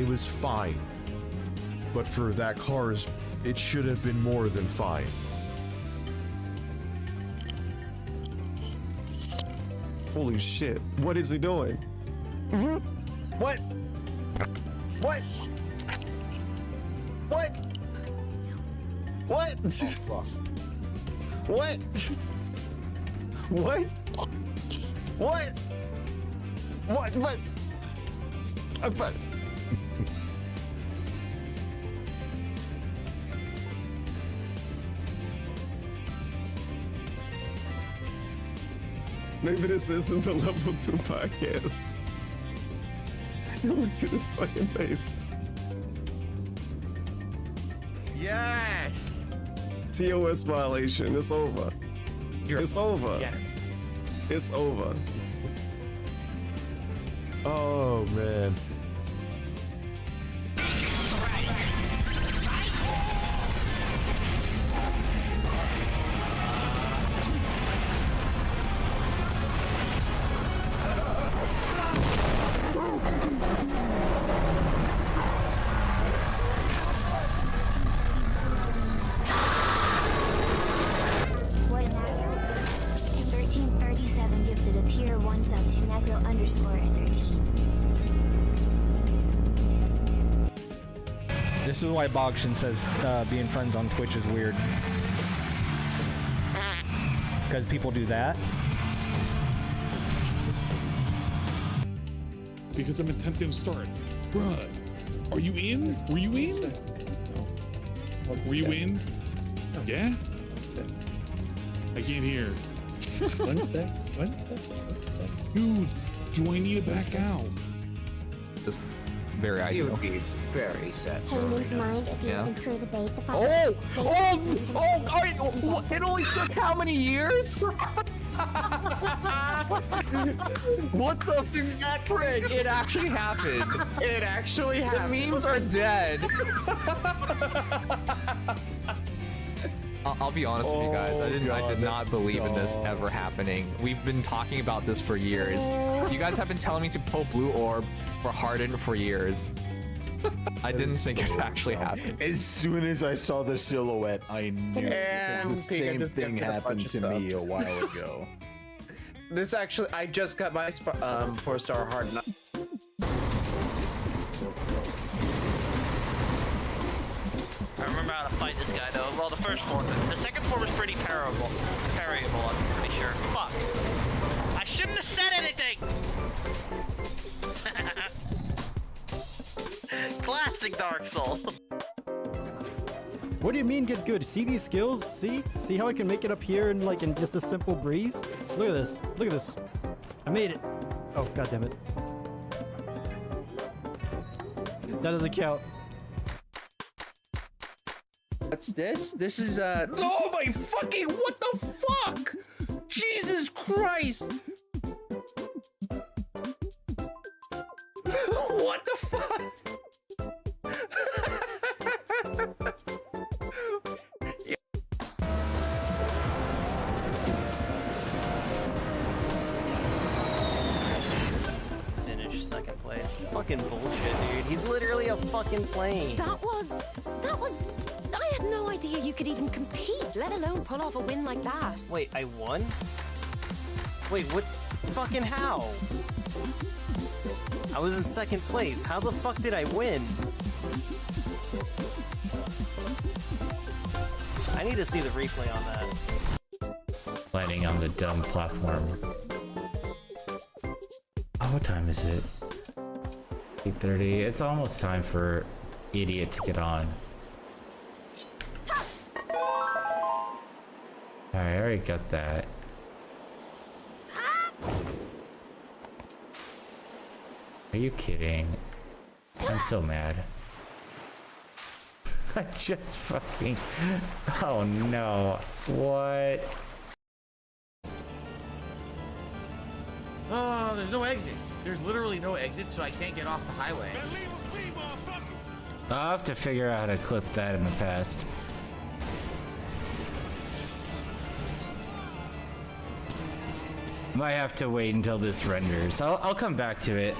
it was fine. But for that cars, it should have been more than fine. Holy shit. What is he doing? What? What? What? What? Oh, fuck. What? What? What? What? What? But. Maybe this isn't the level 2 podcast. Look at his fucking face. Yes! TOS violation. It's over. It's over. It's over. Oh, man. What a matter. 1337 gifted a tier 1 sub to necro_13. This is why Bogshin says being friends on Twitch is weird. Because people do that. Because I'm attempting to start. Bruh, are you in? Were you in? Were you in? Yeah? I can't hear. One sec. Dude, do I need to back out? Just very ideal. You would be very sad for Hayden's arena. mind if you Yeah. improve the bait the It only took how many years? What the frick? It actually happened. It actually The happened. memes are dead. I'll be honest with you guys. I did not believe in this ever happening. We've been talking about this for years. You guys have been telling me to pull blue orb for Harden for years. I didn't think it would actually happen. As soon as I saw the silhouette, I knew And the same thing happened to me a while ago. This actually, I just got my 4-star hard. I remember how to fight this guy though. Well, the first form. The second form was pretty parryable, I'm pretty sure. Fuck. I shouldn't have said anything! Classic Dark Souls. What do you mean get good? See these skills? See how I can make it up here in like in just a simple breeze? Look at this. Look at this. I made it. Oh, god damn it. That doesn't count. What's this? This is oh my fucking, what the fuck? Jesus Christ! What the fuck? Finish second place. Fucking bullshit, dude. He's literally a fucking plane. That was... I had no idea you could even compete, let alone pull off a win like that. Wait, I won? Wait, what? Fucking how? I was in second place. How the fuck did I win? I need to see the replay on that. Landing on the dumb platform. Oh, what time is it? 8:30. It's almost time for Idiot to get on. Alright, I already got that. Are you kidding? I'm so mad. I just fucking... Oh no. What? Oh, there's no exits. There's literally no exits, so I can't get off the highway. I'll have to figure out how to clip that in the past. Might have to wait until this renders. I'll come back to it.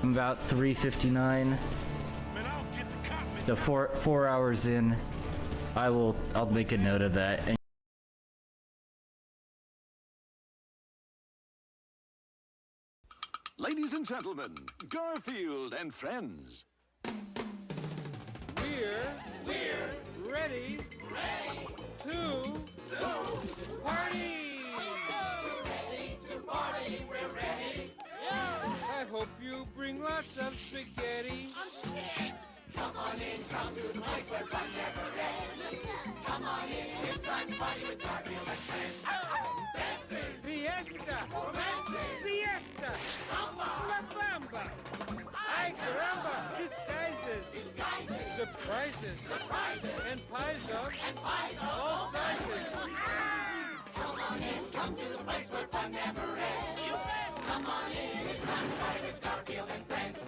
I'm about 3:59. So 4 hours in. I'll make a note of that. And Ladies and gentlemen, Garfield and friends. We're ready to party. We're ready. I hope you bring lots of spaghetti. Come on in, come to the place where fun never ends. Come on in, it's time to party with Garfield and friends. Dancing, fiesta, romancing, siesta, samba, la bamba. Ay caramba, disguises, surprises, and pies of all sizes. Come on in, come to the place where fun never ends. Come on in, it's time to party with Garfield and friends.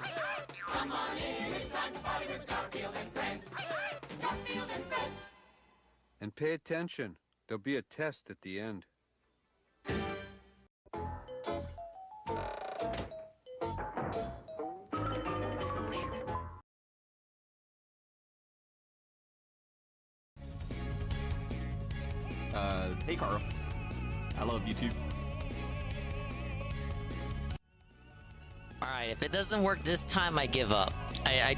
Come on in, it's time to party with Garfield and friends. Garfield and friends. And pay attention. There'll be a test at the end. Hey Carl. I love you too. Alright, if it doesn't work this time, I give up. I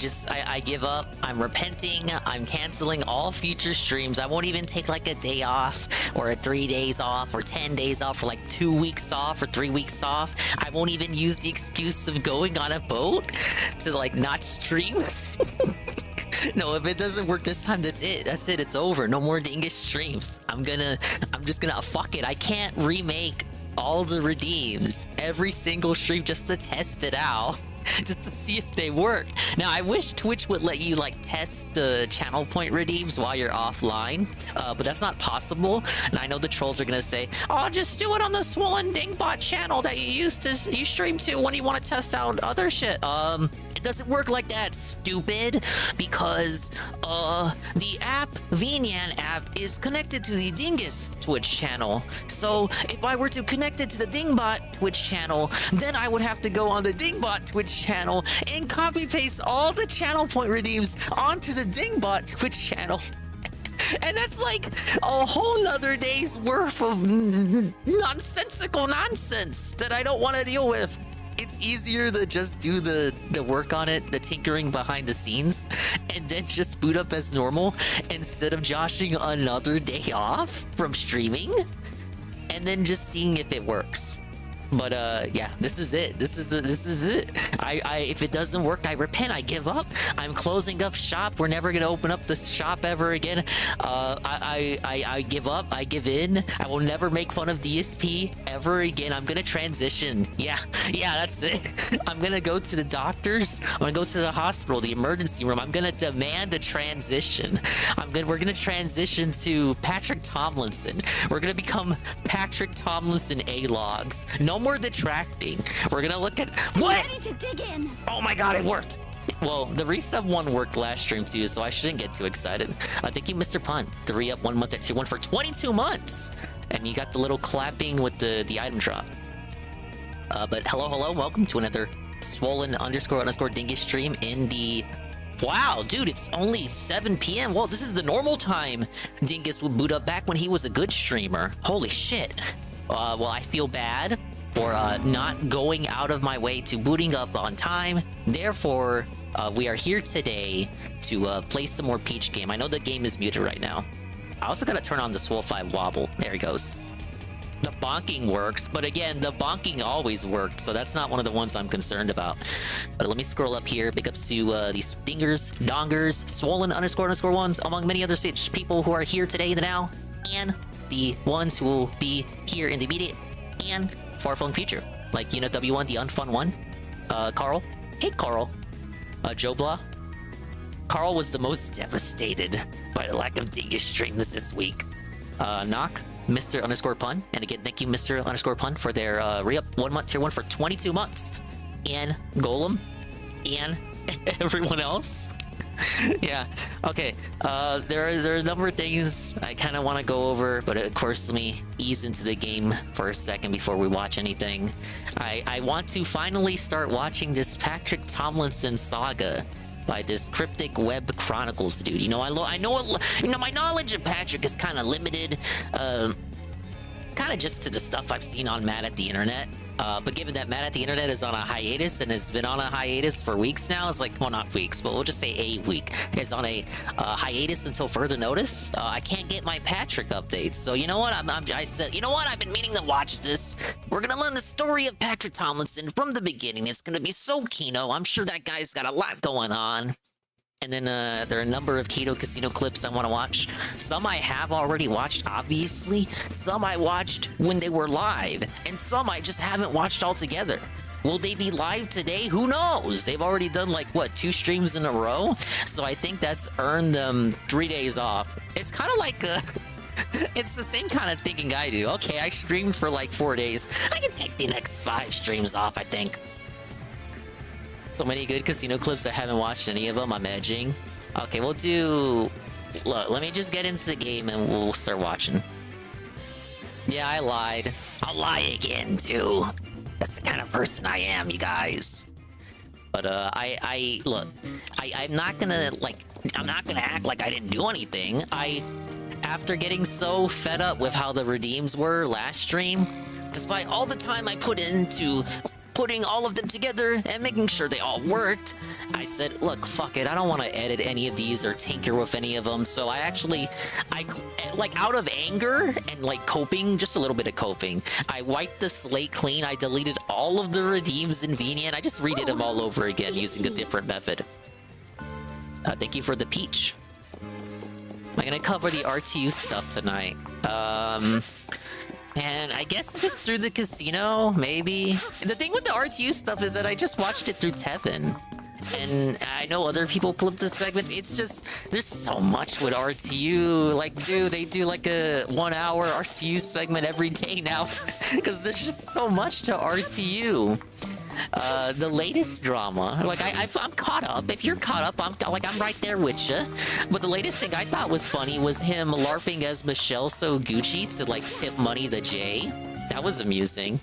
give up. I'm repenting. I'm canceling all future streams. I won't even take like a day off or 3 days off or 10 days off or like 2 weeks off or 3 weeks off. I won't even use the excuse of going on a boat to like not stream. No, if it doesn't work this time, that's it. That's it. It's over. No more Dingus streams. I'm just gonna fuck it. I can't remake all the redeems every single stream just to test it out. Just to see if they work. Now, I wish Twitch would let you like test the channel point redeems while you're offline, but that's not possible. And I know the trolls are gonna say, "Oh, just do it on the Swollen Dingbot channel that you stream to when you want to test out other shit." It doesn't work like that, stupid, because the app, VNyan app, is connected to the Dingus Twitch channel. So if I were to connect it to the Dingbot Twitch channel, then I would have to go on the Dingbot Twitch channel and copy paste all the channel point redeems onto the Dingbot Twitch channel. And that's like a whole nother day's worth of nonsensical nonsense that I don't want to deal with. It's easier to just do the work on it, the tinkering behind the scenes, and then just boot up as normal instead of joshing another day off from streaming and then just seeing if it works. But yeah, this is it. This is it. If it doesn't work, I repent. I give up. I'm closing up shop. We're never gonna open up this shop ever again. I give up. I give in. I will never make fun of DSP ever again. I'm gonna transition. Yeah, that's it. I'm gonna go to the doctors. I'm gonna go to the hospital, the emergency room. I'm gonna demand a transition. We're gonna transition to Patrick Tomlinson. We're gonna become Patrick Tomlinson A-logs. No more detracting. We're gonna look at what? Ready to dig in. Oh my god, it worked. Well, the resub one worked last stream too, so I shouldn't get too excited. Thank you, Mr. Pun. 3 up, 1 month at tier 1 for 22 months. And you got the little clapping with the item drop. But hello, welcome to another swollen__dingus stream in the... Wow, dude, it's only 7 p.m. Well, this is the normal time Dingus would boot up back when he was a good streamer. Holy shit. Well, I feel bad for not going out of my way to booting up on time. Therefore, we are here today to play some more Peach game. I know the game is muted right now. I also gotta turn on the Swole 5 wobble. There he goes. The bonking works, but again, the bonking always worked, so that's not one of the ones I'm concerned about. But let me scroll up here. Big ups to these dingers, dongers, swollen__ones, among many other people who are here today in the now, and the ones who will be here in the immediate and far-flung future, like Unit W1, the unfun one. Carl. Hey, Carl. Joe Blah. Carl was the most devastated by the lack of Dingus streams this week. Knock. Mr_Pun. And again, thank you, Mr_Pun, for their re-up 1 month tier 1 for 22 months. And Golem. And everyone else. Yeah. Okay. There are a number of things I kind of want to go over, but of course, let me ease into the game for a second before we watch anything. I want to finally start watching this Patrick Tomlinson saga by this Cryptic Web Chronicles dude. You know, I know my knowledge of Patrick is kind of limited, kind of just to the stuff I've seen on Matt at the Internet. But given that Matt at the Internet is on a hiatus and has been on a hiatus for weeks now, it's like, well, not weeks, but we'll just say a week, is on a hiatus until further notice. I can't get my Patrick updates. So you know what? I said, you know what? I've been meaning to watch this. We're gonna learn the story of Patrick Tomlinson from the beginning. It's gonna be so kino. I'm sure that guy's got a lot going on. And then there are a number of Keto Casino clips I want to watch. Some I have already watched, obviously. Some I watched when they were live. And some I just haven't watched altogether. Will they be live today? Who knows? They've already done, like, what, 2 streams in a row? So I think that's earned them 3 days off. It's kind of like it's the same kind of thinking I do. Okay, I streamed for, like, 4 days. I can take the next 5 streams off, I think. So many good casino clips. I haven't watched any of them. I'm edging. Okay, we'll do... Look, let me just get into the game and we'll start watching. Yeah, I lied. I'll lie again, too. That's the kind of person I am, you guys. But, look, I'm not gonna, like... I'm not gonna act like I didn't do anything. After getting so fed up with how the redeems were last stream, despite all the time I put into... putting all of them together and making sure they all worked, I said, look, fuck it, I don't want to edit any of these or tinker with any of them. So I like, out of anger and like coping, just a little bit of coping, I wiped the slate clean. I deleted all of the redeems in Venia and I just redid them all over again using a different method. Thank you for the peach. I'm gonna cover the RTU stuff tonight. And I guess if it's through the casino, maybe. The thing with the RTU stuff is that I just watched it through Tevin. And I know other people clip the segments. It's just, there's so much with RTU. Like, dude, they do like a 1 hour RTU segment every day now. Because there's just so much to RTU. The latest drama, like I'm caught up. If you're caught up, I'm right there with you. But the latest thing I thought was funny was him LARPing as Michelle So Gucci to like tip money to Jay. That was amusing.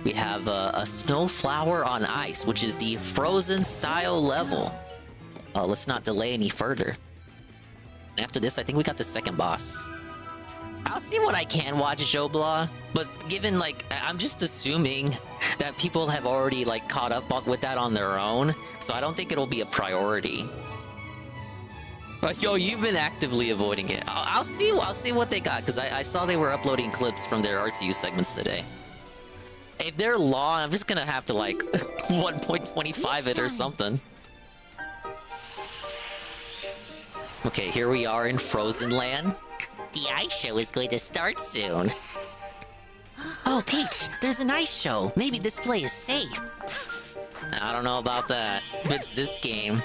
We have a Snowflower on Ice, which is the Frozen style level. Let's not delay any further. And after this, I think we got the second boss. I'll see what I can watch, Jobla, but given, like, I'm just assuming that people have already, like, caught up with that on their own, so I don't think it'll be a priority. But, yo, you've been actively avoiding it. I'll see what they got, because I saw they were uploading clips from their RTU segments today. If they're long, I'm just gonna have to, like, 1.25 it or something. Okay, here we are in Frozen Land. The ice show is going to start soon. Oh, Peach, there's an ice show. Maybe this play is safe. I don't know about that. If it's this game.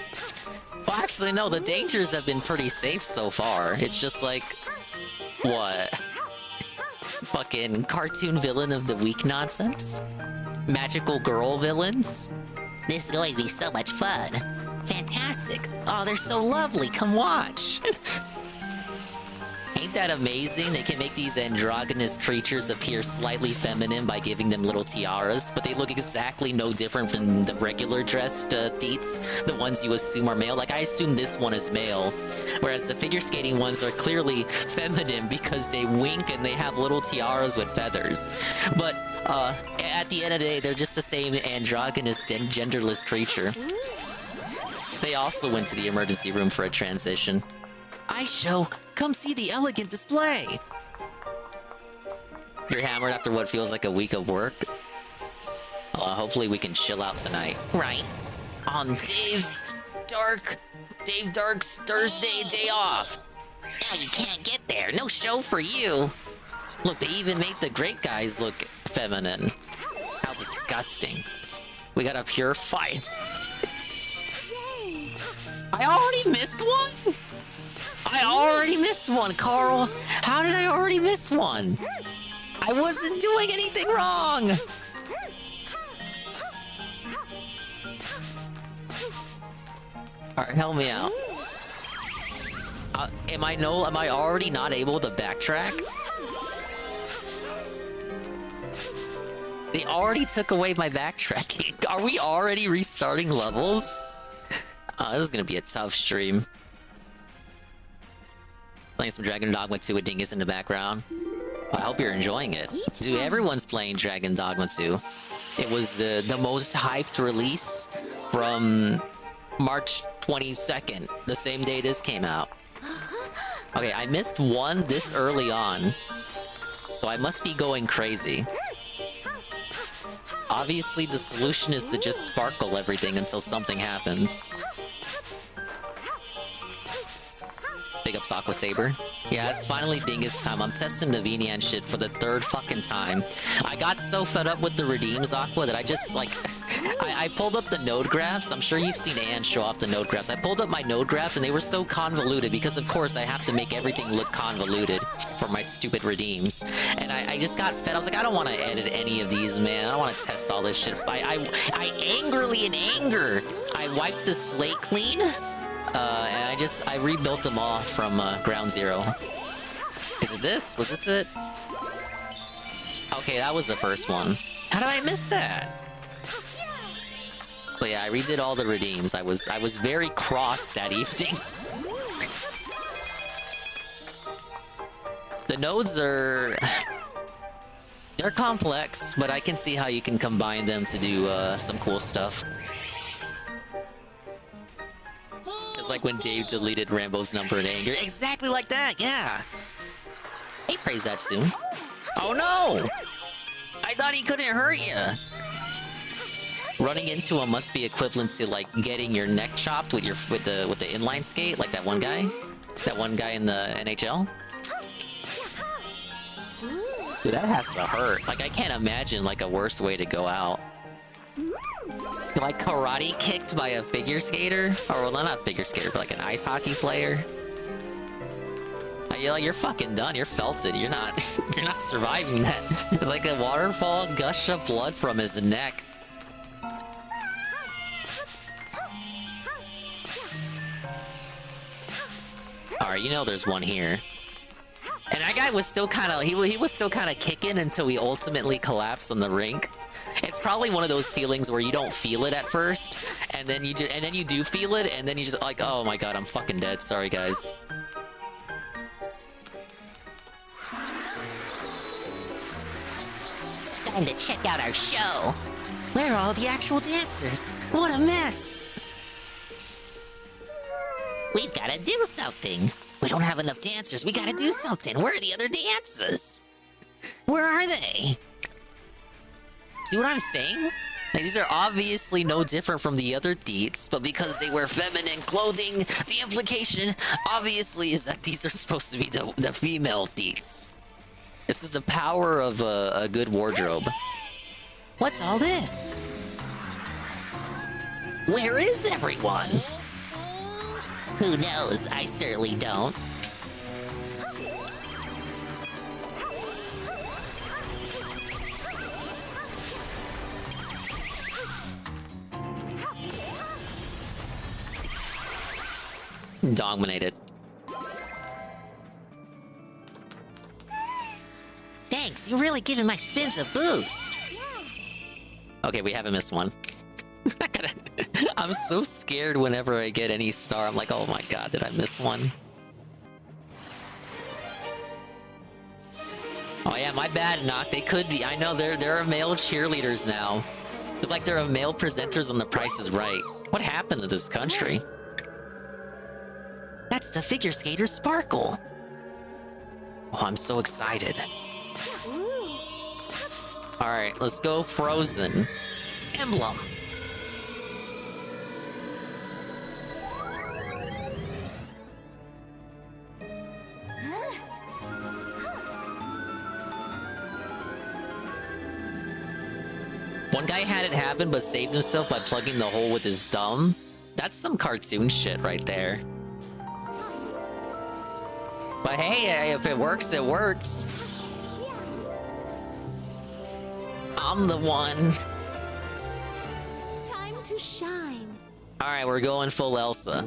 Well, actually, no, the dangers have been pretty safe so far. It's just like... What? Fucking cartoon villain of the week nonsense? Magical girl villains? This is going to be so much fun. Fantastic. Oh, they're so lovely. Come watch. Ain't that amazing? They can make these androgynous creatures appear slightly feminine by giving them little tiaras, but they look exactly no different from the regular dressed theets, the ones you assume are male. Like, I assume this one is male, whereas the figure skating ones are clearly feminine because they wink and they have little tiaras with feathers. But at the end of the day, they're just the same androgynous and genderless creature. They also went to the emergency room for a transition. Ice show! Come see the elegant display! You're hammered after what feels like a week of work? Hopefully we can chill out tonight. Right. On Dave Dark's Thursday day off. Now you can't get there. No show for you. Look, they even made the great guys look feminine. How disgusting. We got a pure fight. I already missed one? I already missed one, Carl. How did I already miss one? I wasn't doing anything wrong. Alright, help me out. Am I already not able to backtrack? They already took away my backtracking. Are we already restarting levels? This is gonna be a tough stream. Playing some Dragon Dogma 2 with Dingus in the background. I hope you're enjoying it. Dude, everyone's playing Dragon Dogma 2. It was the most hyped release from March 22nd, the same day this came out. Okay, I missed one this early on, so I must be going crazy. Obviously, the solution is to just sparkle everything until something happens. Big ups Aqua Saber. Yeah, it's finally Dingus time. I'm testing the Vinian shit for the third fucking time. I got so fed up with the redeems, Aqua, that I just, like... I pulled up the node graphs. I'm sure you've seen Anne show off the node graphs. I pulled up my node graphs, and they were so convoluted because, of course, I have to make everything look convoluted for my stupid redeems. And I just got fed. I was like, I don't want to edit any of these, man. I don't want to test all this shit. I angrily, in anger, I wiped the slate clean. And I rebuilt them all from ground zero. Is it this? Was this it? Okay, that was the first one. How did I miss that? But yeah, I redid all the redeems. I was very cross that evening. The nodes are... They're complex, but I can see how you can combine them to do some cool stuff. It's like when Dave deleted Rambo's number in anger. Exactly like that, yeah. Hey, praise that soon. Oh no! I thought he couldn't hurt you. Running into him must be equivalent to like getting your neck chopped with the inline skate, like that one guy in the NHL. Dude, that has to hurt. Like I can't imagine like a worse way to go out. Like karate kicked by a figure skater, or well, not figure skater, but like an ice hockey player. You're fucking done. You're felted. You're not surviving that. It's like a waterfall gush of blood from his neck. Alright, you know there's one here. And that guy was still kind of he was still kind of kicking until he ultimately collapsed on the rink. It's probably one of those feelings where you don't feel it at first, and then you do feel it, and then you just like, oh my god, I'm fucking dead. Sorry, guys. Time to check out our show. Where are all the actual dancers? What a mess. We've got to do something. We don't have enough dancers. We got to do something. Where are the other dancers? Where are they? See what I'm saying? Like, these are obviously no different from the other deets, but because they wear feminine clothing, the implication, obviously, is that these are supposed to be the female deets. This is the power of a good wardrobe. What's all this? Where is everyone? Who knows? I certainly don't. Dominated. Thanks, you're really giving my spins a boost. Okay, we haven't missed one. I'm so scared whenever I get any star. I'm like, oh my god, did I miss one? Oh yeah, my bad, Knock. They could be. I know there are male cheerleaders now. It's like there are male presenters on The Price is Right. What happened to this country? That's the figure skater Sparkle. Oh, I'm so excited. Alright, let's go Frozen. Emblem. One guy had it happen but saved himself by plugging the hole with his thumb. That's some cartoon shit right there. But hey, if it works, it works. I'm the one. Time to shine. Alright, we're going full Elsa.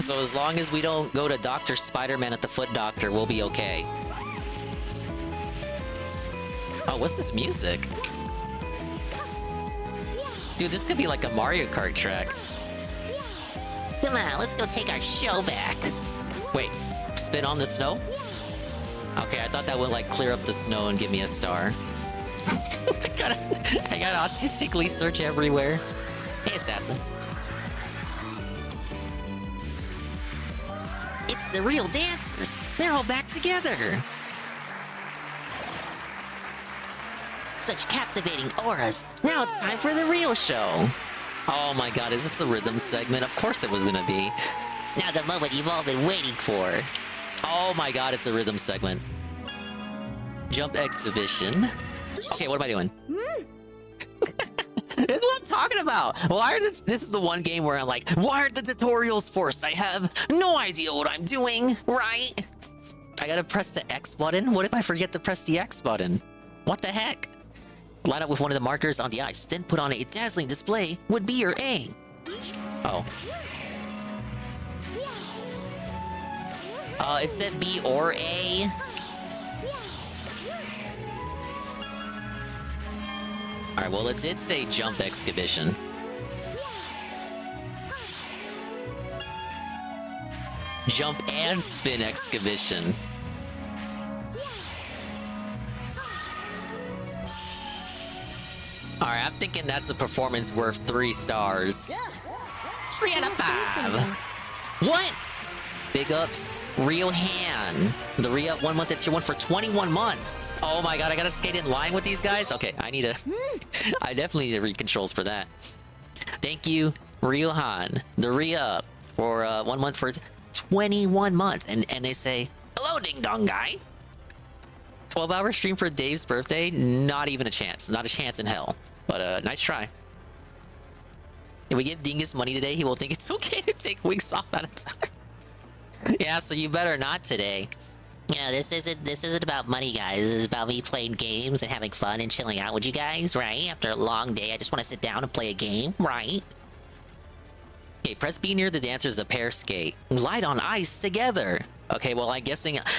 So as long as we don't go to Dr. Spider-Man at the Foot Doctor, we'll be okay. Oh, what's this music? Dude, this could be like a Mario Kart track. Come on, let's go take our show back. Wait, spin on the snow? Okay, I thought that would like clear up the snow and give me a star. I gotta autistically search everywhere. Hey, assassin. It's the real dancers. They're all back together. Such captivating auras. Now it's time for the real show. Oh my god, is this a rhythm segment? Of course it was gonna be. Now the moment you've all been waiting for. Oh my god, it's a rhythm segment. Jump exhibition. Okay, what am I doing? This is what I'm talking about. Why are this is the one game where I'm like, why aren't the tutorials forced? I have no idea what I'm doing, right? I gotta press the X button? What if I forget to press the X button? What the heck? Line up with one of the markers on the ice, then put on a dazzling display with B or A. Oh. It said B or A. Alright, well, it did say jump exhibition. Jump and spin exhibition. Alright, I'm thinking that's a performance worth 3 stars. 3 out of 5. What? Big ups, Real Han. The re-up 1 month, it's your one for 21 months. Oh my god, I gotta skate in line with these guys? Okay, I definitely need to read controls for that. Thank you, Real Han. The re-up for 1 month for 21 months. And they say, hello, ding dong guy. 12-hour stream for Dave's birthday? Not even a chance. Not a chance in hell. But nice try. If we give Dingus money today, he will think it's okay to take weeks off at a time. Yeah, so you better not today. Yeah, this isn't about money, guys. This is about me playing games and having fun and chilling out with you guys, right? After a long day, I just want to sit down and play a game, right? Okay, press B near the dancers to pair skate. Glide on ice together. Okay, well,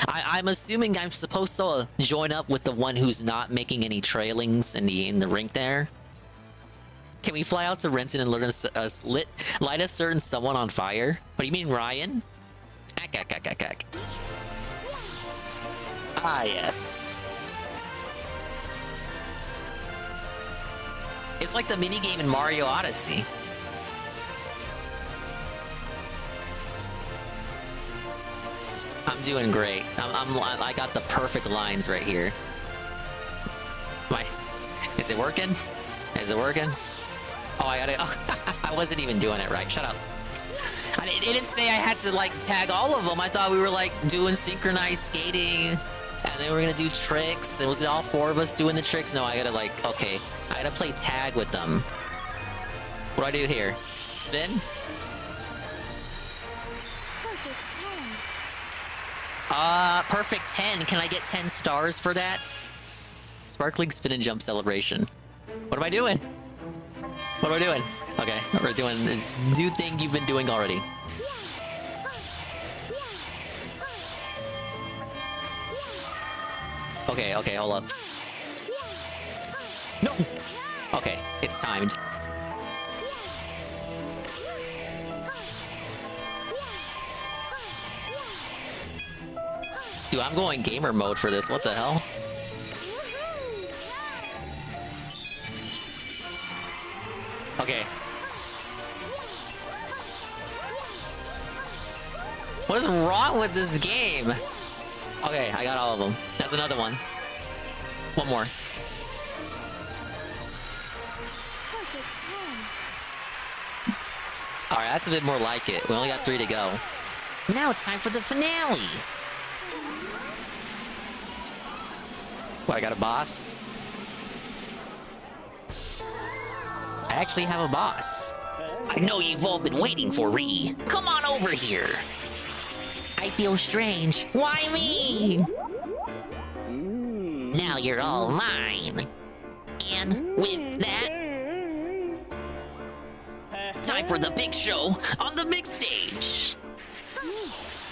I'm assuming I'm supposed to join up with the one who's not making any trailings in the rink there. Can we fly out to Renton and light a certain someone on fire? What do you mean, Ryan? Ack. Ah, yes. It's like the minigame in Mario Odyssey. I'm doing great. I got the perfect lines right here. Is it working? Is it working? Oh, I wasn't even doing it right. Shut up. It didn't say I had to like tag all of them. I thought we were like doing synchronized skating, and then we're gonna do tricks. It was all 4 of us doing the tricks. No, I gotta I gotta play tag with them. What do I do here? Spin? Perfect 10. Can I get 10 stars for that? Sparkling spin and jump celebration. What am I doing? What am I doing? Okay, we're doing this new thing you've been doing already. Okay, hold up. No! Okay, it's timed. Dude, I'm going gamer mode for this. What the hell? Okay. What is wrong with this game? Okay, I got all of them. That's another one. One more. Alright, that's a bit more like it. We only got 3 to go. Now it's time for the finale. What, I got a boss? I actually have a boss. I know you've all been waiting for Ree. Come on over here. I feel strange. Why me? Now you're all mine. And with that, time for the big show on the big stage.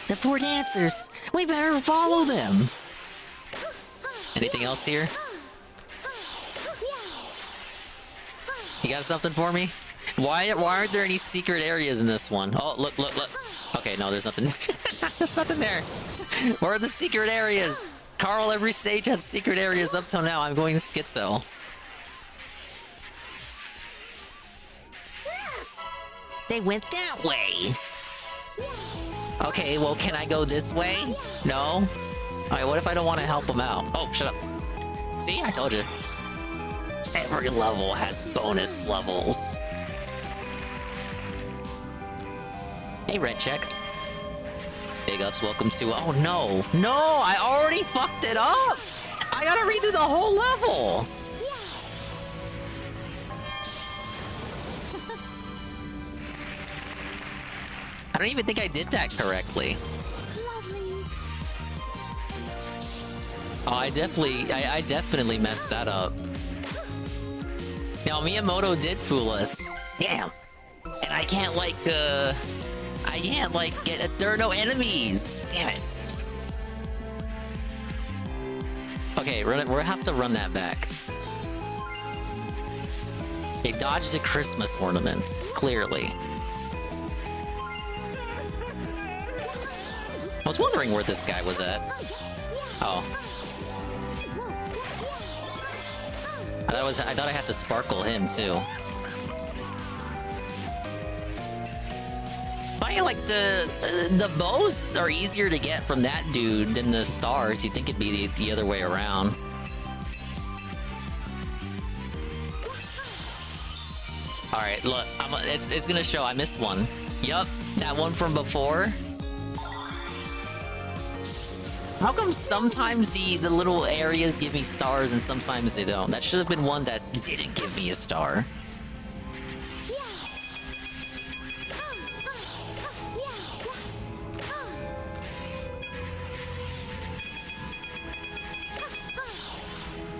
The poor dancers. We better follow them. Anything else here? You got something for me? Why aren't there any secret areas in this one? Oh, look. Okay, no, there's nothing. There's nothing there. Where are the secret areas? Carl, every stage had secret areas up till now. I'm going schizo. They went that way. Okay, well, can I go this way? No? Alright, what if I don't want to help them out? Oh, shut up. See, I told you. Every level has bonus levels. Hey, Red Check. Big ups, welcome to... Oh, no. No, I already fucked it up! I gotta redo the whole level! I don't even think I did that correctly. Oh, I definitely messed that up. Now, Miyamoto did fool us. Damn. And I can't, like, get... There are no enemies! Damn it. Okay, we'll have to run that back. Okay, dodge the Christmas ornaments, clearly. I was wondering where this guy was at. Oh. I thought I had to sparkle him too. I feel like the bows are easier to get from that dude than the stars. You'd think it'd be the other way around. All right, look, it's gonna show. I missed one. Yup, that one from before. How come sometimes the little areas give me stars and sometimes they don't? That should have been one that didn't give me a star.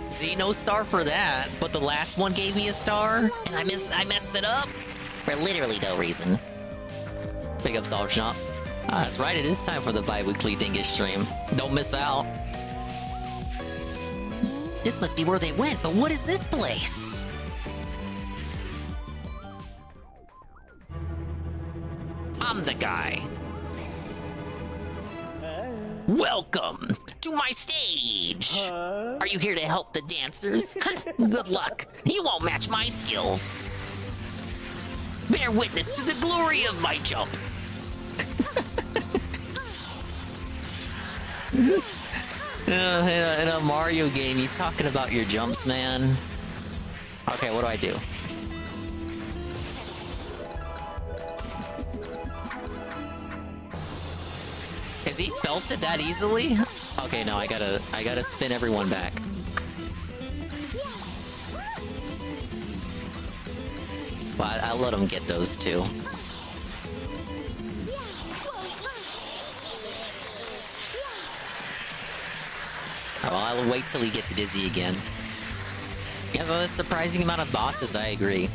See, no star for that, but the last one gave me a star, and I messed it up for literally no reason. Big up, Solid Shop. That's right, it is time for the bi-weekly Dingus stream. Don't miss out. This must be where they went, but what is this place? I'm the guy. Welcome to my stage. Are you here to help the dancers? Good luck. You won't match my skills. Bear witness to the glory of my jump. In a Mario game, you talking about your jumps, man? Okay, what do I do? Is he belted that easily? Okay, no, I gotta spin everyone back. Well, I'll let him get those two. Well, I'll wait till he gets dizzy again. He has a surprising amount of bosses, I agree.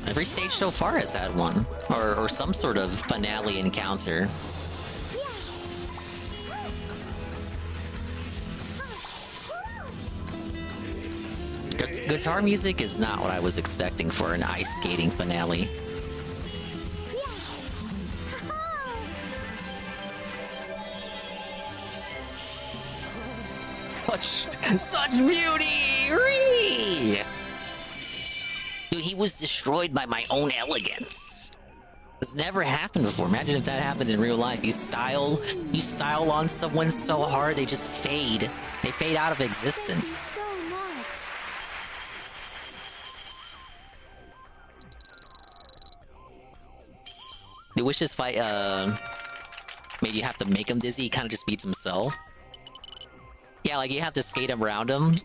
Every stage so far has had one. Or some sort of finale encounter. Guitar music is not what I was expecting for an ice skating finale. Such beauty! Ree! Dude, he was destroyed by my own elegance. This never happened before. Imagine if that happened in real life. You style on someone so hard they just fade. They fade out of existence. You wish this fight made you have to make him dizzy. He kind of just beats himself. Yeah, like you have to skate around him,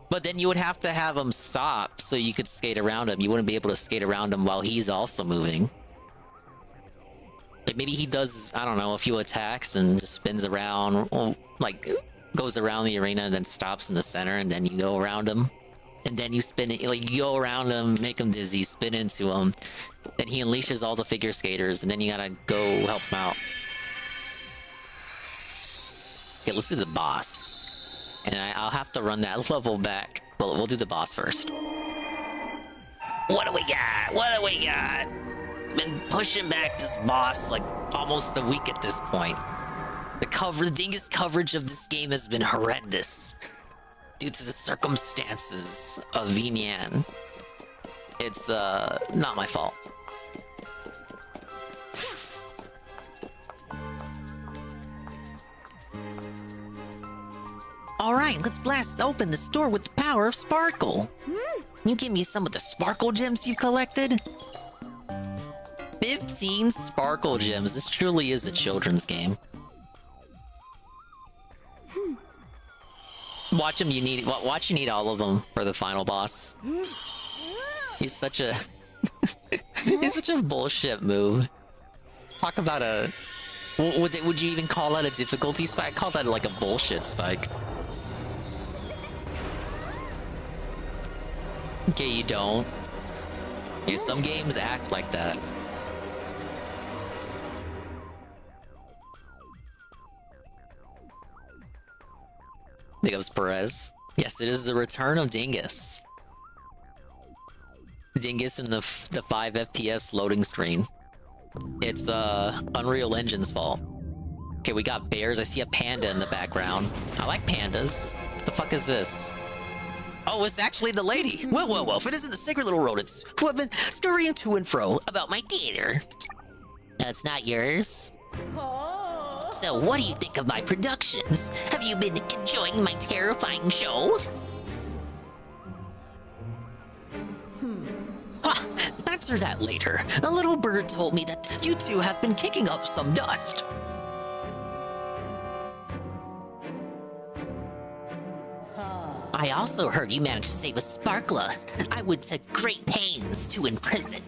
but then you would have to have him stop so you could skate around him. You wouldn't be able to skate around him while he's also moving. Like maybe he does, I don't know, a few attacks and just spins around, like goes around the arena and then stops in the center and then you go around him. and then you spin it, like you go around him, make him dizzy, spin into him. Then he unleashes all the figure skaters, and then you gotta go help him out. Okay, let's do the boss. And I'll have to run that level back. Well, we'll do the boss first. What do we got? What do we got? Been pushing back this boss like almost a week at this point. The Dingus coverage of this game has been horrendous due to the circumstances of Vinyan. It's not my fault. Alright, let's blast open this door with the power of Sparkle. Can you give me some of the Sparkle gems you collected? 15 Sparkle gems. This truly is a children's game. Watch him, you need all of them for the final boss. He's such a he's such a bullshit move. Talk about a would you even call that a difficulty spike? I call that like a bullshit spike. Okay, you don't. Yeah, some games act like that. Big ups Perez. Yes, it is the return of Dingus. Dingus in the 5 FPS loading screen. It's Unreal Engine's fault. Okay, we got bears. I see a panda in the background. I like pandas. What the fuck is this? Oh, it's actually the lady. Well, if it isn't the sacred little rodents who have been scurrying to and fro about my theater. That's not yours. So, what do you think of my productions? Have you been enjoying my terrifying show? Answer that later. A little bird told me that you two have been kicking up some dust. I also heard you managed to save a sparkler I went to great pains to imprison.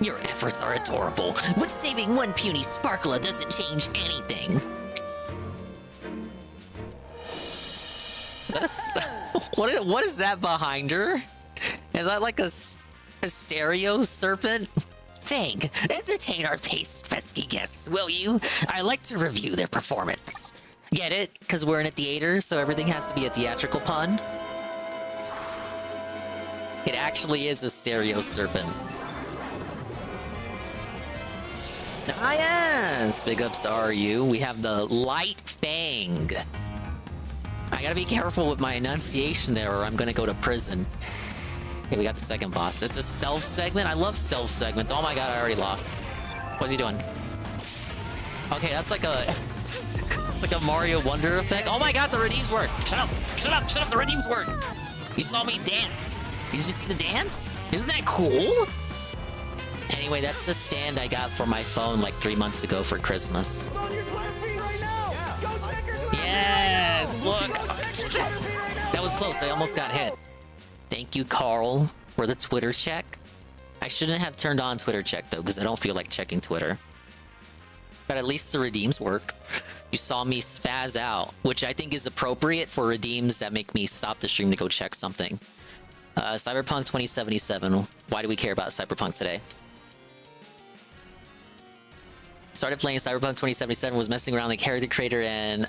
Your efforts are adorable, but saving one puny sparkler doesn't change anything. Is that what is that behind her? Is that like a stereo serpent? Fang, entertain our pesky guests, will you? I like to review their performance. Get it? Because we're in a theater, so everything has to be a theatrical pun. It actually is a stereo serpent. Ah yes! Big ups are you. We have the Light Fang. I gotta be careful with my enunciation there or I'm gonna go to prison. Okay, we got the second boss. It's a stealth segment. I love stealth segments. Oh my god, I already lost. What's he doing? Okay, that's like a... It's like a Mario Wonder effect. Oh my god, the redeems work. Shut up, shut up, shut up, the redeems work. You saw me dance. Did you see the dance? Isn't that cool? Anyway, that's the stand I got for my phone like 3 months ago for Christmas. It's on your Twitter feed right now. Yeah. Go check your Twitter Yes, feed right look. now. Go check your Twitter feed right now. That was close. I almost got hit. Thank you, Carl, for the Twitter check. I shouldn't have turned on Twitter check though, because I don't feel like checking Twitter. But at least the redeems work. You saw me spaz out, which I think is appropriate for redeems that make me stop the stream to go check something. Cyberpunk 2077. Why do we care about Cyberpunk today? Started playing Cyberpunk 2077, was messing around the character creator, and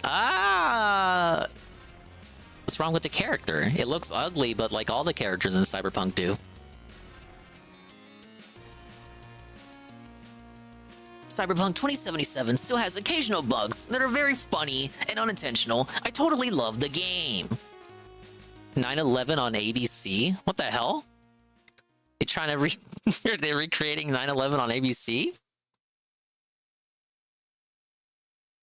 what's wrong with the character? It looks ugly, but like all the characters in Cyberpunk do. Cyberpunk 2077 still has occasional bugs that are very funny and unintentional. I totally love the game. 9/11 on ABC? What the hell? They trying to they're recreating 9/11 on ABC?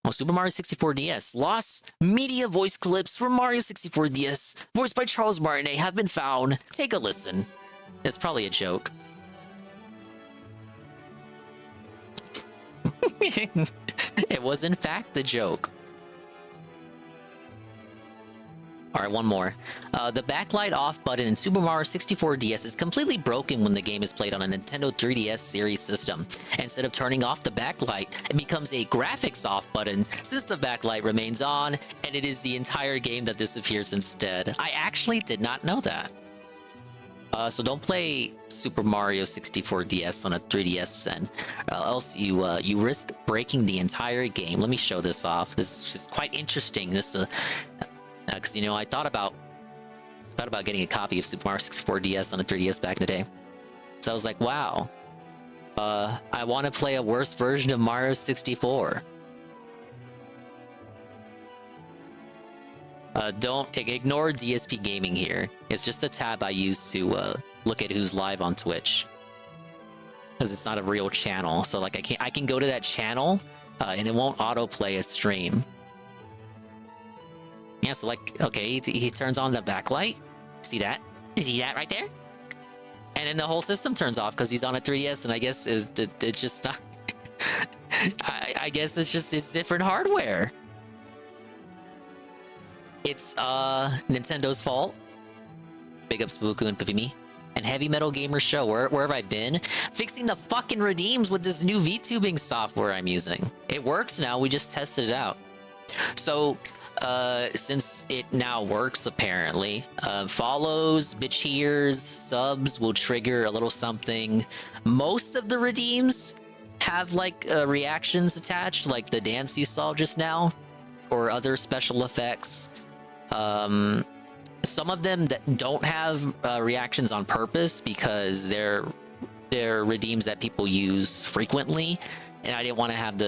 Oh, Super Mario 64 DS. Lost media voice clips from Mario 64 DS, voiced by Charles Martinet, have been found. Take a listen. It's probably a joke. It was in fact a joke. All right, one more. The backlight off button in Super Mario 64 DS is completely broken when the game is played on a Nintendo 3DS series system. Instead of turning off the backlight, it becomes a graphics off button since the backlight remains on, and it is the entire game that disappears instead. I actually did not know that. So don't play Super Mario 64 DS on a 3DS then, else you risk breaking the entire game. Let me show this off. This is quite interesting. This because you know I thought about getting a copy of Super Mario 64 DS on a 3DS back in the day. So I was like, wow, I want to play a worse version of Mario 64. Don't ignore DSP Gaming here. It's just a tab I use to look at who's live on Twitch, because it's not a real channel. So like I can go to that channel and it won't autoplay a stream. Yeah, so like, okay, he turns on the backlight. See that? See that right there? And then the whole system turns off because he's on a 3DS, and I guess it's just not... I guess it's different hardware. It's Nintendo's fault. Big up Spooku and Pivimi. And Heavy Metal Gamer Show, where have I been? Fixing the fucking redeems with this new VTubing software I'm using. It works now, we just tested it out. So... since it now works apparently, follows, bitch cheers, subs will trigger a little something. Most of the redeems have like reactions attached, like the dance you saw just now, or other special effects. Some of them that don't have reactions on purpose because they're redeems that people use frequently. And I didn't want to have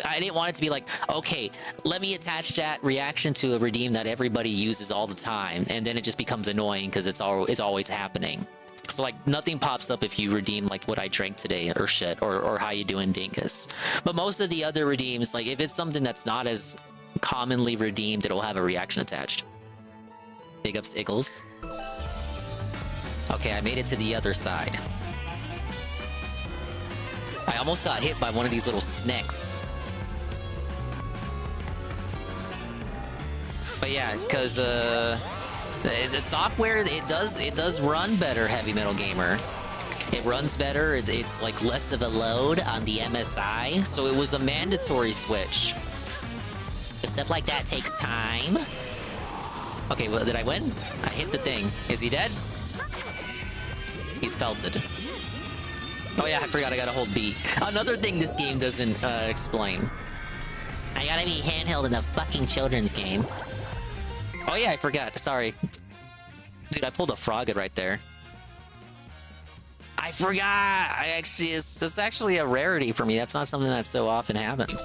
I didn't want it to be like, okay, let me attach that reaction to a redeem that everybody uses all the time, and then it just becomes annoying because it's always happening. So like nothing pops up if you redeem like what I drank today or shit, or how you doing, Dingus. But most of the other redeems, like if it's something that's not as commonly redeemed, it'll have a reaction attached. Big ups, Iggles. Okay, I made it to the other side. I almost got hit by one of these little snakes. But yeah, because the software, it does run better, Heavy Metal Gamer. It runs better. It's like less of a load on the MSI, so it was a mandatory switch. But stuff like that takes time. Okay, well, did I win? I hit the thing. Is he dead? He's felted. Oh yeah, I forgot I gotta hold B. Another thing this game doesn't explain. I gotta be handheld in the fucking children's game. Oh yeah, I forgot. Sorry. Dude, I pulled a frogget right there. I forgot! That's actually a rarity for me. That's not something that so often happens.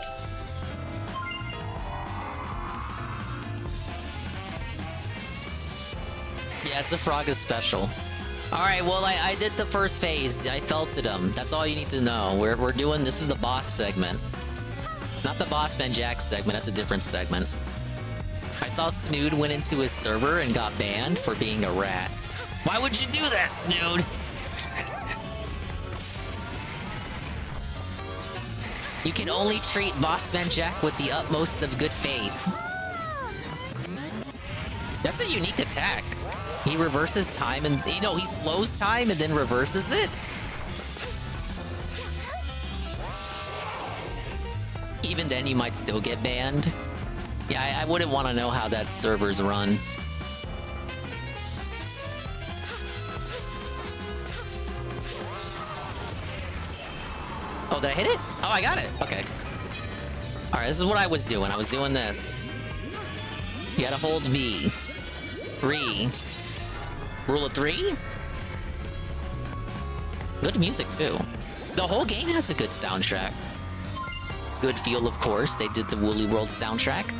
Yeah, it's a Frogget special. Alright, well, I did the first phase. I felted him. That's all you need to know. We're doing... This is the boss segment. Not the Bossman Jack segment. That's a different segment. I saw Snood went into his server and got banned for being a rat. Why would you do that, Snood? You can only treat Bossman Jack with the utmost of good faith. That's a unique attack. He reverses time and, you know, he slows time and then reverses it. Even then, you might still get banned. Yeah, I wouldn't want to know how that server's run. Oh, did I hit it? Oh, I got it. Okay. All right, this is what I was doing. I was doing this. You gotta hold V. Rule of 3? Good music, too. The whole game has a good soundtrack. It's good feel, of course. They did the Woolly World soundtrack.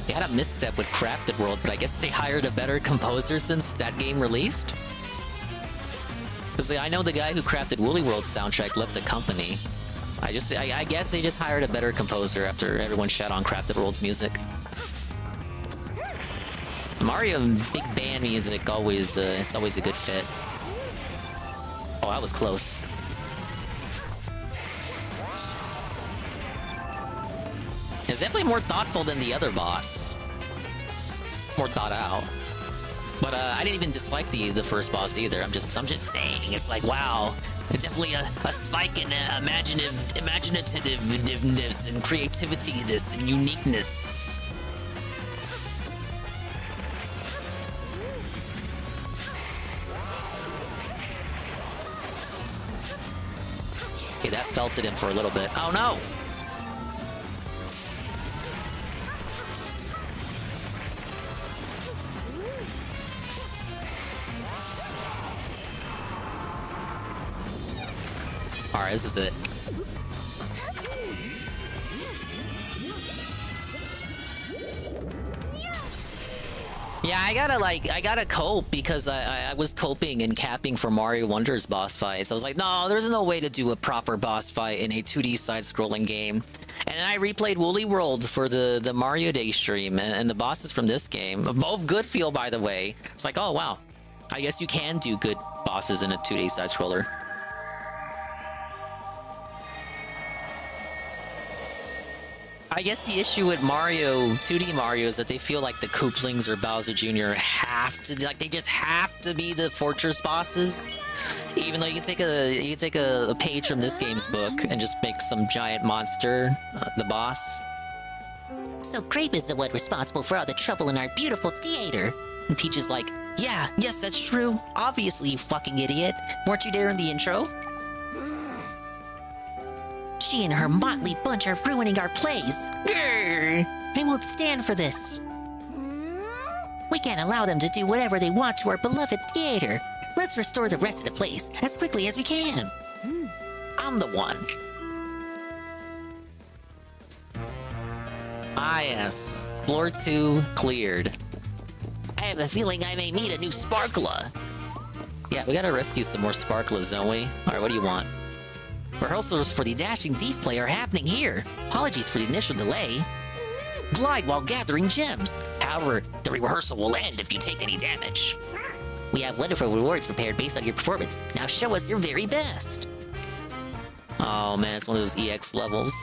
They had a misstep with Crafted World, but I guess they hired a better composer since that game released. Because I know the guy who crafted Woolly World's soundtrack left the company. I guess they just hired a better composer after everyone shat on Crafted World's music. Mario big band music always, it's always a good fit. Oh, that was close. Is definitely more thoughtful than the other boss. more thought out. But I didn't even dislike the first boss either. I'm just saying, it's like, wow, definitely a spike in imaginativeness and creativity, this and uniqueness. Okay, that felted him for a little bit. Oh no! Alright, this is it. Yeah, I gotta cope because I was coping and capping for Mario Wonder's boss fights. I was like, no, there's no way to do a proper boss fight in a 2D side-scrolling game. And then I replayed Woolly World for the Mario Day stream, and the bosses from this game, both good feel, by the way. It's like, oh wow, I guess you can do good bosses in a 2D side-scroller. I guess the issue with Mario, 2D Mario, is that they feel like the Koopalings or Bowser Jr. they just have to be the fortress bosses. Even though you can take a page from this game's book and just make some giant monster the boss. So Grape is the one responsible for all the trouble in our beautiful theater. And Peach is like, yeah, yes, that's true. Obviously, you fucking idiot. Weren't you there in the intro? She and her motley bunch are ruining our plays. Grr! I won't stand for this. We can't allow them to do whatever they want to our beloved theater. Let's restore the rest of the place as quickly as we can. I'm the one. Ah yes, floor 2 cleared. I have a feeling I may meet a new Sparkler. Yeah, we gotta rescue some more Sparklers, don't we? Alright, what do you want? Rehearsals for the Dashing Thief play are happening here. Apologies for the initial delay. Glide while gathering gems. However, the rehearsal will end if you take any damage. We have wonderful rewards prepared based on your performance. Now show us your very best. Oh man, it's one of those EX levels.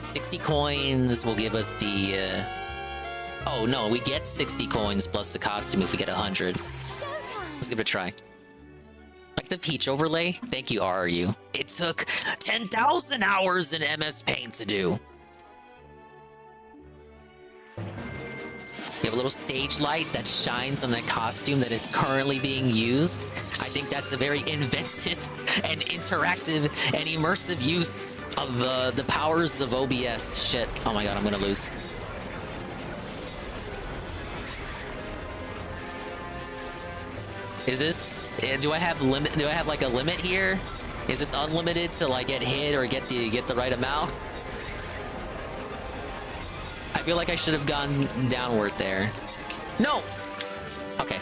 60 coins will give us the... Oh no, we get 60 coins plus the costume if we get 100. Let's give it a try. Like the Peach overlay? Thank you, RRU. It took 10,000 hours in MS Paint to do. We have a little stage light that shines on that costume that is currently being used. I think that's a very inventive and interactive and immersive use of the powers of OBS. Shit. Oh my god, I'm gonna lose. Is this... Do I have limit? Do I have like a limit here? Is this unlimited to like get hit or get the right amount? I feel like I should have gone downward there. No! Okay.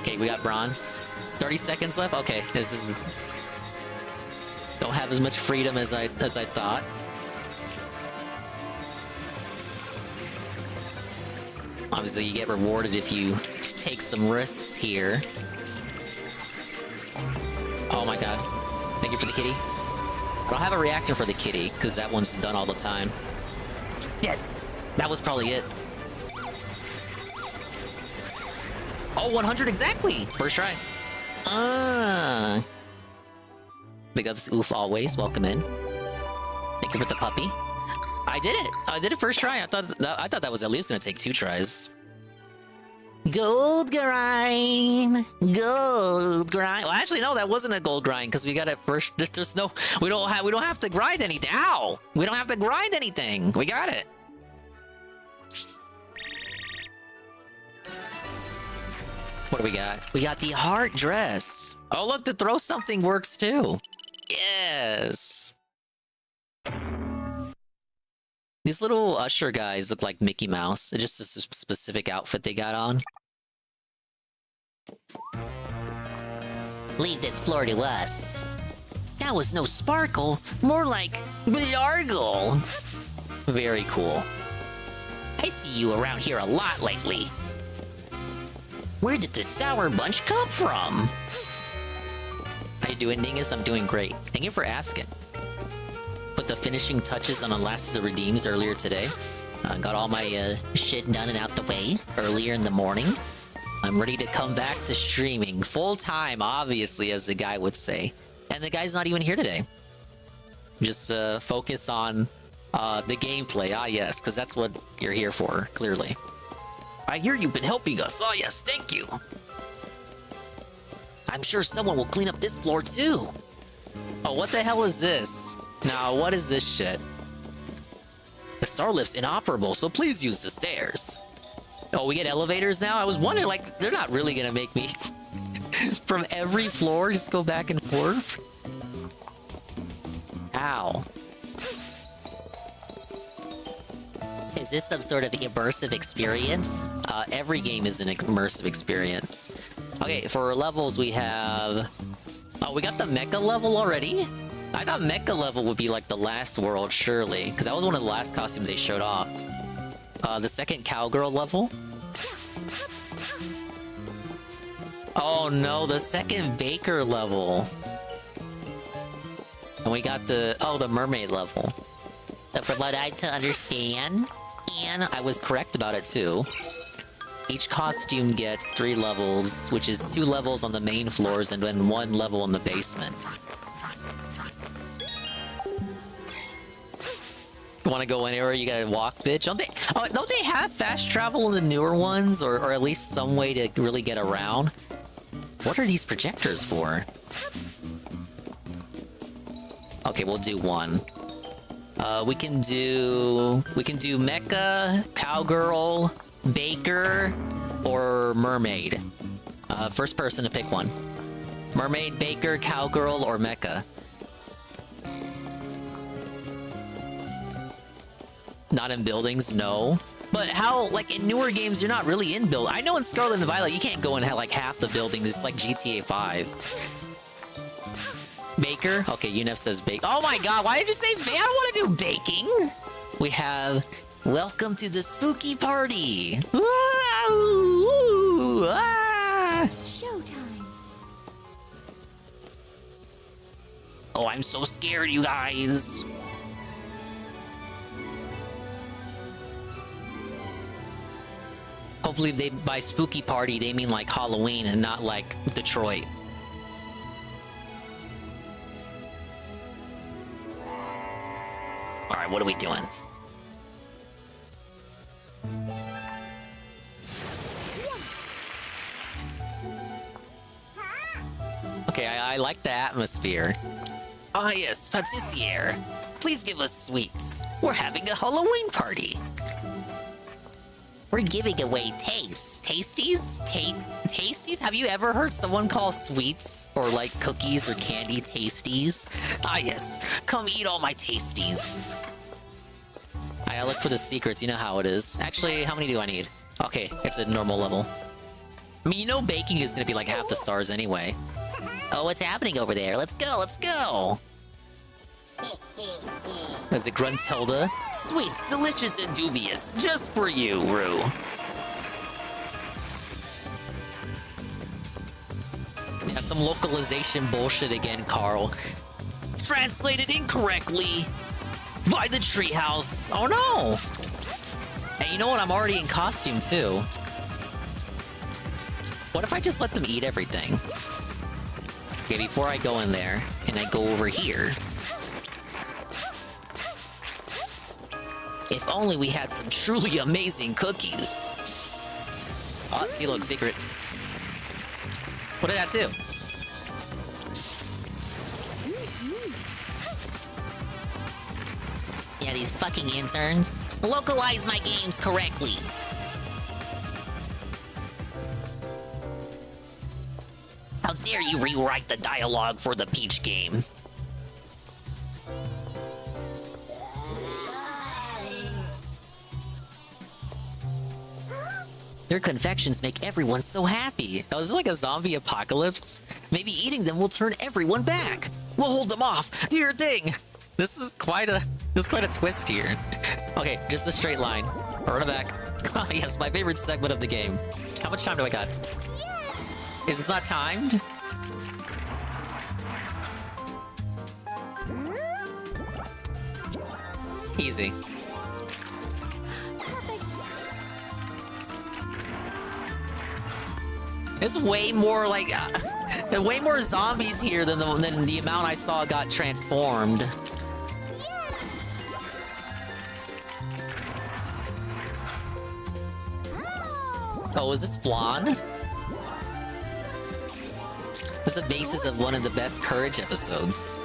Okay, we got bronze. 30 seconds left? Okay, this is... Don't have as much freedom as I thought. Obviously, you get rewarded if you take some risks here. Oh my god. Thank you for the kitty. I don't have a reaction for the kitty, because that one's done all the time. Yeah, that was probably it. Oh, 100 exactly! First try. Big ups, Oof, always. Welcome in. Thank you for the puppy. I did it! I did it first try. I thought that was at least gonna take 2 tries. Gold grind! Gold grind! Well, actually, no, that wasn't a gold grind, because we got it first. There's no... We don't have to grind anything. Ow! We don't have to grind anything. We got it. What do we got? We got the heart dress. Oh, look, the throw something works too. Yes. These little usher guys look like Mickey Mouse. It's just a specific outfit they got on. Leave this floor to us. That was no sparkle, more like Blargle. Very cool. I see you around here a lot lately. Where did the sour bunch come from? How you doing, Dingus? I'm doing great. Thank you for asking. Put the finishing touches on the last of the redeems earlier today. Got all my shit done and out the way earlier in the morning. I'm ready to come back to streaming full time, obviously, as the guy would say. And the guy's not even here today. Just focus on the gameplay. Ah, yes, because that's what you're here for, clearly. I hear you've been helping us. Oh, yes, thank you. I'm sure someone will clean up this floor, too. Oh, what the hell is this? Now, what is this shit? The star lift's inoperable, so please use the stairs. Oh, we get elevators now? I was wondering, like, they're not really gonna make me from every floor just go back and forth. Ow. Is this some sort of immersive experience? Every game is an immersive experience. Okay, for levels we have... Oh, we got the mecha level already? I thought mecha level would be like the last world, surely. Because that was one of the last costumes they showed off. The second cowgirl level. Oh no, the second baker level. And we got the... Oh, the mermaid level. So from what I'm to understand, and I was correct about it too, each costume gets 3 levels, which is 2 levels on the main floors and then 1 level in the basement. You want to go anywhere, you gotta walk, bitch. Don't they have fast travel in the newer ones, or at least some way to really get around? What are these projectors for? Okay, we'll do 1. We can do mecha, cowgirl, baker, or mermaid. First person to pick one. Mermaid, baker, cowgirl, or mecha. Not in buildings, no. But how, like, in newer games, you're not really in build. I know in Scarlet and Violet, you can't go in like half the buildings. It's like GTA 5. Baker? Okay, UNEF says bake. Oh my god, why did you say bake? I don't want to do baking! We have... Welcome to the spooky party! Showtime. Oh, I'm so scared, you guys! Hopefully by spooky party, they mean like Halloween and not like Detroit. Alright, what are we doing? Okay, I like the atmosphere. Ah yes, patissier. Please give us sweets. We're having a Halloween party. We're giving away tasties? Tasties? Have you ever heard someone call sweets or like cookies or candy tasties? Ah yes, come eat all my tasties. I look for the secrets, you know how it is. Actually, how many do I need? Okay, it's a normal level. I mean, you know baking is gonna be like half the stars anyway. Oh, what's happening over there? Let's go, let's go! As it grunts Hilda. Sweets, delicious and dubious. Just for you, Rue. Yeah, some localization bullshit again, Carl. Translated incorrectly by the treehouse. Oh no! Hey, you know what? I'm already in costume too. What if I just let them eat everything? Okay, before I go in there, can I go over here? If only we had some truly amazing cookies. Oh, see, look, secret. What did that do? Yeah, these fucking interns. Localize my games correctly. How dare you rewrite the dialogue for the Peach game? Their confections make everyone so happy. Oh, is this like a zombie apocalypse? Maybe eating them will turn everyone back. We'll hold them off. Do your thing. This is quite a twist here. Okay, just a straight line. Run it back. Oh, yes, my favorite segment of the game. How much time do I got? Is this not timed? Easy. There's way more like way more zombies here than the amount I saw got transformed. Oh, is this Flan? That's the basis of one of the best Courage episodes.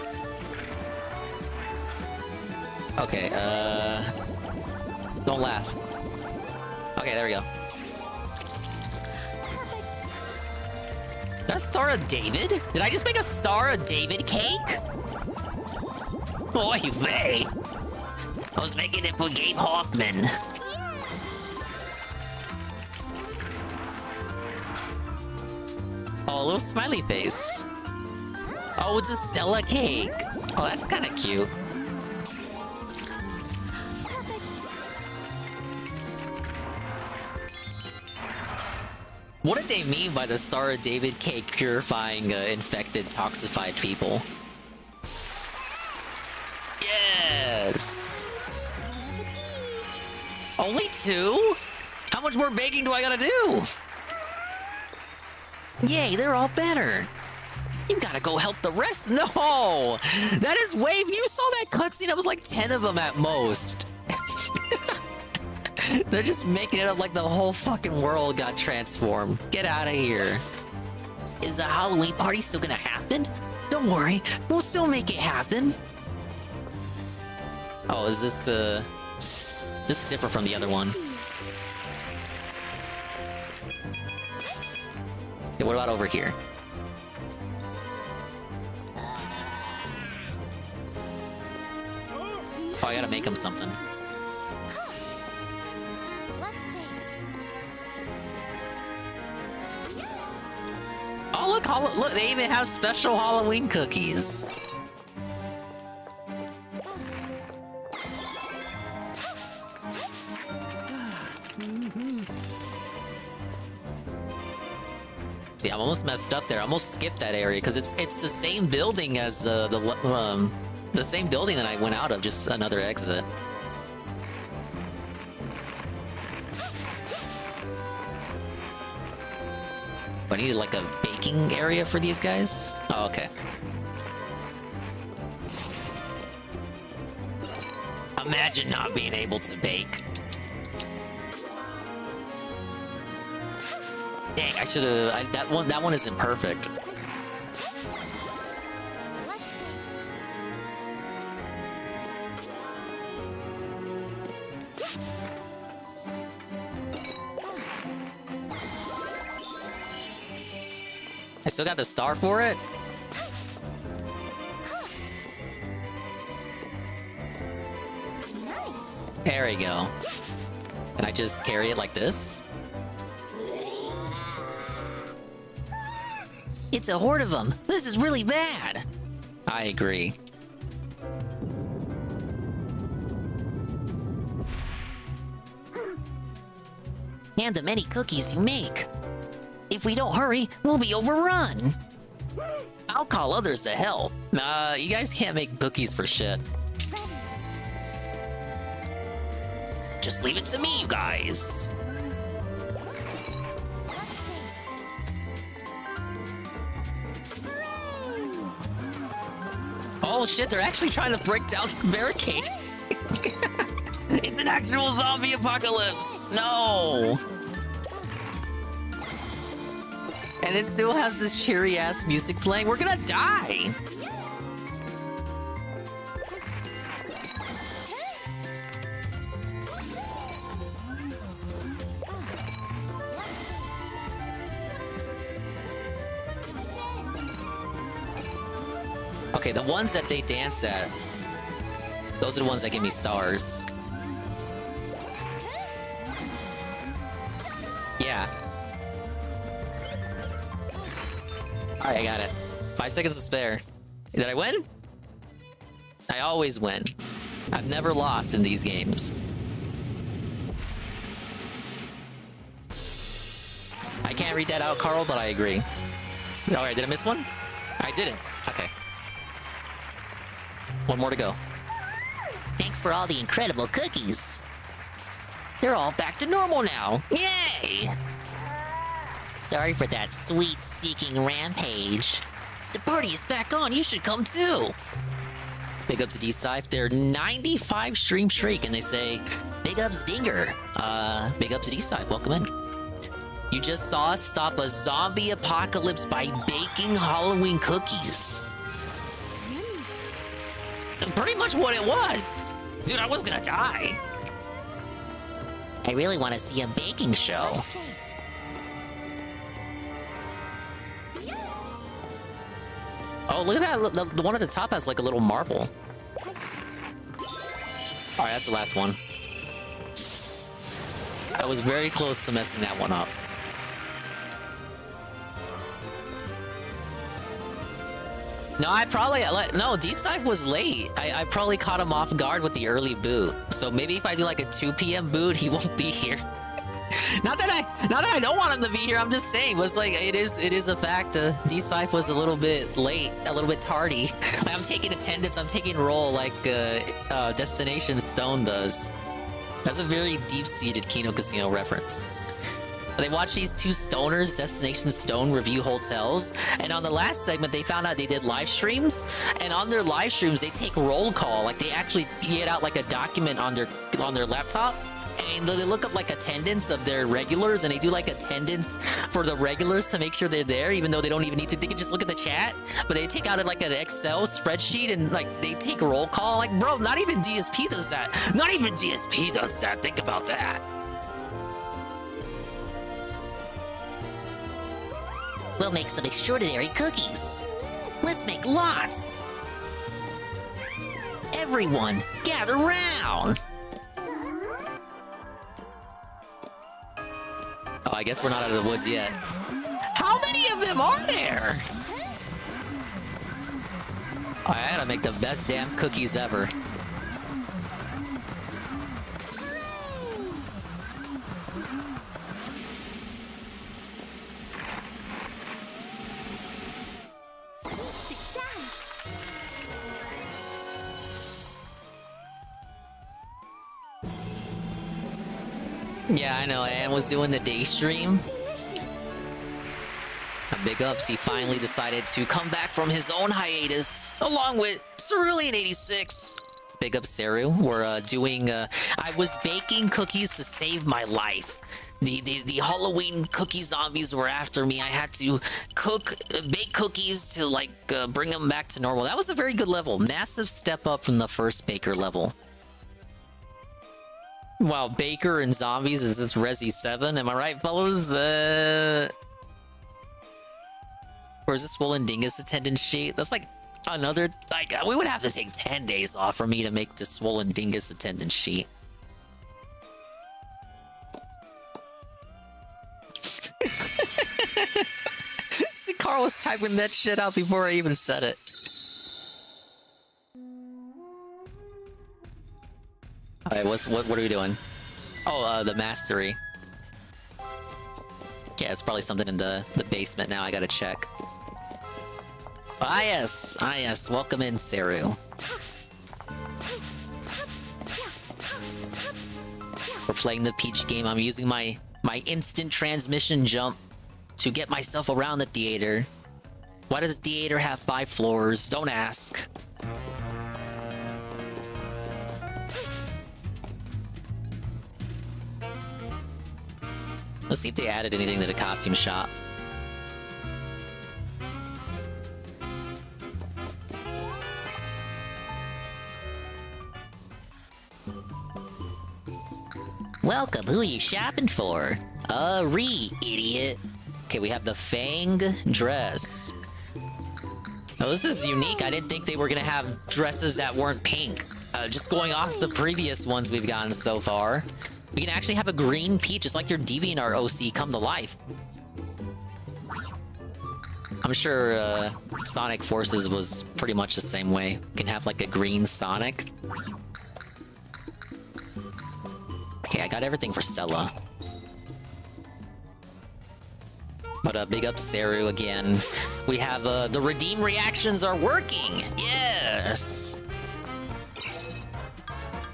Okay, don't laugh. Okay, there we go. That Star of David? Did I just make a Star of David cake? Oy vey. I was making it for Gabe Hoffman. Oh, a little smiley face. Oh, it's a Stella cake. Oh, that's kind of cute. What did they mean by the Star of David cake purifying infected, toxified people? Yes! Only 2? How much more baking do I gotta do? Yay, they're all better. You gotta go help the rest. No! That is way... You saw that cutscene? It was like 10 of them at most. They're just making it up like the whole fucking world got transformed. Get out of here. Is the Halloween party still gonna happen? Don't worry, we'll still make it happen. Oh, is this, this is different from the other one. Okay, what about over here? Oh, I gotta make them something. Oh, look, they even have special Halloween cookies. See, I'm almost messed up there. I almost skipped that area because it's the same building as the same building that I went out of, just another exit. I need like a baking area for these guys? Oh, okay. Imagine not being able to bake. Dang, I should have. That one isn't perfect. I still got the star for it? There we go. Can I just carry it like this? It's a horde of them. This is really bad. I agree. And the many cookies you make. If we don't hurry, we'll be overrun. I'll call others to help. You guys can't make cookies for shit. Just leave it to me, you guys. Oh shit, they're actually trying to break down the barricade. It's an actual zombie apocalypse. No. And it still has this cheery ass music playing. We're gonna die. Okay, the ones that they dance at, those are the ones that give me stars. Yeah. Alright, I got it. 5 seconds to spare. Did I win? I always win. I've never lost in these games. I can't read that out, Carl, but I agree. Alright, did I miss one? I didn't. Okay. One more to go. Thanks for all the incredible cookies. They're all back to normal now. Yay! Sorry for that sweet seeking rampage. The party is back on. You should come too. Big ups D-Scythe. They're 95 stream streak, and they say, big ups Dinger. Big ups D-Scythe. Welcome in. You just saw us stop a zombie apocalypse by baking Halloween cookies. That's pretty much what it was. Dude, I was gonna die. I really want to see a baking show. Oh, look at that. The one at the top has like a little marble. Alright, that's the last one. I was very close to messing that one up. No, no, D-Scythe was late. I probably caught him off guard with the early boot. So maybe if I do like a 2 p.m. boot, he won't be here. Not that I don't want him to be here. I'm just saying, was like it is a fact. D-Scythe was a little bit late, a little bit tardy. I'm taking attendance. I'm taking roll like Destination Stone does. That's a very deep-seated Kino Casino reference. They watched these two stoners, Destination Stone, review hotels, and on the last segment, they found out they did live streams, and on their live streams, they take roll call. Like, they actually get out, like, a document on their laptop, and they look up, like, attendance of their regulars, and they do, like, attendance for the regulars to make sure they're there, even though they don't even need to. They can just look at the chat, but they take out, like, an Excel spreadsheet, and, like, they take roll call. Like, bro, not even DSP does that. Not even DSP does that. Think about that. We'll make some extraordinary cookies. Let's make lots. Everyone, gather round. Oh, I guess we're not out of the woods yet. How many of them are there? I gotta make the best damn cookies ever. Yeah, I know. Ann was doing the day stream. Big ups, he finally decided to come back from his own hiatus, along with Cerulean86. Big up, Saru. We're doing. I was baking cookies to save my life. The Halloween cookie zombies were after me. I had to bake cookies to like bring them back to normal. That was a very good level. Massive step up from the first Baker level. Wow, Baker and zombies is this Resi 7? Am I right, fellas? Where's the Swollen Dingus attendance sheet? That's like another, like, we would have to take 10 days off for me to make the Swollen Dingus attendance sheet. See, Carl was typing that shit out before I even said it. Alright, what are we doing? Oh, the mastery. Okay, it's probably something in the basement now. I gotta check. Ah yes, welcome in, Saru. We're playing the Peach game. I'm using my instant transmission jump to get myself around the theater. Why does the theater have 5 floors? Don't ask. Let's see if they added anything to the costume shop. Welcome, who are you shopping for? Idiot. Okay, we have the Fang dress. Now this is unique. I didn't think they were gonna have dresses that weren't pink. Just going off the previous ones we've gotten so far. We can actually have a green Peach. It's like your DeviantArt OC come to life. I'm sure Sonic Forces was pretty much the same way. You can have like a green Sonic. Okay, I got everything for Stella. But big up Saru again. We have the redeem reactions are working. Yes.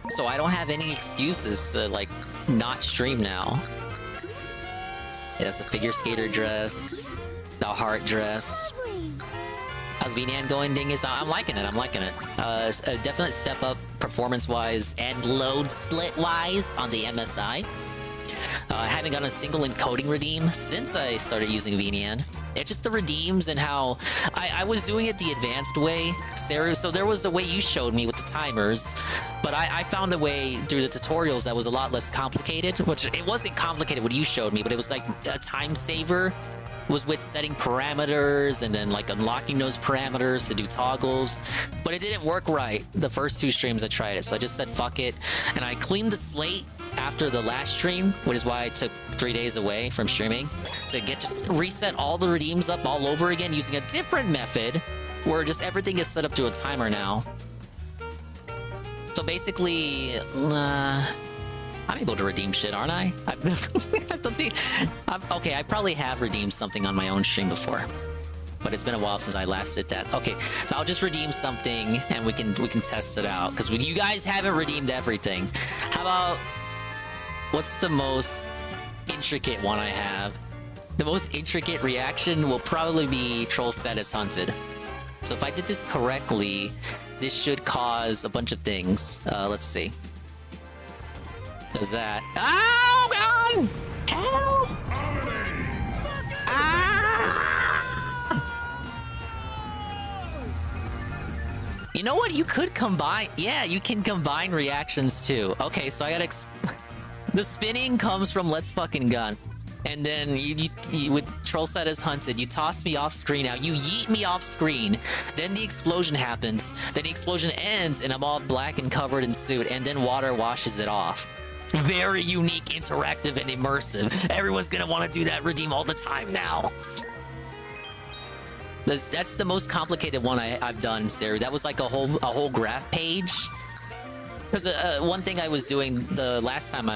So I don't have any excuses to like not stream now. Yes, the figure skater dress, the heart dress. How's VNAN going, Dingus? I'm liking it. I'm liking it. A definite step up performance-wise and load split-wise on the MSI. I haven't gotten a single encoding redeem since I started using VNAN. It's just the redeems and how I was doing it the advanced way, Saru. So there was the way you showed me with the timers, but I found a way through the tutorials that was a lot less complicated, which it wasn't complicated what you showed me, but it was like a time saver. Was with setting parameters and then like unlocking those parameters to do toggles, but it didn't work right the first 2 streams I tried it, so I just said fuck it, and I cleaned the slate after the last stream, which is why I took 3 days away from streaming to just reset all the redeems up all over again using a different method where just everything is set up to a timer now. So basically, I'm able to redeem shit, aren't I? Okay, I probably have redeemed something on my own stream before, but it's been a while since I last did that. Okay, so I'll just redeem something and we can test it out because you guys haven't redeemed everything. How about what's the most intricate one I have? The most intricate reaction will probably be Troll Status Hunted. So if I did this correctly, this should cause a bunch of things. Let's see. Does that? Oh God! Help! You know what? You could combine. Yeah, you can combine reactions too. Okay, so I gotta. The spinning comes from Let's Fucking Gun. And then you with Troll Status Hunted, you toss me off screen out. You yeet me off screen. Then the explosion happens. Then the explosion ends, and I'm all black and covered in soot. And then water washes it off. Very unique, interactive, and immersive. Everyone's gonna want to do that redeem all the time now. That's the most complicated one I've done, Sarah. That was like a whole graph page. Because one thing I was doing the last time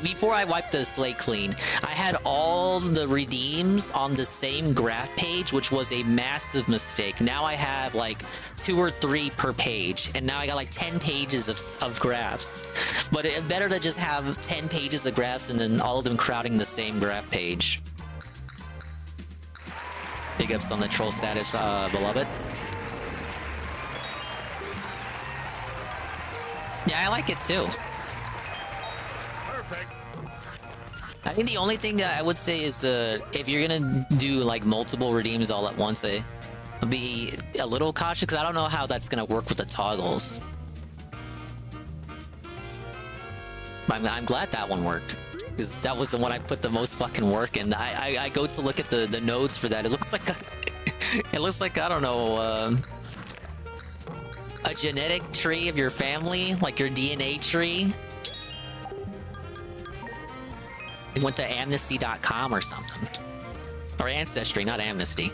before I wiped the slate clean, I had all the redeems on the same graph page, which was a massive mistake. Now I have like 2 or 3 per page, and now I got like 10 pages of graphs. But it's better to just have 10 pages of graphs and then all of them crowding the same graph page. Big ups on the Troll Status, beloved. Yeah, I like it too. Perfect. I think the only thing that I would say is if you're gonna do like multiple redeems all at once, be a little cautious because I don't know how that's gonna work with the toggles. I'm glad that one worked because that was the one I put the most fucking work in. I go to look at the nodes for that. It looks like I don't know. A genetic tree of your family, like your DNA tree. It went to amnesty.com or something. Or Ancestry, not Amnesty.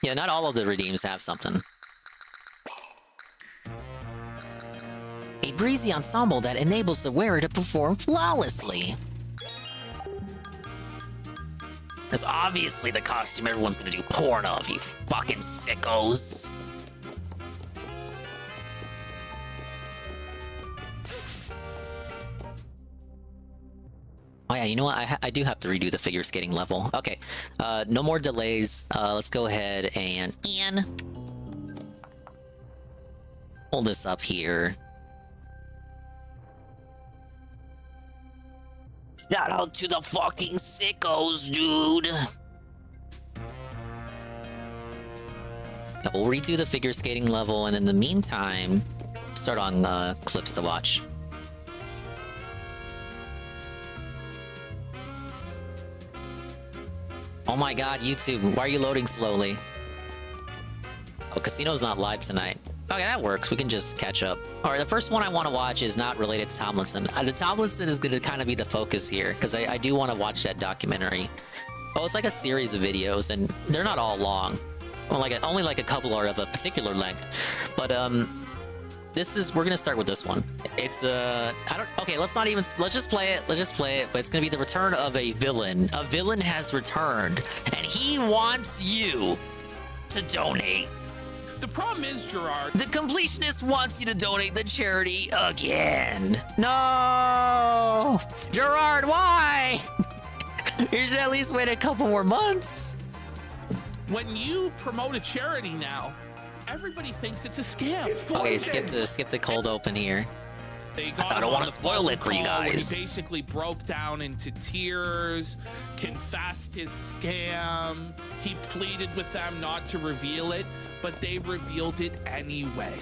Yeah, not all of the redeems have something. A breezy ensemble that enables the wearer to perform flawlessly. That's obviously the costume everyone's gonna do porn of, you fucking sickos. Oh yeah, you know what? I do have to redo the figure skating level. Okay, no more delays. Let's go ahead and hold this up here. Shout out to the fucking sickos, dude. We'll redo the figure skating level, and in the meantime, start on clips to watch. Oh my god, YouTube, why are you loading slowly? Oh, Casino's not live tonight. Okay, that works. We can just catch up. Alright, the first one I want to watch is not related to Tomlinson. The Tomlinson is going to kind of be the focus here, because I do want to watch that documentary. Oh, it's like a series of videos, and they're not all long. Well, only like a couple are of a particular length. But, we're gonna start with this one. It's okay, let's just play it, but it's gonna be the return of a villain. A villain has returned, and he wants you to donate The problem is, Gerard. The completionist wants you to donate the charity again. No, Gerard, why? You should at least wait a couple more months. When you promote a charity now, everybody thinks it's a scam. Okay, skip the cold open here. I don't want to spoil it for you guys. He basically broke down into tears, confessed his scam. He pleaded with them not to reveal it, but they revealed it anyway.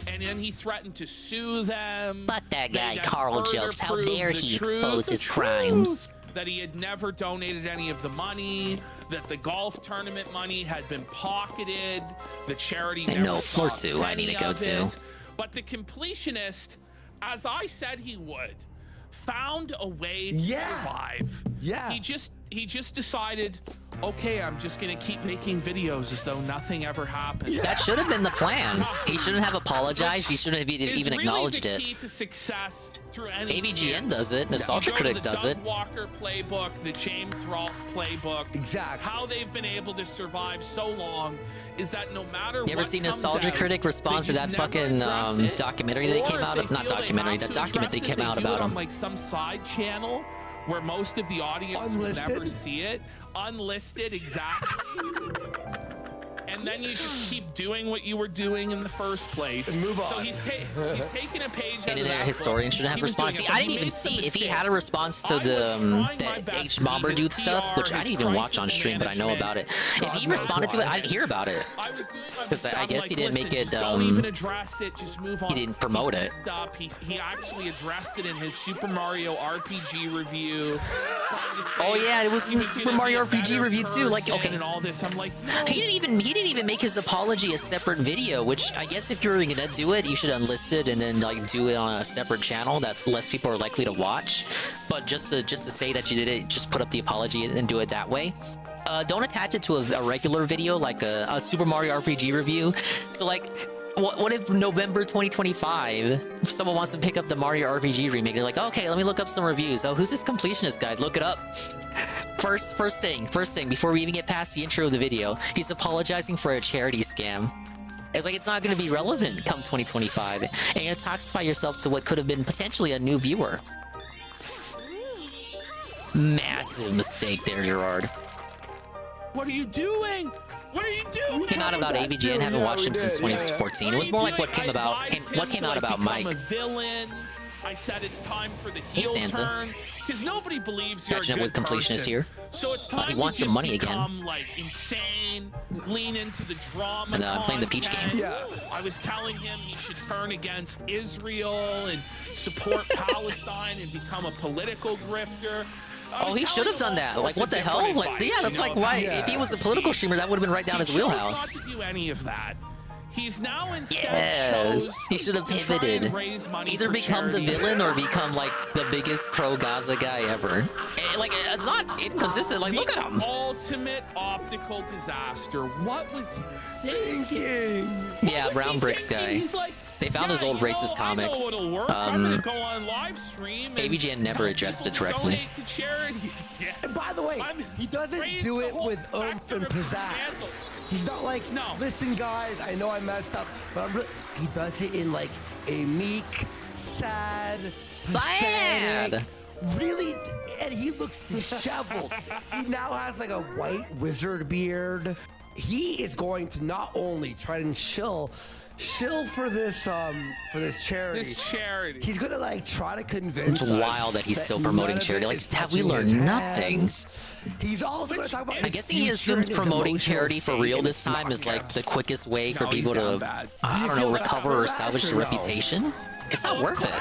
And then he threatened to sue them. Fuck that guy, They Carl further Jokes. How proved dare the he truth, expose the his truth, crimes? That he had never donated any of the money, that the golf tournament money had been pocketed, the charity And never no, floor got 2, I need to any go of to. it. But the completionist, as I said he would, found a way to survive. Yeah. He just decided, okay, I'm just gonna keep making videos as though nothing ever happened. That should have been the plan. He shouldn't have apologized. He shouldn't have even acknowledged really it. the key to success through any AVGN does it. Nostalgia You go to Critic the does Doug it. Walker playbook, the James Rolfe playbook. Exactly. How they've been able to survive so long is that no matter You ever what seen comes Nostalgia out, Critic respond they to that just never fucking address it. documentary that Or came out if of? they Not feel they documentary. have That to document address that it, came they out do it about on him. like some side channel where most of the audience will never see it. Unlisted, exactly. And then you just keep doing what you were doing in the first place. And move on. So he's taking a page out And of then a that historian book. shouldn't have He was response. doing See, it, I but didn't he even made some see if he had a mistakes. response to I was the trying my best H to be Bomber his dude stuff, PR, which I his didn't even watch on crisis stream, but I know about it. If he responded to it, I didn't hear about it. I was doing my Because best. I I'm guess like, he didn't make listen, it, just don't even address it. Just move on. he didn't promote it. He actually addressed it in his Super Mario RPG review. Oh yeah, it was in the Super Mario RPG review too. Like, okay, and all this. I'm like, he didn't even make his apology a separate video. Which I guess if you're gonna do it, you should unlist it and then like do it on a separate channel that less people are likely to watch. But just to say that you did it, just put up the apology and do it that way. Don't attach it to a regular video like a Super Mario RPG review. So like, what if November 2025, if someone wants to pick up the Mario RPG remake? They're like, okay, let me look up some reviews. Oh, who's this completionist guy? Look it up. First thing, before we even get past the intro of the video, he's apologizing for a charity scam. It's like it's not going to be relevant come 2025, and you're gonna toxify yourself to what could have been potentially a new viewer. Massive mistake there, Gerard. what are you doing? What are you doing? Came out about AVGN. Haven't watched him since 2014. It was more like what came out about Mike. A villain. I said it's time for the Hey, heel Sansa. turn because nobody believes you're Imagine a it good with completionist person. here. So it's time He wants to your just money again. become, like insane, lean into the drama. And playing the Peach content. game. Yeah. I was telling him he should turn against Israel and support Palestine and become a political grifter. Oh, he should have done that. Like, what the hell? Like, yeah, that's like why. If he was a political streamer, that would have been right down his wheelhouse. He chose not to do any of that. He's now instead Yes, chose he should have to try and pivoted. raise money Either for become the charity. villain or become like the biggest pro-Gaza guy ever. And, like, it's not inconsistent. Like, look at him. Ultimate optical disaster. What was he thinking? Yeah, What was Brown he Bricks thinking? guy. He's like, They found his old racist comics. I know it'll work. I'm gonna go on live stream. And AVGN never addressed it directly. donate to charity. Yeah. And by the way, he doesn't do it with oomph and pizzazz. He's not like, listen, guys, I know I messed up, but he does it in like a meek, sad, pathetic, really, and he looks disheveled. He now has like a white wizard beard. He is going to not only try and shill for this charity. This charity. He's gonna like try to convince It's us wild that he's still none promoting of it charity. Like, is have we touching learned his nothing? hands. He's also gonna talk about. I his guess he future assumes and his promoting emotional charity for state, real and this it's time not is like gonna- the quickest way for No, people he's down to, bad. I don't know, feel recover bad or for salvage Rash their or no? reputation. It's not worth it.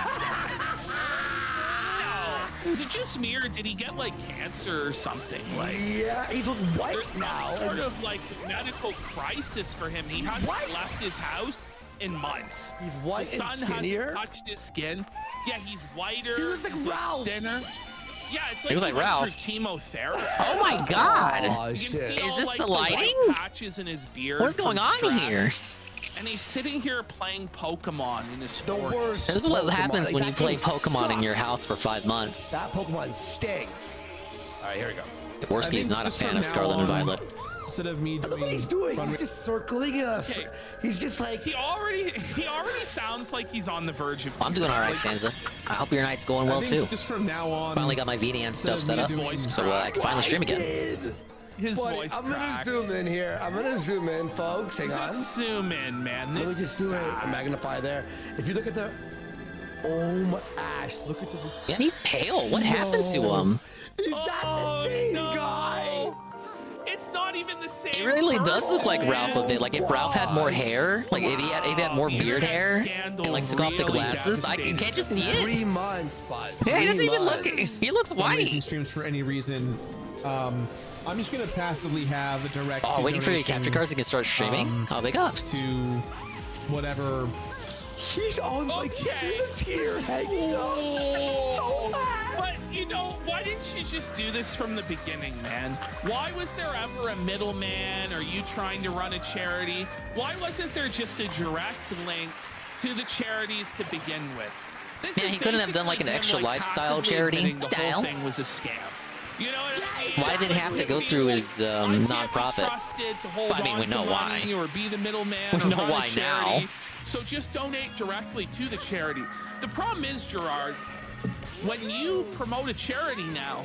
Is it just me or did he get like cancer or something? Like, yeah, he's white there's now. some sort of like medical crisis for him. He hasn't left his house in months. He's white the and sun skinnier. hasn't touched his skin. Yeah, he's whiter. He looks like he's Ralph. Thinner. Yeah, it's like He was he like went Ralph. through chemotherapy. Oh my god! Oh, You can shit. see Is all, this like, the white lighting? patches in his beard. What is going from on stress. here? And he's sitting here playing Pokemon in his The 40s. worst. This is what Pokemon. happens when Like, you that play game Pokemon in your sucks. house for 5 months. That Pokemon stinks. All right, here we go. Dvorsky's not a fan of Scarlet and Violet. instead of me Look doing. what he's doing. He's just circling us. Okay. He's just like. He already sounds like he's on the verge of. I'm doing all right, like, Sansa. I hope your night's going well I too. think just from now on. Finally got my VDN stuff set up, so I can finally stream again. His Buddy, voice I'm gonna cracked. zoom in here. I'm gonna zoom in, folks. Hang Just on. zoom in, man. Let me This just do it. is A magnify there. If you look at the. Oh my Ash, look at the. Yeah, he's pale. What happened to him? Is that the same no. guy? It's not even the same. He really does look like person. Ralph a bit. Like if Ralph had more hair, like if he had more beard hair, and like took off the glasses, can't you see it? 3 months, bud. Yeah, he doesn't even months. look. He looks Making white. streams for any reason. I'm just gonna passively have a direct. Oh, waiting for your capture cards so you can start streaming. Oh, big ups. To whatever. He's on like the tier hanging up. So bad. But you know, why didn't you just do this from the beginning, man? Why was there ever a middleman? Are you trying to run a charity? Why wasn't there just a direct link to the charities to begin with? This Yeah, is he couldn't have done like an basically extra him, lifestyle passively charity admitting the whole style. thing was a scam. You know what I mean? Why did it have to go through his nonprofit? Trusted to hold I mean, we on know to why. money or be the middleman. We or know run a why now. charity. So just donate directly to the charity. The problem is, Gerard, when you promote a charity now,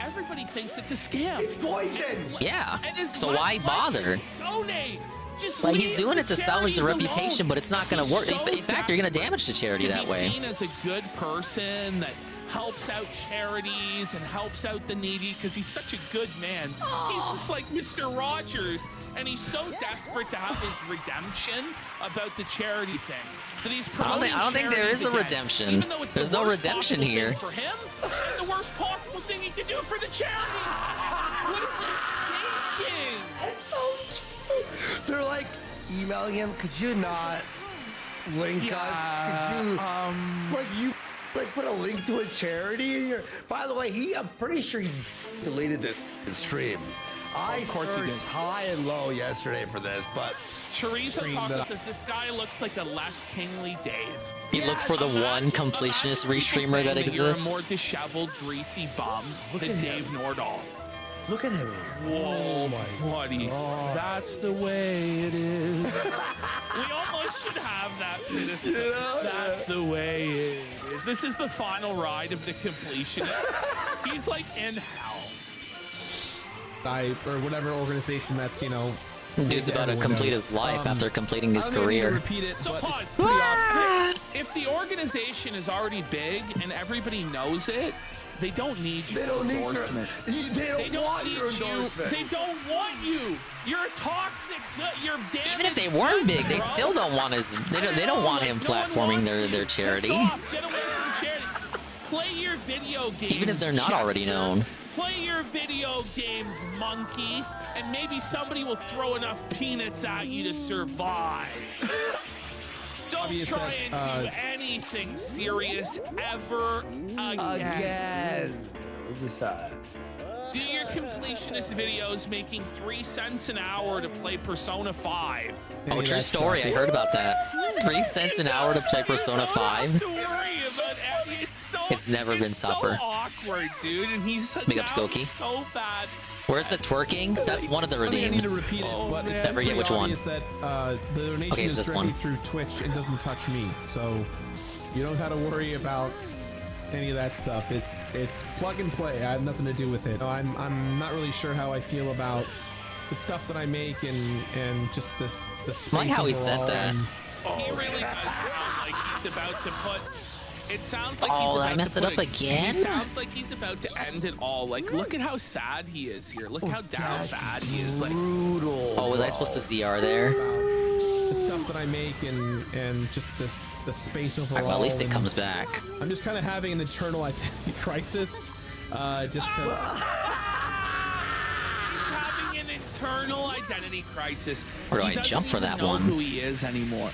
everybody thinks it's a scam. It's poison. Yeah. And as So much why like bother? Donate. Just Like leave he's doing it to salvage the charities reputation, alone. but it's not gonna He's work. so In fact, you're gonna damage the charity to that be way. seen as a good person that helps out charities and helps out the needy because he's such a good man. He's just like Mr. Rogers, and he's so desperate to have his redemption about the charity thing that he's promoting I don't think there charities is a again, redemption. even though it's There's the no worst redemption possible here. thing for him and the worst possible thing he could do for the charity. What is he thinking? It's so true. They're like emailing him. Could you not link us? Could you put a link to a charity in your? By the way, I'm pretty sure he deleted the stream. I searched high and low yesterday for this, but Teresa Taco says this guy looks like a less kingly Dave. He looked for the one completionist restreamer that You're a more exists. disheveled, greasy bum than Dave Nordahl. Look at him. Whoa, buddy. That's the way it is. We almost should have that for this. That's the way it is. This is the final ride of the completionist. He's like in hell. Or whatever organization that's, you know. Dude's about to complete his life after completing his career. So pause. If the organization is already big and everybody knows it, they don't need you. They don't need your. endorsement. They don't want need your you. endorsement. They don't want you. You're a toxic. You're damaged. Even if they weren't big, they still don't want his. They don't want him platforming their charity. Stop. Get away from charity. Play your video games. Even if they're not already known. Play your video games, monkey, and maybe somebody will throw enough peanuts at you to survive. Don't try and do anything serious ever again. Do your completionist videos making 3 cents an hour to play Persona 5. Oh, true story. I heard about that. 3 cents an hour to play Persona 5. Don't worry about it. It's never been tougher. So awkward, dude, and he's Big up, down Skokie. so bad. Where's the twerking? That's one of the I need redeems. to repeat it, but it's I forget which pretty one. obvious that the donation Okay, it's is this directly one. through Twitch and doesn't touch me, so you don't have to worry about any of that stuff. It's plug and play. I have nothing to do with it. I'm not really sure how I feel about the stuff that I make and just the space. I like how he said overall that. and- He really does sound like he's about to put. It sounds like Oh, he's did I about mess to it put up a- again? He sounds like he's about to end it all. Like, look at how sad he is here. Look how down bad he is. Like, brutal. Oh, was I supposed to ZR there? The stuff that I make and just the space overall. Alright, well, at least it and comes back. I'm just kind of having an internal identity crisis. Just 'cause- he's having an internal identity crisis. Where do He I doesn't jump for even that know one? Who he is anymore.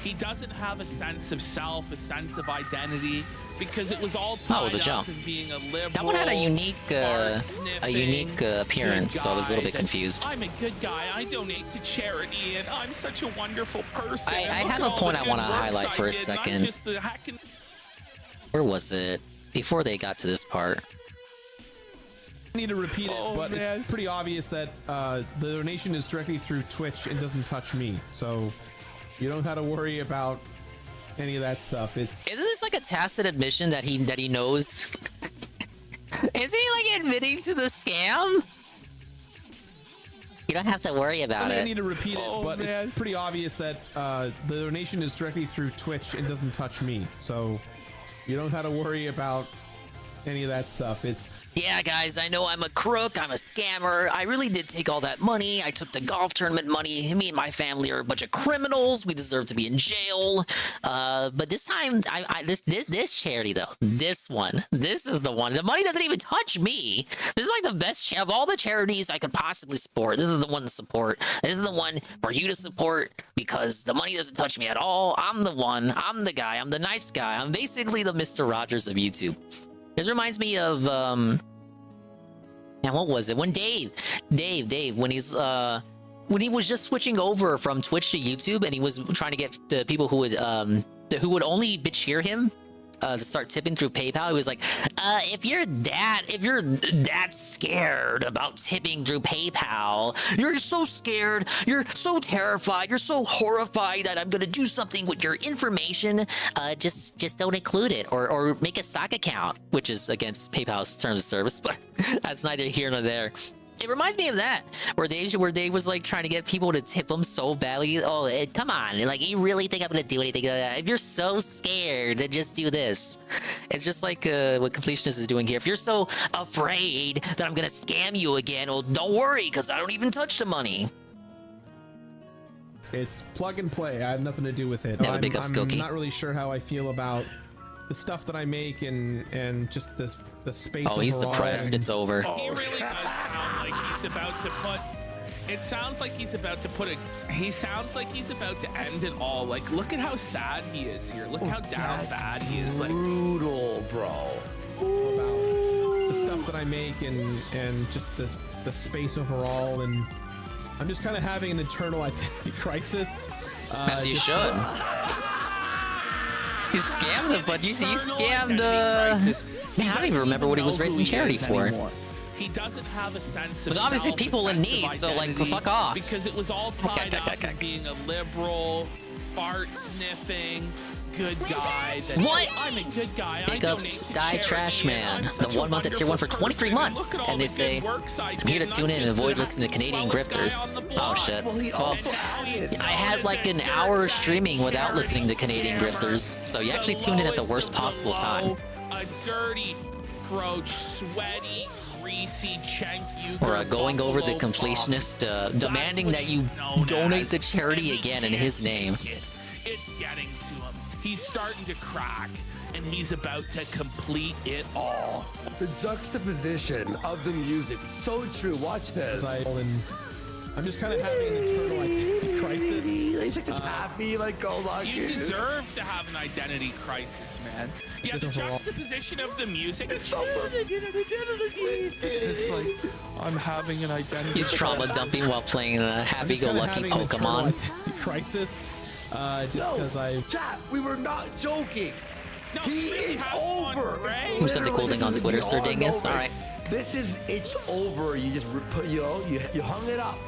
He doesn't have a sense of self, a sense of identity, because it was all tied Oh, it was a jump. up in being a liberal. That one had a unique appearance, so I was a little bit guy that, confused. I'm a good guy. I donate to charity, and I'm such a wonderful person. I and look have at a all point the I good wanna works highlight for a I did, and I'm second. just the hacking- Where was it? Before they got to this part. need to repeat it, but it's pretty obvious that the donation is directly through Twitch and doesn't touch me, so you don't have to worry about any of that stuff. Isn't this like a tacit admission that he knows? Isn't he like admitting to the scam? You don't have to worry about it. I need to repeat it, but it's pretty obvious that the donation is directly through Twitch and doesn't touch me, so you don't have to worry about any of that stuff. Yeah, guys, I know I'm a crook, I'm a scammer. I really did take all that money. I took the golf tournament money. Me and my family are a bunch of criminals. We deserve to be in jail. But this time, this charity though, this is the one. The money doesn't even touch me. This is like the best of all the charities I could possibly support. This is the one to support. This is the one for you to support because the money doesn't touch me at all. I'm the one. I'm the guy. I'm the nice guy. I'm basically the Mr. Rogers of YouTube. This reminds me of and what was it when Dave when he was just switching over from Twitch to YouTube and he was trying to get the people who would only cheer him to start tipping through PayPal. He was like, if you're that scared about tipping through PayPal, you're so scared, you're so terrified, you're so horrified that I'm gonna do something with your information, just don't include it or make a sock account, which is against PayPal's terms of service, but that's neither here nor there. It reminds me of that, where Dave was like trying to get people to tip him so badly. Oh, come on! Like, you really think I'm gonna do anything like that? If you're so scared, then just do this. It's just like what Completionist is doing here. If you're so afraid that I'm gonna scam you again, well, don't worry, because I don't even touch the money. It's plug and play. I have nothing to do with it. Yeah, big up Skokie. I'm not really sure how I feel about the stuff that I make and just the space. Oh, he's depressed. It's over. He really does sound like he's about to put. It sounds like he's about to put a. He sounds like he's about to end it all. Like, look at how sad he is here. Look how down bad he is. Like, brutal, bro. About the stuff that I make and just the space overall, and I'm just kind of having an internal identity crisis. As you should. You scammed a bunch. You scammed. Man, I don't even remember what he was raising charity for. He doesn't have a sense of. There's obviously people in need, so like, fuck off. Because it was all tied up in being a liberal, fart sniffing, good guy. That What? I'm a good guy. Big ups, Die Trash Man, the 1 month at tier 1 for 23 months, and they say, I'm here to tune in and avoid listening to Canadian grifters. Oh shit. Well, I had like an hour streaming without listening to Canadian grifters, so you actually tuned in at the worst possible time. A dirty, gross, sweaty, greasy, chunky. Or going over the completionist, demanding that you donate the charity again in his name. It's getting to him. He's starting to crack, and he's about to complete it all. The juxtaposition of the music, so true. Watch this. I'm just kind of having an internal identity crisis. He's like this happy, like go lucky. You deserve to have an identity crisis, man. Yeah, the juxtaposition of the music. It's so It's like, I'm having an identity He's trauma dumping while playing the happy-go-lucky Pokemon. Crisis. Just because Chat, we were not joking. No, he is over. Who said the cool thing on Twitter, Sir Dingus? All right. It's over. You just you hung it up.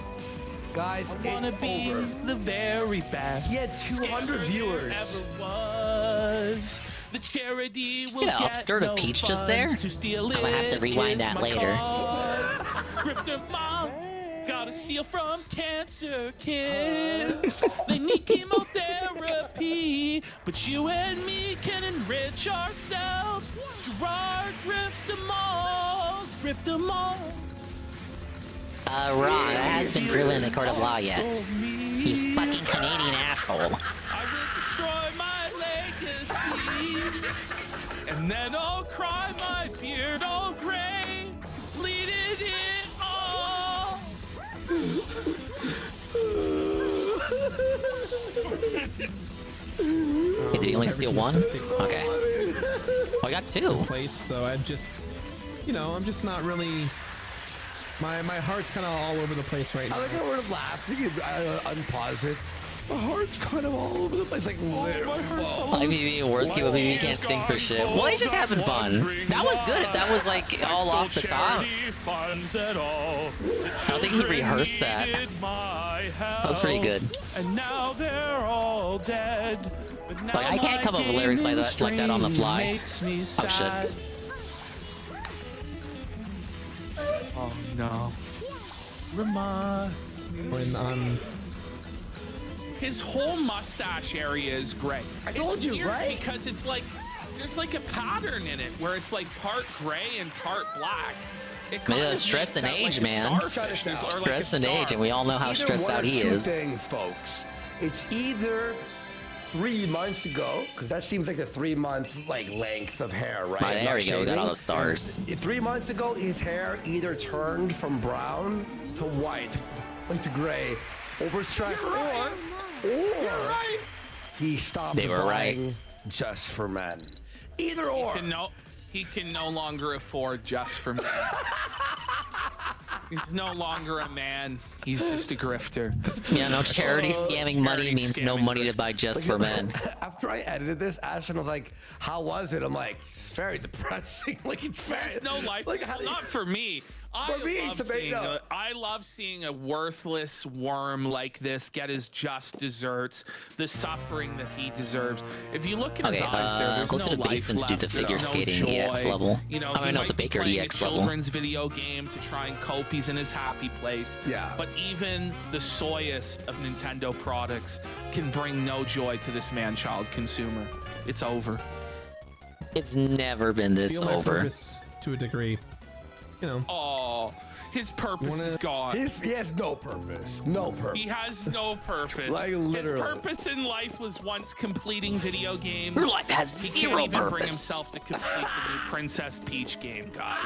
Guys, it's over. The very best. He had 200 viewers. Ever was. The charity Just get an upskirt of Peach just there? I'm gonna have to rewind that later. Grifter mom, gotta steal from cancer kids. They need chemotherapy, but you and me can enrich ourselves. Gerard, grift them all, grift them all. Raw, that hasn't been proven in the court of law yet. You fucking Canadian asshole. I will destroy my legacy, and then I'll cry my beard all gray, completed it all. Hey, did he only steal one? Okay. Oh, I got two. Place, so I'm just, I'm just not really. My heart's kind of all over the place right now. I like how we're laughing and unpause it. My heart's kind of all over the place, like my heart's all Like PvP worst keep up PvP can't sing for shit. Well, he's just having fun. That was good if that was like all off the top. I don't think he rehearsed that. That was pretty good. And now they're all dead. Like I can't come up with lyrics like that on the fly. Oh shit. Oh no. Remind me. When his whole mustache area is gray. I told you, right? Because it's like there's like a pattern in it where it's like part gray and part black. Yeah, stress and age, man. Stress and age, and we all know how stressed out he is. Two things, folks. It's either 3 months ago, because that seems like a 3-month length of hair, right? Right, there we go. We got all the stars. 3 months ago, his hair either turned from brown to white, like to gray, overstressed, or he stopped buying Just for Men. Either or. He can no longer afford Just for Men. He's no longer a man. He's just a grifter. Yeah, no charity scamming money means no money to buy Just for Men. After I edited this, Ashton was like, "How was it?" I'm like, "It's very depressing." Like it's very. There's no life. Like not for me. I love seeing a worthless worm like this get his just desserts, the suffering that he deserves. If you look at his eyes, there's go no to the basement to do the figure skating EX level. You know, I mean, not the Baker EX level. Children's video game to try and cope. He's in his happy place. Yeah. But even the soyest of Nintendo products can bring no joy to this man-child consumer. It's over. It's never been this over. To a degree. You know. Oh, his purpose is gone. He has no purpose. No purpose. He has no purpose. Like literally. His purpose in life was once completing video games. Your life has He zero can't even purpose. bring himself to complete the new Princess Peach game, God.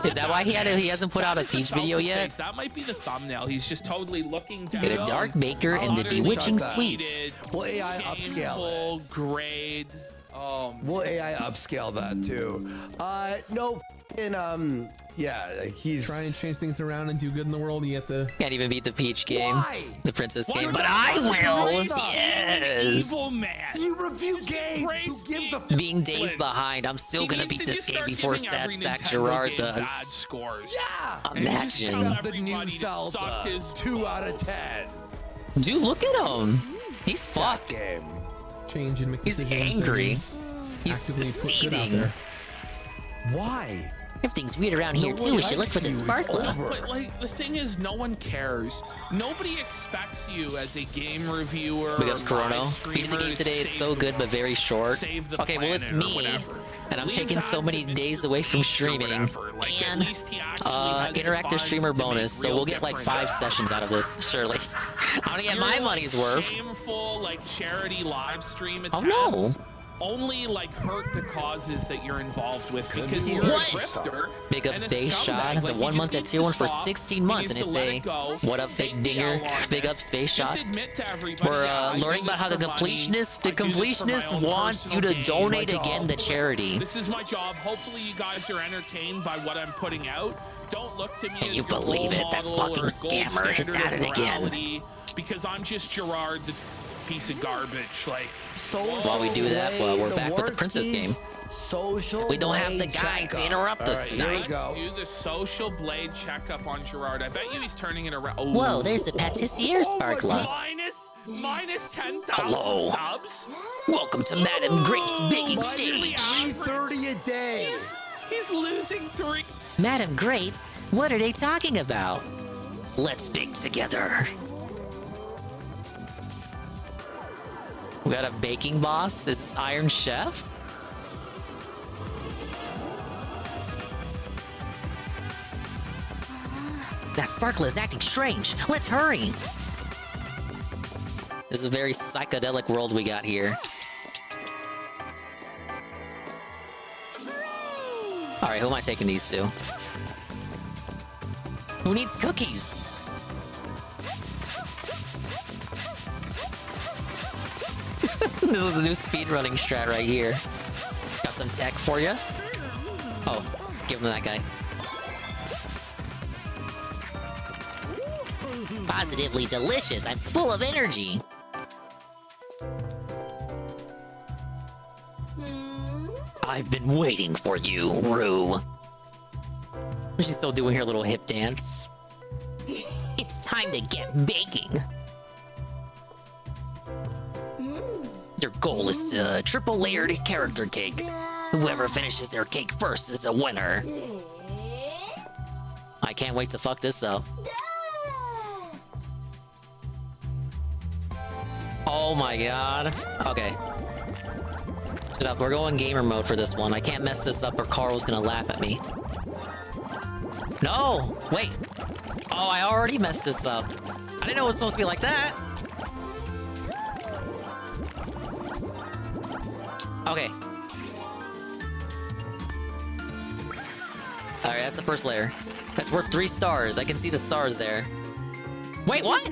Is that why he hasn't put out a Peach video yet? That might be the thumbnail. He's just totally looking down. Get a Dark Baker and the Bewitching Sweets. We'll AI upscale it. Grade. We'll AI upscale that too. No, yeah, he's trying to change things around and do good in the world. You have to. Can't even beat the Peach game. Why? The Princess game. But I will. Yes. Evil man. You review games. Who gives a Being days behind, I'm still gonna beat this game before Sad Sack Gerard does. Scores. Yeah. Imagine. The new Zelda. 2 out of 10. Dude, look at him. He's fucked. Game. Change and make He's decisions angry. and He's actively put good out seething. there. Why? Everything's weird around here too. We should look for the sparkler. But like the thing is, no one cares. Nobody expects you as a game reviewer. Big ups, or Corona. live streamer Beat the game to today. It's save so the good, but world, very short. save the Okay, well it's planet or me, whatever. and I'm Leave taking so that many to days away from Beast or streaming, whatever. Like, at and least he actually has the interactive funds streamer to make bonus. So real we'll get like difference. 5 sessions out of this, surely. I'm gonna get Your, my like, money's worth. Shameful, like charity live stream attempts. Oh no. Only like hurt the causes that you're involved with because be you're What? a grifter. Big up and a Space scumbag. Shot, Like, the you 1 just month at need tier to 1 for stop. 16 He months, and needs they to let say, it go. "What up, Take Big the Dinger? L on Big this. up Space Shot." Just admit to everybody, We're yeah, I do learning about this how the for money. completionist, I do this for my own wants you personal to gain. donate It's my again job. to charity. This is my job. Hopefully, you guys are entertained by what I'm putting out. Don't look to me Can as you your believe role it? That model fucking or gold scammer is standard at of it again. morality, because I'm just Gerard, the piece of garbage. Like, While we do that, we're back with the Princess game. Social We don't have the blade guy to checkup. interrupt us All right, here we tonight. go. do the social blade checkup on Gerard. I bet you he's turning it around. Oh. Whoa, there's a patissier sparkler. Minus 10,000 Hello. subs. Welcome to Madame Grape's baking stage. 330 a day. He's losing 3. Madame Grape, what are they talking about? Let's bake together. We got a baking boss. Is this Iron Chef? That sparkler is acting strange. Let's hurry. This is a very psychedelic world we got here. All right, who am I taking these to? Who needs cookies? This is the new speedrunning strat right here. Got some tech for you. Oh, give him to that guy. Positively delicious. I'm full of energy. I've been waiting for you, Rue. She's still doing her little hip dance. It's time to get baking. Your goal is a triple layered character cake. Whoever finishes their cake first is a winner. I can't wait to fuck this up. Oh my god. Okay. Shut up, we're going gamer mode for this one. I can't mess this up or Carl's gonna laugh at me. No! Wait. Oh, I already messed this up. I didn't know it was supposed to be like that. Okay. Alright, that's the first layer. That's worth 3 stars. I can see the stars there. Wait, what?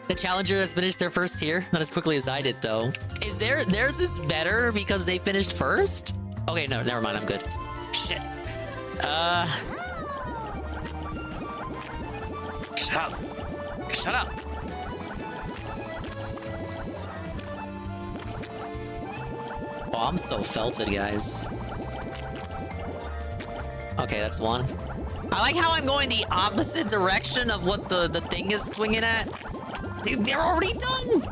The challenger has finished their first tier. Not as quickly as I did, though. Is theirs is better because they finished first? Okay, no, never mind. I'm good. Shit. Shut up. Shut up. Oh, I'm so felted, guys. Okay, that's one. I like how I'm going the opposite direction of what the thing is swinging at. Dude, they're already done!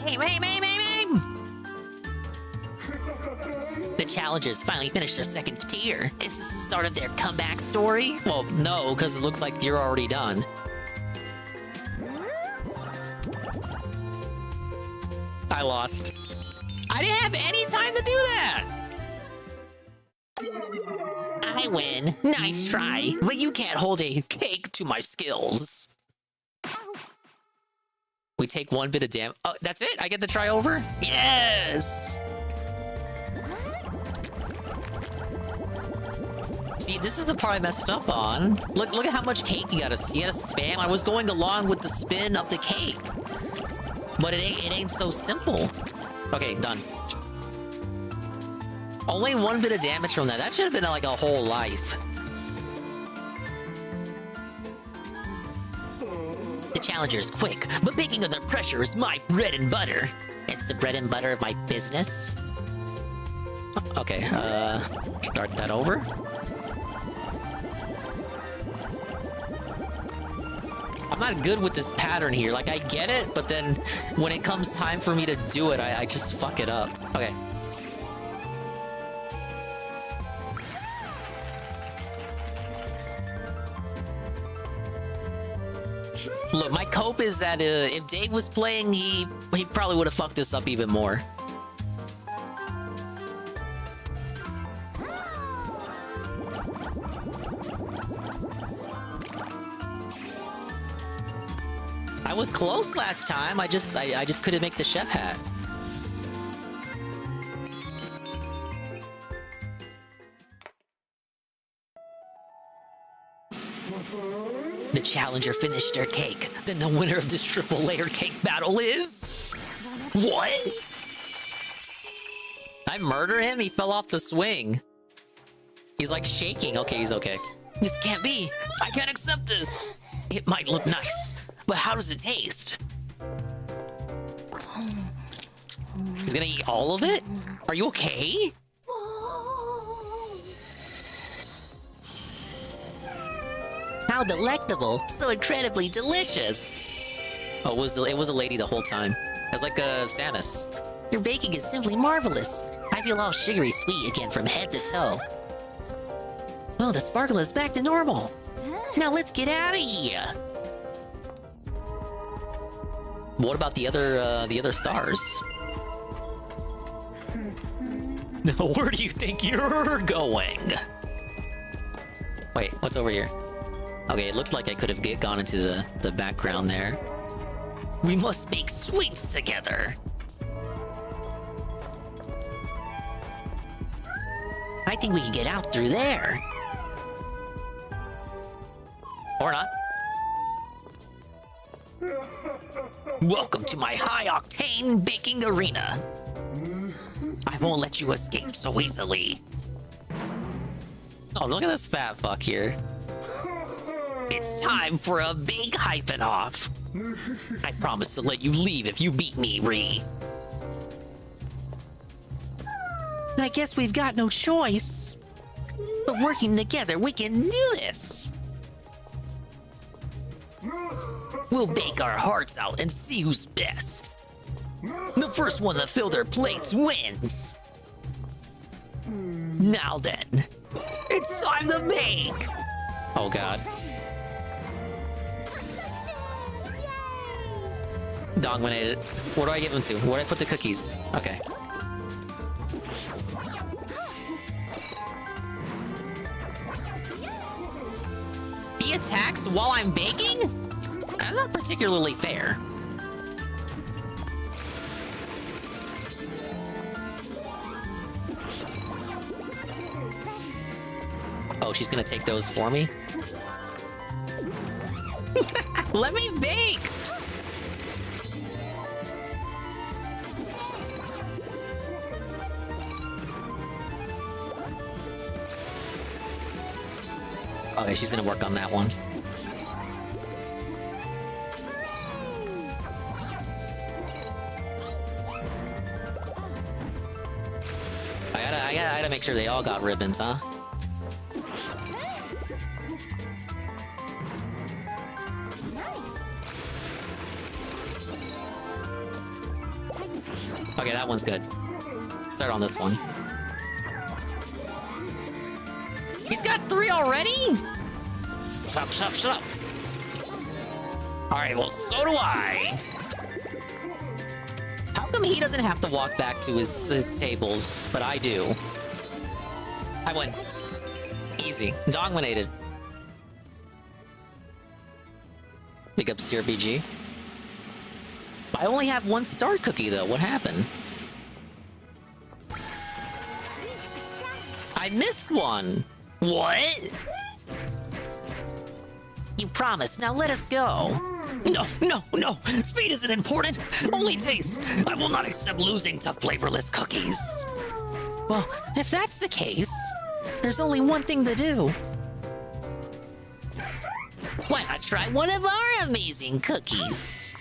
Aim! The challengers finally finished their second tier. Is this the start of their comeback story? Well, no, because it looks like you're already done. I lost. I didn't have any time to do that! I win. Nice try, but you can't hold a cake to my skills. We take 1 bit of damage. Oh, that's it? I get to try over? Yes! See, this is the part I messed up on. Look at how much cake you gotta spam. I was going along with the spin of the cake. But it ain't so simple. Okay, done. Only 1 bit of damage from that. That should have been like a whole life. The challenger is quick, but baking under pressure is my bread and butter. It's the bread and butter of my business. Okay, start that over. I'm not good with this pattern here. Like, I get it, but then when it comes time for me to do it, I just fuck it up. Okay. Look, my cope is that if Dave was playing, he probably would have fucked this up even more. I was close last time. I just couldn't make the chef hat. The challenger finished their cake. Then the winner of this triple layered cake battle is... What? I murder him? He fell off the swing. He's like shaking. Okay, he's okay. This can't be. I can't accept this. It might look nice, but how does it taste? He's gonna eat all of it? Are you okay? How delectable! So incredibly delicious! Oh, it was a lady the whole time. It was like Samus. Your baking is simply marvelous. I feel all sugary sweet again from head to toe. Oh, the sparkle is back to normal. Now let's get out of here. What about the other stars? Where do you think you're going? Wait, what's over here? Okay, it looked like I could have gone into the background there. We must make sweets together. I think we can get out through there. Or not. Welcome to my high-octane baking arena. I won't let you escape so easily. Oh, look at this fat fuck here. It's time for a big hyphen off. I promise to let you leave if you beat me, Ree. I guess we've got no choice. But working together, we can do this. We'll bake our hearts out and see who's best. The first one to fill their plates wins. Now then, it's time to bake. Oh God. Dominated. What do I give them to? Where do I put the cookies? Okay. He attacks while I'm baking? That's not particularly fair. Oh, she's gonna take those for me? Let me bake! Okay, she's gonna work on that one. I gotta make sure they all got ribbons, huh? Okay, that one's good. Start on this one. He's got 3 already? Shut up, shut up, shut up. Alright, well, so do I. How come he doesn't have to walk back to his tables, but I do? I win. Easy. Dominated. Big ups to your BG. I only have 1 star cookie, though. What happened? I missed one. What? You promised. Now let us go. No, no, no. Speed isn't important. Only taste. I will not accept losing to flavorless cookies. Well, if that's the case, there's only one thing to do. Why not try one of our amazing cookies?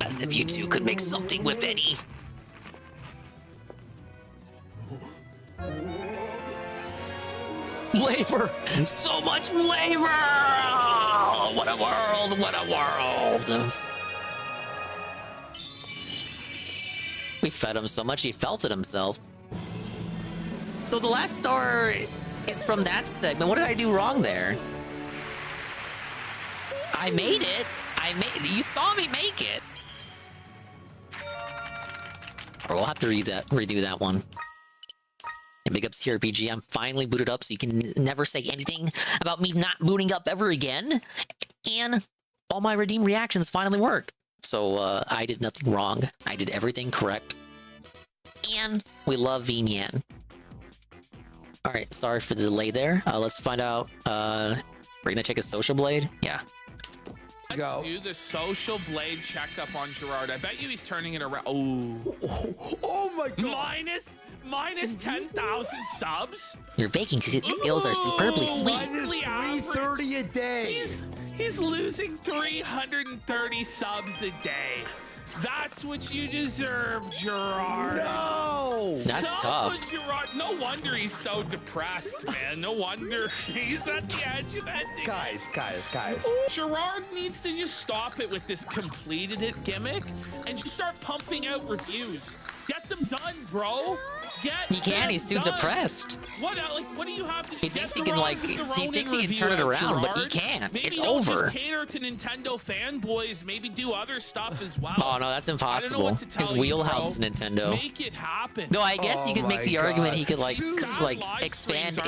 As if you two could make something with any. Flavor! So much flavor! Oh, what a world! What a world! We fed him so much he felt it himself. So the last star is from that segment. What did I do wrong there? I made it. You saw me make it. Or we'll have to redo that one. And big ups to RPG. I'm finally booted up, so you can never say anything about me not booting up ever again. And all my redeem reactions finally work. So I did nothing wrong. I did everything correct. And we love Vinyan. Alright, sorry for the delay there. Let's find out. We're gonna check his social blade? Yeah. Let's do the social blade checkup on Gerard. I bet you he's turning it around. Oh my God. Minus 10,000 subs. Your baking skills are superbly sweet. Minus 330 a day. He's losing 330 subs a day. That's what you deserve, Gerard. No! That's tough. Gerard, no wonder he's so depressed, man. No wonder he's at the edge of ending. Guys. Gerard needs to just stop it with this completed it gimmick and just start pumping out reviews. Get them done, bro. He can. He's too depressed. What do you have to? He thinks he can he thinks he can turn it around, but he can't. It's over. Just cater to Nintendo fanboys. Maybe do other stuff as well. Oh no, that's impossible. His wheelhouse is Nintendo. Make it happen. No, I guess you could make the argument he could expand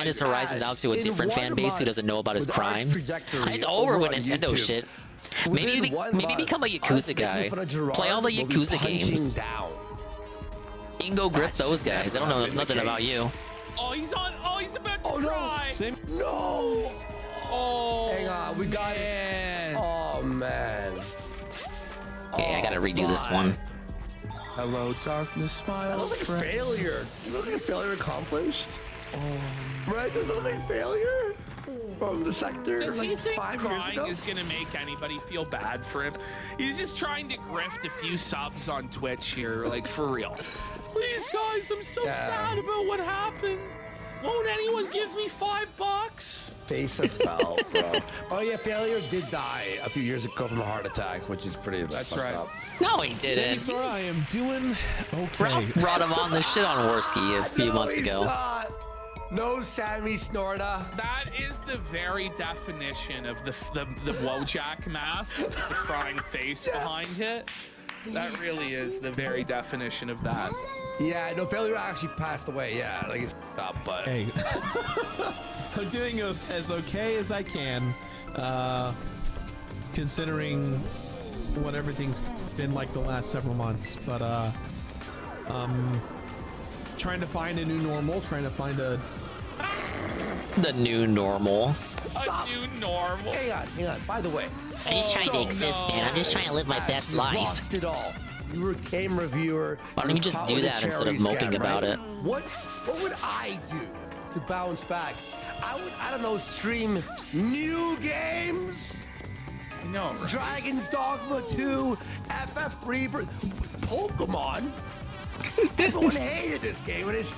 his horizons out to a different fan base who doesn't know about his crimes. It's over with Nintendo shit. Maybe become a Yakuza guy. Play all the Yakuza games. You can go grip those guys. They don't know nothing about you. Oh, he's about to cry. No. Oh, hang on, we got it. Oh man. Okay, I gotta redo this one. Hello, darkness, smile. That looks like a failure. You look like a failure accomplished. Right? Does it look like a failure from the sector? Does he like think 5 years crying ago? is gonna make anybody feel bad for him? He's just trying to grift a few subs on Twitch here, like for real. Please, guys, I'm so sad about what happened. Won't anyone give me $5? Face of fell, bro. Oh yeah, failure did die a few years ago from a heart attack, which is pretty. That's fucked right. up. No, he didn't. Sora, I am doing okay. Ralph brought him on the shit on Worski a few months he's ago. not. No, Sammy Snorta. That is the very definition of the Wojak mask with the crying face behind it. That really is the very definition of that. Yeah, no, failure actually passed away. Yeah, like he's up, but Hey, I'm doing as okay as I can, considering what everything's been like the last several months. But trying to find a new normal, trying to find the new normal. A new normal. Hang on. By the way, I'm just trying to exist, man. I'm just trying to live my best you life. Lost it all. You were a game reviewer. Why don't you just do that instead of moping about it? What would I do to bounce back? I don't know, stream new games. No. Dragon's Dogma 2, FF Rebirth, Pokemon. Everyone hated this game, and it's.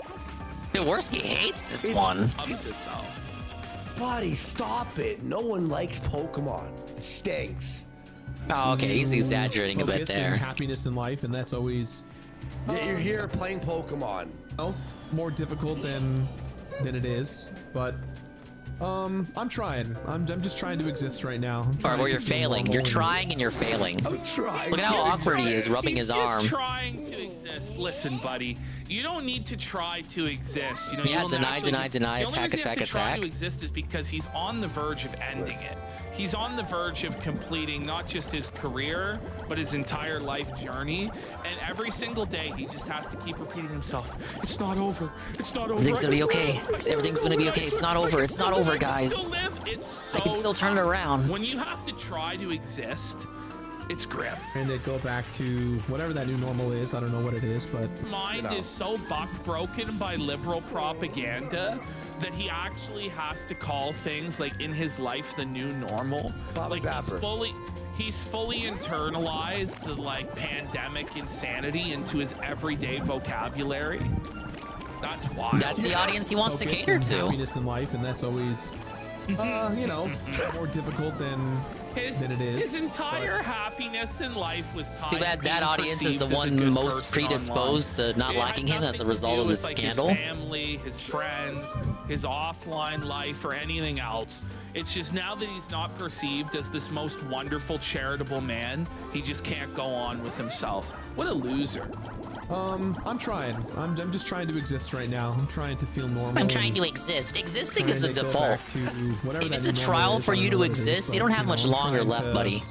Jaworski hates this one. Opposite though. Buddy, stop it. No one likes Pokemon. It stinks. Oh, okay, he's exaggerating a bit focus there. and happiness in life, and that's always Yeah, you're here playing Pokemon. more difficult than it is. But I'm trying. I'm just trying to exist right now. Or where you're failing. You're trying and you're failing. I'm trying. Look at how awkward he is, rubbing his arm. He's trying to exist. Listen, buddy, you don't need to try to exist. You know, Yeah, you will deny, naturally deny, just- deny, the only attack, reason he has attack, to try attack. to exist is because he's on the verge of ending it. He's on the verge of completing not just his career, but his entire life journey. And every single day, he just has to keep repeating himself, it's not over. It's not over. Everything's gonna be okay. Everything's gonna be okay. It's not over. It's not over, guys. I can still turn it around. When you have to try to exist, it's grim. And they go back to whatever that new normal is. I don't know what it is, but Mind is so broken by liberal propaganda that he actually has to call things like in his life the new normal. Like he's fully internalized the like pandemic insanity into his everyday vocabulary. That's wild. That's the audience he wants to focus cater and to. happiness in life, and that's always more difficult than it is. His entire happiness in life was tied Too bad to that being audience is the perceived as a one good most person predisposed online. to not It had liking him as a nothing to result do of with, this like, scandal. His family, his friends, his offline life, or anything else. It's just now that he's not perceived as this most wonderful, charitable man, he just can't go on with himself. What a loser. I'm trying. I'm just trying to exist right now. I'm trying to feel normal. I'm trying to exist. Existing trying is a to go default. back to whatever If that it's a new normal trial is, for I don't you know to what it is, exist, but, you don't have much I'm longer trying left, to- buddy.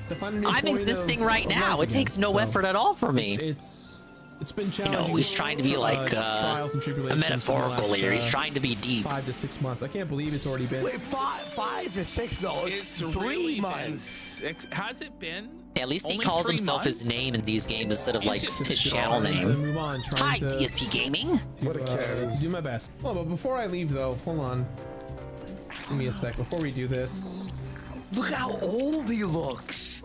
to find a new I'm point existing of right now. life It takes again. no So, effort at all for me. It's been You challenging. know, he's trying to be like trials and a tribulations in the metaphorical last, here. He's trying to be deep. 5 to 6 months. I can't believe it's already been. Wait, 5 to 6 dollars. It's 3 really months. Has it been? At least he Only calls 3 himself his months? name in these games instead of He's like just his trying channel to name. move on, Hi, trying to, DSP Gaming. to do my best. Oh, but before I leave though, hold on. Give me a sec. Before we do this, Look how old he looks.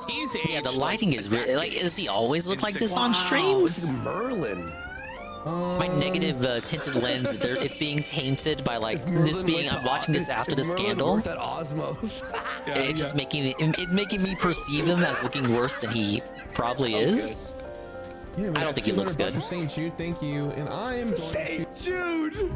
He's Yeah, the aged lighting like is really like. Does he always look like this on Wow, streams? this is Merlin. My negative tinted lens, it's being tainted by like this being. I'm watching this after the scandal. That Osmos. And it's just making me perceive him as looking worse than he probably is. yeah, we I got don't think he looks 200 good. bucks for St. Jude, thank you. And I am going to. St. Jude.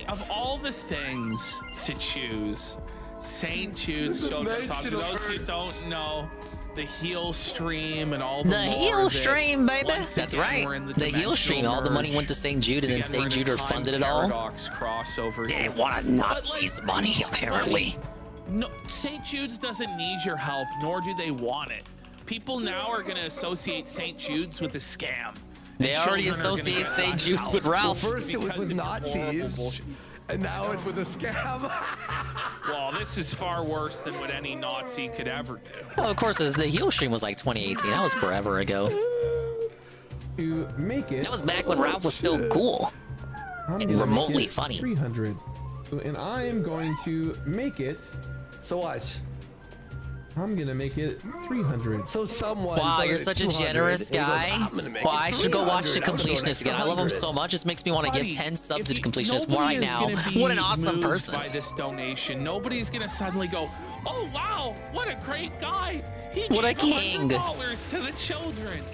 Of all the things to choose, St. Jude's Children's Hospital. For those who don't know, the heel stream and all the The lore heel of it, stream, baby. once That's again, right. we're in The heel stream. All the money went to St. Jude, and then St. Jude funded it all. Paradox crossover. They here. didn't want But, Nazis' like, money, apparently. No, St. Jude's doesn't need your help, nor do they want it. People now are going to associate St. Jude's with a scam. They And already children are gonna associate get St. cut Jude's out with Ralph. First it was because with of your horrible Nazis, bullshit. and now it's with a scam. Well, this is far worse than what any Nazi could ever do. Oh, of course, the heel stream was like 2018. That was forever ago. To make it. That was back when Ralph was still cool and remotely funny. 300. And I am going to make it. So watch. I'm gonna make it 300. So someone. Wow, you're such a generous guy. Well, I should go watch The Completionist again. I love him so much. This makes me want to give 10 subs to The Completionist right now. What an awesome person. By this donation, nobody's gonna suddenly go, "Oh wow, what a great guy! He What a gave king." $100 to the children."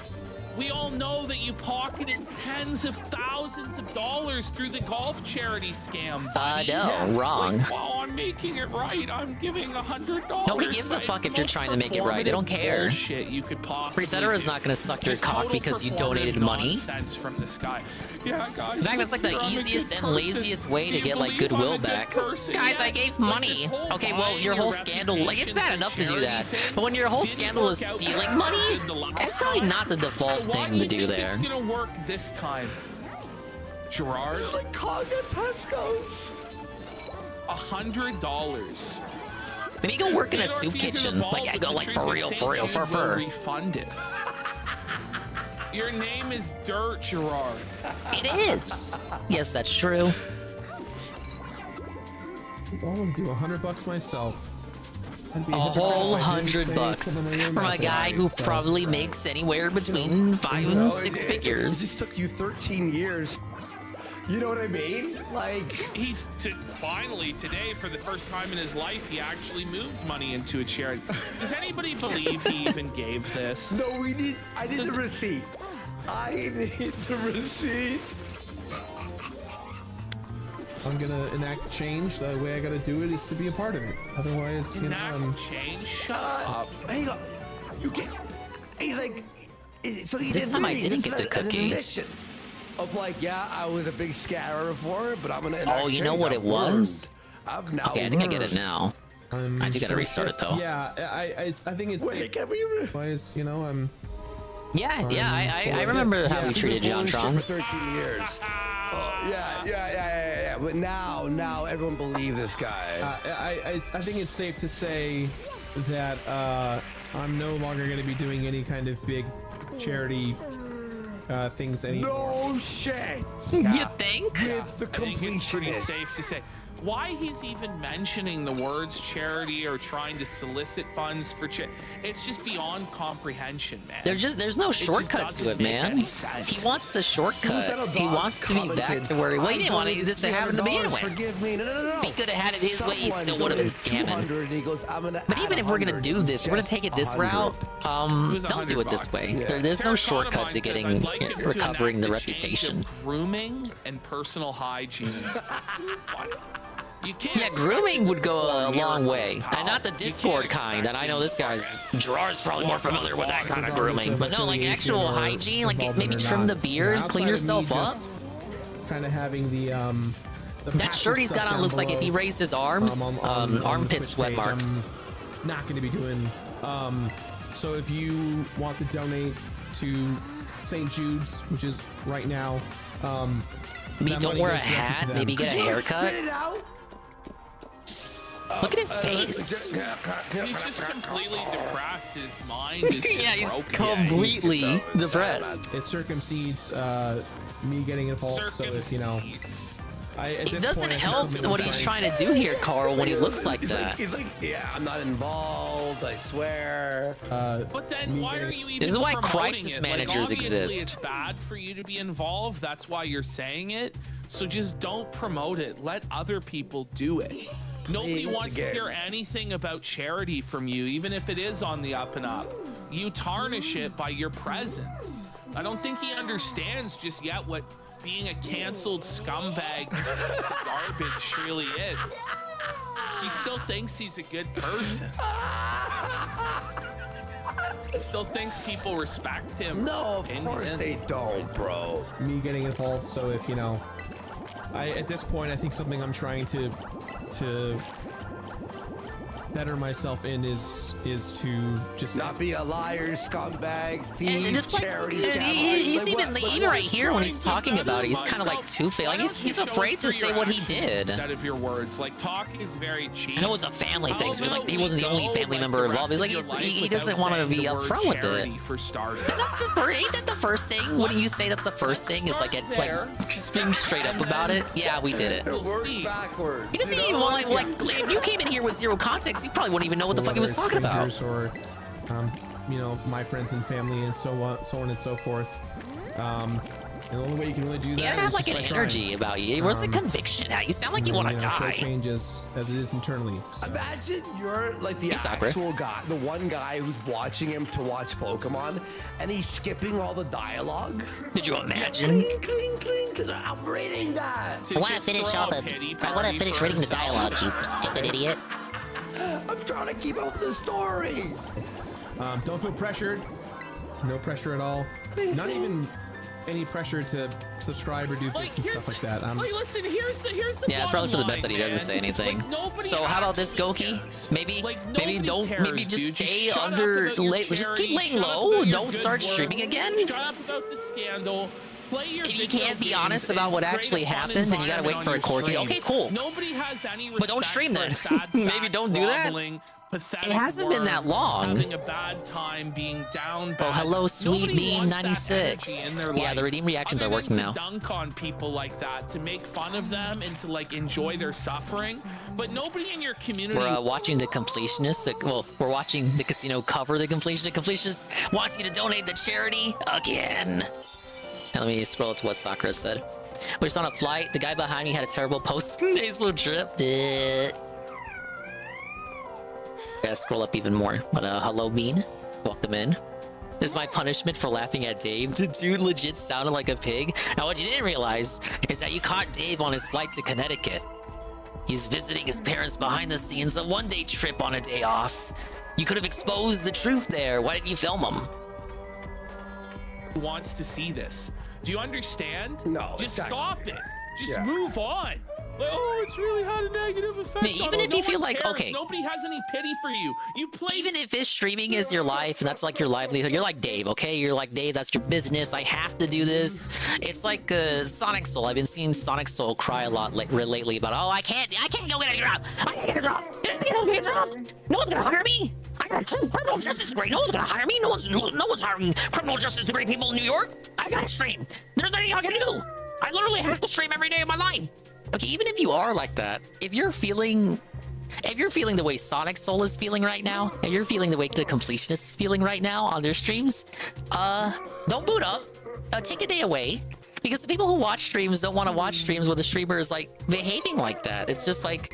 We all know that you pocketed tens of thousands of dollars through the golf charity scam. Buddy. No, wrong. Like, wow, I'm making it right. I'm giving $100. Nobody gives a fuck if you're trying to make it right. They don't care. Bullshit you could possibly Presenter is not going to suck your cock because you donated money. From this guy. Yeah, guys, In fact, that's like the easiest and laziest way to get like goodwill back. Guys, I gave money. Okay, well, your whole scandal, like it's bad enough to do that, but when your whole scandal is stealing money, that's probably not the default thing to do there. It's gonna work this time. Gerard. It's like Conga Tesco's. $100. Maybe go work in a soup kitchen. Like, yeah, go like for real, for. Refund it. Your name is Dirt, Gerard. It is. Yes, that's true. I'll do $100 myself. A whole $100 from a guy who probably makes anywhere between 5 and 6 figures. It just took you 13 years. You know what I mean? Like he's finally today, for the first time in his life, he actually moved money into a charity. Does anybody believe he even gave this? No, I need the receipt. I need the receipt. I'm gonna enact change. The way I gotta do it is to be a part of it. Otherwise, you know, change. Shut up. Hang on. You get. He's like. So he This time I didn't get the cookie. Of like, yeah, I was a big scatterer before, but I'm gonna. Oh, you know what it was? Okay, I think I get it now. I do gotta restart it though. Yeah, I think it's. Wait, can we? You know, Yeah, I remember how we treated JonTron. For 13 years. Oh, yeah. But now everyone believes this guy. I think it's safe to say that I'm no longer going to be doing any kind of big charity things anymore. No shit. You think? With the I think it's pretty Completionist. safe to say. Why he's even mentioning the words charity or trying to solicit funds for charity, it's just beyond comprehension, man. There's no shortcut to it, man. He wants the shortcut. He wants to be back to where he didn't want this to happen to begin with. Forgive me. No. If he could have had it his way, he still would have been scamming. He goes, But even if we're gonna do this, if we're gonna take it this route, don't do it this way. There's no shortcut to getting recovering the reputation. Grooming and personal hygiene. You can't. Yeah, grooming would go a long way, and not the Discord kind. And I know this guy's Gerard's probably more familiar with that kind of grooming, but no, like actual hygiene, like maybe trim the beard, clean yourself up. Kind of having the That shirt he's got on looks like if he raised his arms, armpit sweat marks. Not going to be doing. So if you want to donate to St. Jude's, which is right now, maybe don't wear a hat. Maybe get a haircut. Look at his face. He's just completely depressed. His mind is just yeah, he's broken. completely depressed. It circumcedes me getting involved. So if you know, It doesn't help what he's trying to do here, Carl, when he looks like that. He's like, yeah, I'm not involved, I swear. But then why are you even This is why promoting crisis it? managers like, obviously exist. It's bad for you to be involved. That's why you're saying it. So just don't promote it. Let other people do it. Nobody wants to hear anything about charity from you, even if it is on the up and up. You tarnish it by your presence. I don't think he understands just yet what being a canceled scumbag piece of garbage really is. He still thinks he's a good person. He still thinks people respect him. No, of course they don't, bro. Me getting involved. So if you know, at this point, I think something I'm trying to better myself in is is to just not be a liar, scumbag, thief, And just like charity he's scam. even even right here when he's talking about it, he's kind of like two-faced. Like he's afraid to say what he did. Instead of your words, like talk is very cheap. I know it's a family thing, so he's like he wasn't the only family member involved. He's like he doesn't want to be upfront with it. For starters. That's the first. Ain't that the first thing? Wouldn't you say that's the first thing? Is like just being straight up about it. Yeah, we did it. Backwards. He doesn't even want like if you came in here with zero context, you probably wouldn't even know what the fuck he was talking about. Or, you know, my friends and family and so on and so forth. And the only way you can really do that you is have like an just by energy trying. about you. Where's the conviction at? You sound like you want to die. Show changes as it is internally. So. Imagine you're like the actual guy, the one guy who's watching him to watch Pokemon, and he's skipping all the dialogue. Did you imagine? Clink, clink, clink. I'm reading that. I want to finish reading the dialogue, you stupid idiot. I'm trying to keep up with the story. Don't feel pressured. No pressure at all. Not even any pressure to subscribe or do bits and stuff like that. Listen, here's the Yeah, it's probably for the best that he doesn't say anything. So how about this, Goki? Maybe just stay under. Just keep laying low. Don't start streaming again. Shut up about the scandal. If you can't be honest about what actually happened, then you gotta wait for a court case. Okay, cool. Nobody has any but don't stream then. Maybe don't do that. It hasn't been that long. Having a bad time, being down bad. Oh, hello, Sweet Bean 96. Yeah, the redeem reactions are working now. Dunk on people like that, to make fun of them and to like enjoy their suffering, but nobody in your community. We're watching the completionist. Well, we're watching the casino cover the completionist. The completionist wants you to donate to charity again. And let me scroll to what Sakura said. We're just on a flight. The guy behind me had a terrible post-nasal drip. Gotta scroll up even more. But hello, Bean. Welcome in. This is my punishment for laughing at Dave. The dude legit sounded like a pig. Now, what you didn't realize is that you caught Dave on his flight to Connecticut. He's visiting his parents behind the scenes, a one-day trip on a day off. You could have exposed the truth there. Why didn't you film him? Wants to see this. Do you understand? No. Just stop it. Just move on. Like, oh, it's really had a negative effect. Even if you feel like, okay, nobody has any pity for you. You play. Even if this streaming is your life and that's like your livelihood, you're like Dave, okay? You're like Dave. That's your business. I have to do this. It's like Sonic Soul. I've been seeing Sonic Soul cry a lot lately about, oh, I can't go get a job. I can't get a job. I can't get a job. No one's gonna hire me. I got a criminal justice degree. No one's gonna hire me. No one's hiring criminal justice degree people in New York. I gotta stream. There's nothing I can do. I literally have to stream every day of my life. Okay, even if you are like that, if you're feeling the way Sonic Soul is feeling right now, if you're feeling the way the completionist is feeling right now on their streams, don't boot up. Take a day away. Because the people who watch streams don't want to watch streams where the streamer is like behaving like that. It's just like,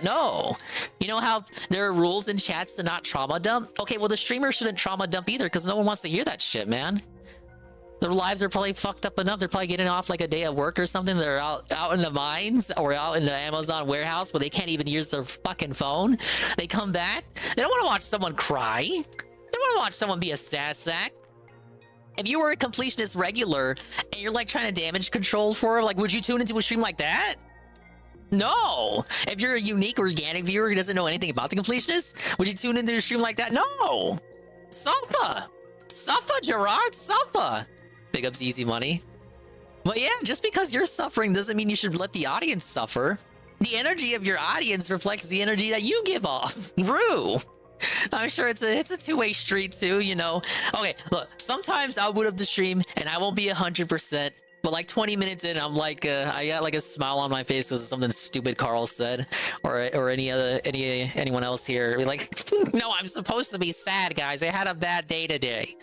no. You know how there are rules in chats to not trauma dump? Okay, well the streamer shouldn't trauma dump either because no one wants to hear that shit, man. Their lives are probably fucked up enough. They're probably getting off like a day of work or something. They're out in the mines or out in the Amazon warehouse where they can't even use their fucking phone. They come back. They don't want to watch someone cry. They don't want to watch someone be a sass sack. If you were a completionist regular and you're like trying to damage control for, like, would you tune into a stream like that? No. If you're a unique organic viewer who doesn't know anything about the completionist, would you tune into a stream like that? No. Suffer, Gerard, suffer. Big ups, easy money. But yeah, just because you're suffering doesn't mean you should let the audience suffer. The energy of your audience reflects the energy that you give off. Rue. I'm sure it's a two-way street too, you know. Okay, look, sometimes I'll boot up the stream and I won't be 100%, but like 20 minutes in, I'm like, I got like a smile on my face because of something stupid Carl said, or anyone else here. Like, no, I'm supposed to be sad, guys. I had a bad day today.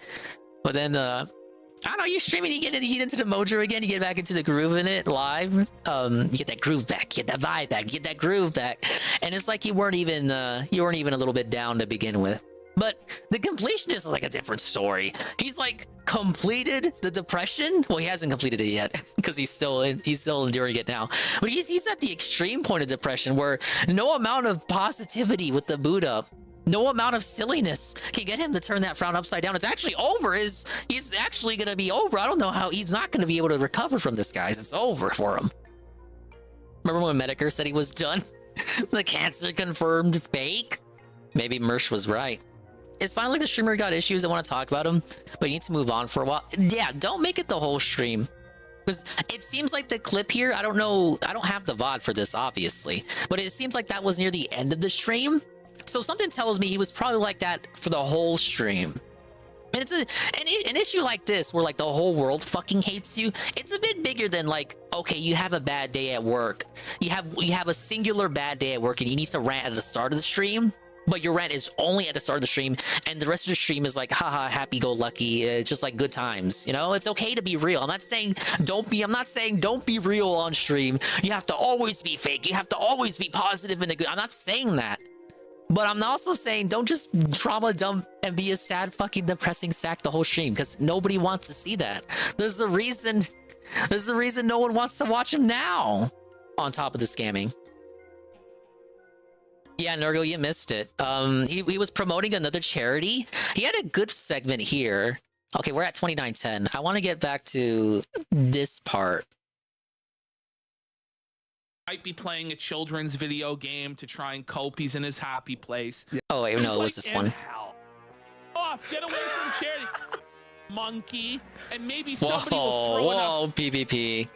But then, I don't know, you stream it, you get into the mojo again, you get back into the groove in it live. You get that groove back, you get that vibe back, you get that groove back. And it's like you weren't even a little bit down to begin with. But the completionist is like a different story. He's like completed the depression. Well, he hasn't completed it yet because he's still enduring it now. But he's at the extreme point of depression where no amount of positivity with the boot up, no amount of silliness can get him to turn that frown upside down. It's actually over. He's actually going to be over. I don't know how he's not going to be able to recover from this, guys. It's over for him. Remember when Medicare said he was done? The cancer confirmed fake? Maybe Mersh was right. It's fine. Like the streamer got issues. I want to talk about them, but you need to move on for a while. Yeah, don't make it the whole stream. Because it seems like the clip here, I don't know, I don't have the VOD for this, obviously, but it seems like that was near the end of the stream. So something tells me he was probably like that for the whole stream. And it's an issue like this where like the whole world fucking hates you. It's a bit bigger than like, okay, you have a bad day at work. You have a singular bad day at work and you need to rant at the start of the stream. But your rant is only at the start of the stream, and the rest of the stream is like, haha, happy-go-lucky, just like good times. You know, it's okay to be real. I'm not saying don't be real on stream. You have to always be fake. You have to always be positive and good. I'm not saying that. But I'm also saying don't just trauma dump and be a sad, fucking depressing sack the whole stream, because nobody wants to see that. There's a reason no one wants to watch him now, on top of the scamming. Yeah, Nurgle, you missed it. He was promoting another charity. He had a good segment here. Okay, we're at 29:10. I want to get back to this part. Might be playing a children's video game to try and cope. He's in his happy place. Oh wait, no, it was this one. Hell. Off, get away from charity, monkey, and maybe somebody will throw Whoa, PvP.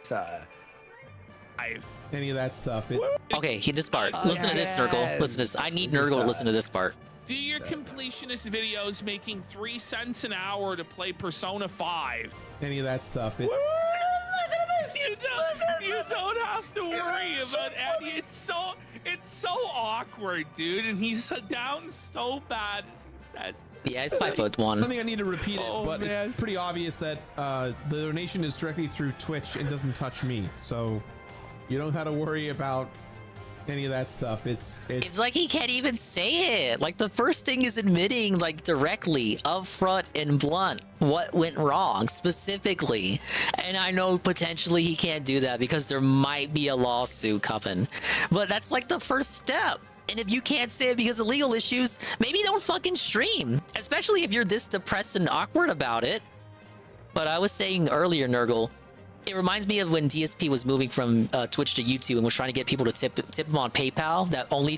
Any of that stuff. Okay, this part. Listen to this, Nurgle. Listen to this. I need Nurgle to listen to this part. Do your completionist videos making 3 cents an hour to play Persona 5. Any of that stuff. You don't have to worry about Eddie. It's so awkward, dude, and he's down so bad as he says. Yeah, he's 5'1". I don't think I need to repeat it, but it's pretty obvious that the donation is directly through Twitch and doesn't touch me, so you don't have to worry about any of that stuff. It's like he can't even say it. Like the first thing is admitting like directly, upfront and blunt, what went wrong specifically. And I know potentially he can't do that because there might be a lawsuit coming, but that's like the first step. And if you can't say it because of legal issues, maybe don't fucking stream, especially if you're this depressed and awkward about it. But I was saying earlier, Nurgle, it reminds me of when DSP was moving from Twitch to YouTube and was trying to get people to tip him on PayPal that only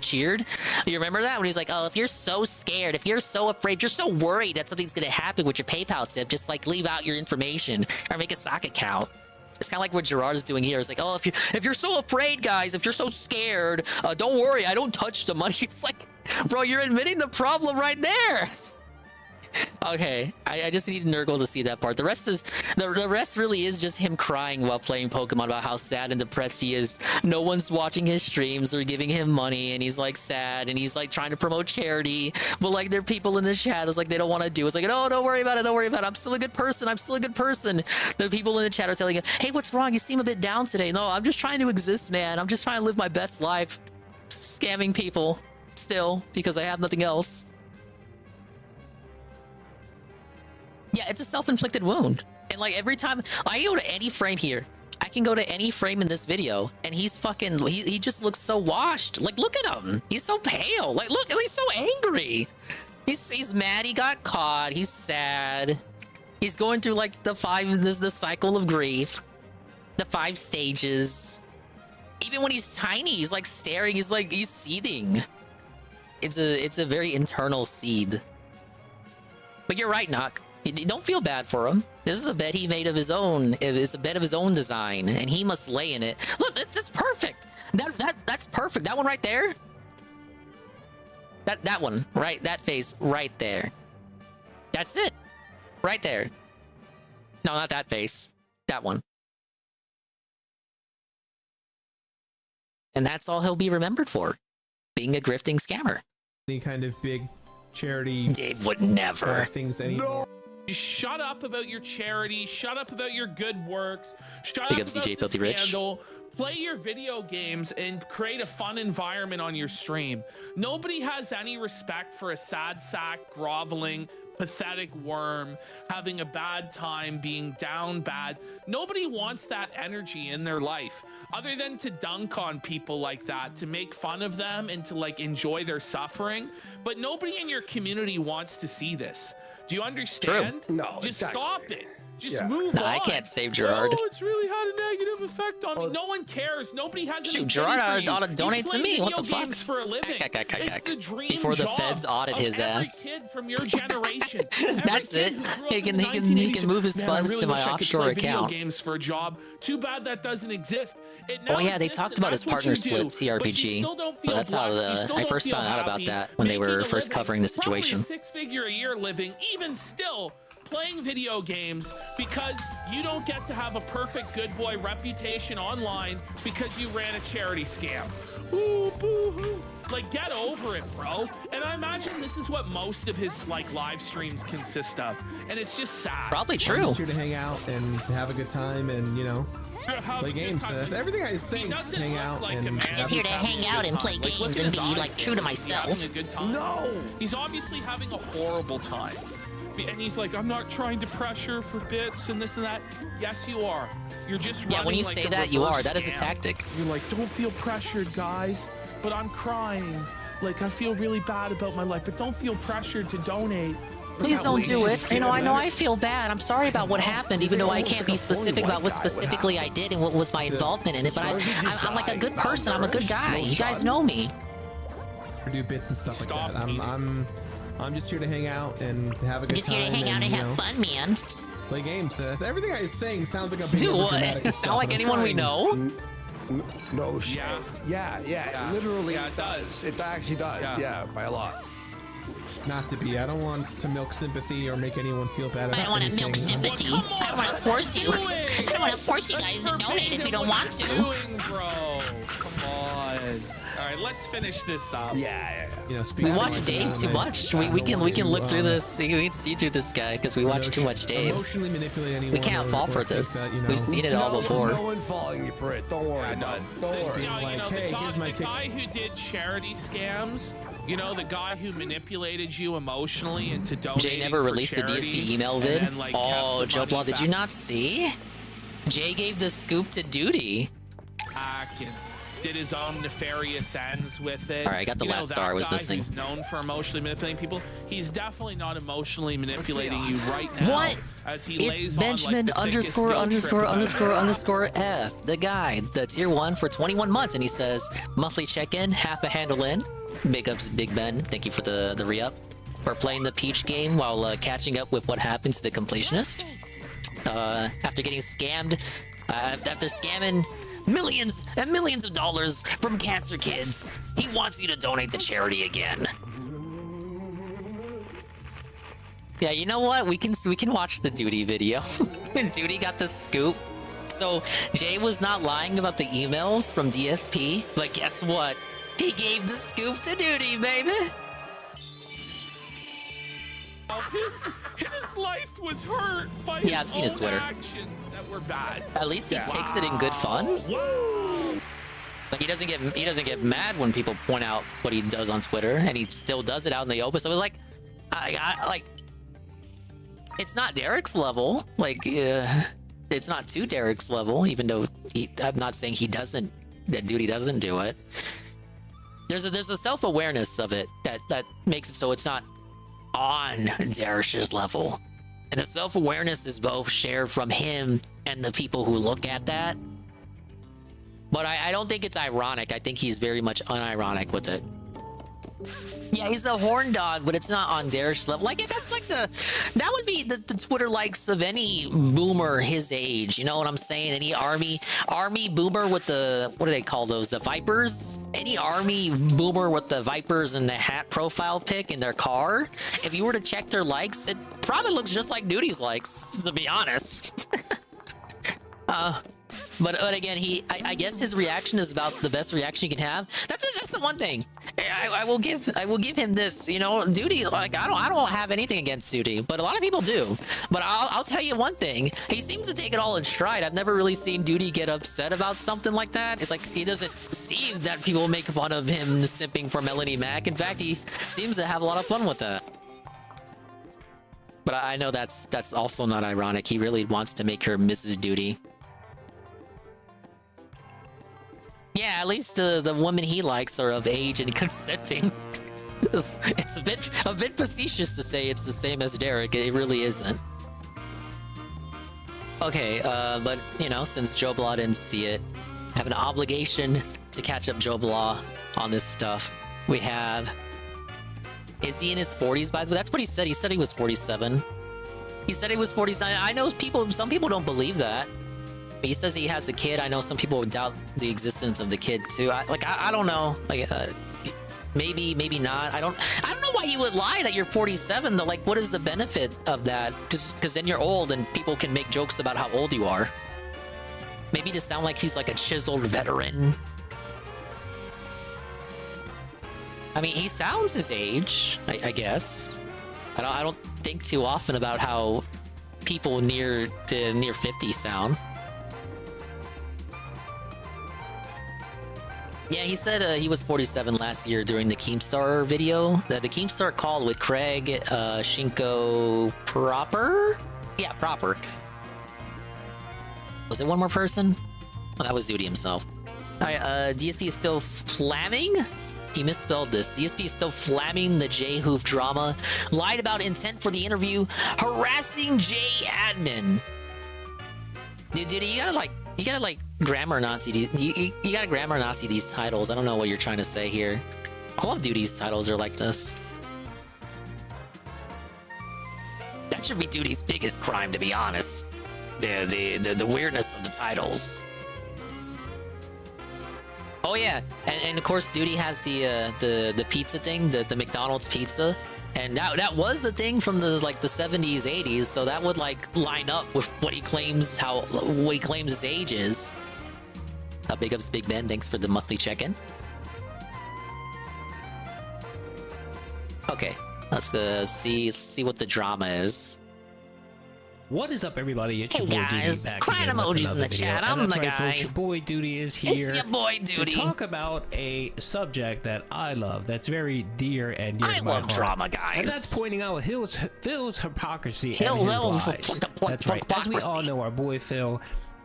cheered. You remember that? When he's like, oh, if you're so scared, if you're so afraid, you're so worried that something's gonna happen with your PayPal tip, just like leave out your information or make a sock account. It's kind of like what Gerard is doing here. It's like, oh, if you're so afraid, guys, if you're so scared, don't worry, I don't touch the money. It's like, bro, you're admitting the problem right there. Okay, I just need Nurgle to see that part. The rest really is just him crying while playing Pokemon about how sad and depressed he is. No one's watching his streams or giving him money, and he's like sad, and he's like trying to promote charity, but like there are people in the chat that's like they don't want to do. It's like, no, don't worry about it, don't worry about it. I'm still a good person. I'm still a good person. The people in the chat are telling him, hey, what's wrong? You seem a bit down today. No, I'm just trying to exist, man. I'm just trying to live my best life, scamming people still because I have nothing else. Yeah, it's a self-inflicted wound. And like every time I go to any frame here, I can go to any frame in this video and he's fucking, he just looks so washed. Like, look at him. He's so pale. Like, look, he's so angry. He's mad he got caught. He's sad. He's going through like the cycle of grief. The 5 stages. Even when he's tiny, he's like staring, he's seething. It's a very internal seed. But you're right, Knock. Don't feel bad for him. This is a bed he made of his own. It's a bed of his own design, and he must lay in it. Look, that's perfect. That's perfect. That one right there. That one, right? That face right there. That's it. Right there. No, not that face. That one. And that's all he'll be remembered for. Being a grifting scammer. Any kind of big charity. Dave would never. Things anymore. Shut up about your charity. Shut up about your good works. Shut Big up up about CJ the Filthy Rich. scandal. Play your video games and create a fun environment on your stream. Nobody has any respect for a sad sack, groveling, pathetic worm, having a bad time, being down bad. Nobody wants that energy in their life other than to dunk on people like that, to make fun of them and to like enjoy their suffering. But nobody in your community wants to see this. Do you understand? No, just exactly. stop it. Just Yeah. move Nah, on. I can't save Gerard. Oh, it's really had a negative effect on me. No one cares. Nobody has Shoot, any Gerard pity for ought you. to You donate to play me. What the video fuck? games for a living. It's the dream Before the job feds audit of his every ass. kid from your generation. That's Every it. kid who grew up He in can the he can 1980s. move his Man, I funds really to my wish I could offshore play video account. games for a job. Too bad that doesn't exist. It Oh now yeah, they exists, talked and about his that's what partner you split do. But you CRPG. still don't But feel that's how blessed. You still I don't first feel found out about happy that when they making were a first living, covering the probably situation. a six-figure a year living, even still playing video games because you don't get to have a perfect good boy reputation online because you ran a charity scam. Ooh, boo-hoo. Like, get over it, bro. And I imagine this is what most of his like live streams consist of, and it's just sad. I'm just here to hang out and have a good time and, you know, Have play a good games. time. That's everything I say. He doesn't Hang look out like and a man I'm just here to who's having hang a out good and play time. Like, look games at and his be eyes, like true to bro. He's myself. having a good time. No. He's obviously having a horrible time. And he's like, I'm not trying to pressure for bits and this and that. Yes, you are. You're just Yeah, when running you like say a that, you are. reverse That is a scam. tactic. You're like, don't feel pressured, guys. But I'm crying. Like, I feel really bad about my life. But don't feel pressured to donate. Please don't do it. You know, I feel bad. I'm sorry about what happened, even though I can't be specific about what specifically I did and what was my involvement in it. But I'm like a good person. I'm a good guy. You guys know me. Or do bits and stuff like that. I'm just here to hang out and have a good I'm just time. here to hang out and you have know, fun, man. Play games. Everything I'm saying sounds like a big Dude, what? dramatic Sound stuff, like and I'm anyone we trying- know? No shit. Yeah. Literally, Yeah, it does. It actually does. Yeah, by a lot. Not to be. I don't want to milk sympathy or make anyone feel bad about I don't want to anything. milk sympathy. I don't want to force you. I don't want to force you guys to donate if you don't want to. Doing, bro. Come on. All right, let's finish this up. Yeah. You know, We speaking of watch like Dave that, too I much. don't We can want to, look through this. We can see through this guy because we watch too much Dave. Emotionally manipulate anyone. We can't or- fall or for think this. that, you know, We've seen it all before. No one's following you for it. Don't worry, bud. Don't worry. like, hey, here's my the guy who did charity scams, you know, the guy who manipulated you emotionally into donating Jay never for released a charity DSP email and vid. then, like, Oh, kept the Joe money Blah, did you back. not see? Jay gave the scoop to Duty. And did his own nefarious ends with it. All right, I got the You know, last that star I was guy missing. Who's known for emotionally manipulating people. He's definitely not emotionally manipulating you right now. What? As he It's lays Benjamin on, like, the thickest guilt trip underscore F, the guy, the tier 1 for 21 months, and he says monthly check-in, half a handle in. Big ups, Big Ben. Thank you for the re-up. We're playing the Peach game while catching up with what happened to the completionist. After getting scammed, after scamming millions and millions of dollars from cancer kids, he wants you to donate to charity again. Yeah, you know what? We can watch the Duty video. Duty got the scoop. So Jay was not lying about the emails from DSP, but guess what? He gave the scoop to Duty, baby. His life was hurt by Yeah, I've seen his own Twitter. actions that were bad. At least he takes it in good fun. Like he doesn't get mad when people point out what he does on Twitter, and he still does it out in the open. So it's like, I like, it's not Derek's level. Like, it's not to Derek's level, even though I'm not saying that Duty doesn't do it. There's a self-awareness of it that makes it so it's not on Derish's level. And the self-awareness is both shared from him and the people who look at that. But I don't think it's ironic. I think he's very much unironic with it. Yeah, he's a horn dog, but it's not on Derish's level. Like, that's like that would be the Twitter likes of any boomer his age. You know what I'm saying? Any army boomer with the, what do they call those? The Vipers? Any army boomer with the Vipers and the hat profile pic in their car? If you were to check their likes, it probably looks just like Duty's likes, to be honest. But again, I guess his reaction is about the best reaction you can have. That's the one thing. I will give him this. You know, Duty. Like I don't have anything against Duty, but a lot of people do. But I'll tell you one thing. He seems to take it all in stride. I've never really seen Duty get upset about something like that. It's like he doesn't see that people make fun of him simping for Melanie Mac. In fact, he seems to have a lot of fun with that. But I know that's also not ironic. He really wants to make her Mrs. Duty. Yeah, at least the women he likes are of age and consenting. It's a bit facetious to say it's the same as Derek. It really isn't. Okay, but you know, since Joe Blah didn't see it, I have an obligation to catch up Joe Blah on this stuff. We have. Is he in his 40s, by the way? That's what he said. He said he was 47. He said he was 47. I know some people don't believe that. He says he has a kid. I know some people would doubt the existence of the kid too. I don't know. Like, maybe not. I don't know why you would lie that you're 47 though. Like, what is the benefit of that? Because then you're old and people can make jokes about how old you are. Maybe to sound like he's like a chiseled veteran. I mean, he sounds his age, I guess. I don't think too often about how people near 50 sound. Yeah, he said he was 47 last year during the Keemstar video. The Keemstar call with Craig, Shinko Proper? Yeah, Proper. Was it one more person? Oh, that was Zudi himself. Alright, DSP is still flamming? He misspelled this. DSP is still flamming the J-Hoof drama. Lied about intent for the interview. Harassing J-Admin. Dude, you gotta like grammar Nazi. You gotta grammar Nazi these titles. I don't know what you're trying to say here. Call of Duty's titles are like this. That should be Duty's biggest crime, to be honest. The weirdness of the titles. Oh yeah, and of course Duty has the pizza thing, the McDonald's pizza, and that was the thing from the 70s, 80s. So that would like line up with what he claims his age is. Big ups, Big Ben. Thanks for the monthly check-in. Okay, let's see what the drama is. What is up, everybody? It's hey your boy guys, Duty back crying again with emojis in the another video. chat. And I'm that's the right, guy. folks, your boy Duty is here. It's your boy Duty. To talk about a subject that I love, that's very dear and dear to my heart. I love drama, guys. And that's pointing out Phil's hypocrisy and Phil's his lies. That's right. As we all know, our boy Phil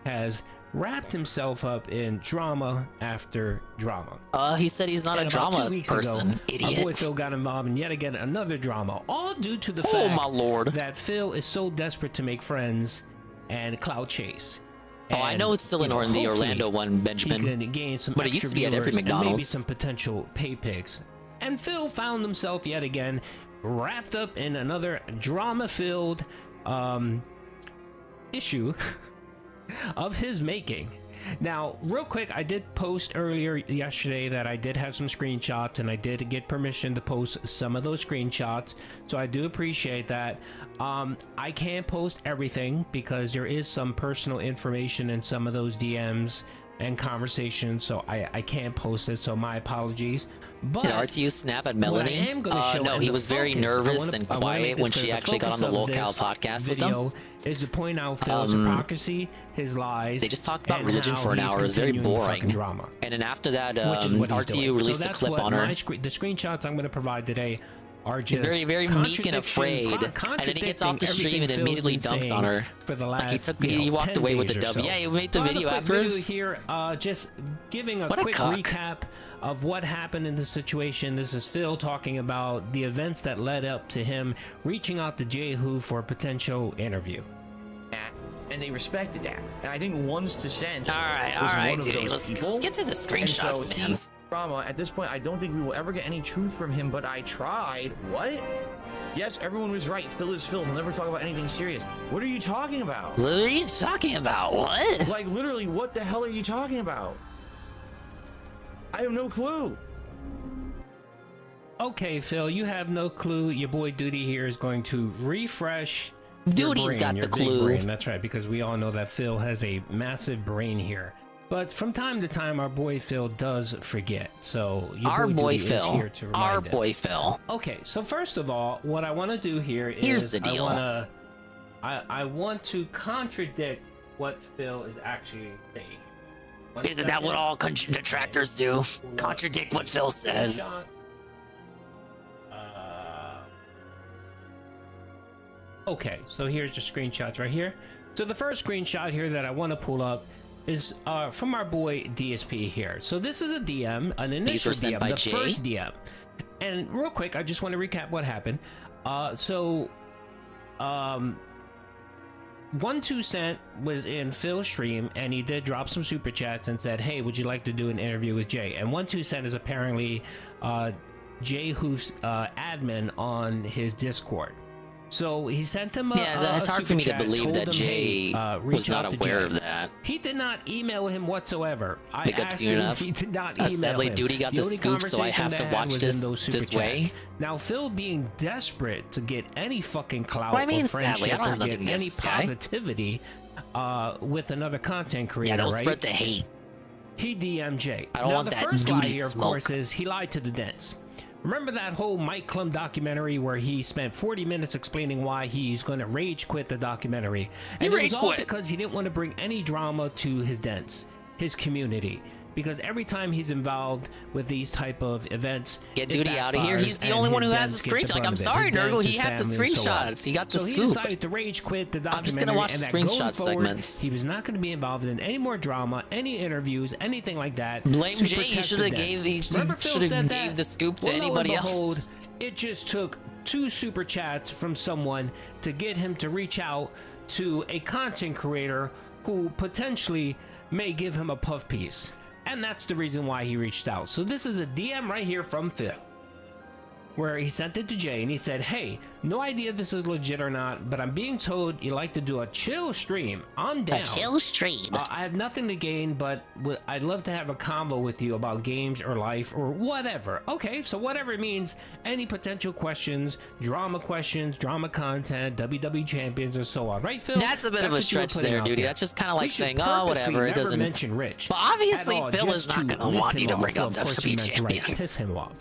has wrapped himself up in drama after drama. He said he's not a drama person. Idiot. Our boy Phil got involved in yet again another drama, all due to the fact my lord, that Phil is so desperate to make friends and cloud chase. And, I know it's still in the Orlando one, Benjamin. He can gain some but it used to be at every and McDonald's. maybe some potential pay pigs. And Phil found himself yet again wrapped up in another drama-filled issue of his making. Now, real quick, I did post earlier yesterday that I did have some screenshots, and I did get permission to post some of those screenshots, so I do appreciate that. I can't post everything because there is some personal information in some of those DMs and conversations, so I can't post it, so my apologies. But did RTU snap at Melanie? No, he was very nervous and quiet when she actually got on the Locale podcast with them. Is to point out Phil's hypocrisy, his lies. They just talked about religion for an hour. It was very boring. Drama. And then after that, RTU released a clip on her. The screenshots I'm going to provide today are just very, very meek and afraid. And then he gets off the stream and immediately dumps on her. For the last, like he walked away with the W. Yeah, he made the video afterwards. Here, just giving a quick recap of what happened in the situation. This is Phil talking about the events that led up to him reaching out to Jehu for a potential interview. And they respected that. And I think one's to sense. All right, dude. Let's get to the screenshots, man. Drama. At this point, I don't think we will ever get any truth from him, but I tried. What? Yes, everyone was right. Phil is Phil. He'll never talk about anything serious. What are you talking about? What are you talking about? What? Like, literally, what the hell are you talking about? I have no clue. Okay, Phil, you have no clue. Your boy Duty here is going to refresh. Duty's got the clue. Brain. That's right, because we all know that Phil has a massive brain here. But from time to time, our boy Phil does forget. So our boy Phil is here to remind us. Boy Phil. Okay, so first of all, what I want to do here is here's the deal. I want to contradict what Phil is actually saying. Isn't that what all detractors do? Contradict what Phil says. Okay, so here's the screenshots right here. So the first screenshot here that I want to pull up is from our boy DSP here. So this is a DM, an initial DM, the first DM. And real quick, I just want to recap what happened. 1-2 was in Phil's stream, and he did drop some super chats and said, hey, would you like to do an interview with Jay? And 1-2 is apparently Jay Hoof's admin on his Discord. So he sent him it's hard for me to believe that Jay was not aware of that. He did not email him whatsoever. He did not email sadly, him. Duty got the scoop, so I have to watch this way. Now, Phil being desperate to get any fucking clout well, I mean, or friendship sadly, I don't have or nothing get any against this guy. positivity with another content creator, don't right? spread the hate. He DM'd Jay. I don't want that the first lie duty here, of smoke. course, is he lied to the Dents. Remember that whole Mike Klum documentary where he spent 40 minutes explaining why he's going to rage quit the documentary? And it was all because he didn't want to bring any drama to his Dents, his community. Because every time he's involved with these type of events, get Duty out of here. He's the only one who has a screenshot. Like, I'm sorry, Nurgle, he had the screenshots. He got the scoop. So he decided to rage quit the documentary. I'm just gonna watch the screenshot segments. He was not going to be involved in any more drama, any interviews, anything like that. Blame Jay. He should have gave the scoop to anybody else. It just took 2 super chats from someone to get him to reach out to a content creator who potentially may give him a puff piece. And that's the reason why he reached out. So this is a DM right here from Phil, where he sent it to Jay and he said, hey, no idea if this is legit or not, but I'm being told you like to do a chill stream. I'm down. A chill stream. I have nothing to gain, but I'd love to have a convo with you about games or life or whatever. Okay, so whatever it means, any potential questions, drama content, WWE champions, or so on. Right, Phil? That's a bit of a stretch there, Duty. That's just kind of like saying, oh, whatever. It doesn't mention Rich. But obviously, Phil is not going to want you to bring up WWE champions. Piss him off.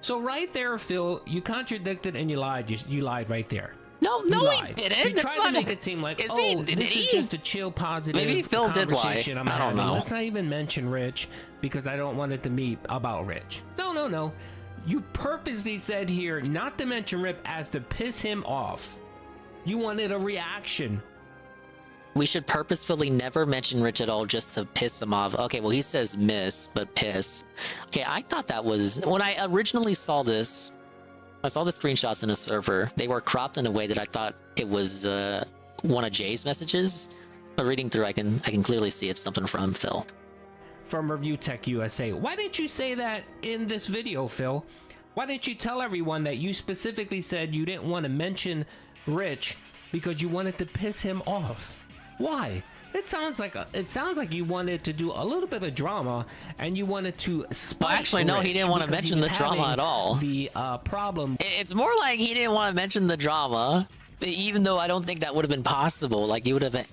So right there, Phil, you contradicted and you lied. You lied right there. No, he didn't. You tried to make it seem like, this is just a chill, positive Maybe Phil did lie. I don't know. Let's not even mention Rich because I don't want it to be about Rich. No. You purposely said here not to mention Rip as to piss him off. You wanted a reaction. We should purposefully never mention Rich at all just to piss him off. Okay, well, he says miss, but piss. Okay, I thought that was... When I originally saw this, I saw the screenshots in a server. They were cropped in a way that I thought it was one of Jay's messages. But reading through, I can clearly see it's something from Phil. From Review Tech USA. Why didn't you say that in this video, Phil? Why didn't you tell everyone that you specifically said you didn't want to mention Rich because you wanted to piss him off? Why? It sounds like you wanted to do a little bit of drama, and you wanted to spite Well, actually, no, he didn't want to mention the drama at all. The problem. It's more like he didn't want to mention the drama, even though I don't think that would have been possible. Like, he would have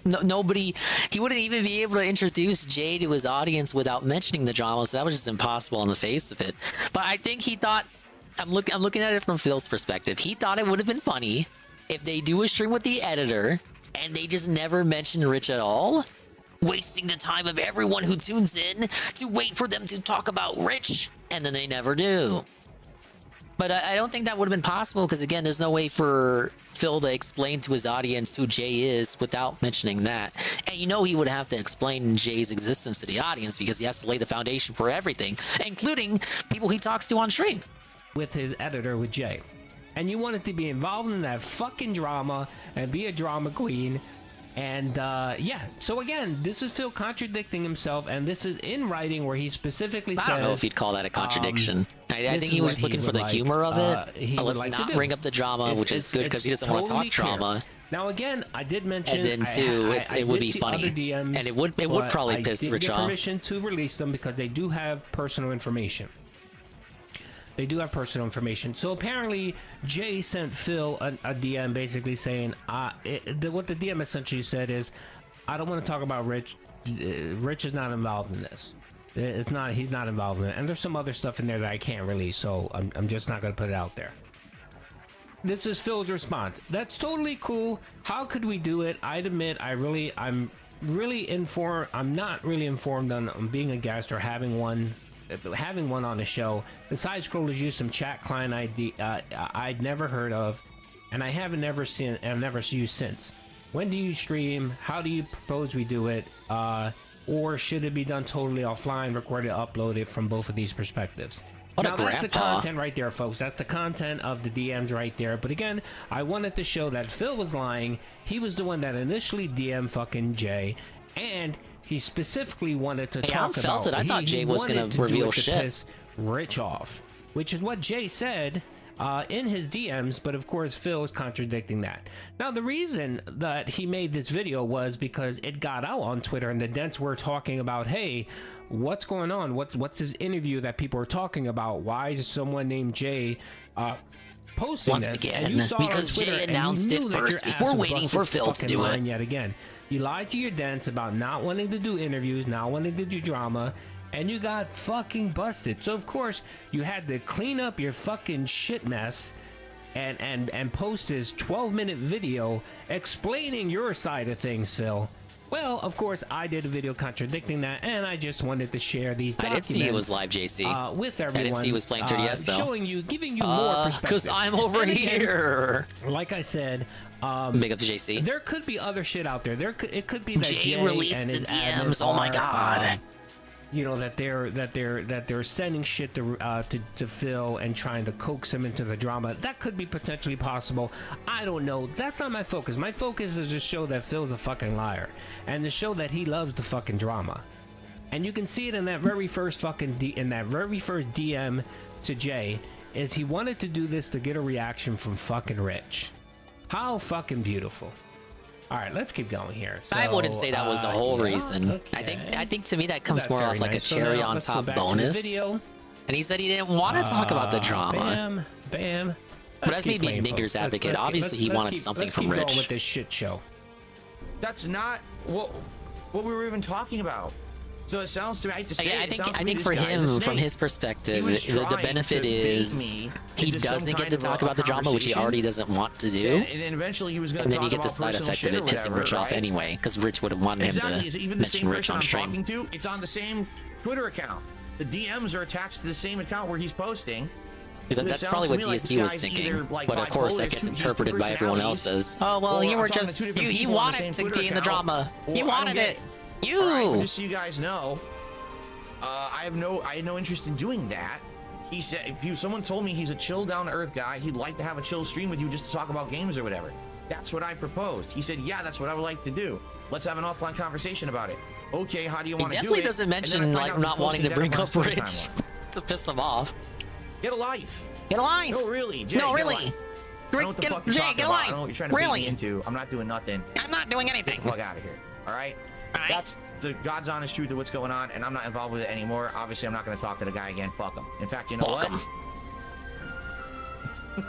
he wouldn't even be able to introduce Jay to his audience without mentioning the drama. So that was just impossible on the face of it. But I think he thought, I'm looking at it from Phil's perspective. He thought it would have been funny if they do a stream with the editor and they just never mention Rich at all, wasting the time of everyone who tunes in to wait for them to talk about Rich, and then they never do. But I don't think that would have been possible because, again, there's no way for Phil to explain to his audience who Jay is without mentioning that. And you know he would have to explain Jay's existence to the audience because he has to lay the foundation for everything, including people he talks to on stream. With his editor, with Jay. And you wanted to be involved in that fucking drama and be a drama queen. And yeah, so again, this is Phil contradicting himself, and this is in writing where he specifically says... I don't know if he'd call that a contradiction. I think he was just looking for the humor of it. Let's not bring up the drama, which is good because he doesn't want to talk drama. Now again, I did mention... And then too, it would be funny. DMs, and it would probably piss Rich off. I did get permission to release them because they do have personal information. They do have personal information. So apparently, Jay sent Phil a DM basically saying, what the DM essentially said is, I don't want to talk about Rich. Rich is not involved in this. He's not involved in it. And there's some other stuff in there that I can't release, so I'm just not going to put it out there. This is Phil's response. That's totally cool. How could we do it? I'd admit I'm not really informed on being a guest or having one on the show. The side scrollers use some chat client ID I'd never heard of, and I have never used since. When do you stream? How do you propose we do it? Or should it be done totally offline, recorded, uploaded from both of these perspectives? What now a that's the grandpa. content right there, folks. That's the content of the DMs right there. But again, I wanted to show that Phil was lying. He was the one that initially DM'd fucking Jay, and he specifically wanted to talk about. I thought Jay was gonna reveal shit. Piss Rich off, which is what Jay said in his DMs, but of course Phil is contradicting that. Now the reason that he made this video was because it got out on Twitter and the Dents were talking about, hey, what's going on? What's this interview that people are talking about? Why is someone named Jay posting Once this? again, And you saw because on Twitter Jay and you announced it knew that your first ass before was waiting for busted Phil to fucking do it. lying yet again. You lied to your Dents about not wanting to do interviews, not wanting to do drama, and you got fucking busted. So of course you had to clean up your fucking shit mess and post this 12-minute video explaining your side of things, Phil. Well, of course I did a video contradicting that, and I just wanted to share these documents. I didn't see it was live, JC. With everyone. I didn't see he was playing 30S though. Showing you, giving you more perspective. Because I'm over And again, here. like I said, big up to JC. There could be other shit out there. It could be that Jay Jay released and the his DMs. admins Oh my are, god. You know that they're sending shit to Phil and trying to coax him into the drama. That could be potentially possible. I don't know. That's not my focus. My focus is to show that Phil's a fucking liar and to show that he loves the fucking drama. And you can see it in that very first DM to Jay, is he wanted to do this to get a reaction from fucking Rich. How fucking beautiful. All right, let's keep going here. So, I wouldn't say that was the whole reason. Okay. I think to me that comes more Very off like nice. a So cherry now on let's go top back to the bonus. video. And he said he didn't want to talk about the drama. Bam, bam. But that's me being Dingus advocate. Obviously, he wanted something from Let's keep Rich. going with this shit show. That's not what we were even talking about. So it sounds to me, I hate to say I it, it sounds to think me for this guy's a him, from snake. his perspective, He was the trying benefit to bait is me he into some doesn't get kind to of talk a about the drama, which he conversation. already doesn't want to do. And then eventually he was going And to then you talk get the about side personal effect of shit it or pissing whatever, Rich off right? anyway, because Rich would have wanted Exactly. him So to even the mention same Rich person on I'm stream. talking to, it's on the same Twitter account. The DMs are attached to the same account where he's posting. That's probably what DSP was thinking, but of course that gets interpreted by everyone else as, oh well, you were just you wanted to be in the drama, you wanted it, you. Right, just so you guys know, I had no interest in doing that. He said, if someone told me he's a chill, down to earth guy, he'd like to have a chill stream with you just to talk about games or whatever. That's what I proposed. He said, yeah, that's what I would like to do. Let's have an offline conversation about it. Okay, how do you want to do it? He definitely doesn't mention like not wanting to bring up Rich to piss him off. Get a life. Get a life. No, really. Jay, no, get a really. life. I don't know what the fuck you're talking get a about. life. I don't know what you're trying to Really? bait me into. I'm not doing nothing. I'm not doing anything. Get the fuck out of here. All right? That's the God's honest truth of what's going on, and I'm not involved with it anymore. Obviously, I'm not going to talk to the guy again. Fuck him. In fact, you know Fuck what?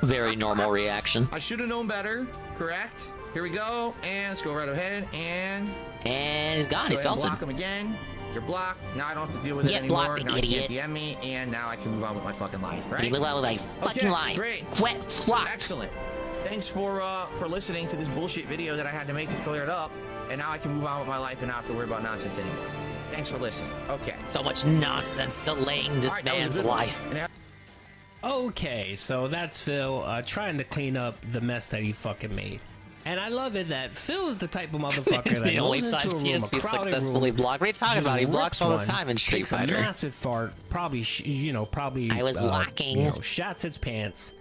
Very normal reaction. I should have known better. Correct. Here we go, and let's go right ahead, and he's gone. He's belted. belted. Block him again. You're blocked. Now I don't have to deal with it anymore. Blocked, now idiot. you can't DM me, and now I can move on with my fucking life. Right? Move on with my fucking life. Great. Quit. Swap. Excellent. Thanks for listening to this bullshit video that I had to make and clear it up, and now I can move on with my life and not have to worry about nonsense anymore. Thanks for listening. Okay. So much nonsense delaying this man's life. Okay, so that's Phil trying to clean up the mess that he fucking made. And I love it that Phil is the type of motherfucker that the only goes time into a room, TSP a crowded successfully room, blocked. What are you talking about? He blocks all the time in Street takes Fighter. A massive fart, probably, probably. I was blocking. Shats its pants.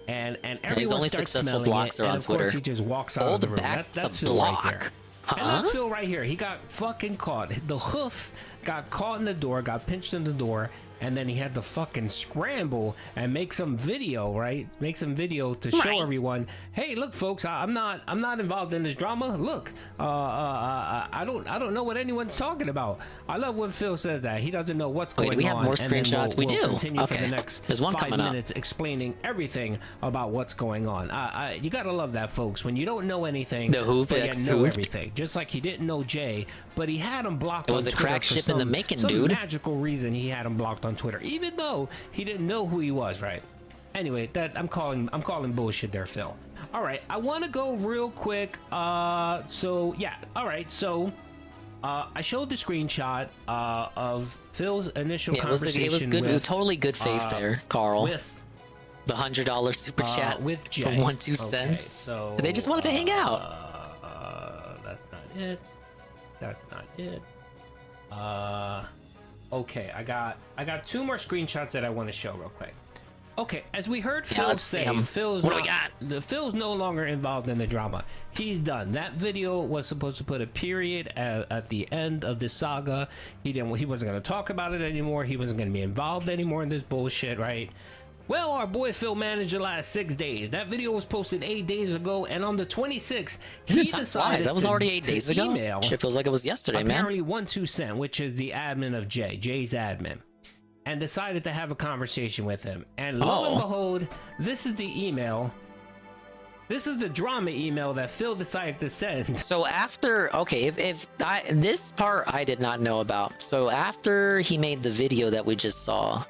And everyone his only starts successful smelling blocks it, are and on of course Twitter. he just walks out Hold of the room. back That's to Phil block. right there. And that's Phil right here. He got fucking caught. The hoof got caught in the door, got pinched in the door, and then he had to fucking scramble and make some video, right? Make some video to show everyone, hey, look, folks, I'm not involved in this drama. Look, I don't know what anyone's talking about. I love when Phil says that. He doesn't know what's going on. Wait, do we have more screenshots? We'll We do. Continue Okay. for the next There's one 5 coming up. minutes explaining everything about what's going on. You gotta love that, folks. When you don't know anything, The hoop, but you X know hoop. everything. Just like he didn't know Jay, but he had him blocked It on was a Twitter crack for ship in the making, some dude. magical reason he had him blocked on Twitter, even though he didn't know who he was, right? Anyway, that I'm calling bullshit there, Phil. All right, I want to go real quick. So yeah, all right. So I showed the screenshot of Phil's initial conversation. It was good. With, It was totally good faith there, Carl. With the $100 super chat with Jay. for 1 2 Okay, cents. so, They just wanted to hang out. That's not it. That's not it. Okay, I got 2 more screenshots that I want to show real quick. Okay, as we heard Phil say, Phil's no longer involved in the drama. He's done. That video was supposed to put a period at the end of this saga. He wasn't going to talk about it anymore. He wasn't going to be involved anymore in this bullshit, right? Well, our boy Phil managed the last 6 days. That video was posted 8 days ago, and on the 26th, he decided that was already 8 days ago. Email, shit feels like it was yesterday, man. Apparently, 1-2 which is the admin of Jay's admin, and decided to have a conversation with him. And lo and behold, this is the email. This is the drama email that Phil decided to send. So after, this part I did not know about. So after he made the video that we just saw,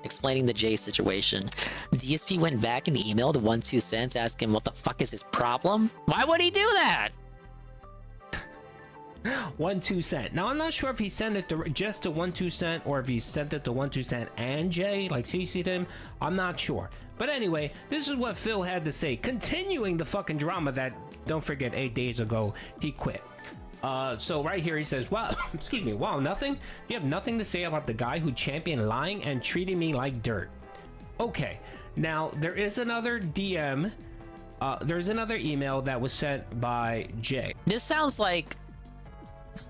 explaining the Jay situation, DSP went back and emailed 1-2 asking what the fuck is his problem? Why would he do that? 1-2. Now I'm not sure if he sent it just to 1-2 or if he sent it to 1-2 and Jay, like CC'd him. I'm not sure. But anyway, this is what Phil had to say, continuing the fucking drama that, don't forget, 8 days ago he quit. So right here he says, wow, excuse me, wow, nothing? You have nothing to say about the guy who championed lying and treating me like dirt. Okay, now there is another DM, there's another email that was sent by Jay. This sounds like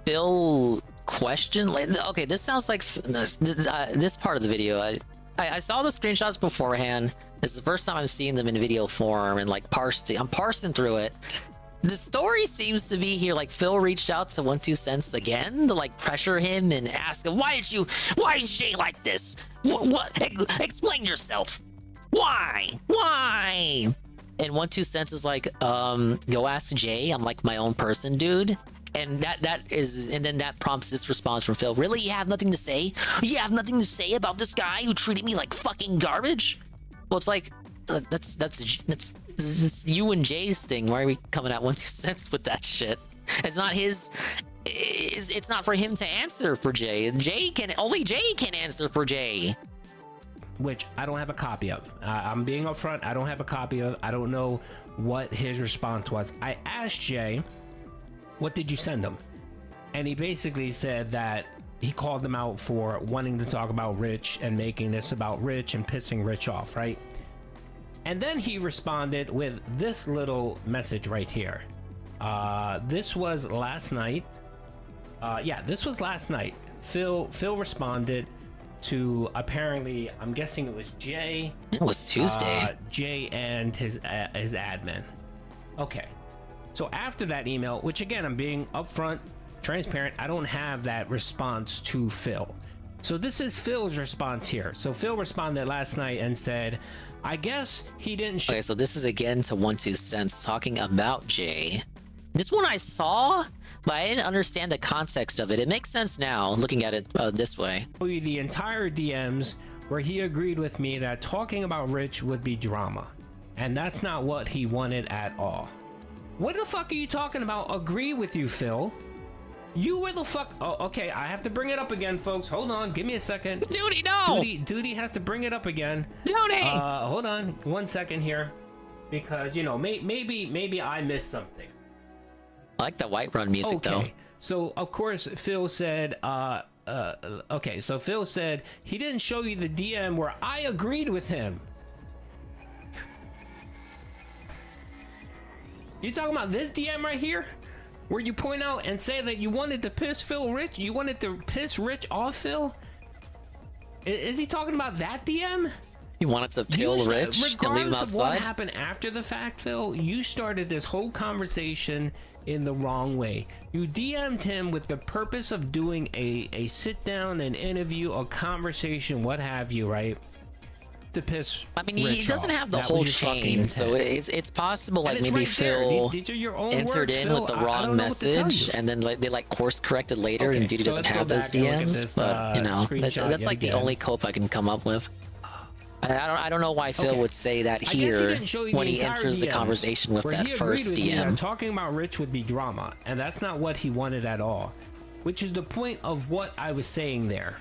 Phil question. Okay, this sounds like this part of the video. I saw the screenshots beforehand. This is the first time I'm seeing them in video form and like I'm parsing through it. The story seems to be here like Phil reached out to 1-2 again to like pressure him and ask him, why is Jay like this? What? Explain yourself. Why? And 1-2 is like, go ask Jay. I'm like my own person, dude. And then that prompts this response from Phil. Really? You have nothing to say? You have nothing to say about this guy who treated me like fucking garbage? Well, it's like, that's you and Jay's thing. Why are we coming at 1-2 with that shit? It's not his. It's not for him to answer for Jay. Only Jay can answer for Jay. Which I don't have a copy of. I'm being upfront. I don't have a copy of. I don't know what his response was. I asked Jay, what did you send him? And he basically said that he called him out for wanting to talk about Rich and making this about Rich and pissing Rich off, right? And then he responded with this little message right here. This was last night. Yeah, this was last night. Phil responded to, apparently, I'm guessing it was Jay. It was Tuesday. Jay and his admin. Okay. So after that email, which again, I'm being upfront, transparent, I don't have that response to Phil. So this is Phil's response here. So Phil responded last night and said, I guess he didn't. Okay, so this is again to 1-2 talking about Jay. This one I saw, but I didn't understand the context of it. It makes sense now, looking at it this way. The entire DMs where he agreed with me that talking about Rich would be drama. And that's not what he wanted at all. What the fuck are you talking about? Agree with you, Phil. You were the fuck. Oh, okay. I have to bring it up again, folks. Hold on. Give me a second. Duty, no. Duty has to bring it up again. Duty. Hold on. 1 second here, because you know maybe I missed something. I like the Whiterun music though. So of course Phil said. Okay. So Phil said he didn't show you the DM where I agreed with him. You talking about this DM right here? Where you point out and say that you wanted to piss Phil Rich? You wanted to piss Rich off Phil? Is he talking about that DM? You wanted to kill Rich and leave him outside? Regardless of what happened after the fact, Phil, you started this whole conversation in the wrong way. You DM'd him with the purpose of doing a sit down, an interview, a conversation, what have you, right? To piss. I mean, he doesn't have the whole chain, so it's possible like maybe Phil entered in with the wrong message, and then they like course corrected later, and Duty doesn't have those DMs. But you know, that's like the only cope I can come up with. I don't know why Phil would say that here when he enters the conversation with that first DM. Talking about Rich would be drama, and that's not what he wanted at all. Which is the point of what I was saying there.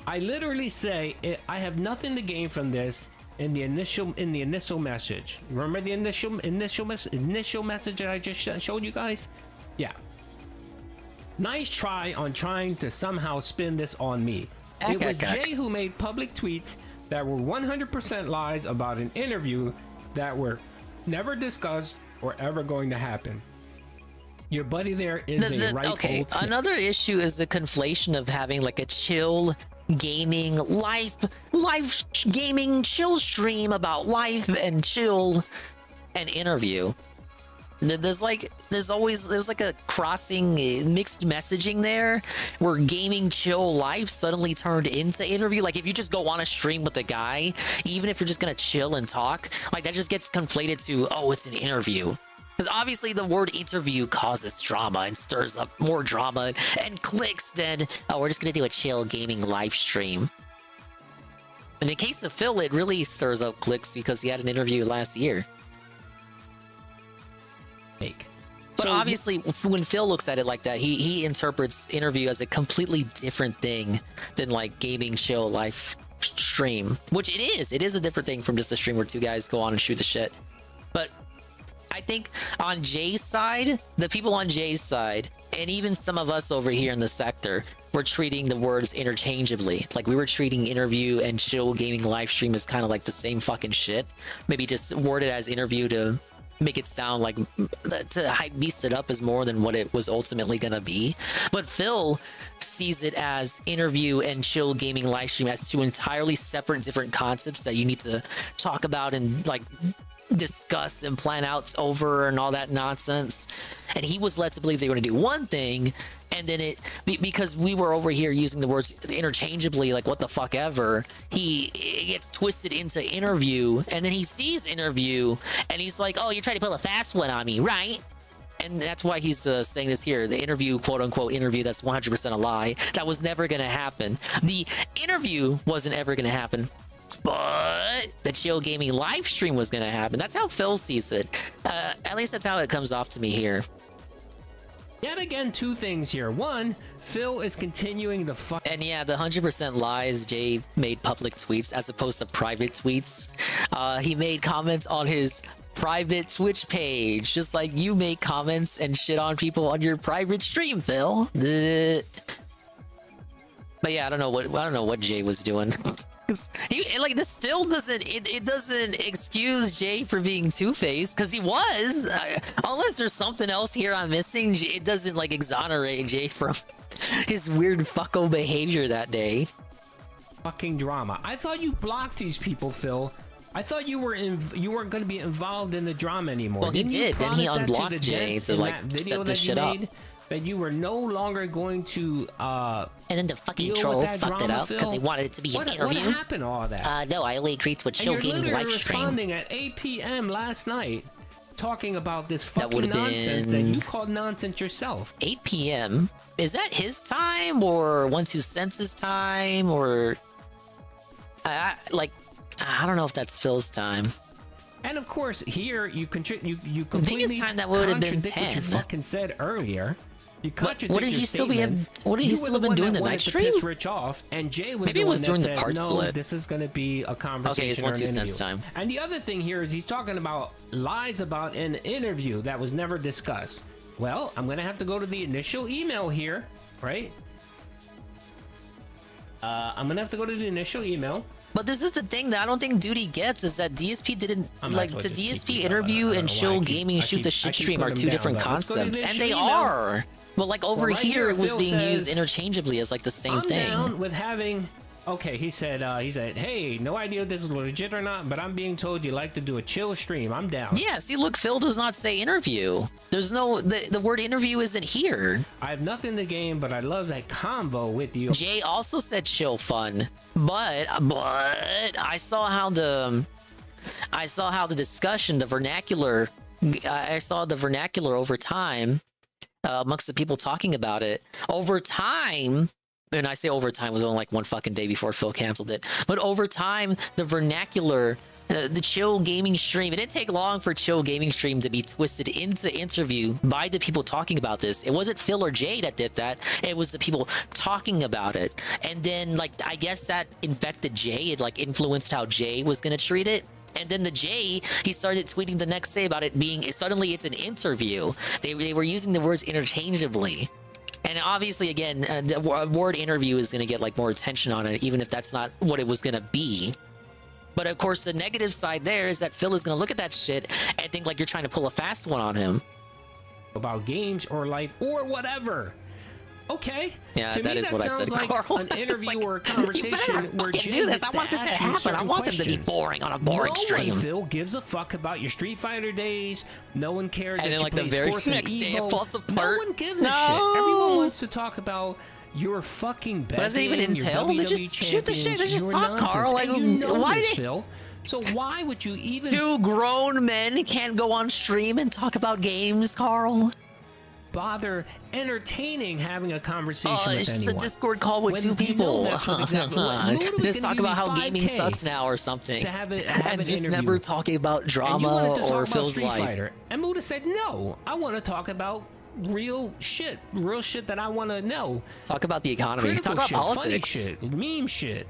I literally say I have nothing to gain from this in the initial message. Remember the initial message that I just showed you guys? Yeah. Nice try on trying to somehow spin this on me. It was Jay who made public tweets that were 100% lies about an interview that were never discussed or ever going to happen. Your buddy there is a right okay, old snitch. another issue is the conflation of having like a chill gaming live gaming chill stream about life and chill and interview. There's like a crossing mixed messaging there where gaming chill life suddenly turned into interview. Like if you just go on a stream with a guy, even if you're just gonna chill and talk, like that just gets conflated to, oh, it's an interview. Because obviously the word interview causes drama and stirs up more drama and clicks than, oh, we're just gonna do a chill gaming live stream. In the case of Phil, it really stirs up clicks because he had an interview last year. But obviously, when Phil looks at it like that, he interprets interview as a completely different thing than like gaming chill live stream, which it is. It is a different thing from just a stream where two guys go on and shoot the shit. But I think on Jay's side, the people on Jay's side, and even some of us over here in the sector, were treating the words interchangeably. Like we were treating interview and chill gaming live stream as kind of like the same fucking shit. Maybe just worded as interview to make it sound like, to hype beast it up as more than what it was ultimately gonna be. But Phil sees it as interview and chill gaming live stream as two entirely separate, different concepts that you need to talk about and like discuss and plan out over and all that nonsense. And he was led to believe they were gonna do one thing, and then because we were over here using the words interchangeably, like what the fuck ever, it gets twisted into interview, and then he sees interview and he's like, oh, you're trying to pull a fast one on me, right? And that's why he's saying this here, the interview, quote unquote interview, that's 100% a lie. That was never gonna happen. The interview wasn't ever gonna happen, but the chill gaming live stream was gonna happen. That's how Phil sees it. At least that's how it comes off to me here. Yet again, two things here. One, Phil is continuing the fuck. And yeah, the 100% lies, Jay made public tweets as opposed to private tweets. He made comments on his private Twitch page, just like you make comments and shit on people on your private stream, Phil. But yeah, I don't know what Jay was doing. Like this still doesn't it doesn't excuse Jay for being two-faced, because he was, unless there's something else here I'm missing. It doesn't like exonerate Jay from his weird fucko behavior that day. Fucking drama. I thought you blocked these people, Phil. I thought you weren't going to be involved in the drama anymore. Well, he did. Then he unblocked Jay to like set this shit up. That you were no longer going to and then the fucking trolls fucked it up because they wanted it to be an interview. What happened to all that? No, I only agreed to a chill gaming live stream. Responding at 8 p.m. last night, talking about this fucking nonsense that you called nonsense yourself. 8 p.m. Is that his time or 12cents' time or I don't know if that's Phil's time. And of course, here you completely biggest time that would have been 10. What you fucking said earlier. You contradict what did he still be? What did he still have been doing the night stream? Piss Rich off, and Jay was maybe it was during the part no, split. This is going to be a conversation. Okay, it's 12cents time. And the other thing here is he's talking about lies about an interview that was never discussed. Well, I'm going to have to go to the initial email here, right? I'm going to have to go to the initial email. But this is the thing that I don't think Duty gets, is that DSP didn't like to DSP interview and chill gaming shoot the shit stream are two different concepts, and they are. But like over here, it was being used interchangeably as like the same thing. I'm down with having. Okay, he said, hey, no idea if this is legit or not, but I'm being told you like to do a chill stream. I'm down. Yeah, see, look, Phil does not say interview. There's no, the word interview isn't here. I have nothing to gain, but I love that convo with you. Jay also said chill fun, but I saw how the discussion, the vernacular, I saw the vernacular over time amongst the people talking about it. Over time, and I say over time, it was only like one fucking day before Phil canceled it. But over time, the vernacular, the chill gaming stream, it didn't take long for chill gaming stream to be twisted into interview by the people talking about this. It wasn't Phil or Jay that did that. It was the people talking about it. And then, like, I guess that infected Jay. It, like, influenced how Jay was going to treat it. And then the Jay, he started tweeting the next day about it being, suddenly it's an interview. They were using the words interchangeably. And And obviously, again, the word interview is going to get like more attention on it, even if that's not what it was going to be. But of course, the negative side there is that Phil is going to look at that shit and think like you're trying to pull a fast one on him. About games or life or whatever. Okay. Yeah, to that me, is what I said, like Carl. an interview like, or a conversation you better where fucking Jay do this. gets I want this to ask you happen. I certain want them to be questions. boring on a boring stream. No one, Phil, gives a fuck about your Street Fighter days. No one cares. And that then, you like, the play very sports and next day, it Evo. falls apart. No one gives a shit. Everyone wants to talk about your fucking betting. What does it even entail? Your They WWE just shoot the shit. They just your talk, nonsense. Carl. Like, And you know why this, they... Phil? So why would you even... Two grown men can't go on stream and talk about games, Carl? Bother entertaining having a conversation with it's just anyone. a Discord call with When two you know people. that, for example, like, Muda was Just gonna talk give about you how gaming 5K sucks now or something. to have an And just interview. never talking about And you drama wanted to talk or about Phil's Street life. Fighter. And Muda said, no, I want to talk about real shit that I want to know. Talk about the economy. Critical Talk about shit, politics. funny shit, meme shit,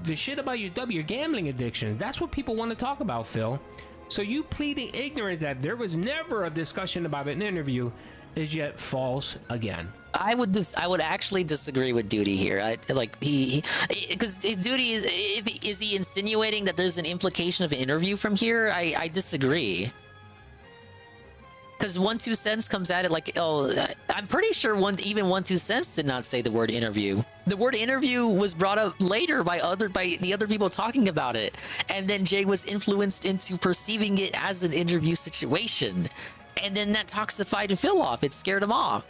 the shit about your gambling addiction. That's what people want to talk about, Phil. So you pleading ignorance that there was never a discussion about an interview is yet false again. I would actually disagree with Duty here. Because Duty is he insinuating that there's an implication of an interview from here? I disagree. Because 1-2 comes at it like, oh, I'm pretty sure 1-2 did not say the word interview. The word interview was brought up later by the other people talking about it, and then Jay was influenced into perceiving it as an interview situation, and then that toxified Phil off. It scared him off.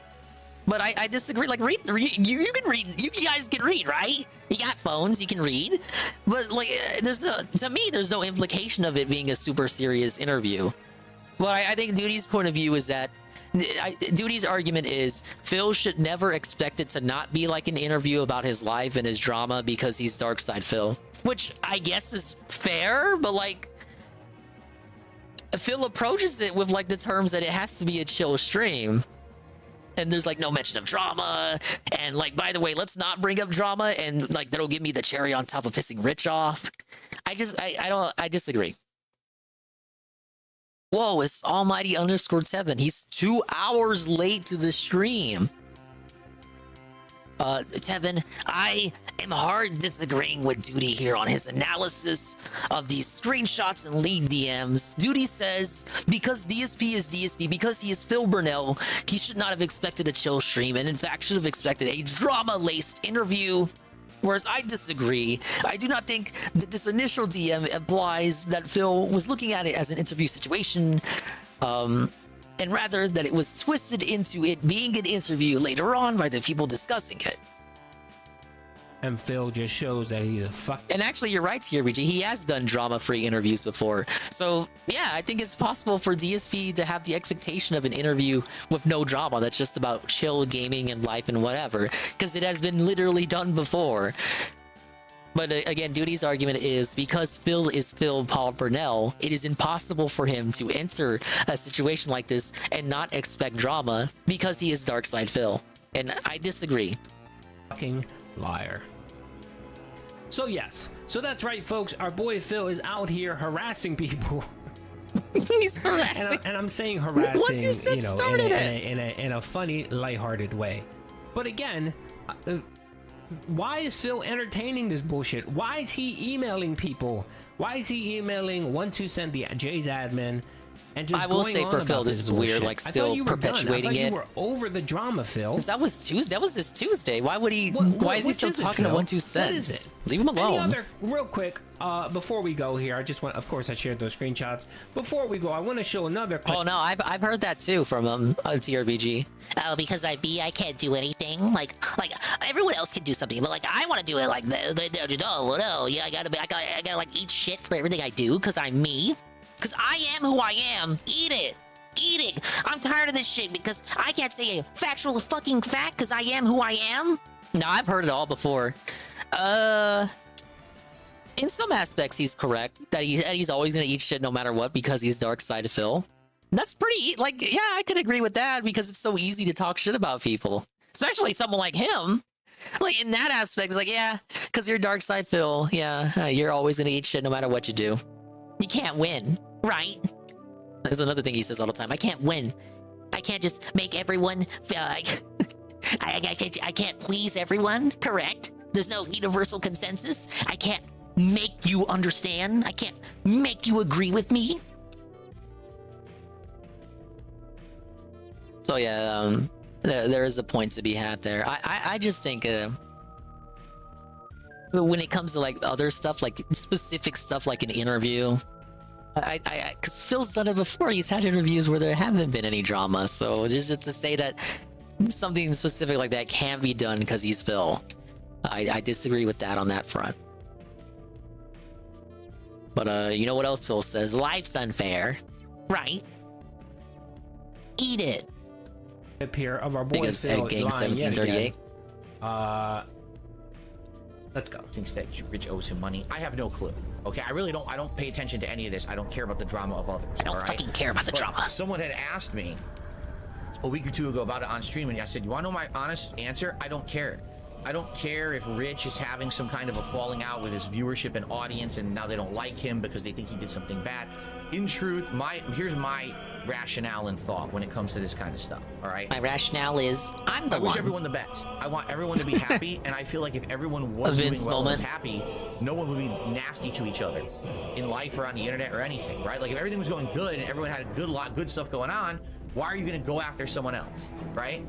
But I disagree. Like, you can read. You guys can read, right? You got phones. You can read. But like, to me, there's no implication of it being a super serious interview. Well, I think Duty's point of view is that Duty's argument is Phil should never expect it to not be like an interview about his life and his drama because he's Dark Side Phil, which I guess is fair, but like Phil approaches it with like the terms that it has to be a chill stream. And there's like no mention of drama, and like, by the way, let's not bring up drama, and like that'll give me the cherry on top of pissing Rich off. I disagree. Whoa, it's Almighty _7. He's 2 hours late to the stream. Tevin, I am hard disagreeing with Duty here on his analysis of these screenshots and lead DMs. Duty says, because DSP is DSP, because he is Phil Burnell, he should not have expected a chill stream, and in fact should have expected a drama-laced interview. Whereas I disagree. I do not think that this initial DM implies that Phil was looking at it as an interview situation, and rather that it was twisted into it being an interview later on by the people discussing it. And Phil just shows that he's a fuck. And actually, you're right here, BG. He has done drama-free interviews before. So, yeah, I think it's possible for DSP to have the expectation of an interview with no drama that's just about chill gaming and life and whatever, because it has been literally done before. But again, Duty's argument is because Phil is Phil Paul Burnell, it is impossible for him to enter a situation like this and not expect drama because he is Darkside Phil. And I disagree. Fucking liar. So yes, so that's right, folks. Our boy Phil is out here harassing people. He's harassing, and I'm saying harassing, What you said started it in a funny, lighthearted way. But again, why is Phil entertaining this bullshit? Why is he emailing people? Why is he emailing 1-2 the Jay's admin? And just I will going say on for about Phil, this is weird, bullshit? like I thought still you were done. perpetuating I thought it. You were over the drama, Phil. That was Tuesday. That was this Tuesday. Why would he? Why is he still talking to 1-2? What is it? Leave him alone. Any other, real quick, before we go here, I just want, of course, I shared those screenshots. Before we go, I want to show another clip. Oh no, I've heard that too from TRBG. Oh, because I can't do anything. Like everyone else can do something, but like I want to do it like no, yeah, I gotta like eat shit for everything I do because I'm me. Because I am who I am. Eat it. Eat it. I'm tired of this shit because I can't say a factual fucking fact because I am who I am. No, I've heard it all before. In some aspects, he's correct that he's always gonna eat shit no matter what because he's Dark Side Phil. That's pretty, like, yeah, I could agree with that because it's so easy to talk shit about people, especially someone like him. Like, in that aspect, it's like, yeah, because you're Dark Side Phil, yeah, you're always gonna eat shit no matter what you do. You can't win, right? There's another thing he says all the time. I can't win. I can't just make everyone feel like... I can't please everyone, correct? There's no universal consensus. I can't make you understand. I can't make you agree with me. So yeah, there is a point to be had there. I just think when it comes to like other stuff, like specific stuff like an interview, because Phil's done it before. He's had interviews where there haven't been any drama. So just to say that something specific like that can't be done because he's Phil, I disagree with that on that front. But you know what else Phil says? Life's unfair, right? Eat it. Here of our boy Phil Gang 1738. Let's go. Thinks that Rich owes him money. I have no clue. Okay, I really don't. I don't pay attention to any of this. I don't care about the drama of others. I don't fucking care about the drama. Someone had asked me a week or two ago about it on stream, and I said, "You want to know my honest answer? I don't care. I don't care if Rich is having some kind of a falling out with his viewership and audience, and now they don't like him because they think he did something bad. In truth, here's my rationale and thought when it comes to this kind of stuff. All right. My rationale is I'm the I wish everyone the best. I want everyone to be happy, and I feel like if everyone was doing well and was happy, no one would be nasty to each other in life or on the internet or anything, right? Like if everything was going good and everyone had a good stuff going on, why are you going to go after someone else, right?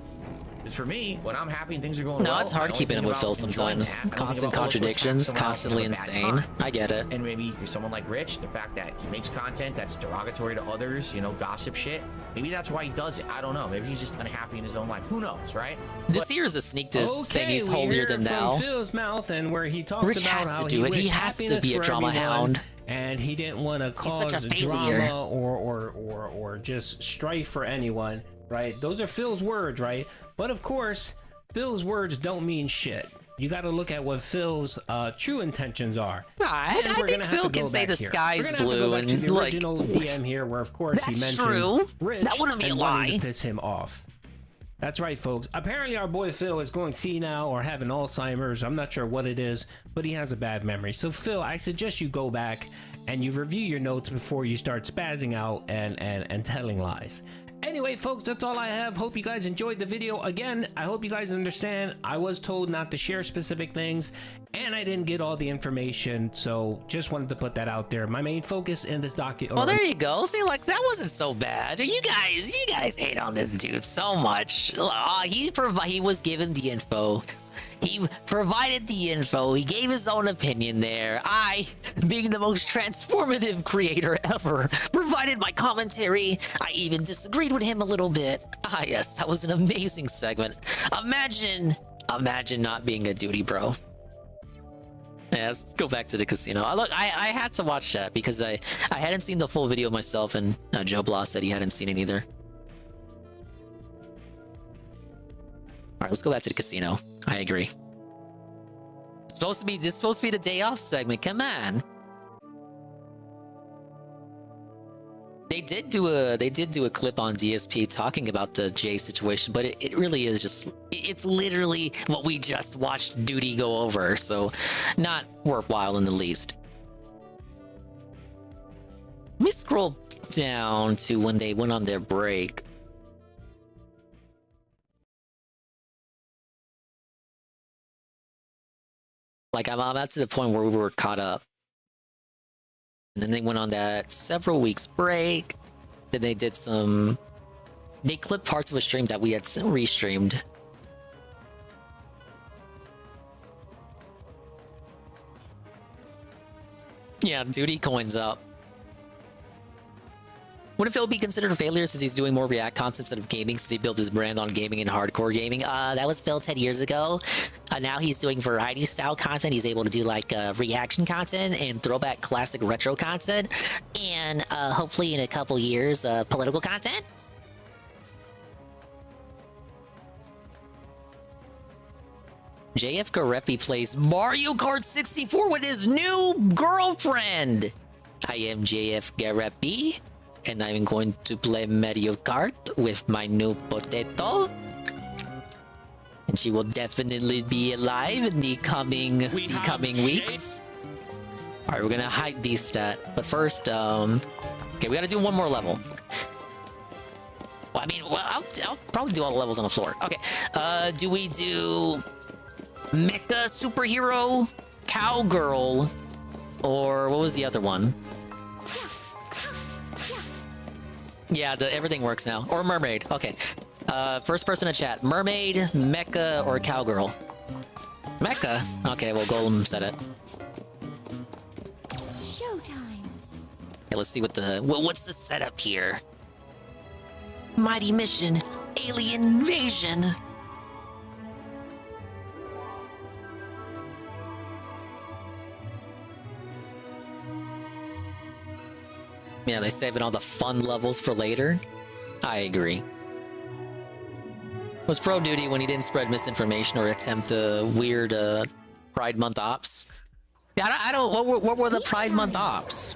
Because for me, when I'm happy and things are going well, it's hard keeping up with Phil sometimes. Constant contradictions, constantly insane. I get it. And maybe you're someone like Rich, the fact that he makes content that's derogatory to others, you know, gossip shit. Maybe that's why he does it. I don't know. Maybe he's just unhappy in his own life. Who knows, right? This here is a sneak diss saying he's holier than thou. From Phil's mouth, and where he talks Rich about has how to do it. He has to be a drama hound. And he didn't want to cause drama or just strife for anyone, right? Those are Phil's words, right? But of course, Phil's words don't mean shit. You got to look at what Phil's true intentions are. I think Phil can say the sky's blue and the original DM here, where of course he mentions Rich that wouldn't be a lie. To piss him off. That's right, folks. Apparently, our boy Phil is going senile or having Alzheimer's. I'm not sure what it is, but he has a bad memory. So, Phil, I suggest you go back and you review your notes before you start spazzing out and telling lies. Anyway, folks, that's all I have. Hope you guys enjoyed the video. Again, I hope you guys understand I was told not to share specific things, and I didn't get all the information, so just wanted to put that out there. My main focus in this document... Well, there you go. See, like, that wasn't so bad. You guys hate on this dude so much. He was given the info. He provided the info. He gave his own opinion there. I, being the most transformative creator ever, provided my commentary. I even disagreed with him a little bit. Ah, yes, that was an amazing segment. Imagine not being a duty bro. Yeah, let's go back to the casino. Look, I had to watch that because I hadn't seen the full video myself, and Joe Blah said he hadn't seen it either. All right, let's go back to the casino. I agree. This is supposed to be the day off segment. Come on. They did do a clip on DSP talking about the Jay situation, but it really is just, it's literally what we just watched Duty go over, so not worthwhile in the least. Let me scroll down to when they went on their break. Like, I'm at to the point where we were caught up. And then they went on that several weeks break. Then they did some... They clipped parts of a stream that we had restreamed. Yeah, duty coins up. Would it be considered a failure since he's doing more React content instead of gaming, since he built his brand on gaming and hardcore gaming? That was Phil 10 years ago. Now he's doing variety style content. He's able to do like reaction content and throwback classic retro content. And hopefully in a couple years, political content. JF Garepi plays Mario Kart 64 with his new girlfriend. I am JF Garepi. And I'm going to play Mario Kart with my new potato. And she will definitely be alive in the coming weeks. Alright, we're gonna hype beast stat. But first, okay, we gotta do one more level. I mean, well, I'll probably do all the levels on the floor. Okay. Do we do mecha superhero, cowgirl, or what was the other one? Yeah, everything works now. Or mermaid. Okay. First person to chat. Mermaid, mecha, or cowgirl? Mecha? Okay, well, Golem said it. Showtime. Okay, let's see what's the setup here. Mighty mission, alien invasion. Yeah, they saving all the fun levels for later. I agree. Was Pro Duty when he didn't spread misinformation or attempt the weird Pride Month ops? Yeah, I don't. What were the Pride Month ops?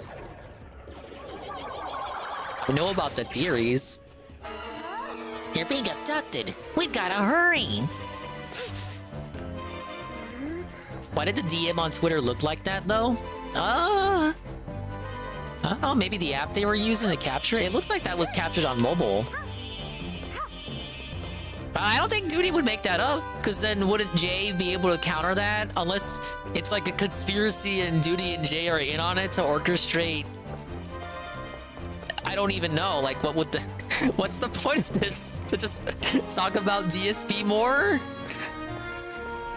We know about the theories. You're being abducted. We've gotta hurry. Why did the DM on Twitter look like that, though? I don't know, maybe the app they were using to capture it? It looks like that was captured on mobile. I don't think Duty would make that up, because then wouldn't Jay be able to counter that? Unless it's like a conspiracy and Duty and Jay are in on it to orchestrate... I don't even know, like, what would the... What's the point of this? To just talk about DSP more?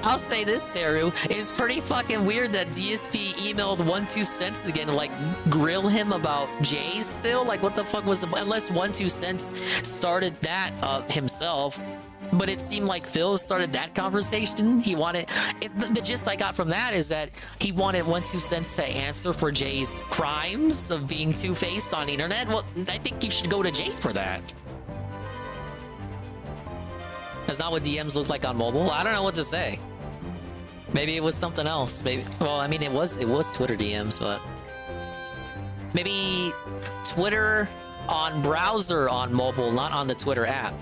I'll say this, Saru. It's pretty fucking weird that DSP emailed 1-2 again to, like, grill him about Jay still. Like, what the fuck was the... Unless 1-2 started that himself. But it seemed like Phil started that conversation. He wanted... The gist I got from that is that he wanted 1-2 to answer for Jay's crimes of being two-faced on the internet. Well, I think you should go to Jay for that. That's not what DMs look like on mobile. I don't know what to say. Maybe it was something else. Maybe. Well, I mean, it was Twitter DMs, but maybe Twitter on browser on mobile, not on the Twitter app.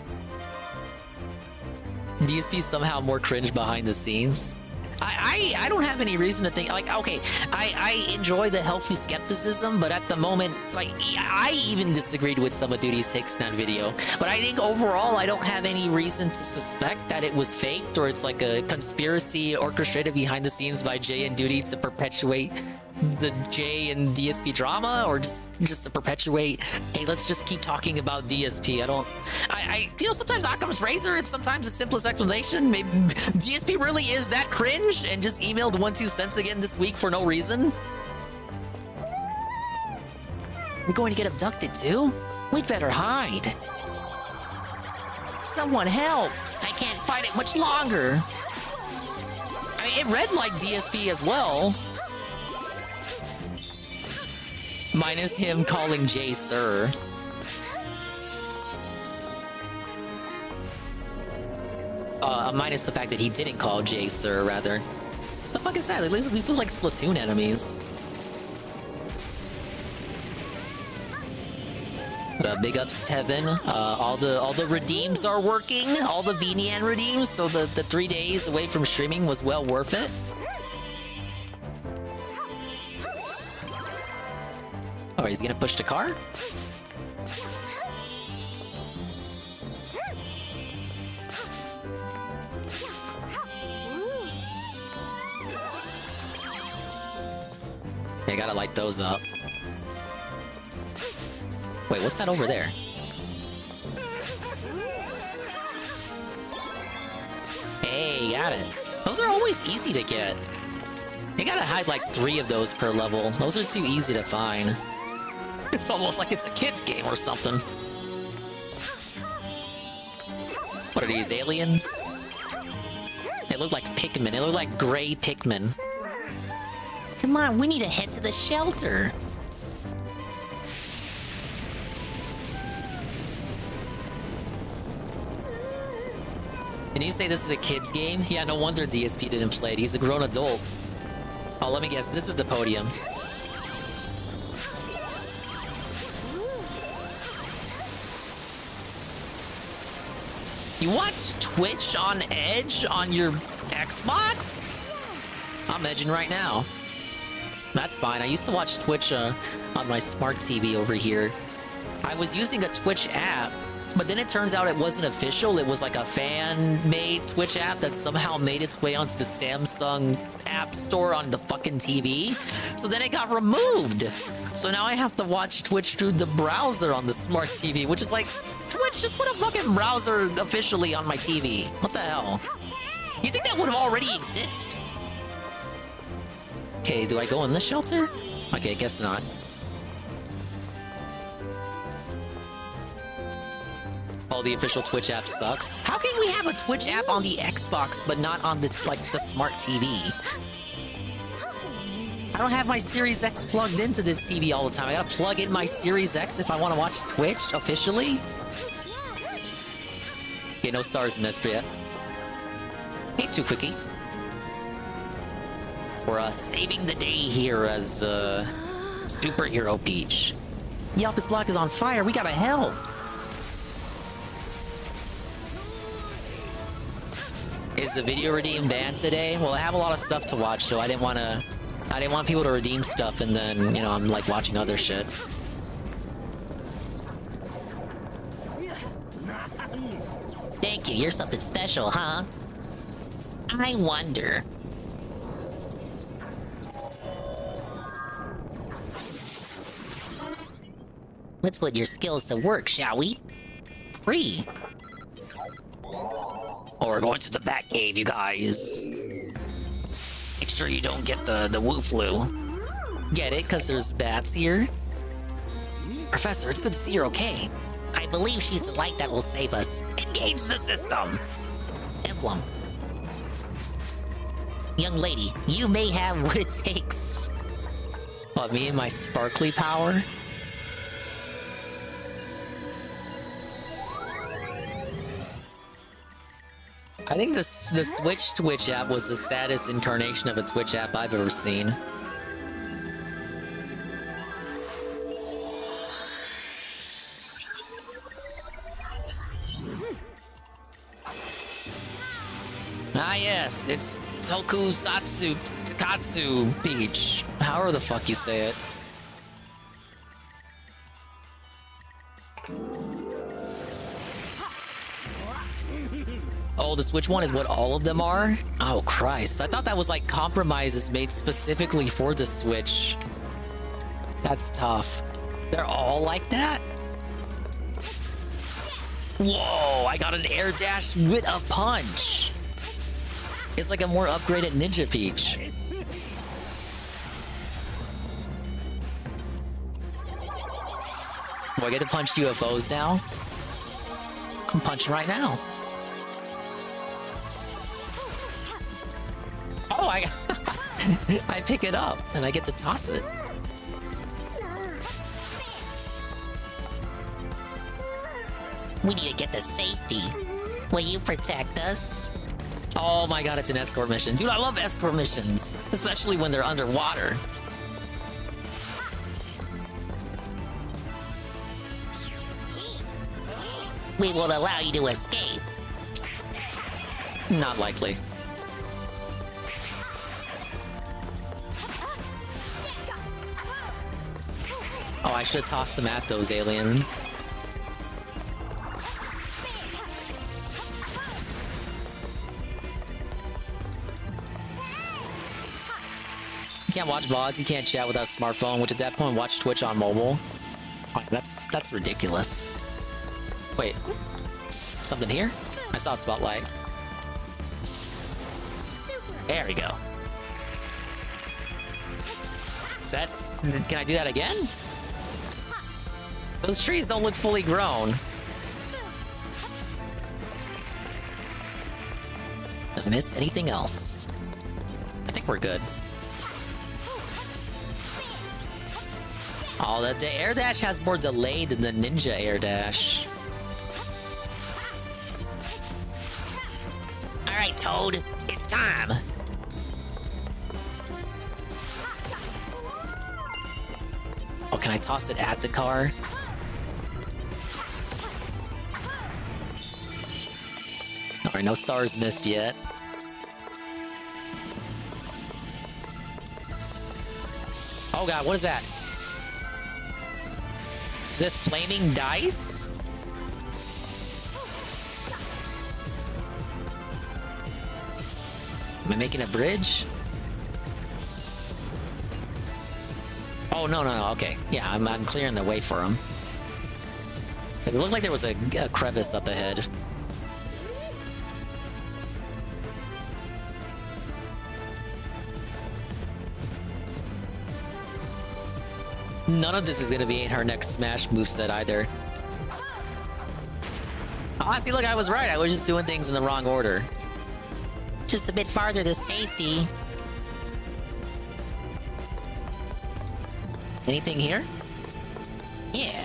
DSP somehow more cringe behind the scenes. I don't have any reason to think, like, okay, I enjoy the healthy skepticism, but at the moment, like, I even disagreed with some of Duty's takes in that video. But I think overall, I don't have any reason to suspect that it was faked or it's like a conspiracy orchestrated behind the scenes by Jay and Duty to perpetuate the Jay and DSP drama, or just to perpetuate, hey, let's just keep talking about DSP. I you know, sometimes Occam's razor, it's sometimes the simplest explanation. Maybe DSP really is that cringe and just emailed 1-2 again this week for no reason. We're going to get abducted too? We'd better hide. Someone help! I can't fight it much longer. I mean, it read like DSP as well. Minus him calling Jay Sir. Minus the fact that he didn't call Jay Sir, rather. The fuck is that? These look like Splatoon enemies. Big ups, Heaven. All the redeems are working. All the VNN redeems. So the 3 days away from streaming was well worth it. Oh, he's gonna push the car? Yeah, I gotta light those up. Wait, what's that over there? Hey, got it. Those are always easy to get. You gotta hide like 3 of those per level. Those are too easy to find. It's almost like it's a kid's game or something. What are these, aliens? They look like Pikmin. They look like gray Pikmin. Come on, we need to head to the shelter. Can you say this is a kid's game? Yeah, no wonder DSP didn't play it. He's a grown adult. Oh, let me guess. This is the podium. You watch Twitch on Edge on your Xbox? I'm edging right now. That's fine. I used to watch Twitch on my smart TV over here. I was using a Twitch app, But then it turns out it wasn't official. It was like a fan-made Twitch app that somehow made its way onto the Samsung App Store on the fucking TV. So then it got removed. So now I have to watch Twitch through the browser on the smart TV, which is like, Twitch, just put a fucking browser officially on my TV. What the hell? You think that would have already exist? Okay, do I go in the shelter? Okay, guess not. Oh, the official Twitch app sucks. How can we have a Twitch app on the Xbox but not on the the smart TV? I don't have my Series X plugged into this TV all the time. I gotta plug in my Series X if I want to watch Twitch officially. Okay, no stars missed yet. Ain't too quickie. We're saving the day here as Superhero Peach. The office block is on fire. We gotta help. Is the video redeem banned today? Well, I have a lot of stuff to watch, so I didn't want people to redeem stuff and then, you know, I'm like watching other shit. Thank you. You're something special, huh? I wonder. Let's put your skills to work, shall we? Free. Oh, we're going to the Bat Cave, you guys. Make sure you don't get the Woo Flu. Get it? Because there's bats here? Professor, it's good to see you're okay. I believe she's the light that will save us. Engage the system. Emblem. Young lady, you may have what it takes. What, me and my sparkly power? I think the Switch Twitch app was the saddest incarnation of a Twitch app I've ever seen. Ah yes, it's Tokusatsu Takatsu Beach. However the fuck you say it. Oh, the Switch one is what all of them are? Oh, Christ. I thought that was like compromises made specifically for the Switch. That's tough. They're all like that? Whoa, I got an air dash with a punch. It's like a more upgraded Ninja Peach. Do I get to punch UFOs now? I'm punching right now. Oh, I pick it up and I get to toss it. We need to get to safety. Will you protect us? Oh my god, it's an escort mission. Dude, I love escort missions, especially when they're underwater. We will allow you to escape. Not likely. Oh, I should toss them at those aliens. You can't watch VODs, you can't chat without a smartphone, which at that point, watch Twitch on mobile. Oh, that's ridiculous. Wait, something here? I saw a spotlight. There we go. Is that... Can I do that again? Those trees don't look fully grown. Did I miss anything else? I think we're good. Oh, the air dash has more delay than the ninja air dash. Alright, Toad. It's time. Oh, can I toss it at the car? Alright, no stars missed yet. Oh god, what is that? Is it flaming dice? Am I making a bridge? Oh, no, okay. Yeah, I'm clearing the way for him. It looked like there was a crevice up ahead. None of this is gonna be in her next Smash moveset either. Honestly, look, I was right. I was just doing things in the wrong order. Just a bit farther to safety. Anything here? Yeah.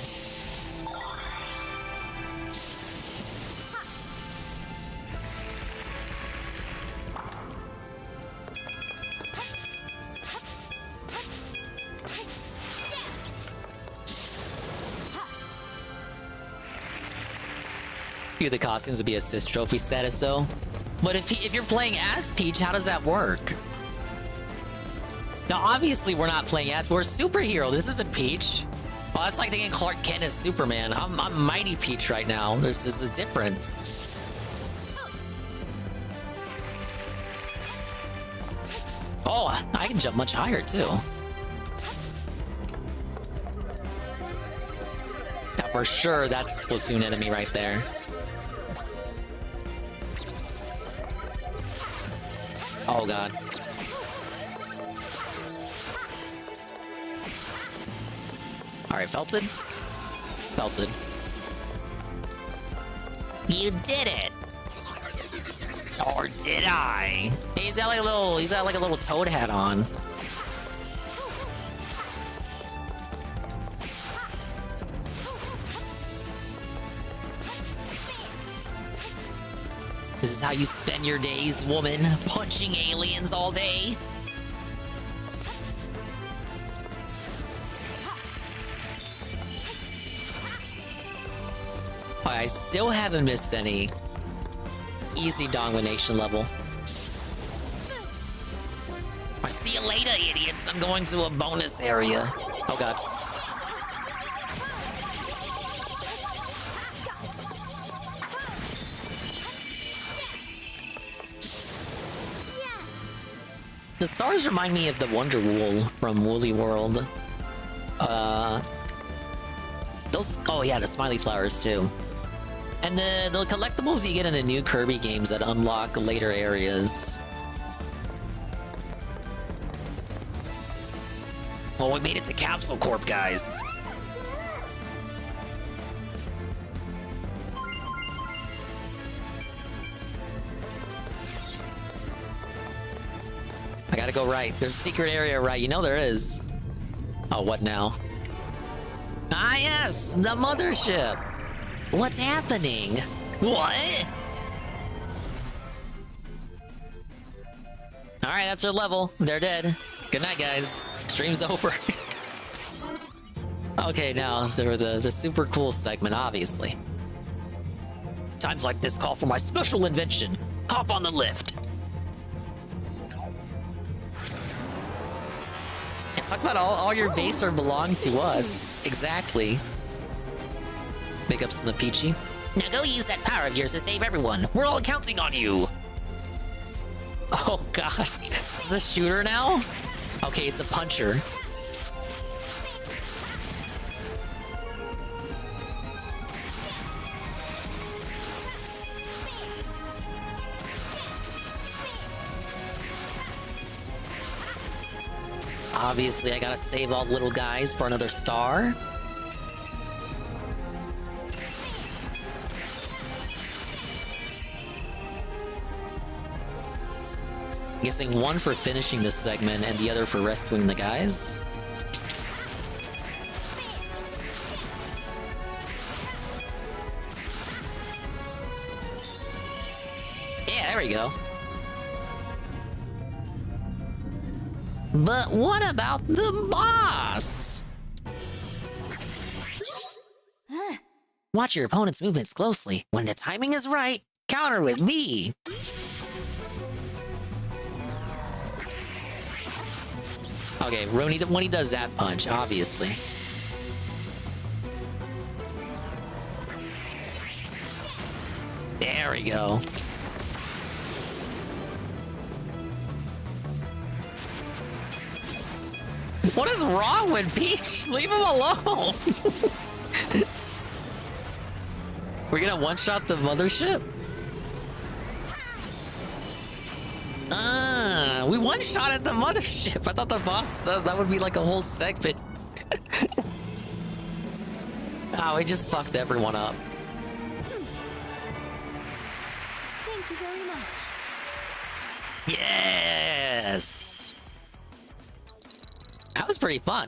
Few of the costumes would be assist trophy status though. But if you're playing as Peach, how does that work? Now obviously we're not playing as, we're a superhero. This isn't Peach. Oh, that's like thinking Clark Kent is Superman. I'm Mighty Peach right now. There's a difference. Oh, I can jump much higher too. Now for sure that's Splatoon enemy right there. Oh god. Alright, felted? Felted. You did it. Or did I? He's got like a little toad hat on. This is how you spend your days, woman. Punching aliens all day. I still haven't missed any. Easy domination level. I see you later, idiots. I'm going to a bonus area. Oh god. The stars remind me of the Wonder Wool from Woolly World. Those, oh yeah, the smiley flowers too. And the collectibles you get in the new Kirby games that unlock later areas. Well, we made it to Capsule Corp, guys. I gotta go right. There's a secret area right. You know there is. Oh, what now? Ah, yes! The mothership! What's happening? What? Alright, that's our level. They're dead. Good night, guys. Stream's over. Okay, now, there was the super cool segment, obviously. Times like this call for my special invention. Hop on the lift. And talk about all your base are belong to us. Exactly. Big ups to the Peachy. Now go use that power of yours to save everyone. We're all counting on you. Oh god. Is this a shooter now? Okay, it's a puncher. Obviously, I gotta save all the little guys for another star. Guessing one for finishing this segment and the other for rescuing the guys. Yeah, there we go. But what about the boss? Watch your opponent's movements closely. When the timing is right, counter with me. Okay, when he does that punch, obviously. There we go. What is wrong with Peach? Leave him alone. We're gonna one-shot the mothership? We one-shotted the mothership. I thought the boss, that would be like a whole segment. Oh, we just fucked everyone up. Thank you very much. Yes! That was pretty fun.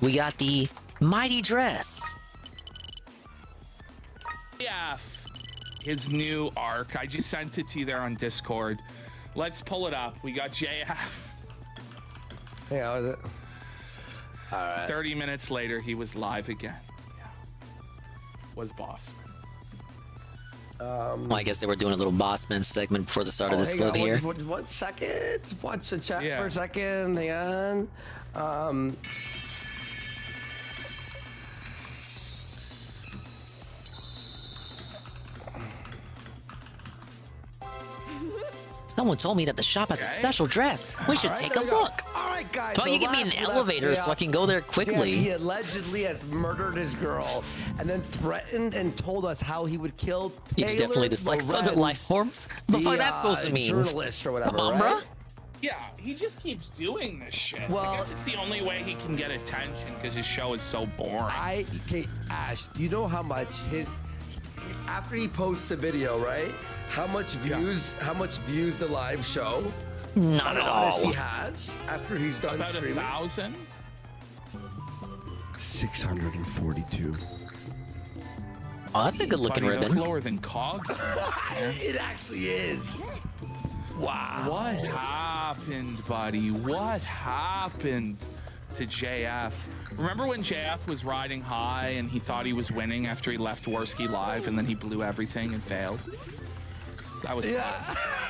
We got the mighty dress. Yeah, his new arc. I just sent it to you there on Discord. Let's pull it up. We got JF. Yeah, was it? All right. 30 minutes later, he was live again. Yeah. Was boss. Well, I guess they were doing a little Bossman segment before the start of this clip here. One second. Watch the chat for a second. Hang on. Someone told me that the shop has a special dress. We should take a look. All right, guys. Well, you give me an elevator so I can go there quickly. He allegedly has murdered his girl and then threatened and told us how he would kill He definitely dislikes other life forms. What the fuck that's supposed to mean? Journalist or whatever, Come on, right? bruh. Yeah, he just keeps doing this shit. Well, I guess it's the only way he can get attention because his show is so boring. Okay, Ash, do you know how much after he posts a video, right? How much views the live show? Not at all. He has after he's done About streaming. 1,000. 642. Oh, that's a good looking Buddy, ribbon. That's lower than COG. It actually is. Wow. What happened, buddy? What happened to JF? Remember when JF was riding high and he thought he was winning after he left Worski live and then he blew everything and failed? That was fun.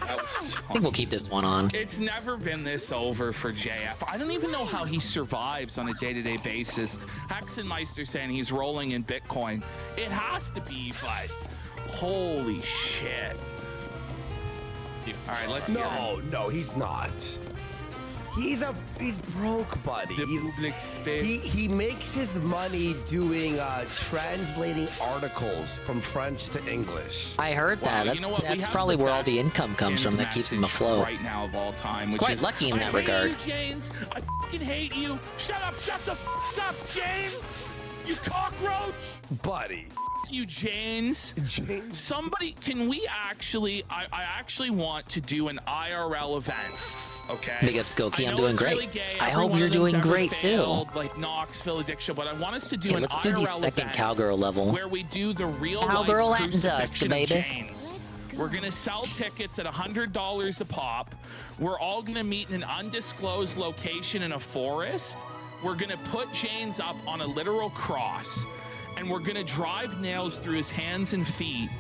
That was I fun. think we'll keep this one on. It's never been this over for JF. I don't even know how he survives on a day-to-day basis. Hexenmeister saying he's rolling in Bitcoin. It has to be, but holy shit. All right, let's hear him. No, he's not. He's broke, buddy. He makes his money doing translating articles from French to English. I heard that. You know what? We That's have probably the where all the best income comes from that keeps him message afloat. right now of all time. It's Which quite is, lucky in that I regard. hate you, James. I fucking hate you. Shut up. Shut the up, James. You cockroach. Buddy. You, James. Somebody, can we actually? I actually want to do an IRL event. Okay. Big up, Skokie. I I'm know doing it's great. really gay. I Every hope one you're of them's doing ever great failed, too. Like Knoxville addiction, but I want us to do Okay, an let's do the IRL second event cowgirl level. where we do the real Cowgirl life at dusk, crucifixion of baby. James. We're gonna sell tickets at $100 a pop. We're all gonna meet in an undisclosed location in a forest. We're gonna put James up on a literal cross, and we're gonna drive nails through his hands and feet.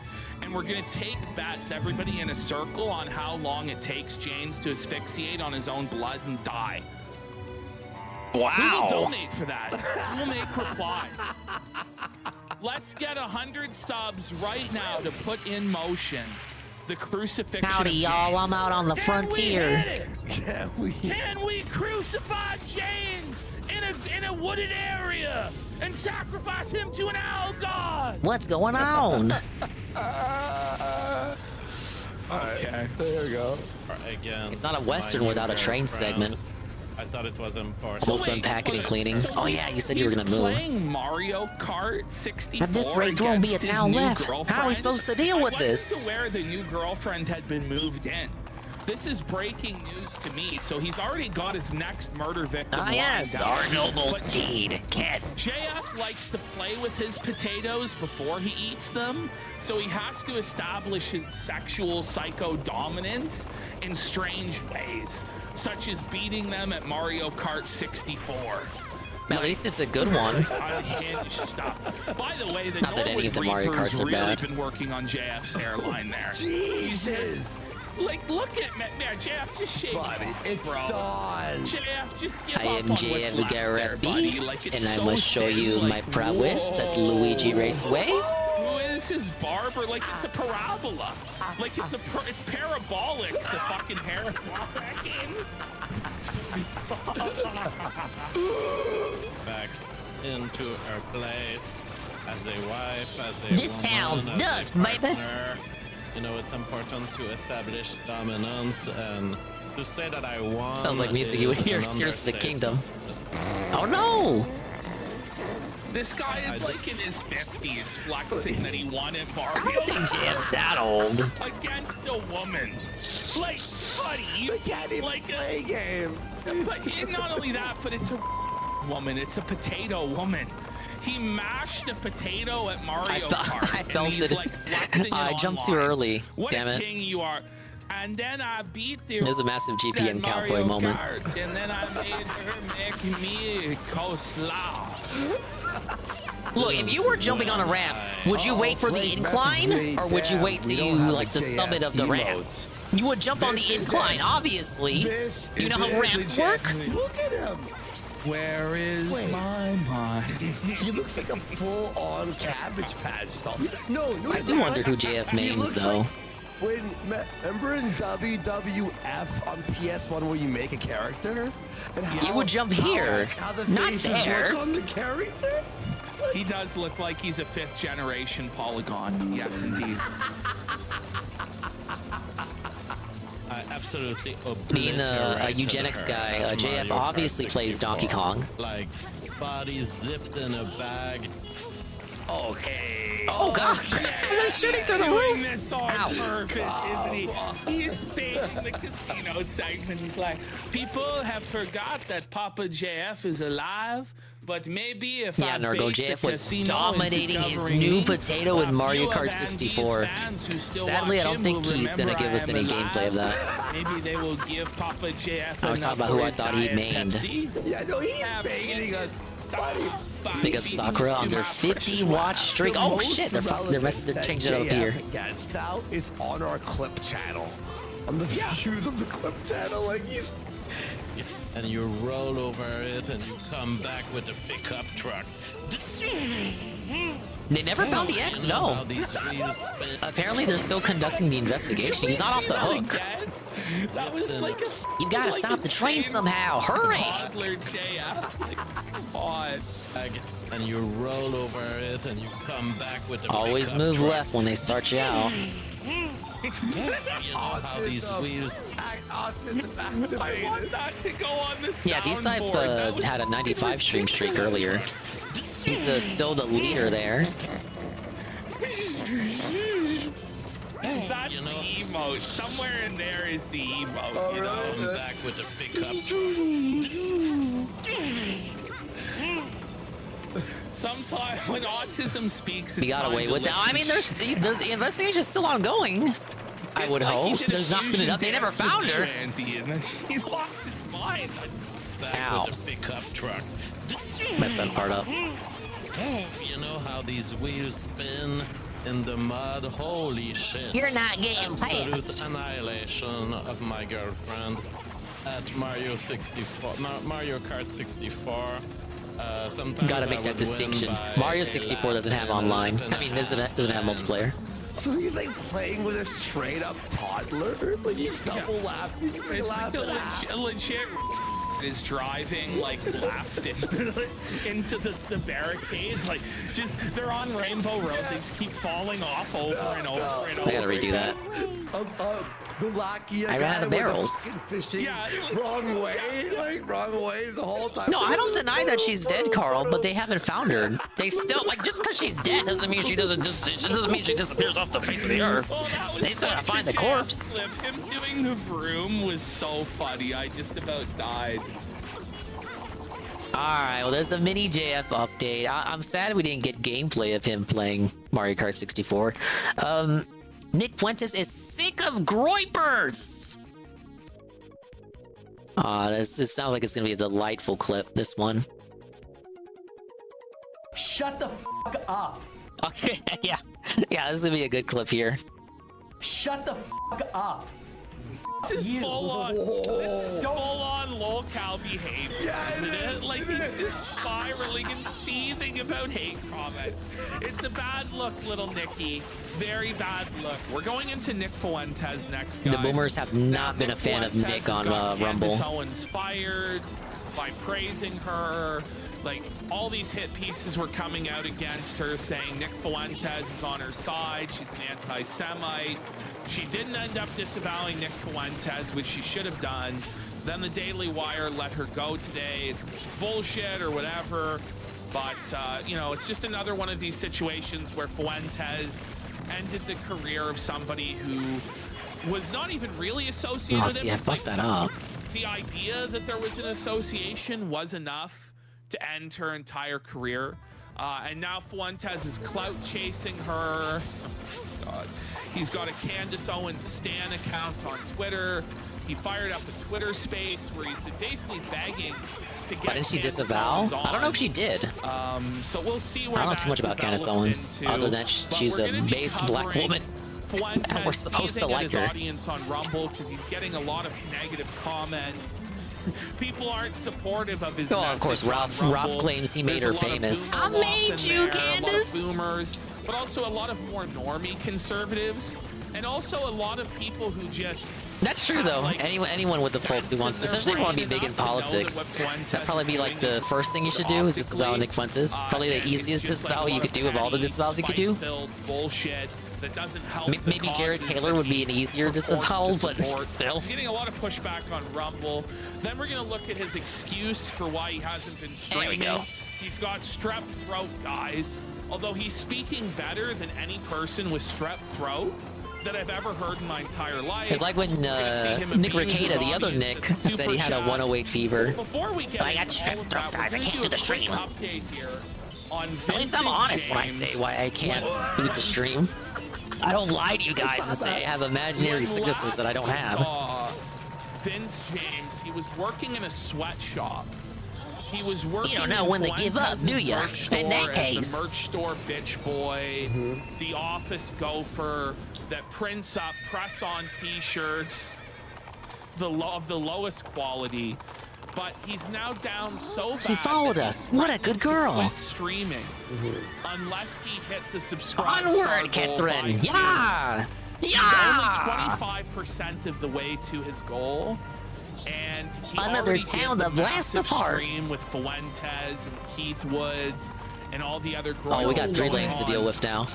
And we're gonna take bets, everybody in a circle, on how long it takes James to asphyxiate on his own blood and die. Wow. Who will donate for that? Who will make reply? Let's get 100 subs right now to put in motion the crucifixion Howdy, of y'all. James. I'm out on the Can frontier. We hit it? Can we crucify James in a wooded area and sacrifice him to an owl god? What's going on? Okay. There we go. Again, It's not a Western without a train segment. I thought it was important. Almost done packing and cleaning. Oh yeah, you said you were gonna He's move. playing Mario Kart 64. At this rate, there won't be a against his town new left. How are we girlfriend. supposed to deal with I went this? to where the new girlfriend had been moved in. This is breaking news to me. So he's already got his next murder victim. Ah yes, lined up. our noble But steed, Kit. JF likes to play with his potatoes before he eats them, so he has to establish his sexual psycho dominance in strange ways, such as beating them at Mario Kart 64. At least it's a good one. Unhinged stuff. By the way, the Not that any Norwood of the Mario Reaper's Karts are really bad. been working on JF's hairline there. Jesus. Like, look at me, man, JF, just shake Buddy, it off, it's bro. done. JF, just give I up am on what's JF left there, buddy. Garabbi, Like, it's and I so must show thin, you like, my prowess at whoa. Luigi Raceway. Who is This is barber, like it's a parabola. Like it's parabolic, the fucking hair. Back into her place as a wife, as a This woman, town's as a dust, baby. partner. You know, it's important to establish dominance, and to say that I won. Sounds like music you would hear in an Tears of the understatement. Kingdom. Oh no! This guy is like in his 50s, flexing that he won at Mario. I don't think Jeff's that old. Against a woman. Like, buddy, They can't even like play game. But not only that, but it's a woman. It's a potato woman. He mashed a potato at Mario Kart. I and felt he's, it. like, flexing I it jumped too online. early. What Damn a it. king you are. And then I beat the There's a massive GPM cowboy moment. Kart, and then I made her make me coleslaw. Look, if you were jumping on a ramp, would you wait for the incline, or would you wait till you like the summit of the ramp? You would jump on the incline, obviously. You know how ramps work. Look at him. Where is my mind? He looks like a full-on Cabbage Patch doll. No, I do wonder who JF mains though. Remember in WWF on PS1 where you make a character? And how, You would jump here, how the not faces there. look on the character? He does look like he's a 5th generation Polygon. Yes, indeed. I absolutely Being a obliterated eugenics her guy, at JF Mario Kart obviously plays 64. Donkey Kong. Like, body zipped in a bag. Okay. Oh god! They're shooting through the Doing roof! this on purpose, isn't he? He's staying in the casino segment. He's like, people have forgot that Papa JF is alive, but maybe if Yeah, I Norgo, bait the JF was casino dominating into his covering new me, potato in a Mario few Kart of 64. Andy's fans who still Sadly, I watch don't him think will he's gonna remember give us I am any gameplay of alive. that. Maybe they will give Papa JF I was talking about who I thought he mained. Yeah, no, he's baiting us. Buddy. Big up Sakura on their 50-watch streak. The Oh most shit! They're relevant changing it up that here. JF gets now is on our clip channel. On the views of the clip channel, like he's. And you roll over it, and you come back with a pickup truck. They never found the X. No. Apparently, they're still conducting the investigation. He's not off the hook. That was like a You gotta stop the train somehow. Hurry! toddler JF. Like, come on. And you roll over it, and you come back with a Always pickup move truck. left when they start you out. You know how these wheels. I want that to go on the soundboard. Yeah, D-Sype had a 95 streak earlier. He's still the leader there. That's the emote. Somewhere in there is the emote. You know? Come back with a pickup truck. Sometimes when autism speaks, it's You got time away to with that. I mean, the investigation's still ongoing. I would hope. There's not been enough. They never found her. Andy, and then he lost his mind. Ow. With a pickup truck. Messed that part up. You know how these wheels spin in the mud? Holy shit. You're not getting Absolute past. annihilation of my girlfriend at Mario 64, Mario Kart 64. Sometimes Gotta I make that would distinction. win by Mario a 64 doesn't have lap and a online. lap and I mean, a doesn't have multiplayer. So he's like playing with a straight up toddler? Like he's double laughing. It's like a legit is driving like left into the barricade. Like just they're on Rainbow Road. They just keep falling off over and over and over. I gotta redo that. The Lakia I ran out of guy with the barrels. fucking fishing wrong way the whole time. No, I don't deny that she's dead, Carl, but they haven't found her. They still like just because she's dead doesn't mean she doesn't mean she disappears off the face of the earth. They still gotta find the corpse. Him doing the vroom was so funny. I just about died. Alright, well there's a mini JF update. I'm sad we didn't get gameplay of him playing Mario Kart 64. Nick Fuentes is sick of groypers! This sounds like it's gonna be a delightful clip, this one. Shut the fuck up. Okay, yeah. Yeah, this is gonna be a good clip here. Shut the fuck up. This is full on. It's full on lolcow behavior, isn't it? Like he's just spiraling and seething about hate comments. It's a bad look, little Nicky. Very bad look. We're going into Nick Fuentes next, guys. The boomers have not been a fan of Nick on Rumble. Candace Owens fired by praising her. Like all these hit pieces were coming out against her, saying Nick Fuentes is on her side. She's an anti-Semite. She didn't end up disavowing Nick Fuentes, which she should have done. Then the Daily Wire let her go today. It's bullshit or whatever. But, you know, it's just another one of these situations where Fuentes ended the career of somebody who was not even really associated with him. I fucked that up. The idea that there was an association was enough to end her entire career. And now Fuentes is clout chasing her. Oh, God. He's got a Candace Owens Stan account on Twitter. He fired up a Twitter space where he's been basically begging to get. Why didn't she disavow? I don't know if she did. So we'll see where I don't know too much about Candace Owens, other than she's a based black woman. And we're supposed to like her. Audience on Rumble because he's getting a lot of negative comments. People aren't supportive of his of course, Ralph claims he made her famous. I made you, A Candace. lot of boomers, but also a lot of more normie conservatives, and also a lot of people who just. That's true though. Anyone with the pulse who wants, especially if you want to be big in politics, that'd probably be like the first thing you should do is disavow Nick Fuentes. Probably the easiest disavow you could do of all the disavows you could do. Bullshit that doesn't help. Maybe Jared Taylor would be an easier disavow, but still. He's getting a lot of pushback on Rumble. Then we're gonna look at his excuse for why he hasn't been streaming. There we go. He's got strep throat, guys. Although he's speaking better than any person with strep throat that I've ever heard in my entire life. It's like when Nick Ricada, the other Nick, said he had a 108 fever. Before we get I got strep throat, guys. I can't do the stream. At least I'm Vincent honest when I James. say why I can't do the stream. I don't lie to you guys and say I have imaginary sicknesses that I don't have. Vince James, he was working in a sweatshop. He was working. You don't know when to give up, do you? In that case. The merch store bitch boy, the office gopher that prints up press-on T-shirts, the lowest quality. But he's now down so bad. She followed us. What a good girl. Quit streaming, unless he hits a subscribe. Onward, Catherine. Yeah. He's only 25% of the way to his goal. And he Another town to blast apart. Stream with Fuentes and Keith Woods and all the other. Oh, we got 3 lanes to deal with now.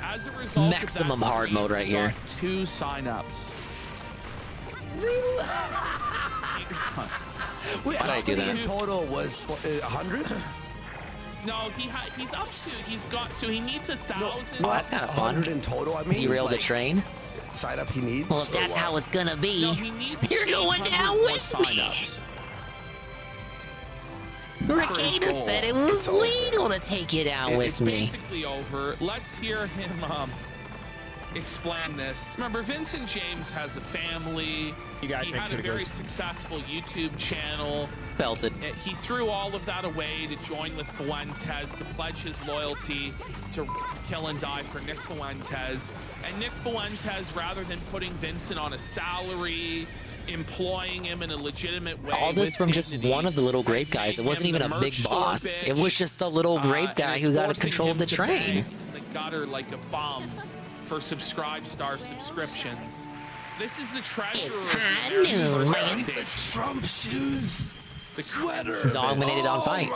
As a result, maximum hard mode right here. 2 signups. Wait, Why did I do that? In total was 100. No, he's up to. He's got. So he needs 1,000. Oh, that's kind of fun. 100 in total. I mean, derail the train. Sign up he needs. Well, if that's how it's gonna be, you're going down with me. Ricada said it was legal to take it out with me. It's basically over. Let's hear him explain this. Remember, Vincent James has a family. He had a very successful YouTube channel. Belted. He threw all of that away to join with Fuentes, to pledge his loyalty to kill and die for Nick Fuentes. And Nick Fuentes, rather than putting Vincent on a salary, employing him in a legitimate way. All this from just one of the little grape guys. It wasn't even a big boss. It was just a little grape guy who got control of the train. The gutter like a bum for Subscribe Star subscriptions. This is the treasurer. It's high noon, man. The Trump shoes. The sweater. Dominated on fight.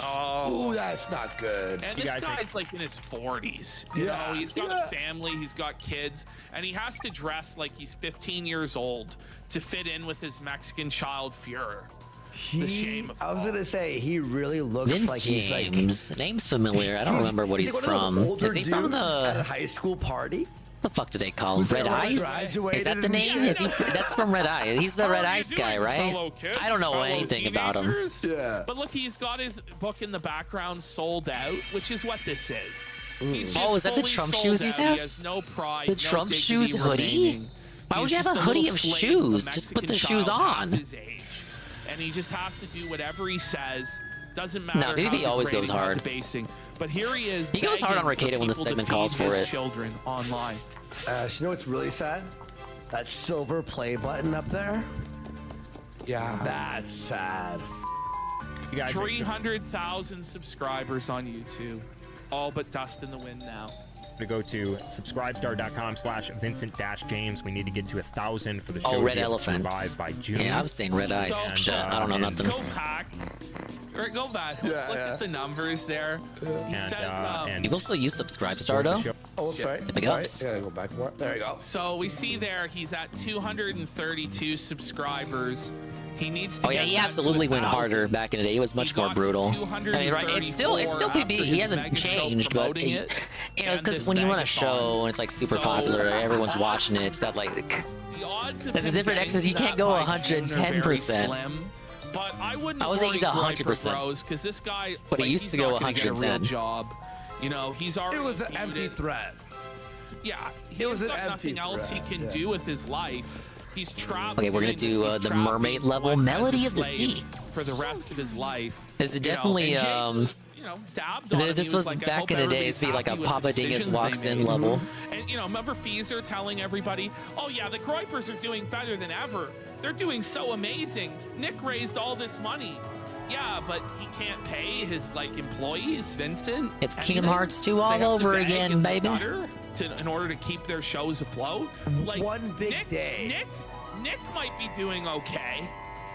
Oh, that's not good. And this guy's like in his 40s. You know, he's got a family, he's got kids, and he has to dress like he's 15 years old to fit in with his Mexican child Fuhrer. I was gonna say he really looks Vince like James. he's like. Name's familiar. I don't remember what he's from. Is he from At a the high school party? the fuck do they call him? Red Ice? Is that the name? Is he? That's from Red Ice. He's the Red Ice guy, right? I don't know anything about him. Yeah. But look, he's got his book in the background sold out, which is what this is. He's just Oh, is that the fully Trump sold shoes out. he He has? has no pride, The no Trump dignity shoes hoodie? remaining. Why would He's you have just a hoodie little of slave shoes? a Just put the Mexican shoes child half on. his age. And he just has to do whatever he says. Doesn't matter. No, BB how always degrading, goes how hard. debasing. But here he is. He goes hard on begging Ricada when the people to segment feed calls for his it. Children online. You know what's really sad? That silver play button up there? Yeah. That's sad. You guys 300,000 subscribers on YouTube. All but dust in the wind now. To go to subscribestar.com/Vincent-James. We need to get to 1,000 for the show. Oh, Red to Elephant. Survive by June. Yeah, I'm saying Red Ice. And, Shit, I don't know nothing. Go back. Or go back. Look at the numbers there. He says, People still use Subscribestar though. Oh, sorry. Big ups. Yeah, go back more. There you go. So we see there he's at 232 subscribers. He needs to Oh yeah, get he that absolutely to went 1,000. harder back in the day. He was much more brutal. I mean, right? It's still PB. He hasn't changed, but he, you know, it's because when you run a show and it's like super popular, everyone's watching it. It's got like there's a different Xmas. You can't go 110%. But I wouldn't. I was saying he's 100% because this guy. But he used he's to go not gonna get a real 110. job. You know, he's already. It was an empty threat. Yeah, It was he's an got empty nothing else he threat, can yeah. do with his life. He's trapped. Okay, we're gonna do the mermaid level, Melody of the Sea. For the rest of his life. Is it definitely you know, dabbed on him. This He was like, I back hope in the everybody's days, be like a happy with the Papa Dingus decisions walks they in made. level. And you know, remember Feezer telling everybody, "Oh yeah, the Groypers are doing better than ever. They're doing so amazing. Nick raised all this money." Yeah, but he can't pay his like employees, Vincent. It's anything. Kingdom Hearts 2 They all have to over beg again, in the baby. gutter in order to keep their shows afloat. Like one big day. Nick might be doing okay.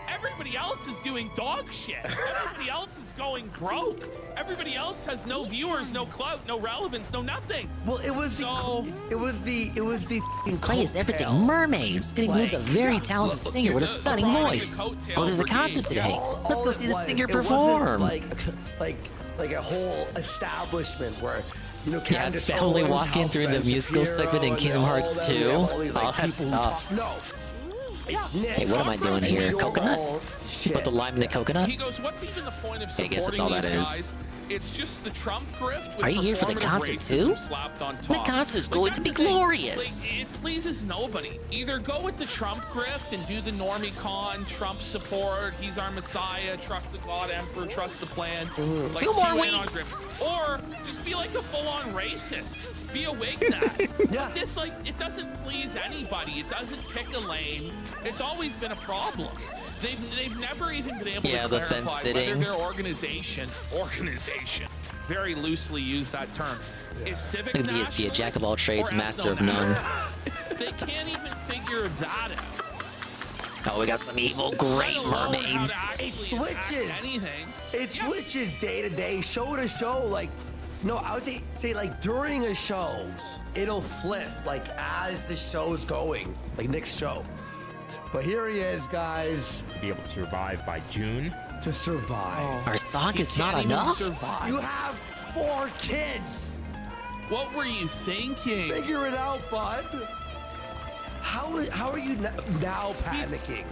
Everybody else is doing dog shit. Everybody else is going broke. Everybody else has no viewers, no clout, no relevance, no nothing. Well, it was the This play is everything mermaids. It includes a very talented singer with a stunning voice. Oh, there's a concert today. Let's go see the singer perform. Like a whole establishment where, you know, Yeah, family walking through the musical segment in Kingdom Hearts 2. Oh, that's tough. No. Hey, what am I doing here? Coconut? Put the lime in the coconut? He goes, what's even the point of I supporting guess that's all that these is. guys? It's just the Trump grift with Are you here for the performative concert racism too? slapped on The top. concert's Like, going to that's be the thing. glorious. Like, it pleases nobody. Either go with the Trump grift and do the normie con, Trump support, he's our messiah, trust the God Emperor, trust the plan. Like, 2 more QAnon weeks. grift. Or just be like a full-on racist. Be a wig that. Yeah. But this, like, it doesn't please anybody. It doesn't pick a lane. It's always been a problem. They've never even been able Yeah, to the clarify fence whether sitting. their organization, very loosely use that term, is civic Look at DSP, a jack of all trades, or master of none. They can't even figure that out. Oh, we got some evil great mermaids. It switches. Anything. It switches day to day, show to show. Like, no, I would say like during a show, it'll flip like as the show's going, like Nick's show. But here he is, guys. Be able to survive by June. To survive. Our song is not Can't even enough? survive. You have 4 kids. What were you thinking? Figure it out, bud. How are you now panicking?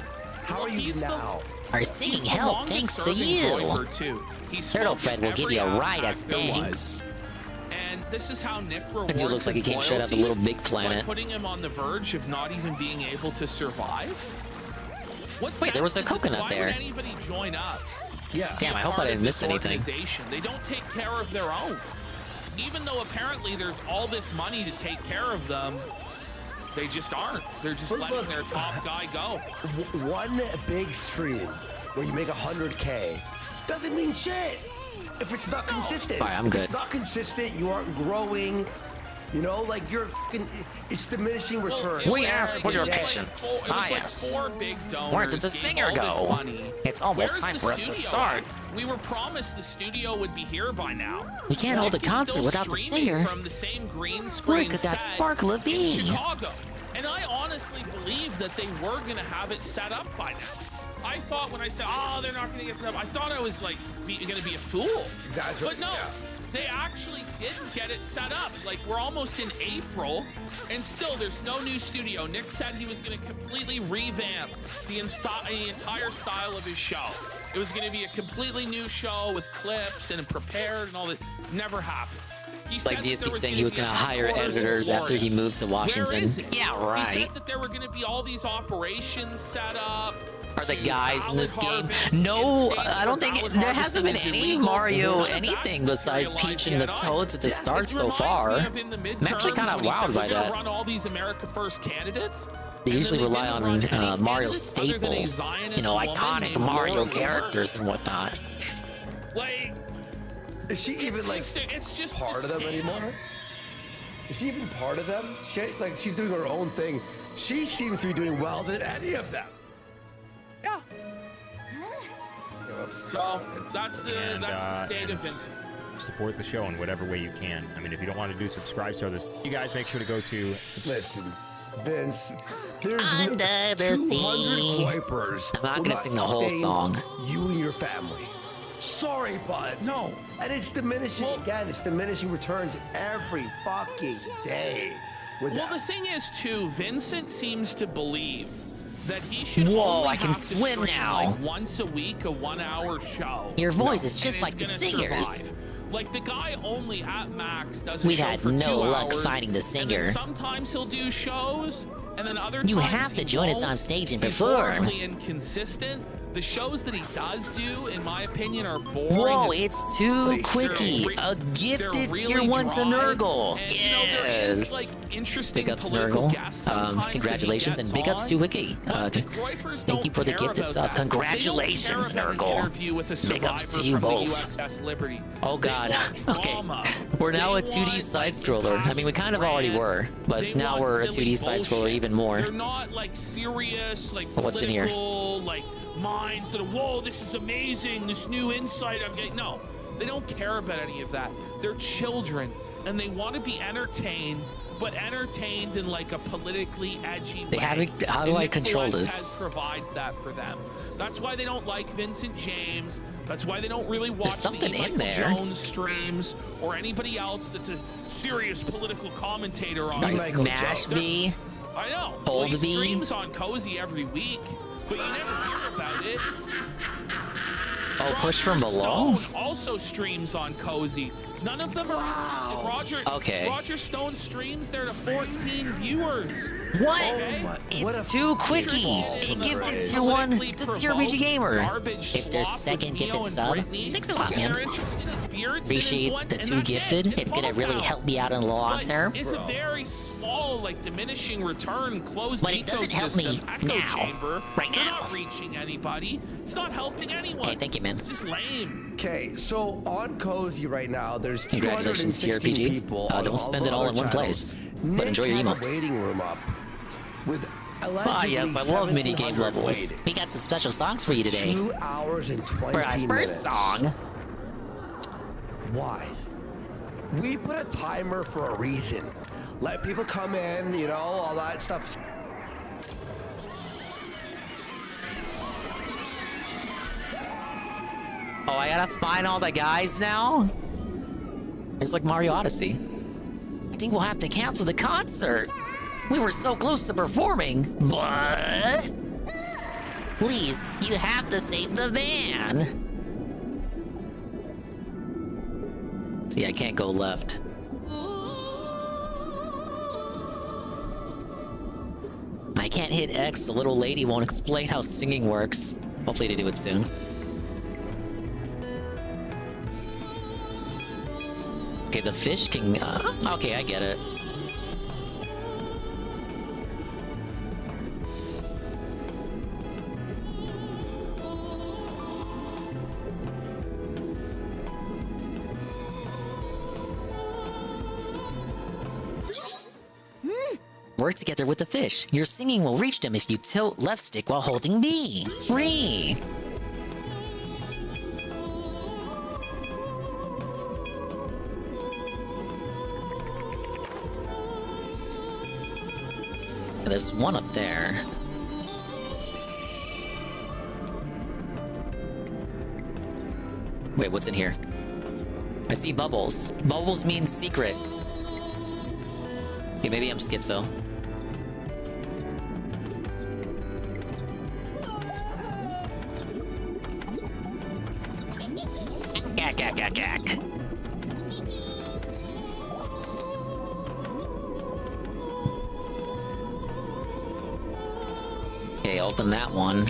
How are you now? Our singing help thanks to you. Turtle Fred will give you a ride as thanks. And this is how Nick rewards That dude looks like he his came straight out of loyalty Little Big by Planet. putting him on the verge of not even being able to survive. Wait, there was a coconut Why there. would anybody join up? Yeah. Damn, I hope I Part of didn't miss this anything. organization. They don't take care of their own. Even though apparently there's all this money to take care of them, they just aren't. They're just letting their top guy go. One big stream where you make 100K doesn't mean shit if it's not consistent. Alright, I'm If good. it's not consistent, you aren't growing. You know, like it's diminishing returns. We ask for your It was like patience. four- it was Ah, like yes. 4 big donors Where did the gave singer all this go? money. It's almost Where's time the for us to studio? start. We were promised the studio would be here by now. We can't hold a Nick is concert still without the streaming singer. From the same green screen Where could that set sparkle in be? Chicago. And I honestly believe that they were going to have it set up by now. I thought when I said, oh, they're not going to get set up, I thought I was like going to be a fool. But no, they actually didn't get it set up. Like, we're almost in April, and still there's no new studio. Nick said he was going to completely revamp the entire style of his show. It was going to be a completely new show with clips and prepared and all this. Never happened. He Like said that there DSP saying gonna he was be going to a hire headquarters in editors after Florida. he moved to Washington. Where is it? Yeah, He right. said that there were going to be all these operations set up. Are the to guys in this ballot game? harvest No, in states I don't where think ballot there hasn't been harvesting is any illegal. Mario None of anything that's besides materialized Peach and the yet Toads at the either. start It so reminds far. me of in the I'm actually midterms kind of when he said wowed by we're gonna that. run all these America First candidates. They usually rely on Mario staples, you know, iconic Mario characters and whatnot. Like, is she even like it's just part of them anymore? Is she even part of them? Like she's doing her own thing. She seems to be doing well than any of them. Yeah. So that's the state of Vincent. Support the show in whatever way you can. I mean, if you don't want to do subscribe service, you guys make sure to go to. Listen, Vince, there's Under the 200 sea. wipers. I'm not will gonna sing the whole sustain song. You and your family. Sorry, bud. No. And it's diminishing again. It's diminishing returns every fucking day. Well, the thing is, too, Vincent seems to believe that he should Whoa, only I can have to swim stream, now. like once a week, a 1 hour show. Your voice is And just it's like the gonna singers. survive. Like the guy only at max does a We show had for 2 no luck hours, finding the and singer. then sometimes he'll do shows, and then other You times have to he join us won't. on stage and He's perform. horribly inconsistent. The shows that he does do, in my opinion, are boring. Whoa, as it's too They're quickie. re- A they're gifted really tier 1 dry, Nurgle. and, you know, there is, Yes. like, interesting Big ups, political Nurgle. guests sometimes that he Congratulations and gets big ups to on. Wiki. Thank you for the gifted sub. Congratulations, Nurgle. Big ups to you both. Liberty. Oh god. Okay. We're now a 2D side scroller. I mean, we kind of already were, but now we're a 2D side scroller even more. They're not like serious, like What's in here? political, like minds that are, whoa, this is amazing, this new insight I'm getting. No, they don't care about any of that. They're children, and they want to be entertained, but entertained in like a politically edgy way. How do And I Nick control Fuentes this? provides that for them. That's why they don't like Vincent James. That's why they don't really watch There's something the in Michael there. Jones streams or anybody else that's a serious political commentator on. Nice Smash B. I know. Hold he B. streams on Cozy every week, but you never hear about it. Oh, push from below? Stone also streams on Cozy. None of them are Roger. Okay. Roger Stone streams. They're to 14 viewers. What? Okay? It's too quickie. It gifted tier 1 to tier BG Gamer. It's their second gifted sub. Thanks a lot, man. Appreciate the 2 gifted. It's gonna really help me out in the long term. It's a very small, like diminishing return closed But it doesn't help me ecosystem. Echo now. chamber. Right They're now. not reaching anybody. It's not helping anyone. Hey, thank you, man. It's just lame. Okay, so on Cozy right now, there's Congratulations, 216 TRPG. people. Don't spend it all in one place, but enjoy your Nick has emotes. a waiting room up with Ah, yes, I love minigame 1,700 levels. waiting. We got some special songs for you today. 2 hours and 20 For our minutes. first song. Why? We put a timer for a reason. Let people come in, you know, all that stuff. Oh, I gotta find all the guys now? It's like Mario Odyssey. I think we'll have to cancel the concert. We were so close to performing, but... Please, you have to save the van. See, I can't go left. I can't hit X. The little lady won't explain how singing works. Hopefully they do it soon. Okay, the fish can... okay, I get it. Work together with the fish. Your singing will reach them if you tilt left stick while holding B. Re. There's one up there. Wait, what's in here? I see bubbles. Bubbles means secret. Okay, maybe I'm schizo. Gak, gak, gak, gak. Okay, open that one.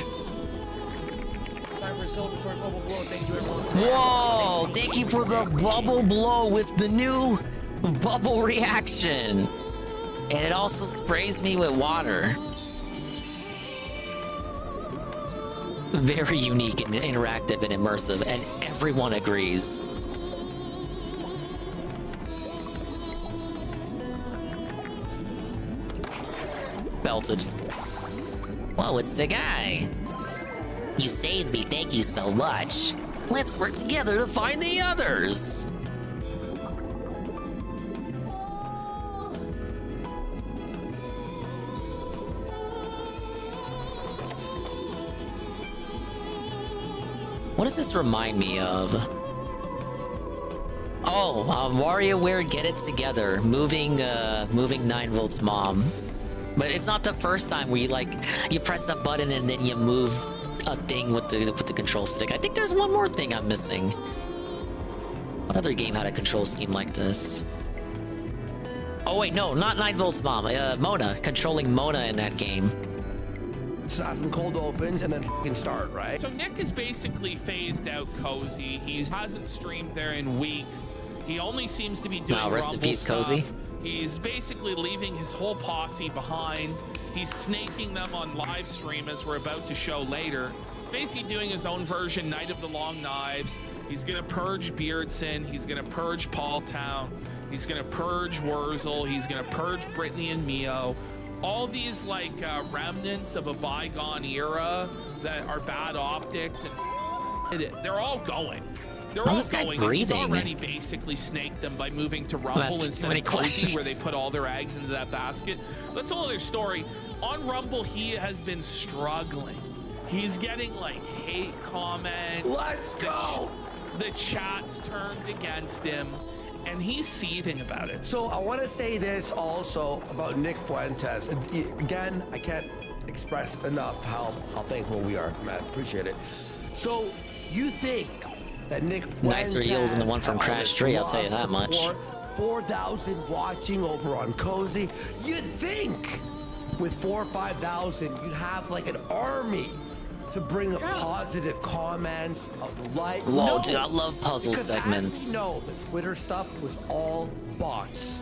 Whoa! Thank you for the bubble blow with the new bubble reaction. And it also sprays me with water. Very unique and interactive and immersive, and everyone agrees. Belted. Whoa, it's the guy. You saved me, thank you so much. Let's work together to find the others. What does this remind me of? Oh, WarioWare Get It Together, moving 9Volt's mom. But it's not the first time where you press a button and then you move a thing with the control stick. I think there's one more thing I'm missing. What other game had a control scheme like this? Oh wait, no, not 9Volt's mom. Mona, controlling Mona in that game. Have some cold opens and then fucking start, right? So Nick has basically phased out Cozy. He hasn't streamed there in weeks. He only seems to be doing Wow, rest in peace, Cozy. He's basically leaving his whole posse behind. He's snaking them on live stream, as we're about to show later. Basically doing his own version, Night of the Long Knives. He's gonna purge Beardson. He's gonna purge Paul Town. He's gonna purge Wurzel. He's gonna purge Brittany and Mio. All these remnants of a bygone era that are bad optics, and they're all going. They're all going. He's already basically snaked them by moving to Rumble instead of Cozy, where they put all their eggs into that basket. That's all their story. On Rumble, he has been struggling. He's getting hate comments. Let's go. The chat's turned against him. And he's seething about it. So I want to say this also about Nick Fuentes. Again, I can't express enough how thankful we are, Matt. Appreciate it. So you think that Nick Fuentes nicer heels than the one from Crash 3, I'll tell you that much. 4,000 watching over on Cozy. You'd think with 4,000 or 5,000, you'd have an army to bring up positive comments of light. Lol, dude, I love puzzle segments. No, the Twitter stuff was all bots.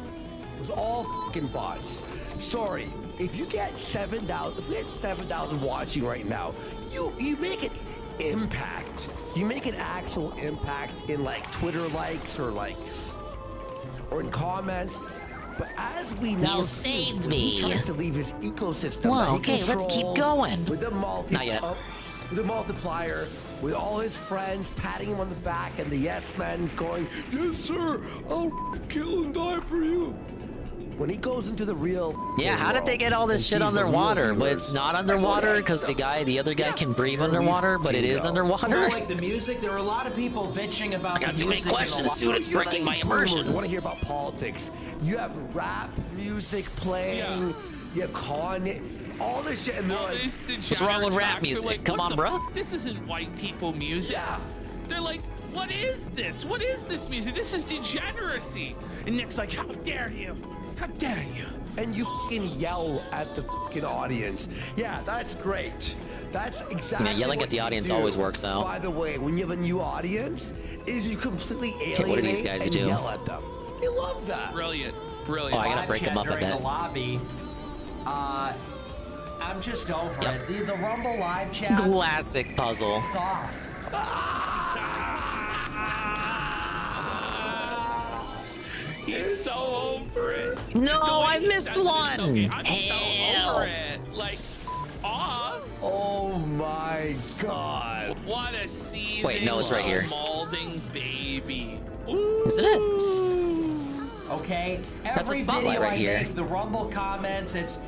It was all fucking bots. Sorry, if you get 7,000, if we had 7,000 watching right now, you make an impact. You make an actual impact in Twitter likes or in comments. But as we now saved see, me. He tries to leave his ecosystem. Whoa, okay, let's keep going. With the Not yet. The multiplier, with all his friends patting him on the back, and the yes men going, "Yes, sir, I'll kill and die for you." When he goes into the real, Yeah, how did they get all this shit underwater? But it's not underwater because the other guy can breathe underwater, but it is underwater. Like the music, there are a lot of people bitching about. I got too many questions, dude. It's breaking my immersion. I want to hear about politics. You have rap music playing. You have Kanye. All this shit, and what's wrong with rap music? Come on, bro. This isn't white people music. Yeah. They're like, what is this? What is this music? This is degeneracy. And Nick's like, how dare you? How dare you? And you fucking yell at the fucking audience. Yeah, that's great. That's exactly. Yeah, yelling at the audience always works out. By the way, when you have a new audience, is you completely alienate what do these guys and do? Yell at them. You love that. Brilliant, brilliant. Oh, I gotta break them up a bit. The lobby. I'm just over it. The Rumble live chat. Classic puzzle. He's so over it. No, I missed one. Okay. I'm so over it. Oh my God. What a seething, Wait, no, it's right here. Molding baby. Isn't it? Okay. That's a Every spotlight video right I here. make, the Rumble comments, it's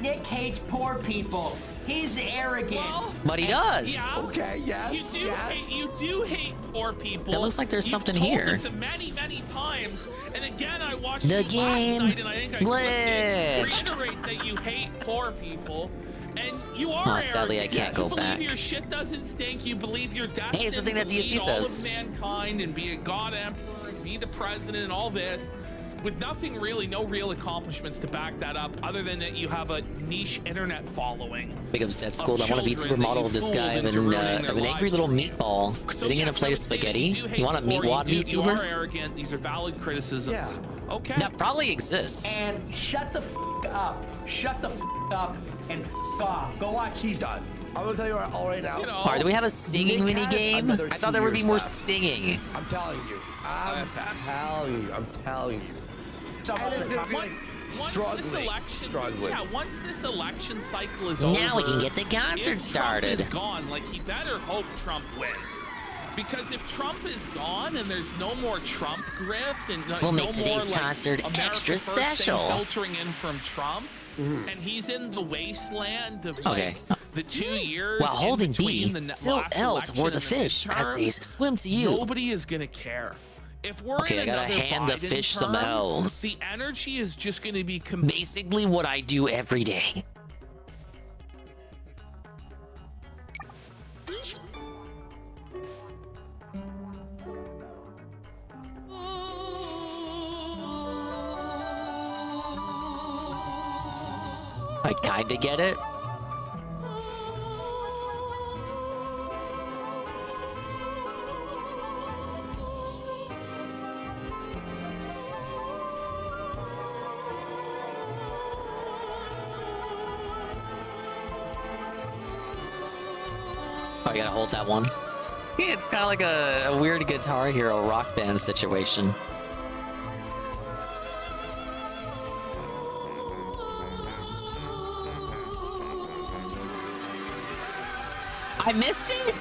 Nick hates poor people. He's arrogant. But he does. Yeah. Okay, yes, You do hate poor people. It looks like there's something You've told here. This many times, and again I watched The it game last night, and I think I clicked glitched. reiterate that you hate poor people, and you are. Oh, sadly, I can't go you back. believe your shit doesn't stink. You believe you're destined Hey, it's the thing that to lead DSP all says. of mankind and be a god emperor and be the president and all this. With nothing really, no real accomplishments to back that up, other than that you have a niche internet following. Big ups, that's cool. I want a VTuber model of this guy of an angry little meatball sitting in a plate of spaghetti. You want a meatwad You are VTuber? arrogant. These are valid criticisms. Yeah. Okay. That probably exists. And shut the up. Shut the up and off. Go watch. He's done. I'm gonna tell you all right now. Alright, do we have a singing Nick mini has game? another I thought 2 there would be years more left. singing. I'm telling you. I'm telling you. And it's gonna be like struggling. Yeah, once this election cycle is Now over, we can get the concert if started. Trump is gone, like he better hope Trump wins. Because if Trump is gone and there's no more Trump grift and We'll no make today's more, concert America extra First thing special. filtering in from Trump, and he's in the wasteland of Okay. the 2 years While in holding B, between the Till last L election toward the and fish as they midterms, swim to you. Nobody is gonna care. If we're Okay, in I gotta another hand the Biden fish some term, L's. The energy is just gonna be basically what I do every day. I kinda get it. Oh, I gotta hold that one. Yeah, it's kind of like a weird Guitar Hero rock band situation. I missed it?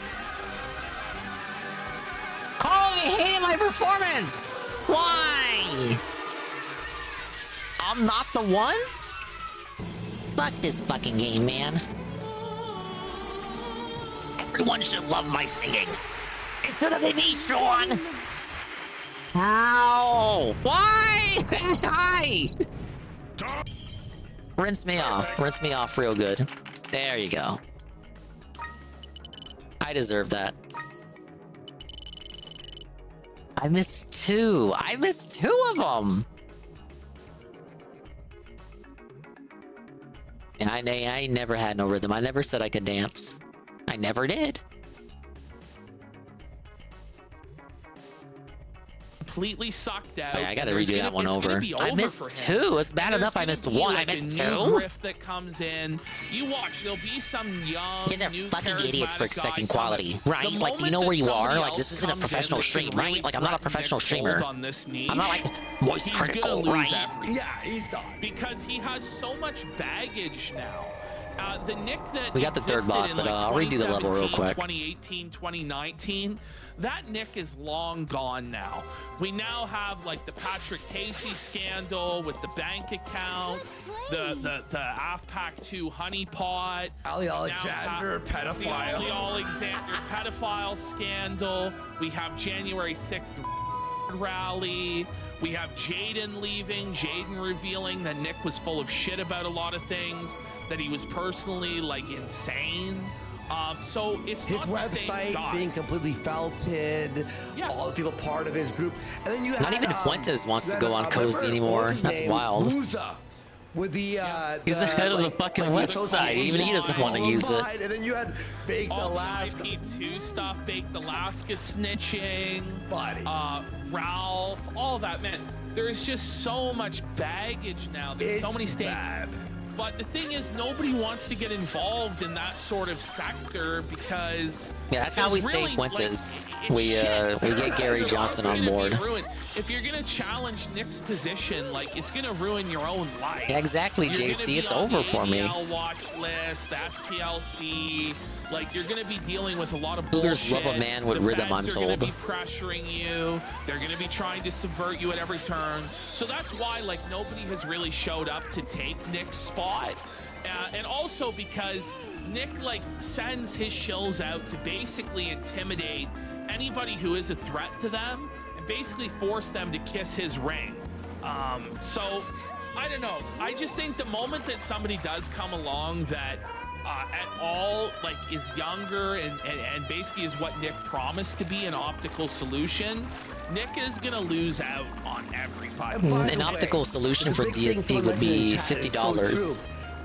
Carl, you hated my performance! Why? I'm not the one? Fuck this fucking game, man. Everyone should love my singing. It should have been me, Sean. Ow! Why? Hi! Rinse me off. Rinse me off real good. There you go. I deserve that. I missed two. I missed two of them. And I never had no rhythm. I never said I could dance. I never did. Completely sucked out. Oh, yeah, I gotta redo that one over. I missed two. It's bad enough I missed one. I missed two. Grift that comes in. You watch. There'll be some young. You guys are new fucking idiots for charismatic expecting guy quality, come. right? The Like, do you moment know where that you are? somebody Like, this else isn't a comes professional in that stream, can right? really Like, I'm not a threaten professional Nick's streamer. hold on this niche, I'm not like voice he's critical, gonna lose right? everything. Yeah, he's done. Because he has so much baggage now. The Nick that We got the third existed boss, in, but like, I'll redo the level real 2017, quick. 2018, 2019, that Nick is long gone now. We now have like the Patrick Casey scandal with the bank account, the AFPAC 2 honeypot, Ali Alexander, pedophile. the Ali Alexander pedophile scandal. We have January 6th rally. We have Jaden leaving, Jaden revealing that Nick was full of shit about a lot of things, that he was personally like insane. So it's his not the same website guy. being completely felted, all the people part of his group, and then you Not had, even Fuentes wants you to had, go on Cozy what anymore. was his That's name? wild. Booza, with the He's the head of the fucking website. Even he doesn't want to use it. And then you had Baked Alaska. IP2 stuff, Baked Alaska snitching, Ralph, all that, man. There's just so much baggage now. There's so many states. But the thing is, nobody wants to get involved in that sort of sector because Yeah, that's how we there's save really, Fuentes. like, We get Gary Johnson on board. If you're gonna challenge Nick's position, like it's gonna ruin your own life. Yeah, exactly, You're gonna JC. be It's on over the for me. ADL watch list, the SPLC. Like you're gonna be dealing with a lot of Cougars bullshit. love a man with The rhythm, feds I'm are told. gonna be pressuring you. They're gonna be trying to subvert you at every turn. So that's why like nobody has really showed up to take Nick's spot. And also because Nick like sends his shills out to basically intimidate anybody who is a threat to them and basically force them to kiss his ring. So I don't know. I just think the moment that somebody does come along that at all like is younger and basically is what Nick promised to be, an optical solution, Nick is gonna lose out on everybody. An optical solution for DSP would be $50.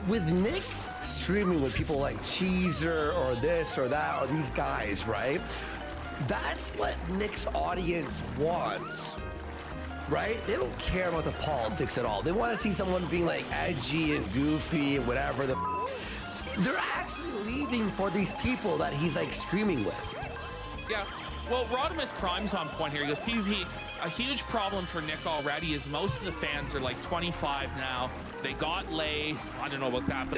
With Nick streaming with people like Cheezer or this or that or these guys, right? That's what Nick's audience wants, right? They don't care about the politics at all. They want to see someone being like edgy and goofy and whatever. They're actually believing for these people that he's like screaming with. Yeah. Well, Rodimus Prime's on point here. He goes, PvP, a huge problem for Nick already is most of the fans are like 25 now. They got laid. I don't know about that, but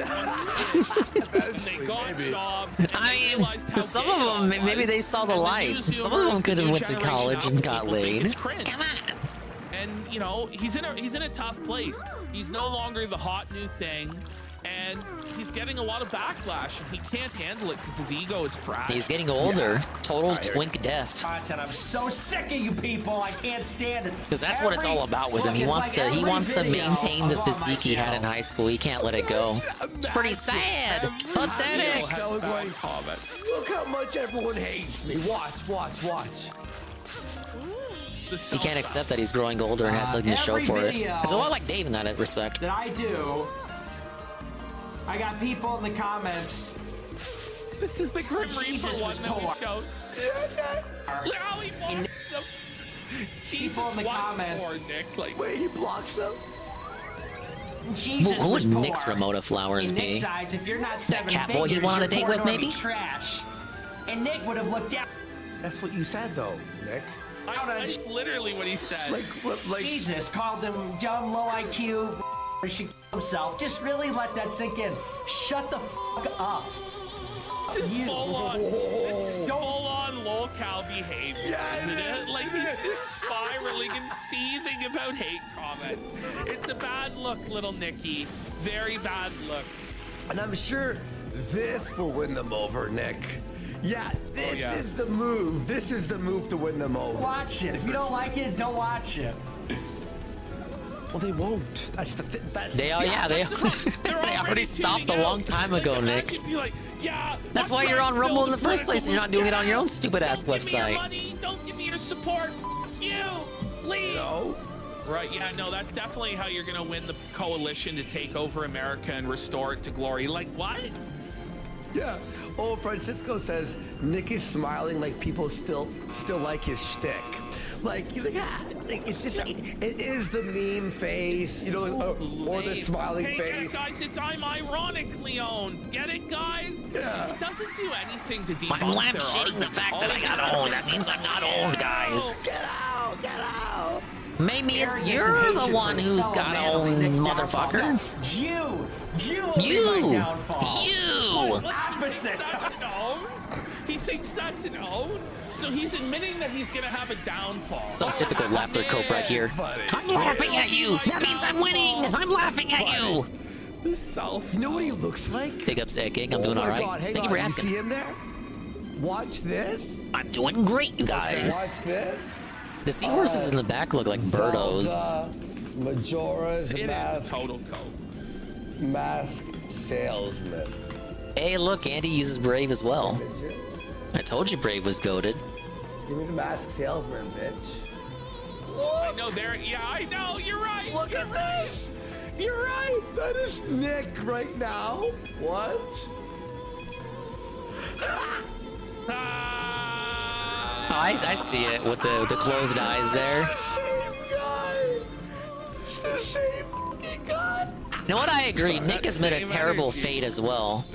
they got jobs. And I they mean, realized how some gay of it all them, maybe was. they saw the And light. news Some of viewers, them could the have new went to generation college of and got people think laid. it's cringe. Come on. And you know, he's in a tough place. He's no longer the hot new thing. And he's getting a lot of backlash, and he can't handle it because his ego is fragile. He's getting older. Total twink deaf. Content. I'm so sick of you people. I can't stand it. Because that's what it's all about with him. He wants to maintain the physique he had in high school. He can't let it go. It's pretty sad. Pathetic. Look how much everyone hates me. Watch. He can't accept that he's growing older and has something to show for it. It's a lot like Dave in that respect. That I do. I got people in the comments. This is the Grim Reaper one that we showed. People in the comments. Nick, wait, he blocks them? Jesus Who would was Nick's poor. Ramona Flowers In Nick's be? eyes, if you're not That seven cat boy he figures, went on a you're date with, born to be maybe? trash. And Nick would have looked down. That's what you said, though, Nick. That's literally what he said. Like Jesus called him dumb, low IQ, should kill himself. Just really let that sink in. Shut the fuck up. This is full on lolcow behavior, isn't it? Like he's just spiraling and seething about hate comments. It's a bad look, little Nicky. Very bad look. And I'm sure this will win them over, Nick. Yeah, this is the move. This is the move to win them over. Watch it. If you don't like it, don't watch it. Well, they won't. That's the. They already stopped a long time ago, Nick. That's why you're on Rumble in the first place and you're not doing it on your own stupid ass website. Money, don't give me your support. You leave. No. Right, yeah, no, that's definitely how you're gonna win the coalition to take over America and restore it to glory. Like what? Yeah. Oh, Francisco says Nick is smiling like people still like his shtick. Like you're like it's just it is the meme face, you know, or the smiling face. Guys, I'm ironically owned. Get it, guys? Yeah. It doesn't do anything to debunk I'm their lampshading the argument. fact that I got owned. That means I'm not owned, guys. Get out! Maybe it's you're the one who's got owned, motherfucker. You. Opposite. He thinks that's an own. So he's admitting that he's gonna have a downfall. Some typical laughter cope right here. I'm laughing at you. That means I'm winning. I'm laughing at you. You know what he looks like? Big up, Sick King. I'm doing all right. Thank you for asking. You see him there? Watch this. I'm doing great, you guys. Watch this. The seahorses in the back look like birdos. Majora's Mask. Total cope. Mask salesman. Hey, look, Andy uses Brave as well. I told you Brave was goated. Give me the mask salesman, bitch. I know there. Yeah, I know. You're right. Look at this. You're right. That is Nick right now. What? Oh, I see it with the closed eyes there. It's the same fucking guy. You know what? I agree. Nick has been a terrible fate as well.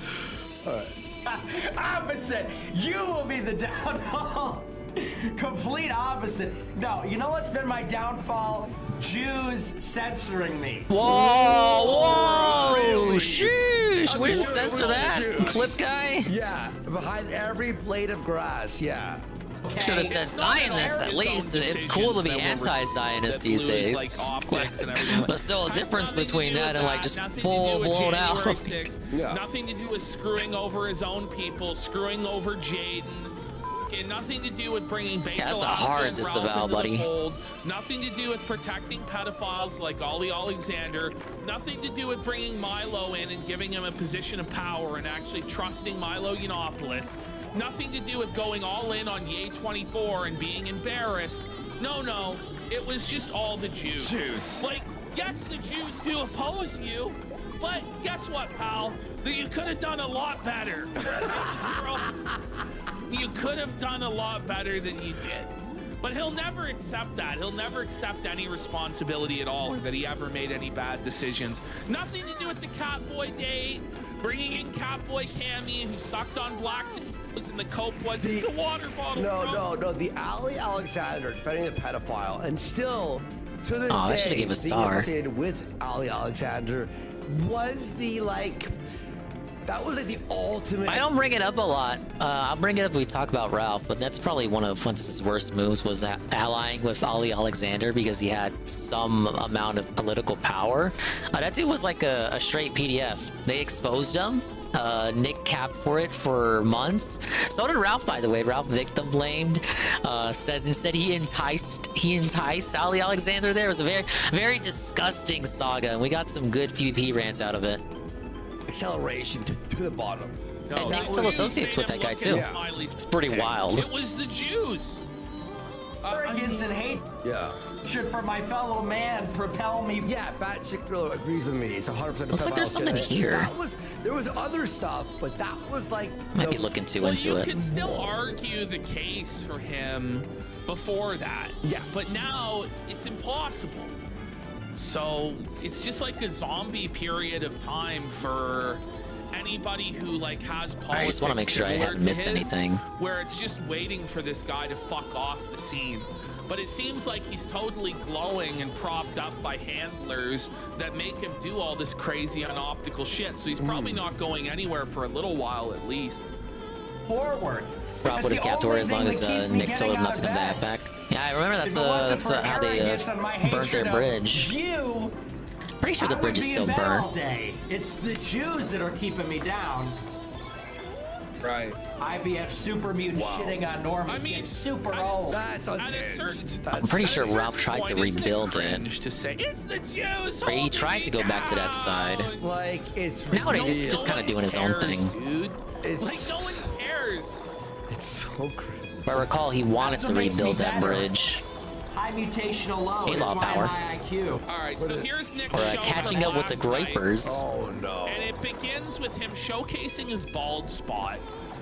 Opposite. You will be the downfall. Complete opposite. No, you know what's been my downfall? Jews censoring me. Whoa! Really? Sheesh! We didn't censor that. Jews. Clip guy? Yeah, behind every blade of grass, yeah. Okay. Should have said Zionist at least. It's cool to be anti-Zionist these days. But still a difference between that and like just blown out. Nothing to do with screwing over his own people, screwing over Jaden. And nothing to do with bringing Beto That's a Alaska hard and Ralph disavow, into the buddy. fold. Nothing to do with protecting pedophiles like Ollie Alexander. Nothing to do with bringing Milo in and giving him a position of power and actually trusting Milo Yiannopoulos. Nothing to do with going all in on Ye 24 and being embarrassed. No, it was just all the Jews. Like, yes, the Jews do oppose you, but guess what, pal? You could have done a lot better. You could have done a lot better than you did. But he'll never accept that. He'll never accept any responsibility at all, or that he ever made any bad decisions. Nothing to do with the Catboy date, bringing in Catboy Cammy, who sucked on Black and the cope was the water bottle. No. The Ali Alexander defending the pedophile, and still to this I should have day, gave a star. being associated with Ali Alexander was the that was like the ultimate. I don't bring it up a lot. I'll bring it up when we talk about Ralph, but that's probably one of Fuentes' worst moves, was allying with Ali Alexander because he had some amount of political power. That dude was like a straight PDF. They exposed him. Nick capped for it for months. So did Ralph, by the way. Ralph victim blamed. Said he enticed Ali Alexander there. It was a very, very disgusting saga, and we got some good PvP rants out of it. Acceleration to the bottom. And Nick still associates with that guy too. Yeah. It's pretty wild. It was the Jews. Arrogance and hate should for my fellow man propel me. Yeah, Fat Chick Thriller agrees with me. It's 100%. Looks like there's something here. There was other stuff, but that was like. Might be looking too into it. You could still argue the case for him before that. Yeah. But now it's impossible. So it's just like a zombie period of time for anybody who like has politics. I just want to make sure I haven't missed anything. Where it's just waiting for this guy to fuck off the scene. But it seems like he's totally glowing and propped up by handlers that make him do all this crazy unoptical shit. So he's probably not going anywhere for a little while at least. Forward. Ralph would have kept her as long as Nick told him not to come back. Yeah, I remember that's how they burnt their bridge. Pretty sure the bridge is still burnt. It's the Jews that are keeping me down. Right. IBF super mutant shitting on Normans gets super old. I'm pretty sure Ralph tried to rebuild it. To say it's the Jews. Or he tried to go back to that side. Like it's nowadays he's just kind of doing his own thing. Dude. It's like no one cares. It's so crazy. But I recall he wanted to rebuild that bridge. High mutational low. He lost power. High IQ. All right, so here's Nick. Or catching up with the Grapers. Oh no. And it begins with him showcasing his bald spot.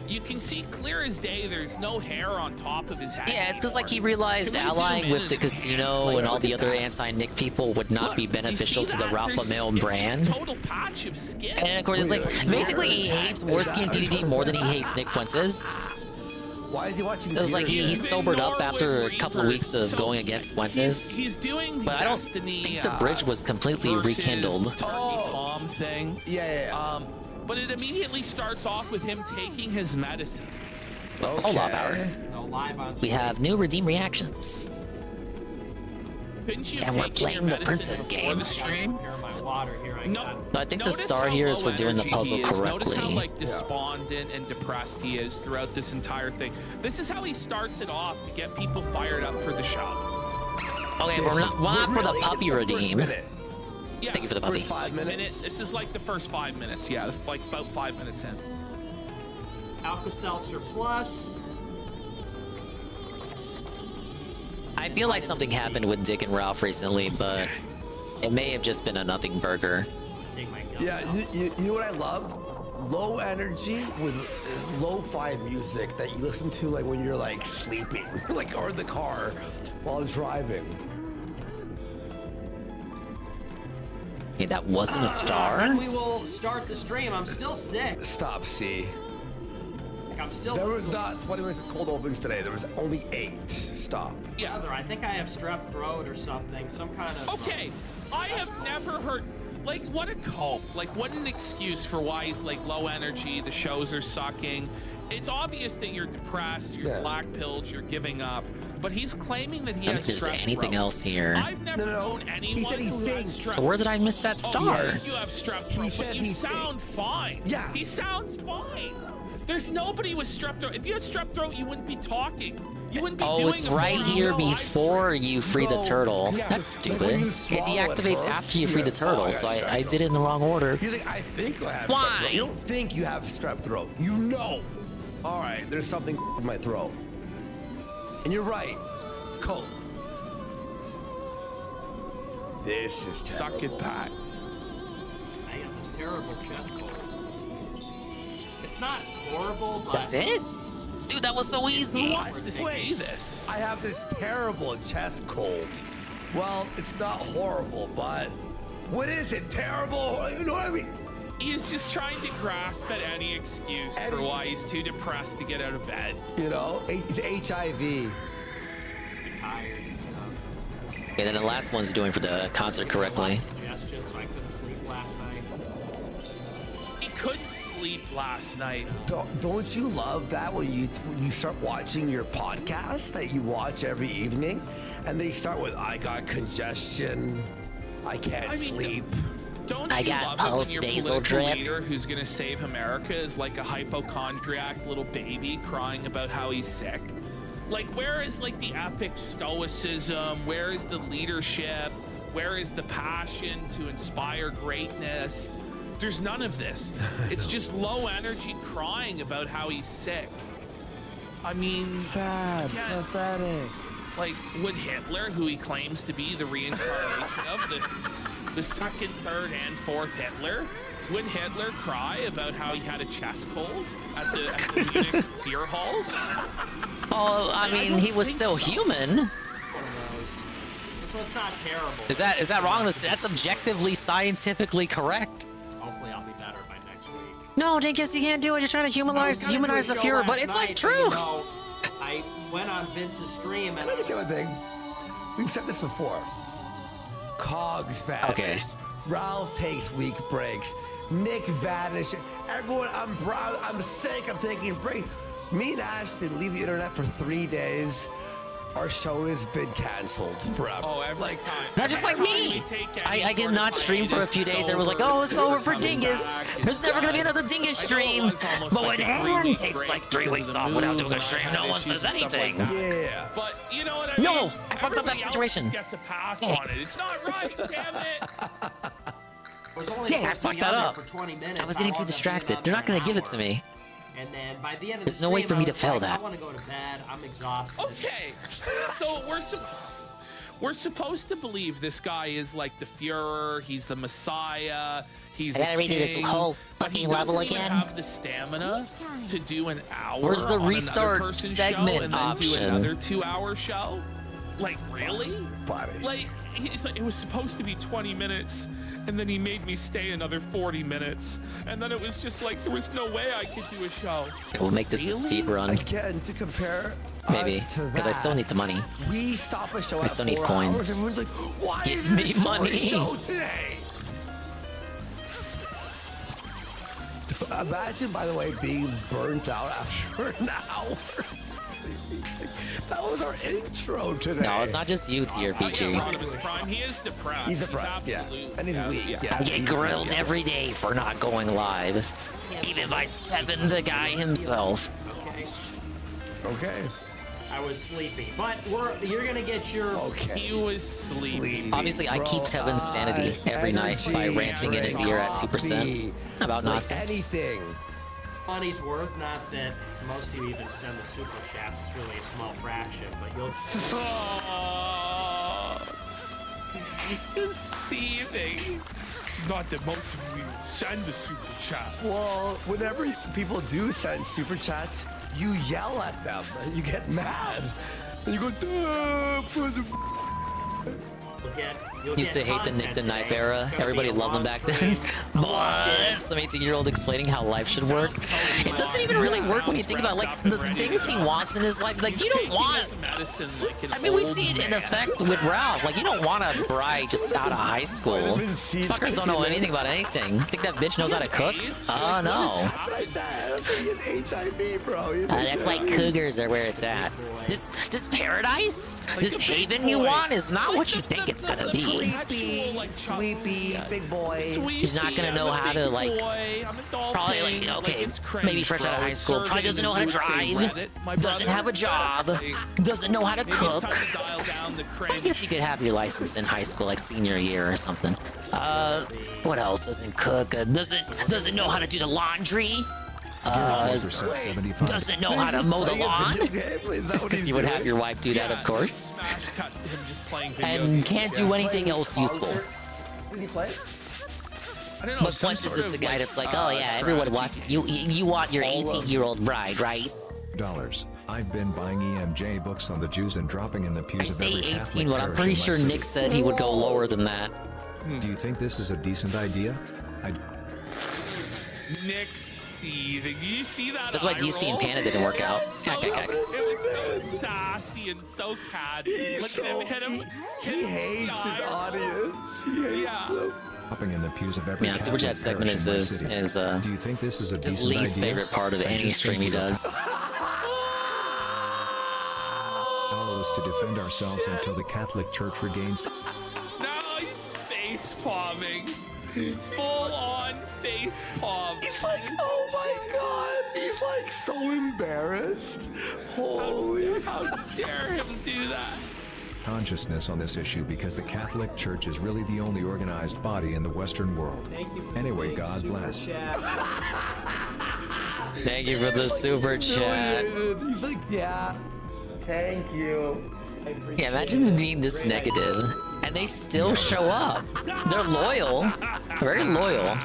You can see clear as day there's no hair on top of his head. Yeah, it's because like he realized allying with the casino and all the other anti-Nick people would not be beneficial to the Ralph Lamel brand. Total patch of skin. And of course, it's like basically he hates Worski and PvP more than he hates Nick Fuentes. Why is he watching? It was like he sobered up after a couple of weeks of going against Fuentes. He's doing but I don't think the bridge was completely rekindled. Tom thing. Yeah. But it immediately starts off with him taking his medicine. Okay. Hold up, Howard. We have new redeem reactions. And we're playing the princess game. So I think the star here is for doing the puzzle correctly. Notice how like despondent and depressed he is throughout this entire thing. This is how he starts it off to get people fired up for the show. Okay, we're not for the puppy redeem. Yeah, thank you for the puppy. 5 minutes. This is like the first 5 minutes. Yeah, like about 5 minutes in. Alka-Seltzer Plus. I feel like something happened with Dick and Ralph recently, but it may have just been a nothing burger. Yeah, you know what I love? Low energy with lo-fi music that you listen to like when you're like sleeping, like or in the car while driving. Hey, that wasn't a star? And we will start the stream. I'm still sick. Stop, C. Like, I'm still. There was not 20 minutes of cold opens today. There was only 8. Stop. Yeah, I think I have strep throat or something. Some kind of. Okay, I have never heard. Like, what a cope. Like, what an excuse for why he's like low energy. The shows are sucking. It's obvious that you're depressed. You're black pilled. You're giving up. But he's claiming that he has strep throat. There's anything else here. I've never known anyone who has strep. So where did I miss that star? Yes, you have strep throat, but you sound fine. Yeah. He sounds fine. There's nobody with strep throat. If you had strep throat, you wouldn't be talking. You wouldn't be doing it's right here before you free the turtle. That's stupid. It deactivates after you free the turtle, so I did it in the wrong order. You think I think I have Why? strep throat. You don't think you have strep throat. You know. All right, there's something in my throat. And you're right. It's cold. This is Suck it, Pat. I have this terrible chest cold. It's not horrible, but That's it? Dude, that was so easy. Wait, I have this terrible chest cold. Well, it's not horrible, but what is it? Terrible? You know what I mean? He's just trying to grasp at any excuse for why he's too depressed to get out of bed. You know, it's HIV. Tired and stuff. Okay, then the last one's doing for the concert correctly. Suggestion, so I couldn't sleep last night. He couldn't sleep last night. Don't you love that when you start watching your podcast that you watch every evening, and they start with "I got congestion, I can't sleep." Don't I you got love it when your post-nasal political drip. leader who's gonna save America is like a hypochondriac little baby crying about how he's sick? Like, where is like the epic stoicism? Where is the leadership? Where is the passion to inspire greatness? There's none of this. It's just low energy crying about how he's sick. I mean, sad, pathetic. Like, would Hitler, who he claims to be the reincarnation of, the second, third, and fourth Hitler, would Hitler cry about how he had a chest cold at the Munich beer halls? Oh, I mean, he was still human. So it's not terrible. Is that wrong? That's objectively scientifically correct. Hopefully I'll be better by next week. No, Dingus, you can't do it. You're trying to humanize the Fuhrer, but it's like true. You know, I went on Vince's stream and Let me say one thing. We've said this before. Cogs vanished. Okay. Ralph takes week breaks. Nick vanished. Everyone, I'm sick. I'm taking a break. Me and Ashton leave the internet for 3 days. Our show has been canceled forever. Oh, every time. Not just like me. I did not stream for a few days. Everyone was like, oh, it's over for Dingus. There's never going to be another Dingus stream. But when Aaron takes like 3 weeks off without doing a stream, no one says anything. Yeah. But you know what I mean? No, I fucked up that situation. Gets a pass on it. It's not right. Damn it. Dang, I fucked that up. For 20 minutes. I was getting too distracted. They're not going to give it to me. And then by the end of There's the no way stream, for me I to was fail like, that. I want to go to bed. I'm exhausted. Okay, so we're supposed to believe this guy is like the Fuhrer. He's the Messiah. He's I gotta a redo this king, whole but he fucking level doesn't even again. have the stamina to do an hour. Where's the on another restart person's segment show and then option? do another 2-hour show? Like, really? Buddy. Like, it was supposed to be 20 minutes, and then he made me stay another 40 minutes, and then it was just like there was no way I could do a show. We'll make this a speed run. Again, to compare Maybe, us to because I still need the money. We stop a show I at still need 4 coins. hours, everyone's like, why Give is me this money. show today? Imagine, by the way, being burnt out after an hour. That was our intro today. No, it's not just you, TRPG. He is depressed. He's depressed, yeah. And he's weak, yeah. I get grilled every day for not going live. Even by Tevin, the guy himself. Okay. I was sleepy, but you're gonna get your. Okay. He was sleepy. Obviously, I keep Tevin's sanity every night by ranting in his ear at 2% about nonsense. Anything. Money's worth. Not that most of you even send the super chats. It's really a small fraction, but you'll. He's seething. Not that most of you send the super chat. Well, whenever people do send super chats, you yell at them and you get mad. And you go, Used to hate the Nick the Knife era. Everybody loved him back then. But some 18-year-old explaining how life should work. It doesn't even really work when you think about like the things he wants in his life. Like you don't want. I mean, we see it in effect with Ralph. Like you don't want a bride just out of high school. Fuckers don't know anything about anything. Think that bitch knows how to cook? Oh no. HIV, bro. That's why cougars are where it's at. This paradise, this haven you want is not what you think it's gonna be. Sweepy, big boy. He's not gonna know how to like. Probably like okay, maybe fresh out of high school. Probably doesn't know how to drive. Doesn't have a job. Doesn't know how to cook. I guess you could have your license in high school, like senior year or something. What else doesn't cook? Doesn't know how to do the laundry. Doesn't know how to mow the lawn. Because you would have your wife do that, of course. And can't do anything else useful. Did he play? But Flint is just the guy that's like, oh yeah, everyone wants you want your 18-year-old bride, right? I've been buying EMJ books on the Jews and dropping in the pews I of say every 18, Catholic but I'm parish pretty in my sure city. Nick said he would go lower than that. Do you think this is a decent idea? Nick seething. Do you see that? That's why eye DSP and roll? Panda didn't work out. It was so sassy and so catty. Look at him hit him. He hates his audience. He hates them. Dropping in the pews of every Yeah, Super Chat Catholic segment parish is in my his, city. Do you think this is a his decent least idea? favorite part of I any just stream he think we are does. powerless to defend ourselves until the Catholic Church regains. Now he's face palming. Full on face palm. He's like, oh my god. He's like so embarrassed. Holy. How dare him do that? Consciousness on this issue because the Catholic Church is really the only organized body in the Western world. Anyway, God bless. Thank you for the super chat. He's like, yeah. Thank you. Yeah, imagine them being this negative, and they still show up. They're loyal, very loyal,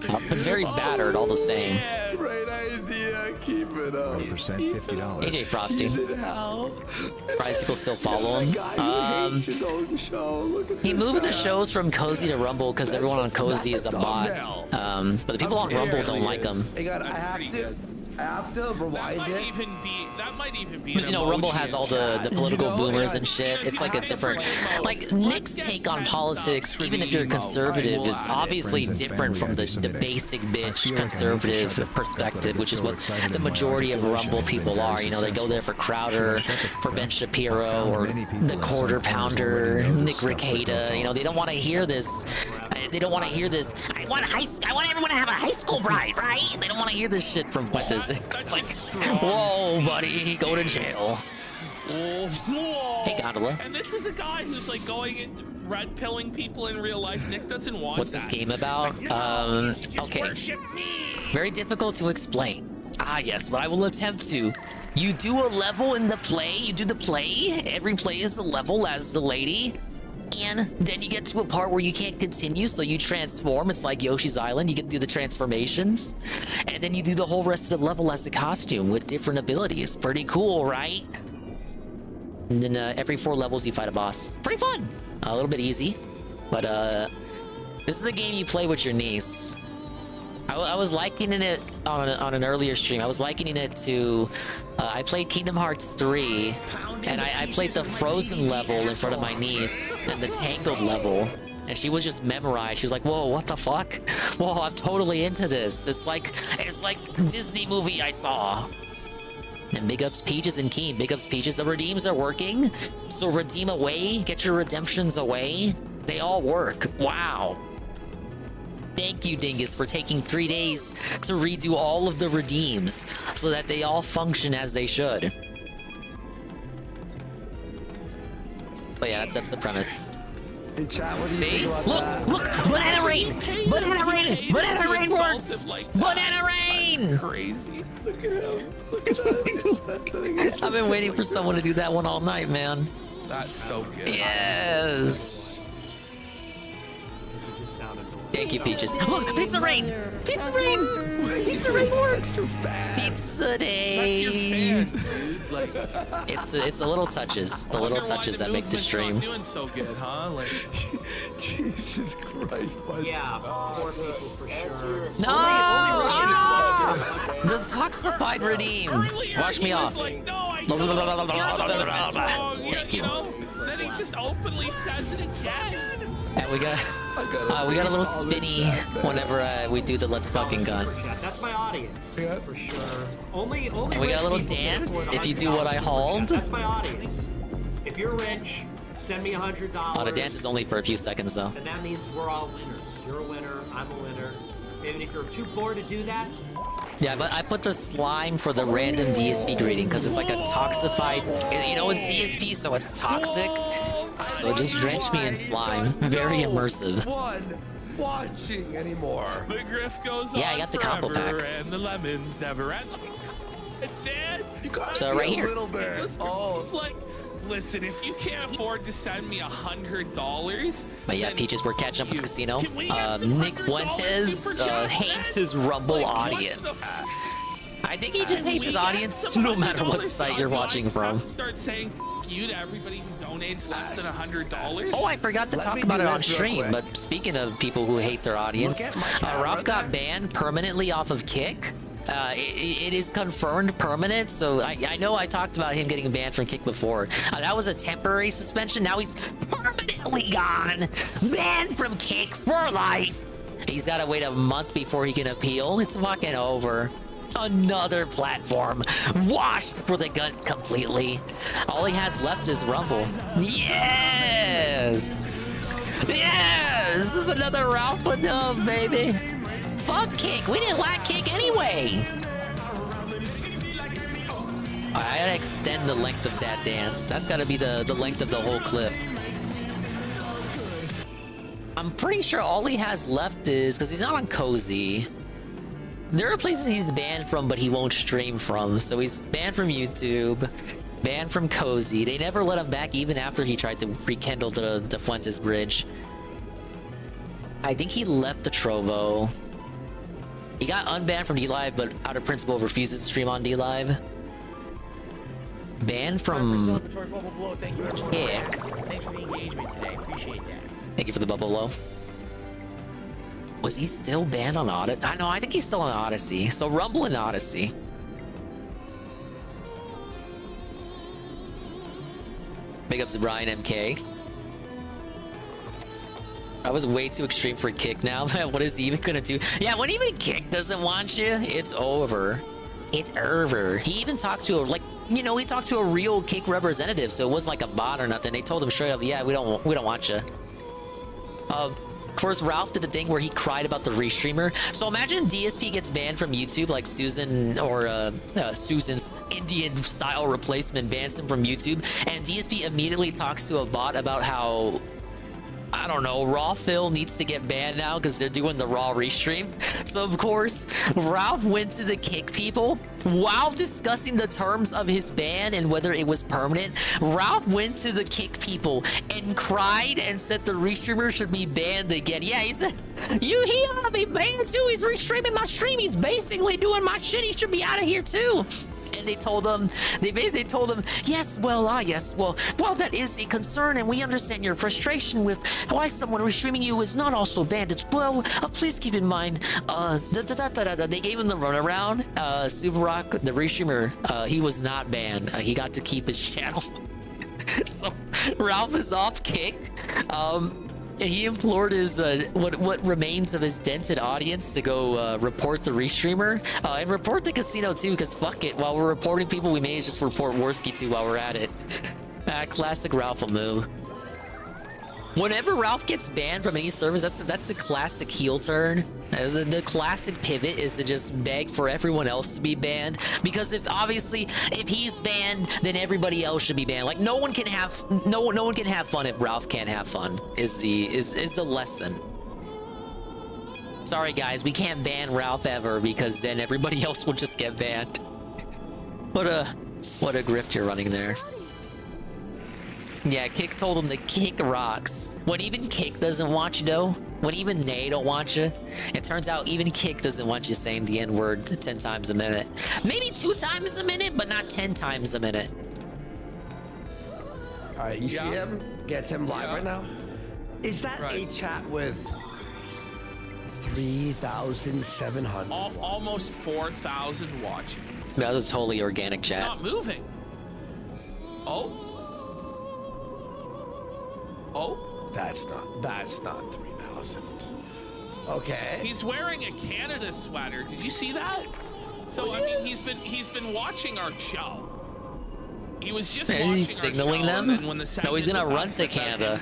but very battered all the same. Great idea. Keep it up. 1% $50. AJ Frosty. He's in hell. Probably people still follow him. Hates his own show. Look at He this moved the guy. shows from Cozy to Rumble because everyone on Cozy is a bot. But the people on Rumble don't like him. Hey, God, I have to rewind it. That might even be. Because, you know, Rumble has all the political boomers and shit. It's like a different... Like, Nick's take on politics, even if you're conservative, is obviously different from the basic bitch conservative perspective, which is what the majority of Rumble people are. You know, they go there for Crowder, for Ben Shapiro, or the Quarter Pounder, Nick Ricada. You know, they don't want to hear this. They don't want to hear this. I want everyone to have a high school bride, right? They don't want to hear this shit from Fuentes. It's like, whoa, buddy, go to jail. Hey, Gondola. And this is a guy who's like going and red pilling people in real life. Nick doesn't want What's that. this game about? Okay. Very difficult to explain. Ah, yes, but I will attempt to. You do a level in the play. You do the play. Every play is a level as the lady. And then you get to a part where you can't continue, so you transform. It's like Yoshi's Island. You can do the transformations. And then you do the whole rest of the level as a costume with different abilities. Pretty cool, right? And then every 4 levels you fight a boss. Pretty fun. A little bit easy. But this is the game you play with your niece. I was likening it on an earlier stream. I was likening it to... I played Kingdom Hearts 3, and I played the Frozen level in front of my niece, and the Tangled level, and she was just memorized. She was like, whoa, what the fuck? Whoa, I'm totally into this. It's like Disney movie I saw. And big ups Peaches and Keen. Big ups Peaches. The redeems are working. So redeem away. Get your redemptions away. They all work. Wow. Thank you, Dingus, for taking 3 days to redo all of the redeems so that they all function as they should. But yeah, that's the premise. Hey, chat, what do you See? think about Look! that? Banana rain! Banana rain! Banana rain works! Banana rain! Crazy. Look at him. Look at that. I've been waiting for someone to do that one all night, man. That's so good. Yes! Thank you, Peaches. Look, pizza rain! Pizza rain! Pizza rain works! Pizza day! It's the little touches, that make the stream. Not doing so good, huh? Like, Jesus Christ, bud. Yeah, poor people for sure. No! The toxified redeem. Wash me off. like, no, I Thank you. Then he just openly says it again. And we got a little spinny whenever we do the let's fucking gun. That's my audience, for sure. Only And we got a little rich people can dance afford if you do what I $100 hauled. That's my audience. If you're rich, send me $100. Oh, the dance is only for a few seconds though. And that means we're all winners. You're a winner, I'm a winner. Even if you're too poor to do that, Yeah, but I put the slime for the random DSP greeting because it's like a toxified, you know, it's DSP, so it's toxic. So just drench me in slime. Very immersive. One watching anymore. The griff goes Yeah, on I got the combo forever, pack. and the lemons never end. And then So right here. It's like, listen, if you can't afford to send me $100, But yeah, then Peaches, we're catching up with Casino. Can we get some Nick $100 Fuentes super chat? hates his Rumble Like, what the audience. I think he just hates his audience, no matter what site you're watching from. Start saying "F you" to everybody who donates less than $100. Oh, I forgot to talk about it on stream. But speaking of people who hate their audience, Ralph got banned permanently off of Kick. It is confirmed permanent, so I know I talked about him getting banned from Kick before. That was a temporary suspension. Now he's permanently gone, banned from Kick for life. He's got to wait a month before he can appeal. It's fucking over. Another platform washed for the gut completely. All he has left is Rumble. Yes! Yes! This is another Ralph dub, baby. Fuck Kick. We didn't like Kick anyway. I gotta extend the length of that dance. That's gotta be the length of the whole clip. I'm pretty sure all he has left is, because he's not on Cozy. There are places he's banned from, but he won't stream from. So he's banned from YouTube, banned from Cozy. They never let him back even after he tried to rekindle the Fuentes Bridge. I think he left the Trovo. He got unbanned from D-Live, but out of principle refuses to stream on D-Live. Banned from Kick. Thanks for the engagement today. Appreciate that. Thank you for the bubble low. Was he still banned on Odyssey? I know, I think he's still on Odyssey. So Rumble and Odyssey. Big ups to Brian MK. I was way too extreme for Kick now. What is he even gonna do? Yeah, when even Kick doesn't want you, it's over. It's over. He even talked to he talked to a real Kick representative, so it wasn't like a bot or nothing. They told him straight up, yeah, we don't want you. Of course, Ralph did the thing where he cried about the restreamer. So imagine DSP gets banned from YouTube, like Susan or Susan's Indian style replacement bans him from YouTube, and DSP immediately talks to a bot about how, I don't know, Raw Phil needs to get banned now because they're doing the Raw restream. So of course, Ralph went to the Kick people while discussing the terms of his ban and whether it was permanent. Ralph went to the Kick people and cried and said the restreamer should be banned again. Yeah, he said, he ought to be banned too. He's restreaming my stream. He's basically doing my shit. He should be out of here too. And they told him, they told him, yes, well, that is a concern, and we understand your frustration with why someone restreaming you is not also banned. It's, well, please keep in mind, they gave him the runaround. Super Rock, the restreamer, he was not banned. He got to keep his channel. So Ralph is off Kick. And he implored his what remains of his dented audience to go report the restreamer and report the casino too, because fuck it, while we're reporting people, we may as just report Worski too while we're at it. Classic Ralph move. Whenever Ralph gets banned from any service, that's a classic heel turn. The classic pivot is to just beg for everyone else to be banned, because if he's banned, then everybody else should be banned. Like no one can have fun if Ralph can't have fun. Is the lesson. Sorry guys, we can't ban Ralph ever because then everybody else will just get banned. What a grift you're running there. Yeah, Kick told him that Kick rocks. When even Kick doesn't want you though, when even they don't want you, it turns out even Kick doesn't want you saying the N-word 10 times a minute. Maybe 2 times a minute, but not 10 times a minute. Alright, you see him? Get him live right now? Is that a chat with 3,700? Almost 4,000 watching. That was a totally organic chat. It's not moving. Oh. That's not 3,000. Okay. He's wearing a Canada sweater. Did you see that? So I mean, he's been watching our show. He was just watching he's signaling our show, them. when the No, he's gonna run to Canada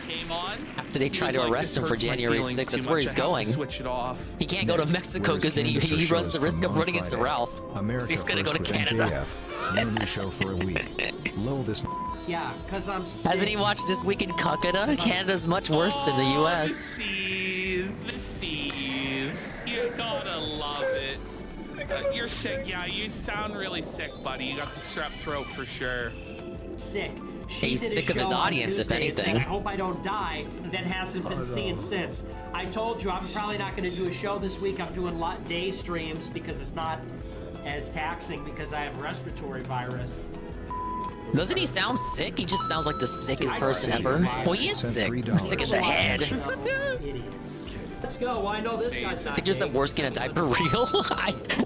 after they try to arrest him for January 6th. That's where he's going. Switch it off. He can't go to Mexico because then he runs the risk of running into Ralph. So he's gonna go to Canada. New show for a week. Low this. Yeah, because I'm sick. Hasn't he watched This Week in Canada? Canada's much worse than the US. The seed. You gotta love it. You're sick. Yeah, you sound really sick, buddy. You got the strep throat for sure. Sick. He's sick of his audience, if anything. I hope I don't die, and then hasn't been seen since. I told you I'm probably not going to do a show this week. I'm doing day streams because it's not as taxing because I have respiratory virus. Doesn't he sound sick? He just sounds like the sickest person ever. Well, he is sick. Sick at the head. Idiots. Let's go. Well, I know this guy's not Pictures of Worski in a diaper real?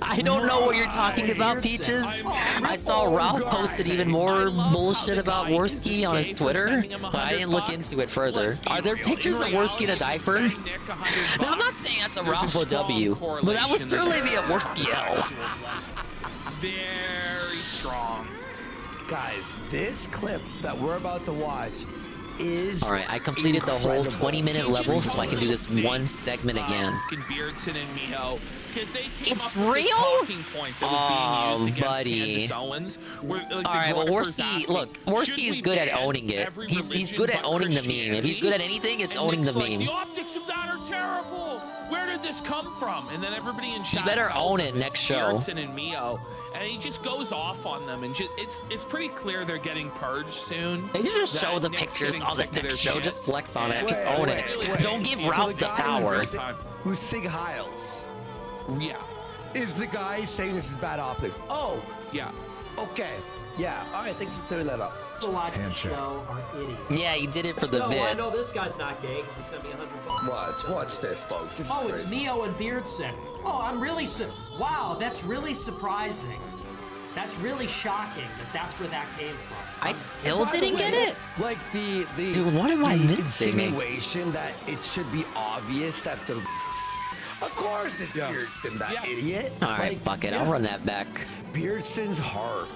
I don't know what you're talking about, Peaches. I saw Ralph posted even more bullshit about Worski on his Twitter, but I didn't look into it further. Are there pictures of Worski in a diaper? Now, I'm not saying that's a Ralph OW, but that would certainly be a Worski L. Very strong. Guys, this clip that we're about to watch is Alright, I completed the whole 20-minute level, so I can do this one segment again. Beardson and Mio, because they came It's up with real? a talking point that was being used buddy. against Candace Owens. Alright, well, Worski, look, Worski is good at owning it. He's good at owning the meme. If he's good at anything, it's owning the meme. The optics of that are terrible. Where did this come from? And then everybody in chat. You better own it next show. Beardson and Mio, and he just goes off on them, and just it's pretty clear they're getting purged soon. They just show the pictures on the next show. Just flex on it. Just own it. Don't give Ralph the power. Who's Sig Hiles? Yeah. Is the guy saying this is bad optics? Oh. Yeah. Okay. Yeah. All right. Thanks for clearing that up. People watching the show are idiots. Yeah, he did it for the I bit. know this guy's not gay because he sent me $100. Watch this, folks. This is Oh, it's crazy. Mio and Beardson. Oh, I'm really wow, that's really surprising. That's really shocking that that's where that came from. I still didn't get it. Like the Dude, what am I the missing? insinuation that it should be obvious that the. Of course, it's Beardson, that idiot. All right, fuck it. I'll run that back. Beardson's heart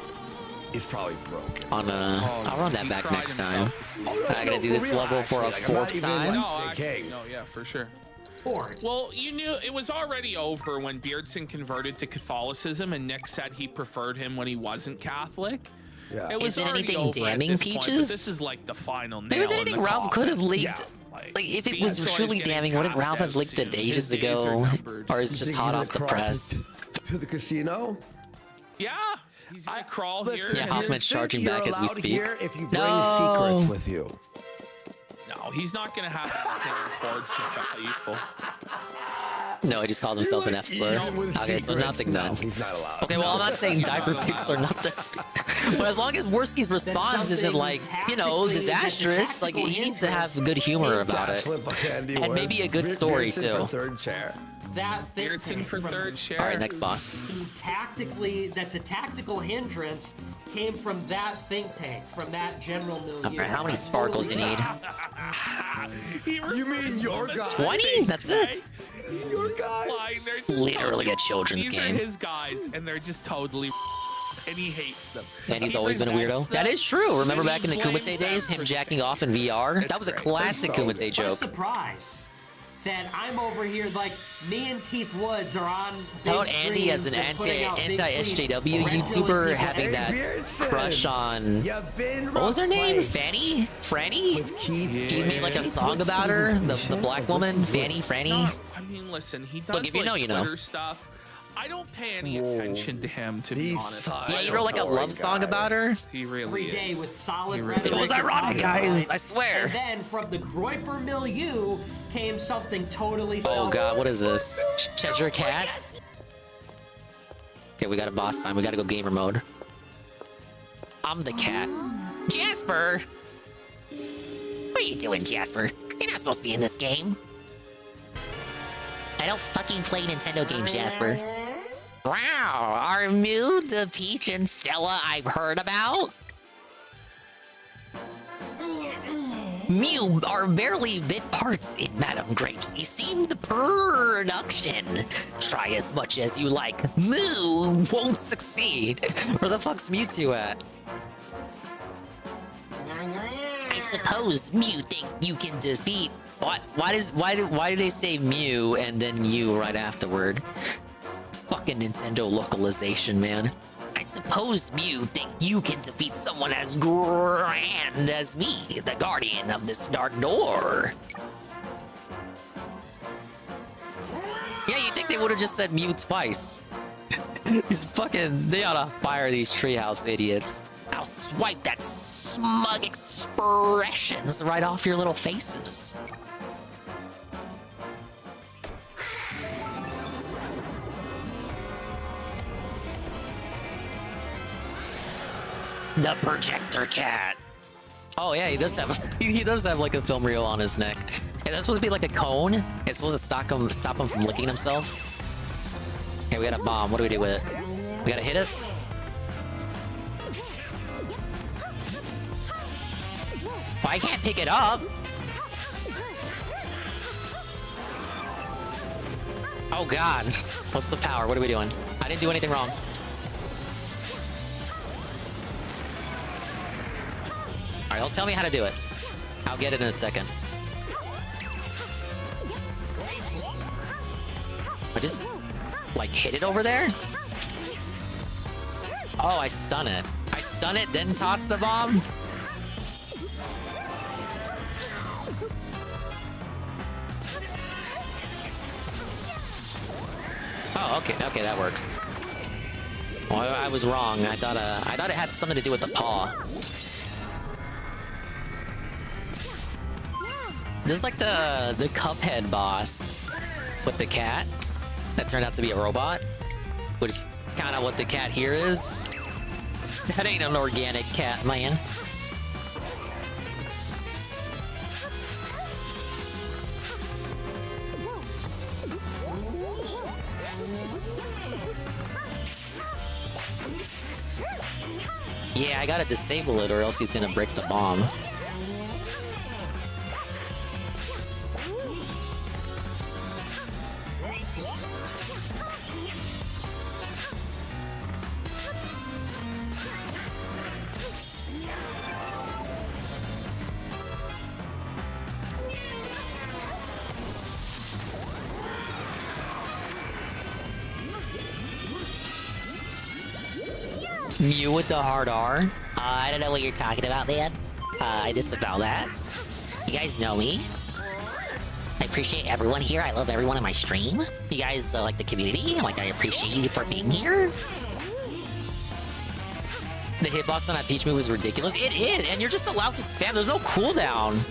is probably broken. I'll run that back next time. I'm gonna do this level for a fourth time. No, yeah, for sure. Well, you knew it was already over when Beardson converted to Catholicism, and Nick said he preferred him when he wasn't Catholic. Yeah. It was Is it already anything over at damning, this point, but Peaches? this is like the final nail. Maybe it's in anything the Ralph could have coffin. leaked. Like, if it was truly damning, wouldn't Ralph have leaked it ages ago? Or is it just hot off the press? To the casino? Yeah, he's gonna crawl here. Yeah, Hoffman's charging back as we speak. Here if you bring No. secrets with you. No, he's not gonna have anything important valuable. No, he just called himself an F slur. Okay, so nothing then. He's not allowed. Okay, well, I'm not saying diaper pics are nothing. But as long as Worski's response isn't like, you know, disastrous, like he needs to have good humor about it. And maybe a good story too. Third chair. That thing Beardson for third chair. All right, next boss. That's a tactical hindrance, came from that think tank, from that general milieu. All right, how many sparkles you need? You mean your guy? 20? That's it. Your guy? Literally a children's These game. are his guys, and they're just totally and he hates them. And he's always been a weirdo. That is true. Remember back in the Kumite days, him jacking off in VR? That was a classic Kumite joke. What a surprise that I'm over here, like, me and Keith Woods are on. How about Andy as an anti-SJW YouTuber having that crush on, what was her name? Fanny? Franny? He made like a song about her, the black woman, Fanny, Franny. I mean, listen, he does Look, if you know, you know. Twitter stuff. I don't pay any attention to him, to be honest. Yeah, he wrote like a love song about her. He really Every day is. with solid It was ironic, guys. I swear. And then from the Groiper milieu came something totally Oh god, what is this? Cheshire Cat? Okay, we got a boss time. We gotta go gamer mode. I'm the cat. Jasper! What are you doing, Jasper? You're not supposed to be in this game. I don't fucking play Nintendo games, Jasper. Wow, are Mew the Peach and Stella I've heard about? Mew are barely bit parts in Madame Grape's esteemed production. Try as much as you like, Mew won't succeed. Where the fuck's Mewtwo at? I suppose Mew think you can defeat. What? Why do they say Mew and then you right afterward? It's fucking Nintendo localization, man. I suppose Mew think you can defeat someone as grand as me, the guardian of this dark door. Yeah, you think they would have just said Mew twice? They oughta fire these treehouse idiots. I'll swipe that smug expressions right off your little faces. The projector cat. Oh yeah, he does have like a film reel on his neck. Hey, that's supposed to be like a cone. It's supposed to stop him from licking himself. Okay, we got a bomb. What do we do with it? We gotta hit it. Well, I can't pick it up. Oh god. What's the power? What are we doing? I didn't do anything wrong. Alright, he'll tell me how to do it. I'll get it in a second. I just, like, hit it over there? Oh, I stun it. I stun it, then toss the bomb? Oh, okay, okay, that works. Well, I was wrong. I thought it had something to do with the paw. This is like the Cuphead boss with the cat that turned out to be a robot, which is kind of what the cat here is. That ain't an organic cat, man. Yeah, I gotta disable it or else he's gonna break the bomb. Mew with the hard R? I don't know what you're talking about, man. I disavow that. You guys know me. I appreciate everyone here. I love everyone in my stream. You guys like the community. Like, I appreciate you for being here. The hitbox on that Peach move is ridiculous. It is, and you're just allowed to spam. There's no cooldown.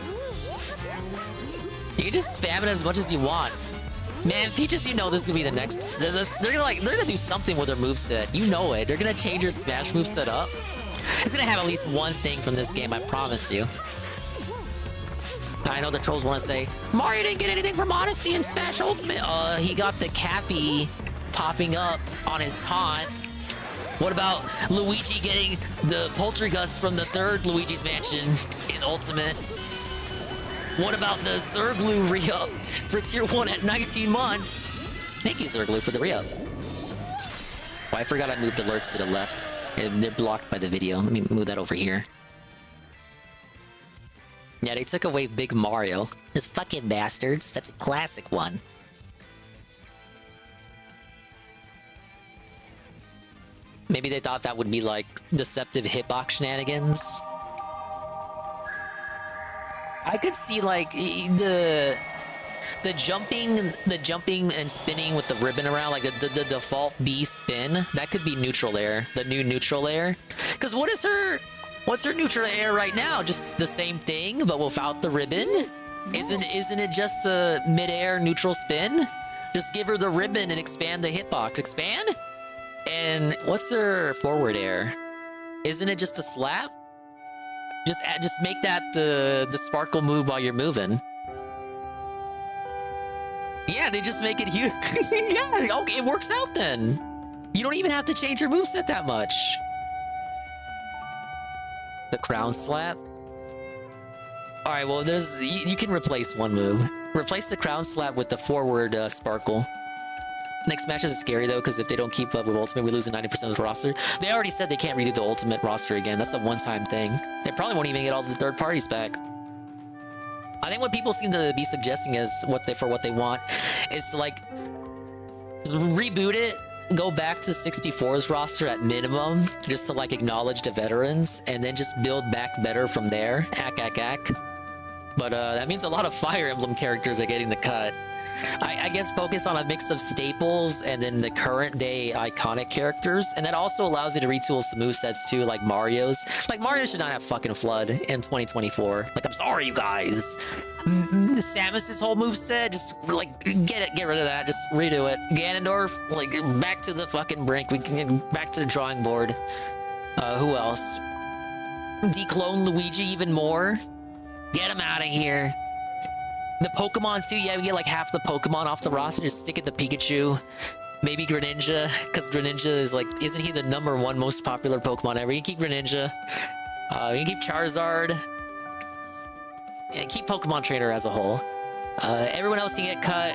You can just spam it as much as you want. Man, Peaches, you know this is gonna be the next. They're gonna do something with their moveset. You know it. They're gonna change your Smash moveset up. It's gonna have at least one thing from this game, I promise you. I know the trolls want to say Mario didn't get anything from Odyssey and Smash Ultimate. He got the Cappy popping up on his taunt. What about Luigi getting the Poltergust from the third Luigi's Mansion in Ultimate? What about the Zerglu re-up for Tier 1 at 19 months? Thank you, Zerglu, for the re-up. Oh, I forgot I moved alerts to the left. They're blocked by the video. Let me move that over here. Yeah, they took away Big Mario. Those fucking bastards. That's a classic one. Maybe they thought that would be like deceptive hitbox shenanigans. I could see like the jumping and spinning with the ribbon around, like the default B spin. That could be neutral air, the new neutral air. Because what's her neutral air right now? Just the same thing, but without the ribbon. Isn't it just a mid-air neutral spin? Just give her the ribbon and expand the hitbox. Expand. And what's her forward air? Isn't it just a slap? Just make that the sparkle move while you're moving. Yeah, they just make it huge. Yeah, okay, it works out then. You don't even have to change your moveset that much. The crown slap. All right, well, you can replace one move. Replace the crown slap with the forward sparkle. Next match is scary though, because if they don't keep up with Ultimate, we lose 90% of the roster. They already said they can't redo the Ultimate roster again. That's a one-time thing. They probably won't even get all the third parties back. I think what people seem to be suggesting is what they want is to like just reboot it, go back to 64's roster at minimum, just to like acknowledge the veterans, and then just build back better from there. Ack. But that means a lot of Fire Emblem characters are getting the cut. I guess focus on a mix of staples and then the current day iconic characters, and that also allows you to retool some movesets too, like Mario's. Like Mario should not have fucking Flood in 2024. Like, I'm sorry, you guys. Samus's whole moveset, just like get rid of that, just redo it. Ganondorf, like back to the fucking brink. We can back to the drawing board. Who else? Declone Luigi even more. Get him out of here. The Pokemon too, yeah, we get like half the Pokemon off the roster. Just stick it to Pikachu. Maybe Greninja, because Greninja is like, isn't he the #1 most popular Pokemon ever? You can keep Greninja. You can keep Charizard. Yeah, keep Pokemon Trainer as a whole. Everyone else can get cut.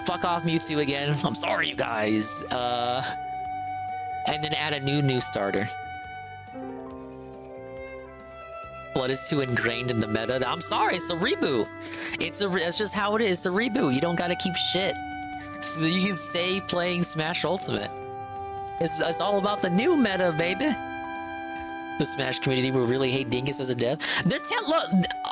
Fuck off Mewtwo again. I'm sorry, you guys. And then add a new starter. Blood is too ingrained in the meta. I'm sorry, it's a reboot. That's just how it is. It's a reboot. You don't gotta keep shit. So you can stay playing Smash Ultimate. It's all about the new meta, baby. The Smash community will really hate Dingus as a dev. Look,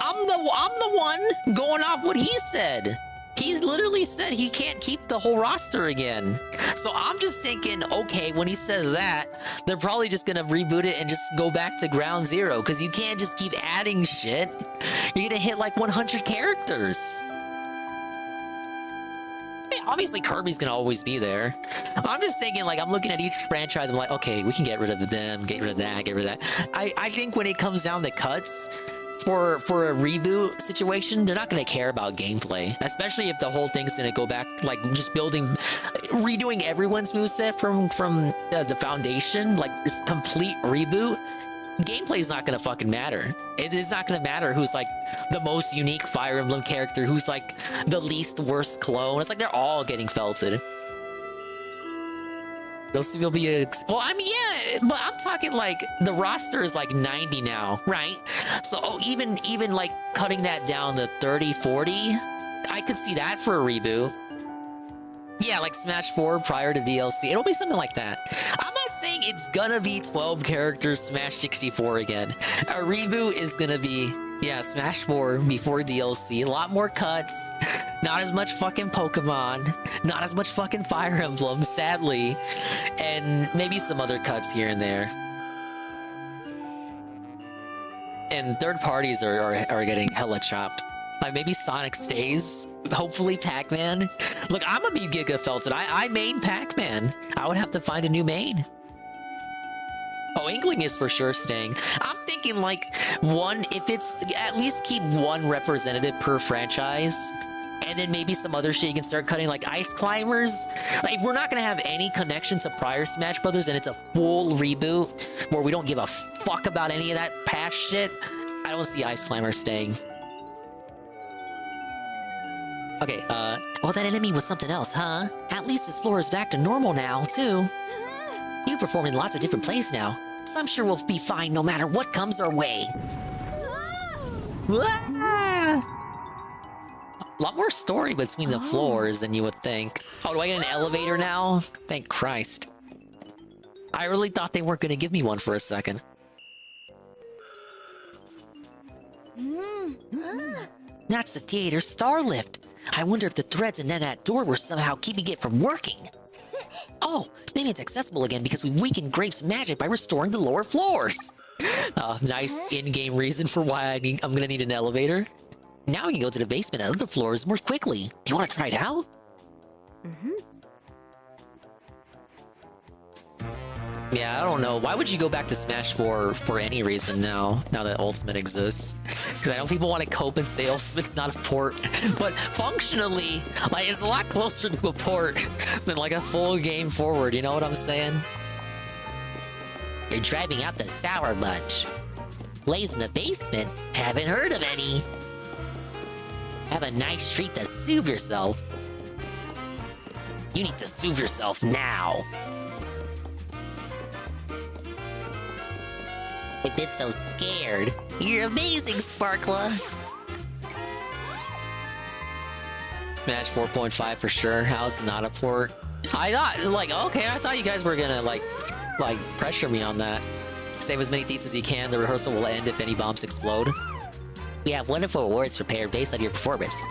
I'm the one going off what he said. He literally said he can't keep the whole roster again. So I'm just thinking, okay, when he says that, they're probably just gonna reboot it and just go back to ground zero, because you can't just keep adding shit. You're gonna hit like 100 characters. I mean, obviously Kirby's gonna always be there. I'm just thinking, like, I'm looking at each franchise, I'm like, okay, we can get rid of them, get rid of that, get rid of that. I think when it comes down to cuts, for a reboot situation, they're not going to care about gameplay, especially if the whole thing's going to go back, like just redoing everyone's moveset from the foundation, like just complete reboot. Gameplay's not going to fucking matter. It is not going to matter who's like the most unique Fire Emblem character, who's like the least worst clone. It's like they're all getting felted. Those will be well, I mean, yeah, but I'm talking like the roster is like 90 now, right? So even like cutting that down to 30, 40, I could see that for a reboot. Yeah, like Smash 4 prior to DLC. It'll be something like that. I'm not saying it's gonna be 12 characters Smash 64 again. A reboot is gonna be, yeah, Smash 4 before DLC. A lot more cuts. Not as much fucking Pokemon. Not as much fucking Fire Emblem, sadly. And maybe some other cuts here and there. And third parties are getting hella chopped. Like maybe Sonic stays. Hopefully Pac-Man. Look, I'm a big Giga Felted. I main Pac-Man. I would have to find a new main. Oh, Inkling is for sure staying. I'm thinking like if it's at least keep one representative per franchise. And then maybe some other shit you can start cutting, like Ice Climbers. Like, we're not gonna have any connection to prior Smash Brothers, and it's a full reboot where we don't give a fuck about any of that past shit. I don't see Ice Climbers staying. Okay, well, that enemy was something else, huh? At least his floor is back to normal now, too. You perform in lots of different plays now, so I'm sure we'll be fine no matter what comes our way. A lot more story between the floors than you would think. Oh, do I get an elevator now? Thank Christ. I really thought they weren't going to give me one for a second. That's the theater's star lift. I wonder if the threads in that door were somehow keeping it from working. Oh, maybe it's accessible again because we weakened Grape's magic by restoring the lower floors. Nice in-game reason for why I'm going to need an elevator. Now we can go to the basement and other floors more quickly. Do you want to try it out? Yeah, I don't know. Why would you go back to Smash 4 for any reason now that Ultimate exists? Because I know people want to cope and say Ultimate's not a port, but functionally, like, it's a lot closer to a port than like a full game forward, you know what I'm saying? You're driving out the Sour Bunch. Blaze in the basement? Haven't heard of any. Have a nice treat to soothe yourself. You need to soothe yourself now. I did so scared. You're amazing, Sparkla. Smash 4.5 for sure. How's not a port? I thought, like, okay, I thought you guys were gonna, like pressure me on that. Save as many deets as you can. The rehearsal will end if any bombs explode. We have wonderful awards prepared based on your performance.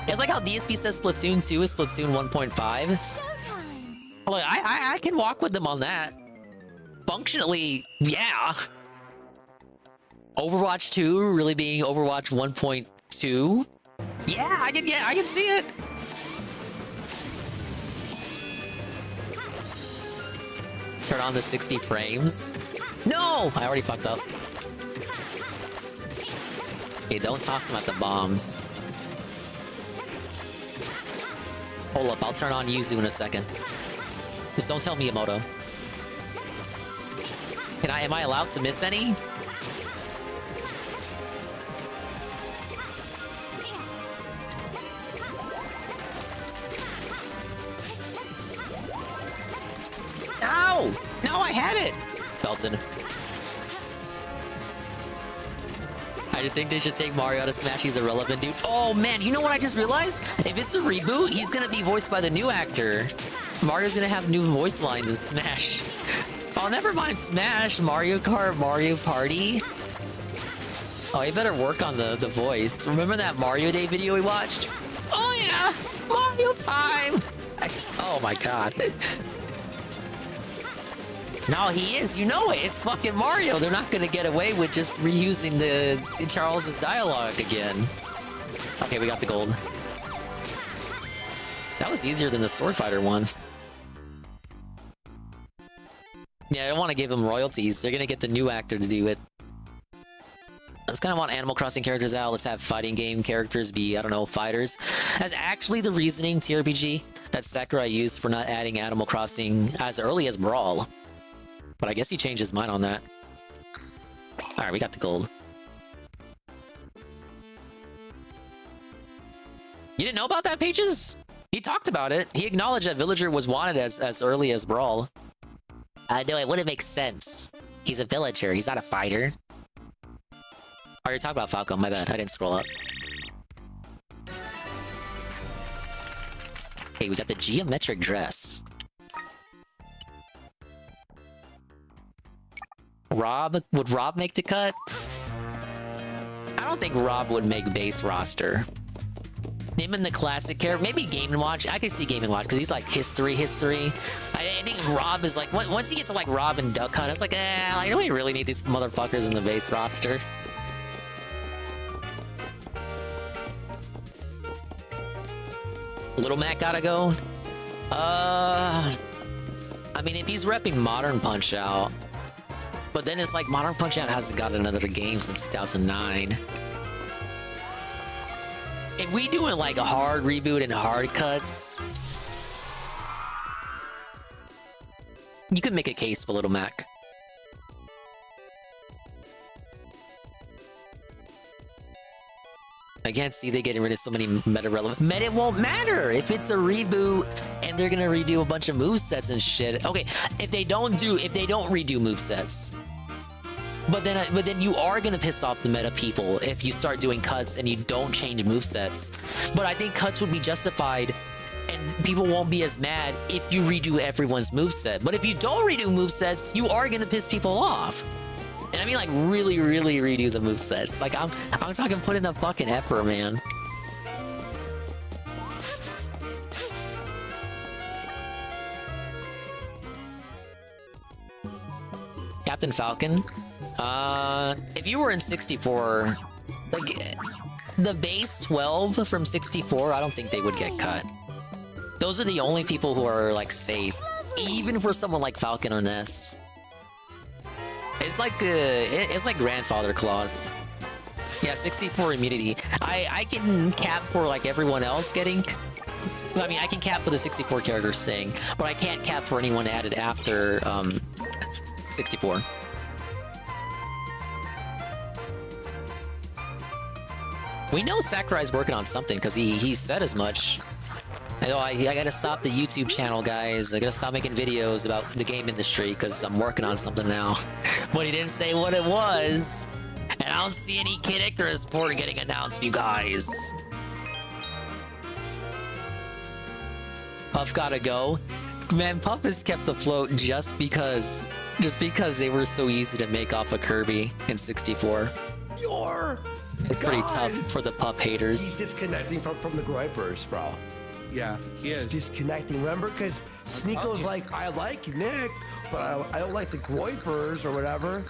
It's like how DSP says Splatoon 2 is Splatoon 1.5. Look, I can walk with them on that. Functionally, yeah. Overwatch 2 really being Overwatch 1.2. Yeah, I can see it. Turn on the 60 frames. No, I already fucked up. Okay, don't toss them at the bombs. Hold up, I'll turn on Yuzu in a second. Just don't tell Miyamoto. Am I allowed to miss any? Ow! No, I had it! Belton. I just think they should take Mario out of Smash. He's irrelevant, dude. Oh, man, you know what I just realized? If it's a reboot, he's gonna be voiced by the new actor. Mario's gonna have new voice lines in Smash. Oh, never mind Smash. Mario Kart, Mario Party. Oh, you better work on the voice. Remember that Mario Day video we watched? Oh, yeah! Mario time! Oh, my God. No, he is. You know it. It's fucking Mario. They're not gonna get away with just reusing the Charles's dialogue again. Okay, we got the gold. That was easier than the Sword Fighter one. Yeah, I don't want to give them royalties. They're gonna get the new actor to do it. I just kind of want Animal Crossing characters out. Let's have fighting game characters be, I don't know, fighters. That's actually the reasoning, TRPG, that Sakurai used for not adding Animal Crossing as early as Brawl. But I guess he changed his mind on that. Alright, we got the gold. You didn't know about that, Pages? He talked about it. He acknowledged that Villager was wanted as early as Brawl. No, it wouldn't make sense. He's a villager. He's not a fighter. Oh, you're talking about Falco. My bad. I didn't scroll up. Okay, we got the geometric dress. Rob? Would Rob make the cut? I don't think Rob would make base roster. Him and the classic character, maybe Game & Watch. I could see Game & Watch because he's like history. I think Rob is like, once you get to like Rob and Duck Hunt, it's like, like, do we really need these motherfuckers in the base roster? Little Mac gotta go. I mean, if he's repping Modern Punch-Out, but then it's like Modern Punch-Out hasn't got another game since 2009. If we doing like a hard reboot and hard cuts, you could make a case for Little Mac. I can't see they getting rid of so many meta-relevant. Meta won't matter if it's a reboot and they're gonna redo a bunch of movesets and shit. Okay, if they don't redo movesets, but then you are gonna piss off the meta people if you start doing cuts and you don't change movesets. But I think cuts would be justified and people won't be as mad if you redo everyone's moveset. But if you don't redo movesets, you are gonna piss people off. And I mean, like, really, really redo the movesets. Like, I'm talking put in the fucking effort, man. Captain Falcon. If you were in 64, like, the base 12 from 64, I don't think they would get cut. Those are the only people who are, like, safe. Even for someone like Falcon or Ness. It's like grandfather clause. Yeah, 64 immunity. I can cap for like everyone else getting. I mean, I can cap for the 64 characters staying, but I can't cap for anyone added after 64. We know Sakurai's working on something because he said as much. I gotta stop the YouTube channel, guys. I gotta stop making videos about the game industry because I'm working on something now. But he didn't say what it was. And I don't see any Kid Icarus port getting announced, you guys. Puff gotta go. Man, Puff has kept afloat just because they were so easy to make off of Kirby in 64. It's pretty tough for the Puff haters. He's disconnecting from the Groypers, bro. Yeah, he is. Disconnecting, remember? Because Sneeko's like, I like Nick, but I don't like the Groypers or whatever.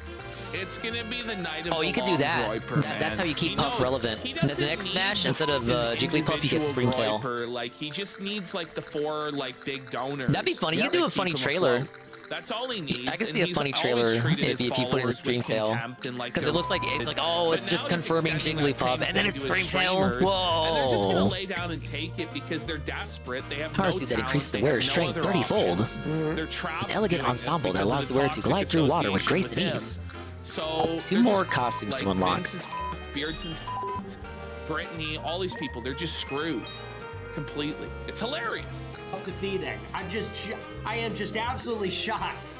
It's gonna be the night of you can do that. That's how you keep Puff relevant. The next Smash, instead of Jigglypuff, you get Springtail. Like, he just needs, like, the 4, like, big donors. That'd be funny. You do a funny trailer. That's all he needs. I can see a funny trailer if you put in Screamtail, because it looks like oh, it's just confirming Jigglypuff, and then it's Screamtail. Whoa! And they're just gonna lay down and take it because they're desperate. They have Power no suit that talent, increases the they wearer's have no strength other 30-fold. options. They're trapped An elegant doing this ensemble that because of allows the the wearer to toxic glide through water with association grace and with ease. him. So 2 they're more just, costumes to like, unlock. Vince is Beardson's Brittany, all these people, they're just screwed completely. It's hilarious. Defeating. I am just absolutely shocked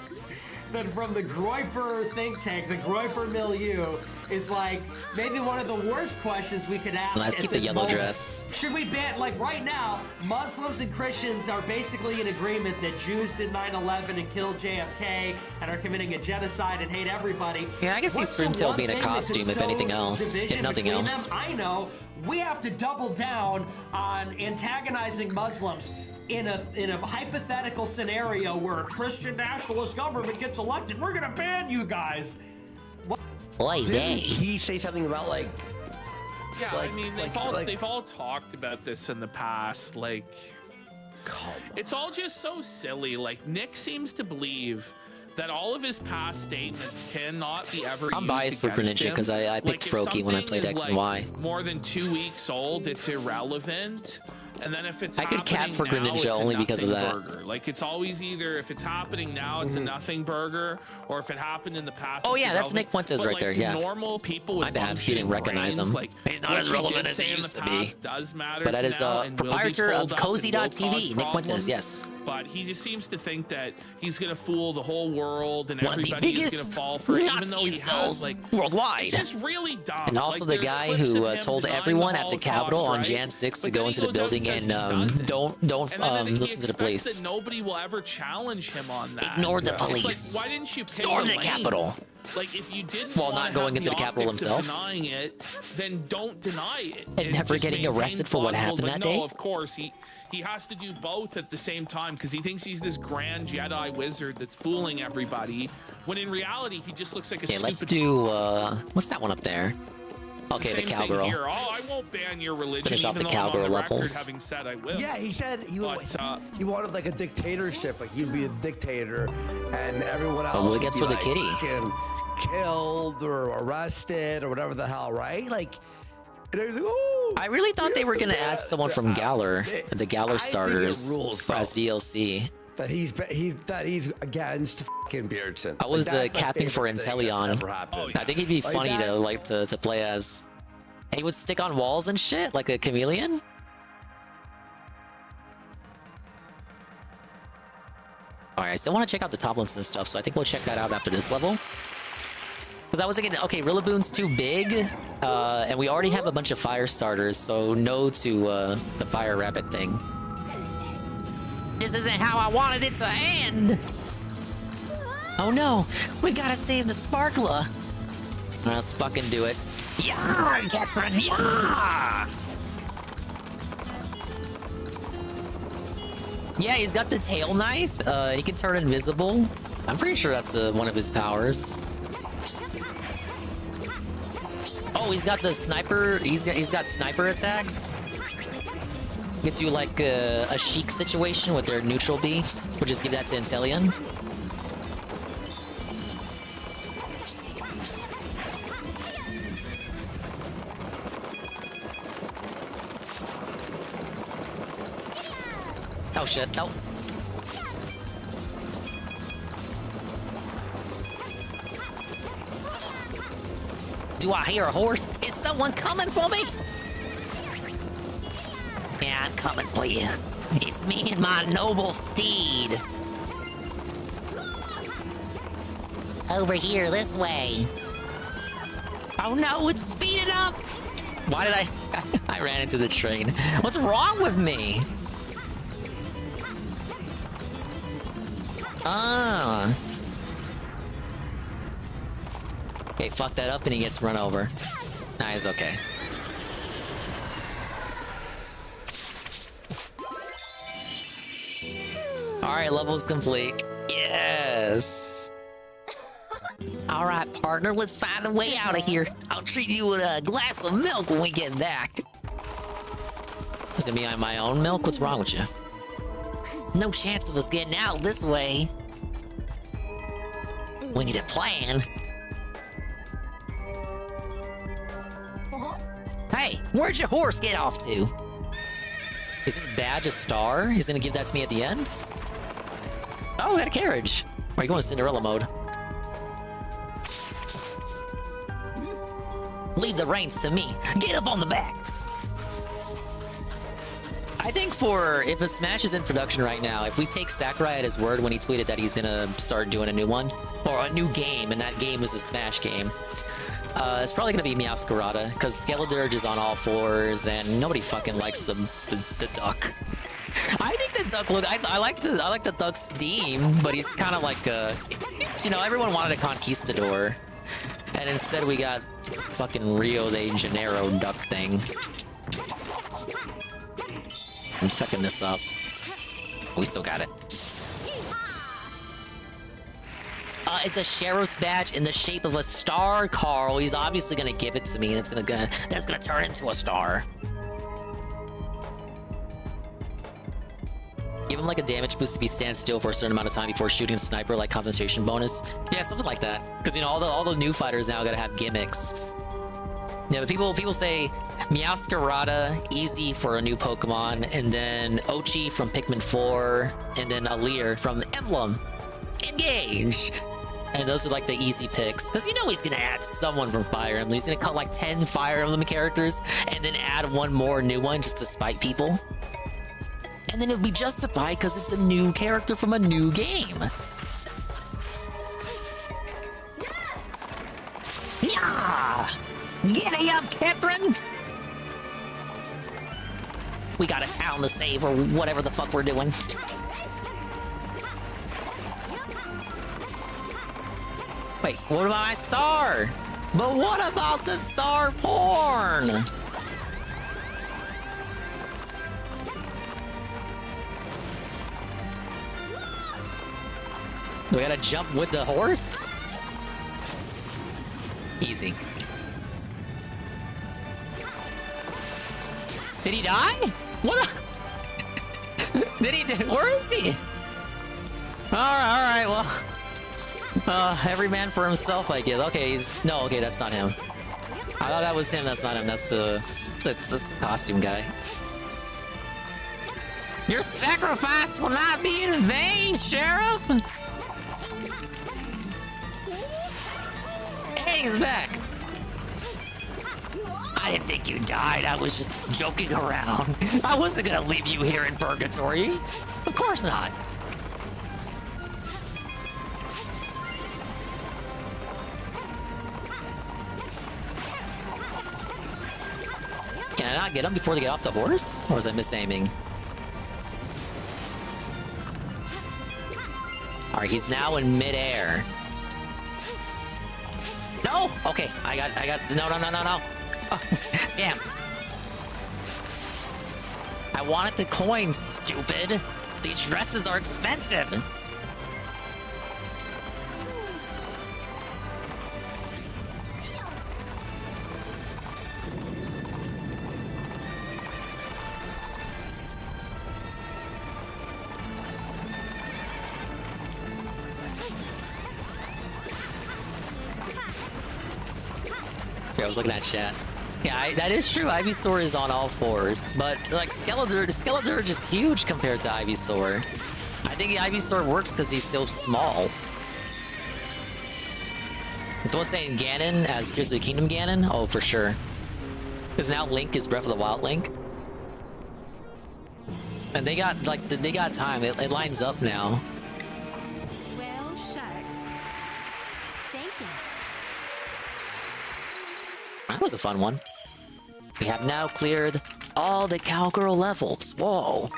that from the Groiper think tank, the Groiper milieu is like maybe one of the worst questions we could ask. Let's keep the yellow dress. Should we ban, like right now, Muslims and Christians are basically in agreement that Jews did 9/11 and killed JFK and are committing a genocide and hate everybody. Yeah, I can see Screamtail being a costume if anything else, if nothing else. I know we have to double down on antagonizing Muslims. In a hypothetical scenario where a Christian nationalist government gets elected, we're gonna ban you guys. Didn't he say something about like? Yeah, I mean they've all talked about this in the past. Like, it's all just so silly. Like Nick seems to believe that all of his past statements cannot be ever used. I'm biased for Greninja because I picked Froakie when I played X and Y. More than 2 weeks old, it's irrelevant. And then if it's I could cap for Greninja only because of that. Burger. Like it's always either if it's happening now, it's a nothing burger, or if it happened in the past. Oh yeah, that's Nick Fuentes right there. Yeah. Normal people with my bad, if you didn't recognize him. Like, he's not as relevant as he used to be. Does matter. But that is proprietor of Cozy.tv, Nick Fuentes. Yes. But he just seems to think that he's gonna fool the whole world and one everybody is gonna fall for it, even though he has like worldwide. It's just really dumb. And also the guy who told everyone at the Capitol on Jan 6 to go into the building and don't listen to the police. That nobody will ever challenge him on that. Ignore the police. Like, why didn't you storm the Capitol? Like if you didn't while not going into the Capitol himself, denying it, then don't deny it. And never getting arrested for what happened that day. No, of course he has to do both at the same time because he thinks he's this grand Jedi wizard that's fooling everybody, when in reality he just looks like a stupid. Let's do what's that one up there? Okay, the cowgirl. Oh, I won't ban your religion. Finish off even the though cowgirl I'm on the levels. record having said I will. Yeah, he said he wanted like a dictatorship, like he'd be a dictator, and everyone else. Well, it gets for the kitty. Killed or arrested or whatever the hell, right? Like, I really thought they were gonna add someone from Galar, the Galar starters, as DLC. That he's against fucking Beardson. I was capping for Inteleon. I think he'd be funny to play as. And he would stick on walls and shit like a chameleon. All right, I still want to check out the toplets and stuff, so I think we'll check that out after this level. Because I was thinking, okay, Rillaboom's too big, and we already have a bunch of fire starters, so no to the fire rabbit thing. This isn't how I wanted it to end. Oh no, we gotta save the Sparkler. Let's fucking do it. Yeah, Captain, yeah! Yeah, he's got the tail knife. He can turn invisible. I'm pretty sure that's one of his powers. Oh, he's got the sniper. He's got sniper attacks. You could do like a Sheik situation with their neutral B. We'll just give that to Inteleon. Oh shit, no. Do I hear a horse? Is someone coming for me? Yeah, I'm coming for you. It's me and my noble steed. Over here, this way. Oh no, it's speeding up! Why did I ran into the train. What's wrong with me? Ah. Okay, fuck that up and he gets run over. Nice, okay. Alright, level's complete. Yes! Alright, partner, let's find a way out of here. I'll treat you with a glass of milk when we get back. Is it me on my own milk? What's wrong with you? No chance of us getting out this way. We need a plan. Hey, where'd your horse get off to? Is this badge a star? He's gonna give that to me at the end? Oh, we got a carriage. Are you going Cinderella mode? Leave the reins to me. Get up on the back. I think if a Smash is in production right now, if we take Sakurai at his word when he tweeted that he's gonna start doing a new one, or a new game, and that game is a Smash game, it's probably gonna be Meowscarada, because Skeledirge is on all fours, and nobody fucking likes the duck. I think the duck I like the duck's theme, but he's kind of like everyone wanted a conquistador, and instead we got fucking Rio de Janeiro duck thing. I'm fucking this up. We still got it. It's a Sheriff's badge in the shape of a star, Carl. He's obviously gonna give it to me, and it's gonna turn into a star. Give him like a damage boost if he stands still for a certain amount of time before shooting a sniper, like concentration bonus. Yeah, something like that. Because all the new fighters now gotta have gimmicks. Yeah, but people say Meowscarada, easy for a new Pokemon, and then Ochi from Pikmin 4, and then Alir from Emblem. Engage! And those are like the easy picks. Because he's gonna add someone from Fire Emblem. He's gonna cut like 10 Fire Emblem characters, and then add one more new one just to spite people. And then it'll be justified because it's a new character from a new game. Yeah! Giddy up, Catherine! We got a town to save, or whatever the fuck we're doing. Wait, what about my star? But what about the star porn? We gotta jump with the horse? Easy. Did he die? What? Did he? Where is he? All right. Well, every man for himself, I guess. Okay, okay, that's not him. I thought that was him. That's not him. That's the costume guy. Your sacrifice will not be in vain, Sheriff. Hey, he's back. I didn't think you died. I was just joking around. I wasn't gonna leave you here in purgatory. Of course not. Can I not get them before they get off the horse? Or was I misaiming? Alright, he's now in midair. No! Okay, I got, no. Oh, scam. I wanted the coin, stupid. These dresses are expensive. I was looking at chat. Yeah, that is true. Ivysaur is on all fours, but like Skeledirge is huge compared to Ivysaur. I think Ivysaur works because he's so small. Someone saying Ganon as Tears of the Kingdom Ganon? Oh, for sure. Because now Link is Breath of the Wild Link. And they got time. It lines up now. Well, shucks. Thank you. That was a fun one. We have now cleared all the cowgirl levels. Whoa.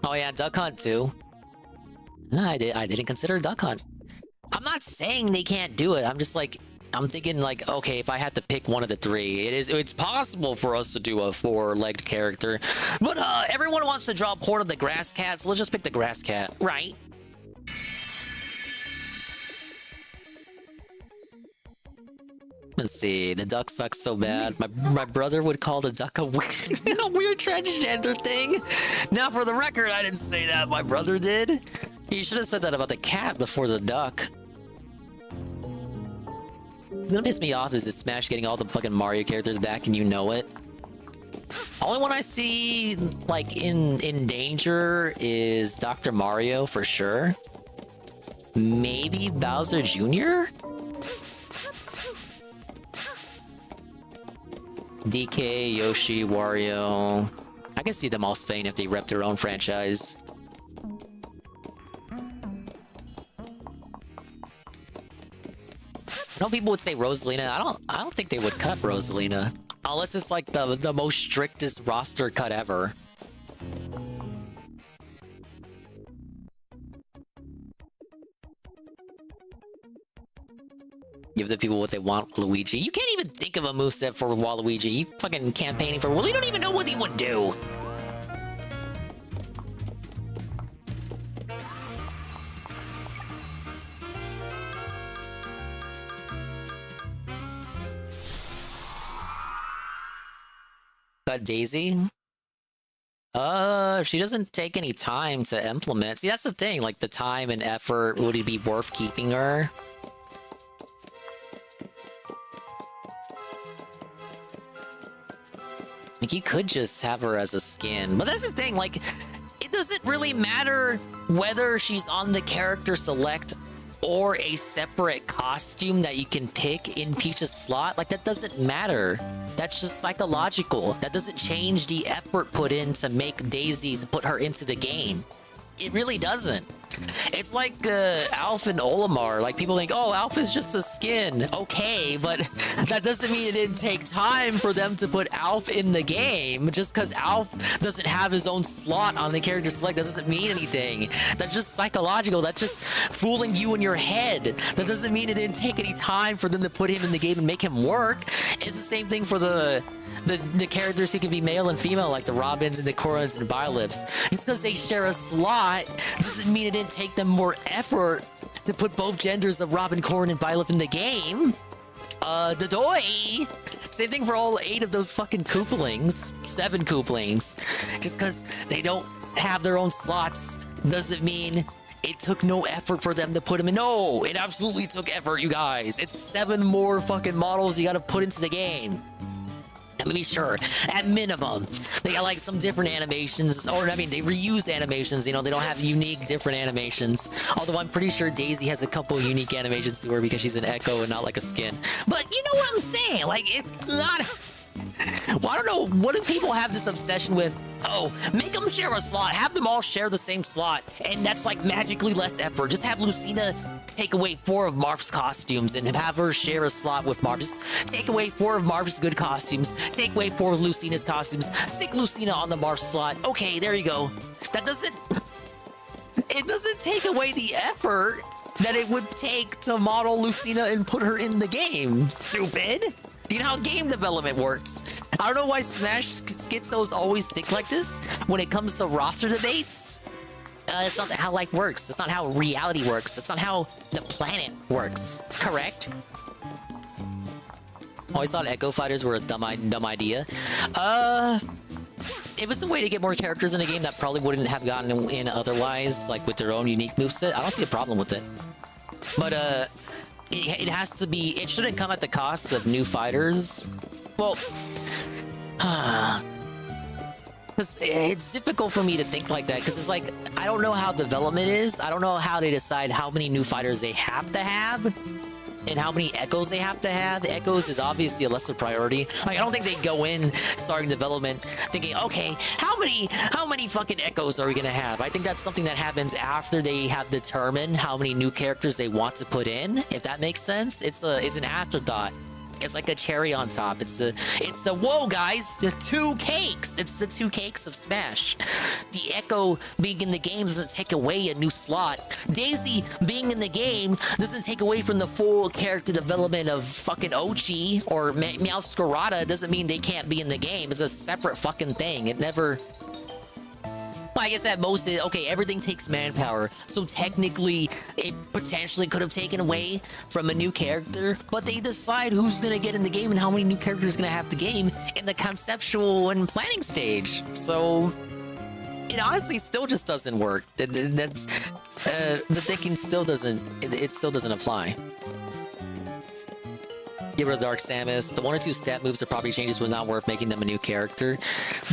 Oh yeah, Duck Hunt too. I didn't consider Duck Hunt. I'm not saying they can't do it. I'm just like, I'm thinking like, okay, if I had to pick one of the three, it's possible for us to do a 4-legged character. But everyone wants to draw Port of the Grass Cat, so let's just pick the Grass Cat, right? Let's see, the duck sucks so bad. My brother would call the duck a weird transgender thing. Now, for the record, I didn't say that. My brother did. You should have said that about the cat before the duck. What's gonna piss me off is that Smash getting all the fucking Mario characters back and you know it. Only one I see like in danger is Dr. Mario for sure. Maybe Bowser Jr.? DK, Yoshi, Wario. I can see them all staying if they rep their own franchise. I know people would say Rosalina. I don't think they would cut Rosalina. Unless it's like the most strictest roster cut ever. Give the people what they want, Luigi. You can't even think of a moveset for Waluigi. You fucking campaigning for... Well, you don't even know what he would do. Daisy? She doesn't take any time to implement. See, that's the thing. Like, the time and effort, would it be worth keeping her? Like, you could just have her as a skin. But that's the thing, like, it doesn't really matter whether she's on the character select or a separate costume that you can pick in Peach's slot. Like, that doesn't matter. That's just psychological. That doesn't change the effort put in to make Daisy, to put her into the game. It really doesn't. It's like Alf and Olimar. Like, people think, oh, Alf is just a skin. Okay, but that doesn't mean it didn't take time for them to put Alf in the game. Just because Alf doesn't have his own slot on the character select, that doesn't mean anything. That's just psychological. That's just fooling you in your head. That doesn't mean it didn't take any time for them to put him in the game and make him work. It's the same thing for the characters who can be male and female, like the Robins and the Corans and Biolips. Just because they share a slot doesn't mean it didn't take them more effort to put both genders of Robin, Corrin, and Biolip in the game. The Doi! Same thing for all 8 of those fucking Koopalings. 7 Koopalings. Just because they don't have their own slots doesn't mean it took no effort for them to put them in. No, it absolutely took effort, you guys. It's 7 more fucking models you gotta put into the game. I mean, sure, at minimum, they got like some different animations, or I mean, they reuse animations, you know, they don't have unique different animations. Although I'm pretty sure Daisy has a couple unique animations to her because she's an Echo and not like a skin. But you know what I'm saying? Like, it's not... Well, I don't know, what do people have this obsession with? Oh, make them share a slot, have them all share the same slot, and that's like magically less effort. Just have Lucina take away 4 of Marth's costumes and have her share a slot with Marth. Just take away 4 of Marth's good costumes, take away 4 of Lucina's costumes, stick Lucina on the Marth slot. Okay, there you go. That doesn't... It doesn't take away the effort that it would take to model Lucina and put her in the game, stupid. You know how game development works. I don't know why Smash Schizos always think like this when it comes to roster debates. It's not how life works. It's not how reality works. It's not how the planet works. Correct? Always thought Echo Fighters were a dumb idea. If it's a way to get more characters in the game that probably wouldn't have gotten in otherwise, like with their own unique moveset, I don't see a problem with it. But, it has to be... It shouldn't come at the cost of new fighters. Well... it's difficult for me to think like that, because it's like, I don't know how development is. I don't know how they decide how many new fighters they have to have, and how many Echoes they have to have. Echoes is obviously a lesser priority. Like, I don't think they go in starting development thinking, okay, how many fucking Echoes are we gonna have? I think that's something that happens after they have determined how many new characters they want to put in, if that makes sense. It's an afterthought. It's like a cherry on top. It's the whoa guys, the 2 cakes. It's the 2 cakes of Smash. The Echo being in the game doesn't take away a new slot. Daisy being in the game doesn't take away from the full character development of fucking Ochi or Meowscarada. Doesn't mean they can't be in the game. It's a separate fucking thing. It never... Well, I guess at most, okay, everything takes manpower, so technically, it potentially could have taken away from a new character, but they decide who's gonna get in the game and how many new characters gonna have the game in the conceptual and planning stage. So, it honestly still just doesn't work. That's the thinking still doesn't. It still doesn't apply. Get rid of Dark Samus. The 1 or 2 stat moves or property changes was not worth making them a new character.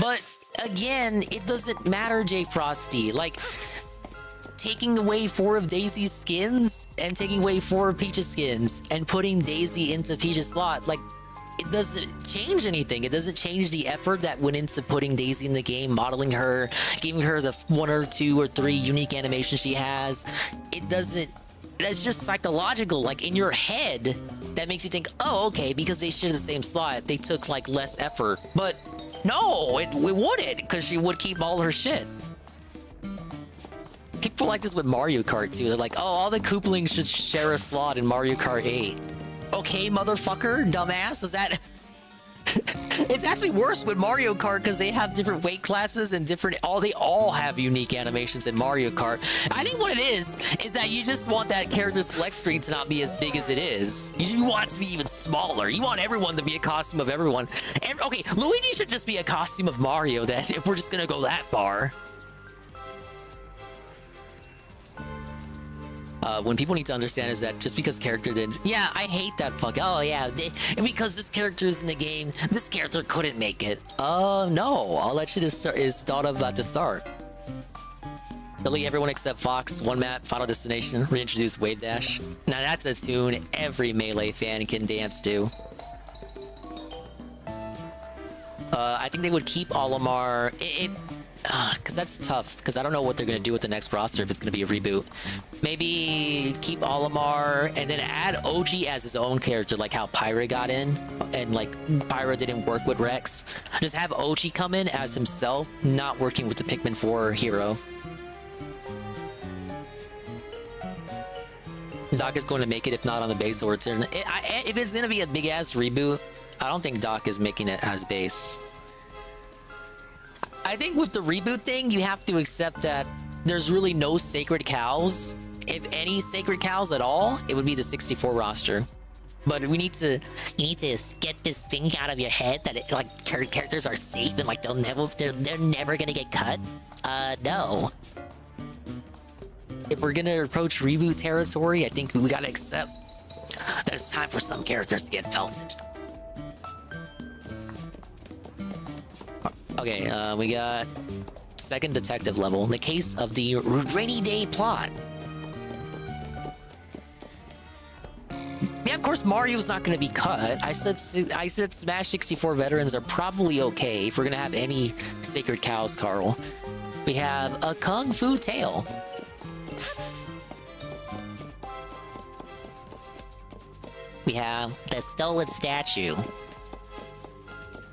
But again, it doesn't matter, J Frosty. Like, taking away 4 of Daisy's skins and taking away 4 of Peach's skins and putting Daisy into Peach's slot, like, it doesn't change anything. It doesn't change the effort that went into putting Daisy in the game, modeling her, giving her the 1 or 2 or 3 unique animations she has. It doesn't. That's just psychological. Like, in your head, that makes you think, oh, okay, because they share the same slot, they took, like, less effort. But no, it wouldn't, because she would keep all her shit. People like this with Mario Kart, too. They're like, oh, all the Koopalings should share a slot in Mario Kart 8. Okay, motherfucker, dumbass, is that... It's actually worse with Mario Kart because they have different weight classes and different... They all have unique animations in Mario Kart. I think what it is that you just want that character select screen to not be as big as it is. You want it to be even smaller. You want everyone to be a costume of everyone. Okay, Luigi should just be a costume of Mario then, if we're just gonna go that far. When people need to understand is that just because character didn't... Yeah, I hate that fuck. Oh, yeah. Because this character is in the game, this character couldn't make it. No. All that shit is thought of at the start. Delete everyone except Fox, one map, Final Destination, reintroduce Wave Dash. Now that's a tune every Melee fan can dance to. I think they would keep Olimar... Because that's tough, because I don't know what they're going to do with the next roster if it's going to be a reboot. Maybe keep Olimar and then add OG as his own character, like how Pyra got in, and like Pyra didn't work with Rex. Just have OG come in as himself, not working with the Pikmin 4 hero. Doc is going to make it, if not on the base or return. If it's going to be a big-ass reboot, I don't think Doc is making it as base. I think with the reboot thing, you have to accept that there's really no sacred cows. If any sacred cows at all, it would be the 64 roster. But we need to... You need to get this thing out of your head that like characters are safe and like they're never gonna get cut. No. If we're gonna approach reboot territory, I think we gotta accept that it's time for some characters to get felted. Okay, we got second detective level in the case of the rainy day plot. Yeah, of course Mario's not going to be cut. I said Smash 64 veterans are probably okay if we're going to have any sacred cows, Carl. We have a Kung Fu Tail. We have the stolen statue.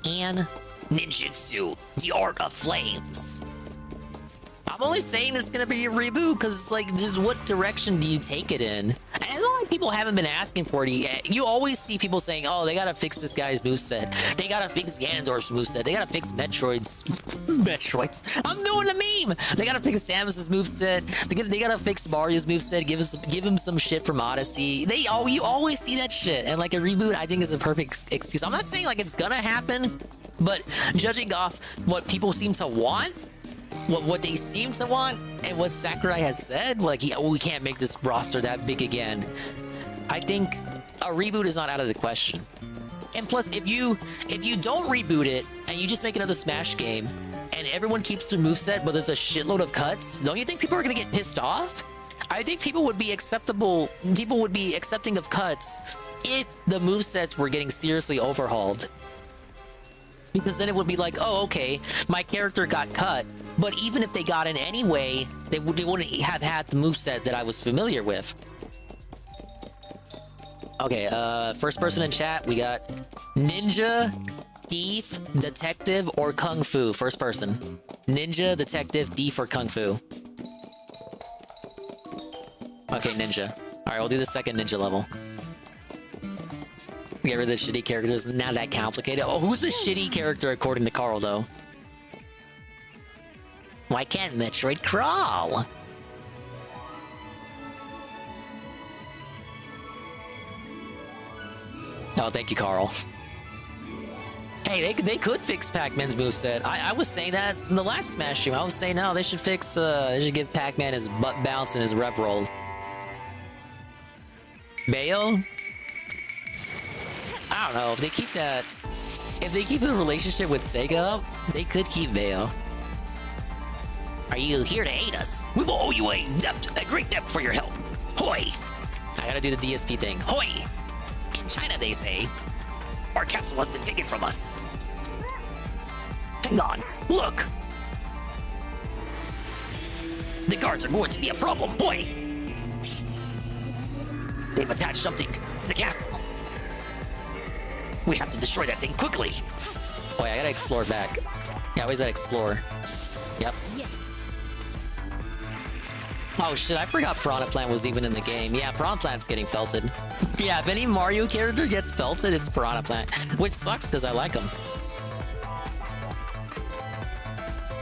And Ninjutsu, the Art of Flames. I'm only saying it's gonna be a reboot because, like, just what direction do you take it in? And a lot of people haven't been asking for it yet. You always see people saying, oh, they gotta fix this guy's moveset. They gotta fix Ganondorf's moveset. They gotta fix Metroid's... Metroid's... I'm doing a meme! They gotta fix Samus's moveset. They gotta fix Mario's moveset. Give him some shit from Odyssey. You always see that shit. And, like, a reboot, I think, is a perfect excuse. I'm not saying, like, it's gonna happen, but judging off what people seem to want, what they seem to want, and what Sakurai has said, like, we can't make this roster that big again. I think a reboot is not out of the question. And plus, if you don't reboot it and you just make another Smash game and everyone keeps their moveset but there's a shitload of cuts, don't you think people are gonna get pissed off? I think people would be accepting of cuts if the movesets were getting seriously overhauled. Because then it would be like, oh, okay, my character got cut, but even if they got in anyway, they wouldn't have had the moveset that I was familiar with. Okay, first person in chat, we got Ninja, Thief, Detective, or Kung Fu. First person. Ninja, Detective, Thief, or Kung Fu. Okay, Ninja. Alright, we'll do the second Ninja level. Get rid of the shitty characters, not that complicated. Oh, who's a shitty character according to Carl, though? Why can't Metroid crawl? Oh, thank you, Carl. Hey, they could fix Pac-Man's moveset. I was saying that in the last Smash stream. I was saying, no, they should fix, they should give Pac-Man his butt bounce and his rev roll. Bayo? I don't know, if they keep the relationship with Sega up, they could keep Bayo. Are you here to aid us? We will owe you a great debt for your help. Hoi! I gotta do the DSP thing. Hoi! In China, they say, our castle has been taken from us. Hang on, look! The guards are going to be a problem, boy! They've attached something to the castle. We have to destroy that thing quickly. Boy, I gotta explore back. Yeah, I always gotta explore. Yep. Oh shit, I forgot Piranha Plant was even in the game. Yeah, Piranha Plant's getting felted. Yeah, if any Mario character gets felted, it's Piranha Plant. Which sucks, because I like him.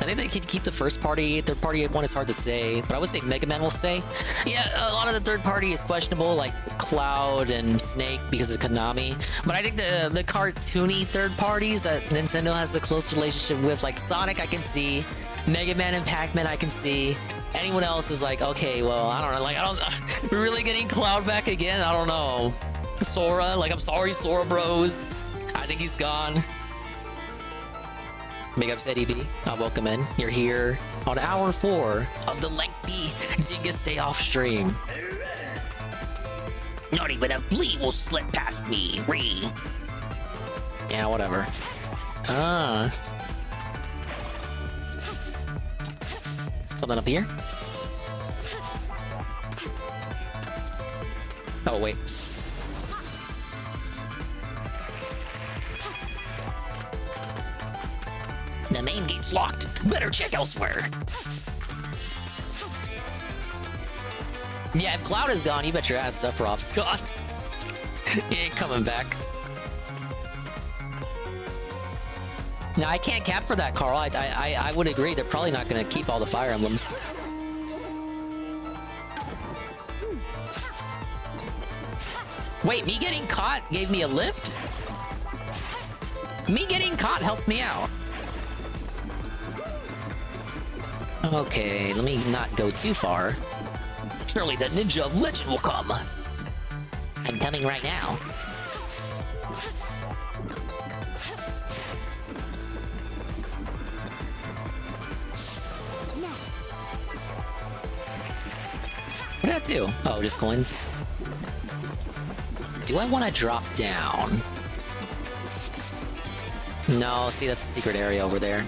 I think they could keep the third party one is hard to say, but I would say Mega Man will stay. Yeah, a lot of the third party is questionable, like Cloud and Snake because of Konami. But I think the cartoony third parties that Nintendo has a close relationship with, like Sonic, I can see. Mega Man and Pac-Man, I can see. Anyone else is like, okay, well, I don't know. Like, we're really getting Cloud back again? I don't know. Sora, like, I'm sorry, Sora Bros. I think he's gone. Big ups, Eddie B. Welcome in. You're here on hour 4 of the lengthy Dingus Day Off stream. Not even a flea will slip past me, Ree. Yeah, whatever. Something up here? Oh, wait. The main gate's locked. Better check elsewhere. Yeah, if Cloud is gone, you bet your ass Sephiroth's gone. He ain't coming back. No, I can't cap for that, Carl. I would agree. They're probably not going to keep all the Fire Emblems. Wait, me getting caught gave me a lift? Me getting caught helped me out. Okay, let me not go too far. Surely the Ninja of Legend will come. I'm coming right now. What did that do? Oh, just coins. Do I want to drop down? No, see, that's a secret area over there.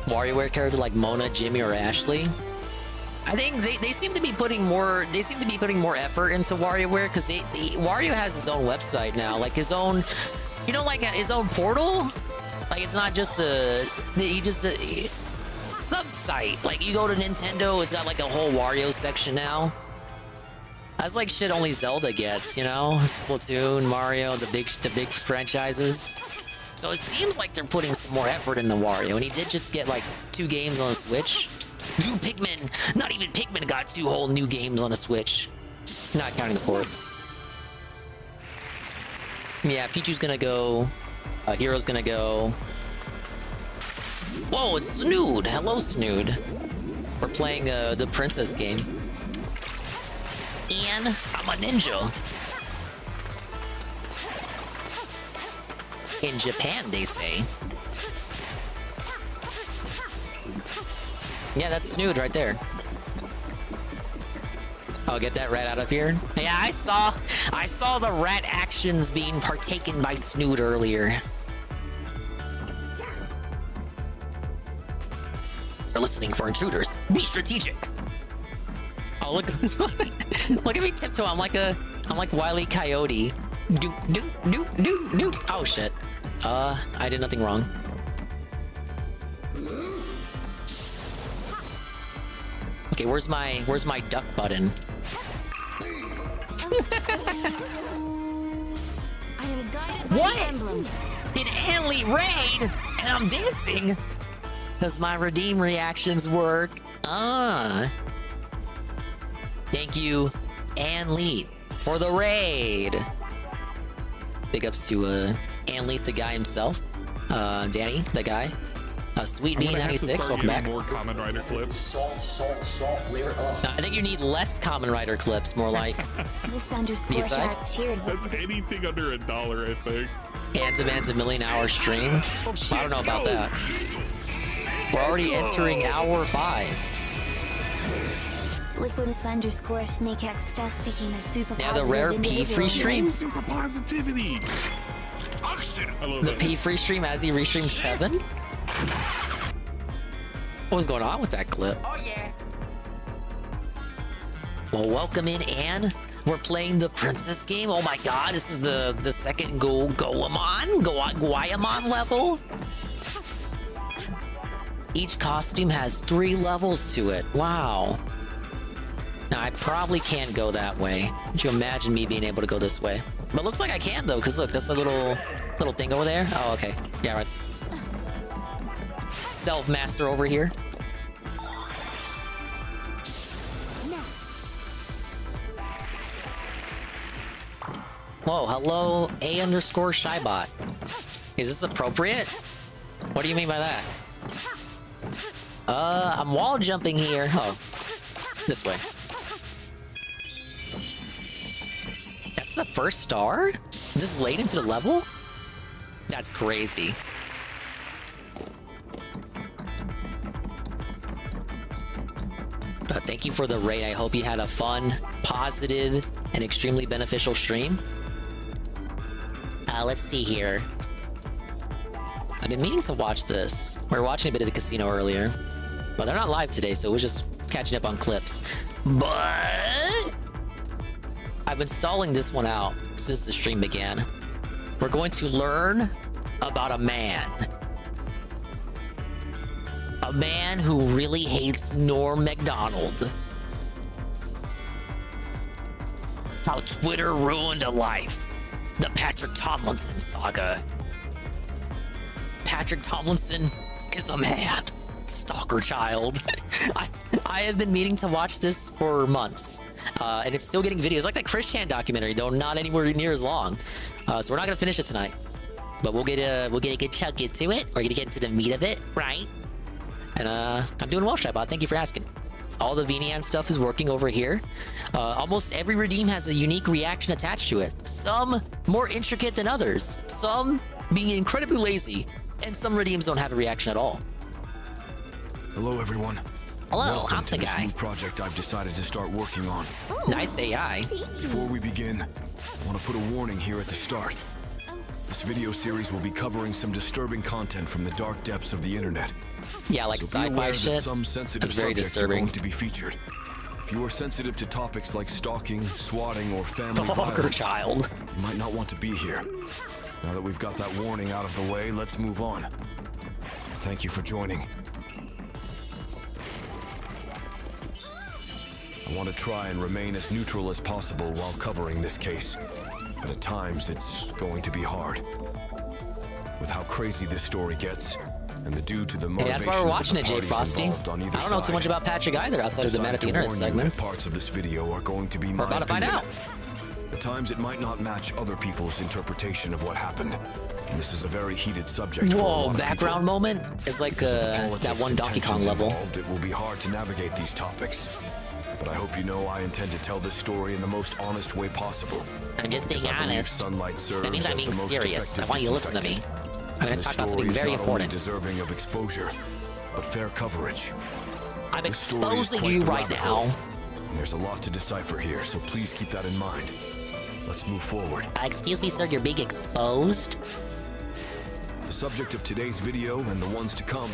WarioWare character like Mona, Jimmy, or Ashley. I think they seem to be putting more. They seem to be putting more effort into WarioWare because Wario has his own website now, like his own, you know, like his own portal. Like it's not just a sub-site. Like you go to Nintendo, it's got like a whole Wario section now. That's like shit only Zelda gets, you know? Splatoon, Mario, the big franchises. So it seems like they're putting some more effort into Wario, and he did just get like 2 games on the Switch. 2 Pikmin! Not even Pikmin got 2 whole new games on the Switch. Not counting the ports. Yeah, Pichu's gonna go. Hero's gonna go. Whoa, it's Snood! Hello, Snood. We're playing the Princess game. And I'm a ninja. In Japan, they say. Yeah, that's Snood right there. I'll get that rat out of here. Yeah, I saw the rat actions being partaken by Snood earlier. You're listening for intruders. Be strategic. Oh, look! Look at me tiptoe. I'm like Wile E. Coyote. Do. Oh shit. I did nothing wrong. Okay, where's my duck button? I am guided What? by emblems. An Anli raid, and I'm dancing. Does my redeem reactions work? Thank you, Anli, for the raid. Big ups to Anleith, the guy himself. Danny, the guy. Sweet Bean 96, welcome back. More Common Rider clips. Salt, flavor up. No, I think you need less Common Rider clips, more like. This underscore shark cheered. That's anything under $1, I think. Ant-a-Man's a million-hour stream. I don't know about that. We're already entering hour 5. Liquidus underscore SnakeX just became a super Now the rare P free stream. Super positivity. The P free stream as he restreamed 7. What was going on with that clip? Oh yeah. Well, welcome in, Anne. We're playing the princess game. Oh my god, this is the second Guayamon level. Each costume has 3 levels to it. Wow. Now I probably can't go that way. Could you imagine me being able to go this way? But it looks like I can though, because look, that's a little thing over there. Oh, okay. Yeah, right. Stealth master over here. Whoa, hello, A_Shybot. Is this appropriate? What do you mean by that? I'm wall jumping here. Oh, this way. That's the first star? This late into the level? That's crazy. Thank you for the raid. I hope you had a fun, positive, and extremely beneficial stream. Let's see here. I've been meaning to watch this. We were watching a bit of the casino earlier. But they're not live today, so we're just catching up on clips. But I've been stalling this one out since the stream began. We're going to learn about a man. A man who really hates Norm Macdonald. How Twitter ruined a life. The Patrick Tomlinson saga. Patrick Tomlinson is a man. Stalker child. I have been meaning to watch this for months. And it's still getting videos like that Chris Chan documentary, though not anywhere near as long. So we're not gonna finish it tonight. But we'll get a good chunk into it. We're gonna get into the meat of it, right? And I'm doing well, Shybot. Thank you for asking. All the Vinian stuff is working over here. Almost every redeem has a unique reaction attached to it. Some more intricate than others. Some being incredibly lazy. And some redeems don't have a reaction at all. Hello, everyone. Hello, Welcome I'm to the this guy. new project I've decided to start working on. Nice AI. Before we begin, I want to put a warning here at the start. This video series will be covering some disturbing content from the dark depths of the internet. Yeah, like So be sci-fi aware shit. that some sensitive That's very subjects disturbing. are going to be featured. If you are sensitive to topics like stalking, swatting, or family Stalker violence, child. you might not want to be here. Now that we've got that warning out of the way, let's move on. Thank you for joining. I want to try and remain as neutral as possible while covering this case, but at times it's going to be hard. With how crazy this story gets, and the due to the Hey, motivations that's why we're watching of it, the Jay parties Frosty. involved on either I don't know too side, much about Patrick either outside of the Man at the decided Internet to warn you that segments. parts of this video are going to be We're about to find out. At times it might not match other people's interpretation of what happened. And this is a very heated subject for a lot Whoa, of background people. moment? It's like Because of the that politics one and Donkey Kong tensions level. involved, it will be hard to navigate these topics. But I hope you know I intend to tell this story in the most honest way possible. I'm just being Because I believe honest. sunlight serves That means I'm as being the most serious. I effective want you to listen to me. disinfectant. I'm going And to talk this about something story is very not only important. deserving of exposure, but fair coverage. I'm This story is exposing quite you the right rabbit now. hole, and there's a lot to decipher here, so please keep that in mind. Let's move forward. Excuse me, sir, you're being exposed? The subject of today's video and the ones to come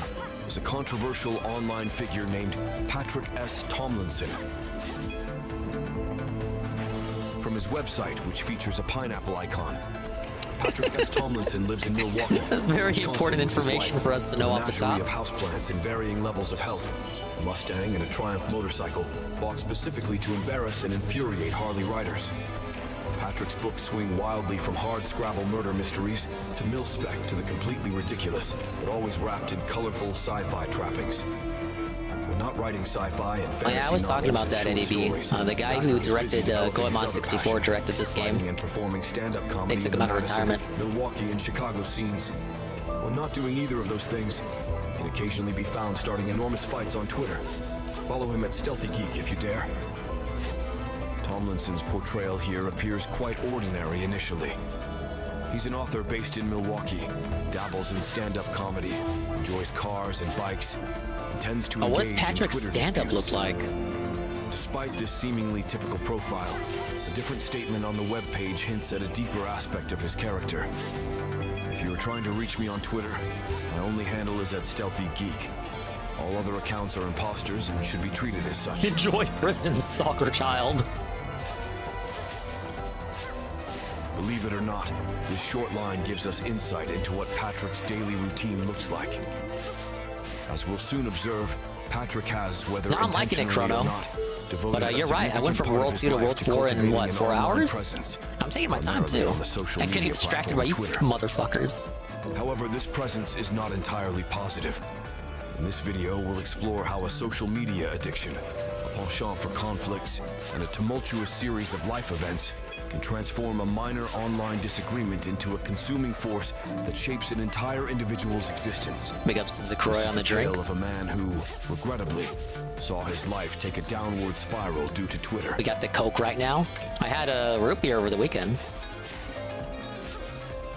is a controversial online figure named Patrick S. Tomlinson. From his website, which features a pineapple icon, Patrick S. Tomlinson lives in Milwaukee. That's very Wisconsin important with his information wife, for us to know with off a the menagerie top. of houseplants in varying levels of health, a Mustang and a Triumph motorcycle bought specifically to embarrass and infuriate Harley riders. Patrick's books swing wildly from hard Scrabble murder mysteries to mil-spec to the completely ridiculous, but always wrapped in colorful sci-fi trappings. When not writing sci-fi and fantasy Oh yeah, I was talking about that, novels and NAB. short stories. The guy who directed Goemon 64 directed this game. And performing stand-up comedy They took in him the out of Madison, retirement. Milwaukee, and Chicago scenes. When not doing either of those things, he can occasionally be found starting enormous fights on Twitter. Follow him at Stealthy Geek if you dare. Tomlinson's portrayal here appears quite ordinary initially. He's an author based in Milwaukee, dabbles in stand-up comedy, enjoys cars and bikes, and tends to engage What does in Patrick's Twitter stand-up disputes. look like? Despite this seemingly typical profile, a different statement on the webpage hints at a deeper aspect of his character. If you are trying to reach me on Twitter, my only handle is at Stealthy Geek. All other accounts are imposters and should be treated as such. Enjoy prison, stalker child. Believe it or not, this short line gives us insight into what Patrick's daily routine looks like. As we'll soon observe, Patrick has, whether No, I'm liking it, intentionally Chrono. or not, devoted But a you're right. I went from significant part World of 2 his to life World 4 in cultivating what, an 4 online hours? presence, I'm taking my time primarily too. on the social And getting media distracted by you platform Twitter. motherfuckers. However, this presence is not entirely positive. In this video, we'll explore how a social media addiction, a penchant for conflicts, and a tumultuous series of life events can transform a minor online disagreement into a consuming force that shapes an entire individual's existence. Big ups to Zakroy on the drink. Tale of a man who, regrettably, saw his life take a downward spiral due to Twitter. We got the Coke right now. I had a root beer over the weekend.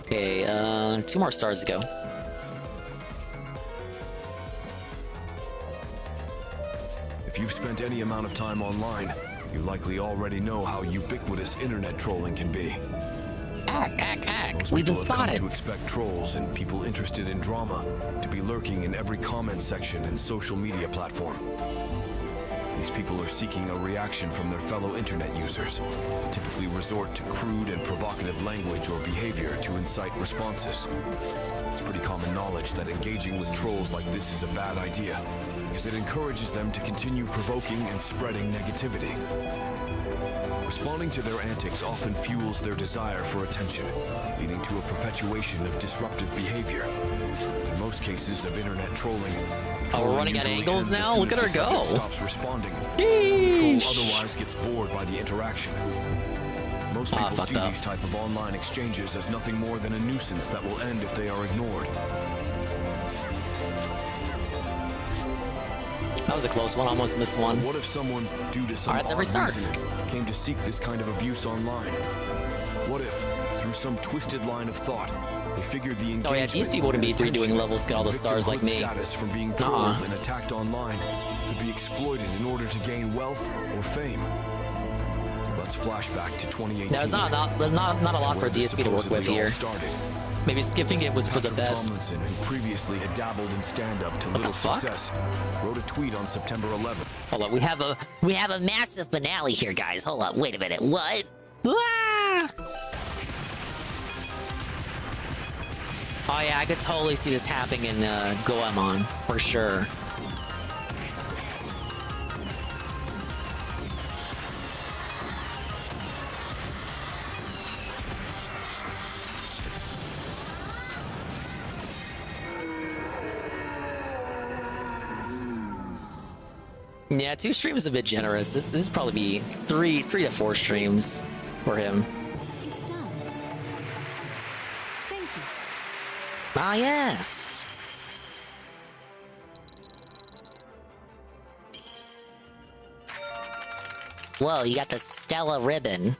Okay, 2 more stars to go. If you've spent any amount of time online, you likely already know how ubiquitous internet trolling can be. Most We've been people have come spotted. to expect trolls and people interested in drama to be lurking in every comment section and social media platform. These people are seeking a reaction from their fellow internet users, typically resort to crude and provocative language or behavior to incite responses. It's pretty common knowledge that engaging with trolls like this is a bad idea, because it encourages them to continue provoking and spreading negativity. Responding to their antics often fuels their desire for attention, leading to a perpetuation of disruptive behavior. In most cases of internet trolling, the Oh, we're troller running at usually angles ends as now? soon Look as at her the subject go. stops responding. The troll otherwise gets bored by the interaction. Most people see fucked up. these type of online exchanges as nothing more than a nuisance that will end if they are ignored. That was a close one. Almost missed one. What if someone, due to some All right, it's every odd start. reason, came to seek this kind of abuse online? What if, through some twisted line of thought, they figured the engagement, Oh yeah, these people wouldn't be attention, doing levels, get all the and stars like me. victimhood status from being Nuh-uh. trolled and attacked online could be exploited in order to gain wealth or fame. Let's flash back to 2018. There's not a lot for where this DSP to work with supposedly all here. started. Maybe skipping it was for the Patrick best. Tomlinson, who previously had dabbled in stand-up to What the little fuck? success, wrote a tweet on September 11th. Hold on, we have a massive finale here, guys. Hold up, wait a minute. What? Ah! Oh yeah, I could totally see this happening in Goemon, for sure. Yeah, 2 streams is a bit generous. This is probably be 3 to 4 streams for him. It's done. Thank you. Ah, yes. Whoa, you got the Stella ribbon.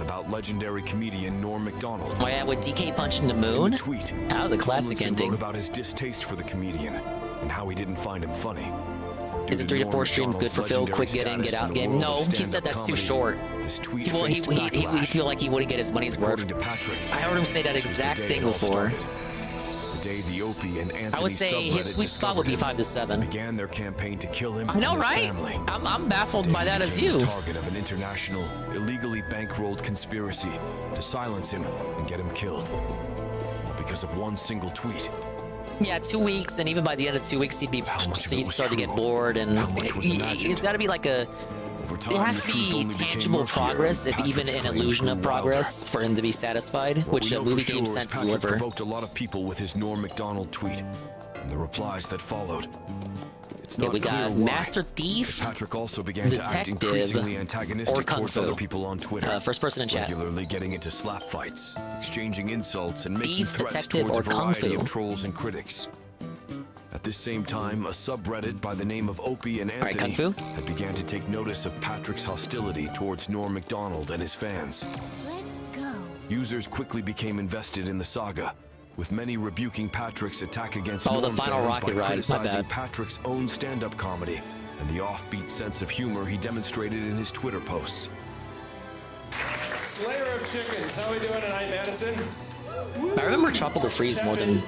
About legendary comedian Norm Macdonald. Oh yeah, with DK punching the moon? In the tweet, That was a classic Tomlinson ending. wrote about his distaste for the comedian and how he didn't find him funny. Is it 3 to 4 streams good for Phil? Quick get in, get out game? No, he said that's too short. He feel like he wouldn't get his money's worth. According to Patrick, I heard him say that exact thing before. The day the Opie and Anthony I would say his subreddit sweet spot would be 5 to 7. began their campaign to kill him I know, and his right? family. I'm baffled by that as Became you. the target of an international, illegally bankrolled conspiracy to silence him and get him killed. All because of one single tweet. Yeah, 2 weeks, and even by the end of 2 weeks, he'd start to get bored, and How much was imagined? it's got to be like a there has to be tangible progress, if even an illusion of progress, for him to be satisfied, which a movie game sent to deliver. Provoked a lot of people with his Norm Macdonald tweet and the replies that followed. It's not we got clear why, Master Thief, but Patrick also began to act increasingly antagonistic towards other people on Twitter. First person in chat. Regularly getting into slap fights, exchanging insults, and making Thief, threats Detective, towards a or Kung variety Fu. of trolls and critics. At this same time, a subreddit by the name of Opie and Anthony had began to take notice of Patrick's hostility towards Norm Macdonald and his fans. Users quickly became invested in the saga, with many rebuking Patrick's attack against Norm the final fans rocket by ride. My criticizing bad. Patrick's own stand-up comedy and the offbeat sense of humor he demonstrated in his Twitter posts. Slayer of Chickens, how we doing tonight, Madison? I remember Tropical Freeze more than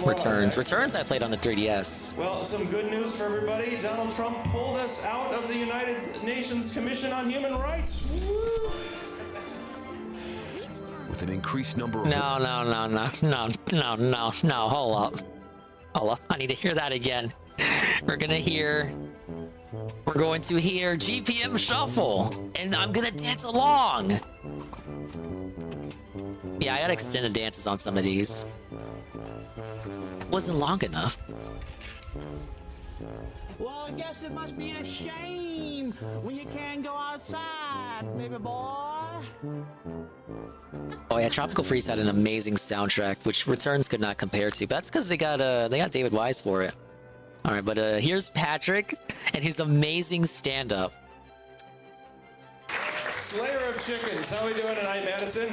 Returns. Returns I played on the 3DS. Well, some good news for everybody. Donald Trump pulled us out of the United Nations Commission on Human Rights. Woo! With an increased number of... No, hold up. I need to hear that again. We're going to hear GPM Shuffle, and I'm going to dance along. Yeah, I gotta extend the dances on some of these. It wasn't long enough. Well, I guess it must be a shame when you can't go outside, baby boy. Oh yeah, Tropical Freeze had an amazing soundtrack, which Returns could not compare to. But that's because they got David Wise for it. All right, but here's Patrick and his amazing stand-up. Slayer of Chickens, how we doing tonight, Madison?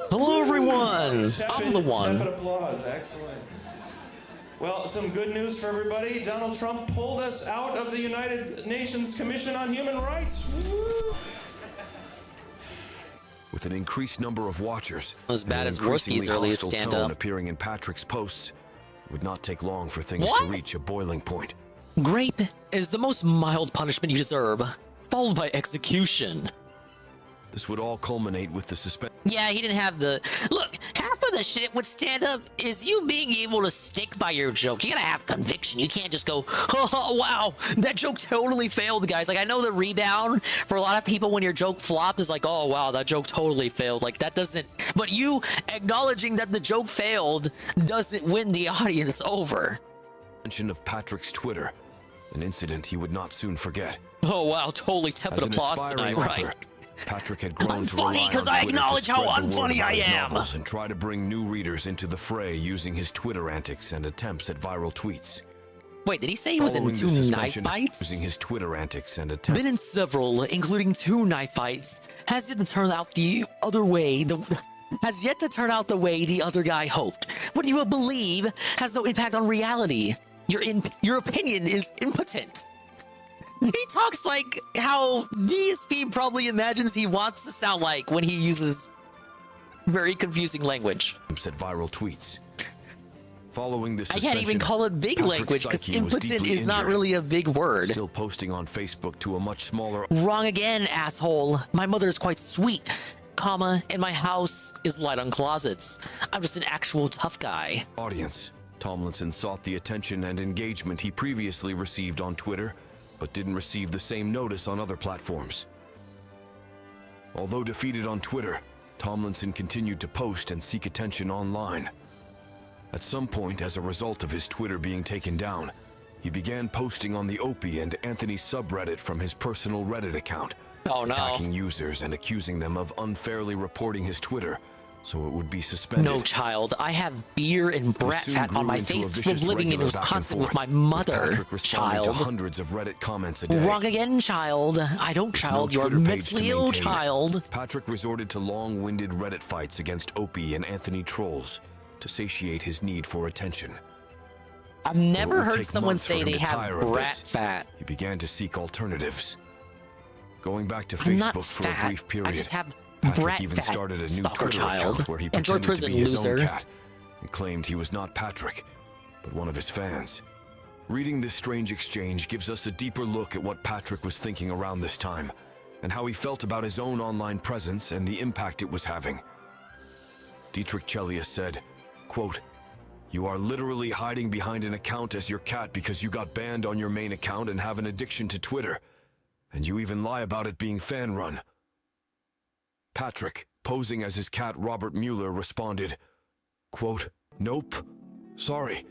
Hello, everyone. I'm the one. Tepid applause, excellent. Well, some good news for everybody. Donald Trump pulled us out of the United Nations Commission on Human Rights. Woo! With an increased number of watchers, as bad as Worski's earliest stand-up appearing in Patrick's posts, it would not take long for things to reach a boiling point. Grape is the most mild punishment you deserve, followed by execution. This would all culminate with the suspension. Yeah, he didn't have the... Look, half of the shit with stand-up is you being able to stick by your joke. You gotta have conviction. You can't just go, oh, wow, that joke totally failed, guys. Like, I know the rebound for a lot of people when your joke flopped is like, oh, wow, that joke totally failed. Like, that doesn't... But you acknowledging that the joke failed doesn't win the audience over. Mention of Patrick's Twitter, an incident he would not soon forget. Oh, wow, totally tepid applause tonight, right? Patrick had grown I'm to funny rely because on I Twitter acknowledge to how spread the word unfunny about I his am. novels and try to bring new readers into the fray using his Twitter antics and attempts at viral tweets. Wait, did he say he was in 2 knife fights? Using his Twitter antics and attempts. Been in several, including 2 knife fights. Has yet to turn out the other way. Has yet to turn out the way the other guy hoped. What you will believe has no impact on reality. Your opinion is impotent. He talks like how DSP probably imagines he wants to sound like when he uses very confusing language. Said viral tweets. Following this, I can't even call it big language because impotent is not really a big word. Still posting on Facebook to a much smaller. Wrong again, asshole. My mother is quite sweet, comma, and my house is light on closets. I'm just an actual tough guy. Audience. Tomlinson sought the attention and engagement he previously received on Twitter, but didn't receive the same notice on other platforms. Although defeated on Twitter, Tomlinson continued to post and seek attention online. At some point, as a result of his Twitter being taken down, he began posting on the Opie and Anthony subreddit from his personal Reddit account, attacking users and accusing them of unfairly reporting his Twitter, so it would be suspended. No, child. I have beer and brat fat on my face from living in Wisconsin with my mother, child. To hundreds of Reddit comments a day. Wrong again, child. I don't, child. You're mentally ill, child. Patrick resorted to long-winded Reddit fights against Opie and Anthony trolls to satiate his need for attention. I've never heard someone say they have brat fat. He began to seek alternatives. Going back to Facebook for a brief period. I just have Patrick even started a new Twitter account where he pretended to be his own cat and claimed he was not Patrick, but one of his fans. Reading this strange exchange gives us a deeper look at what Patrick was thinking around this time and how he felt about his own online presence and the impact it was having. Dietrich Chelius said, quote, "You are literally hiding behind an account as your cat because you got banned on your main account and have an addiction to Twitter. And you even lie about it being fan-run. Patrick, posing as his cat Robert Mueller, responded, quote, "Nope, sorry.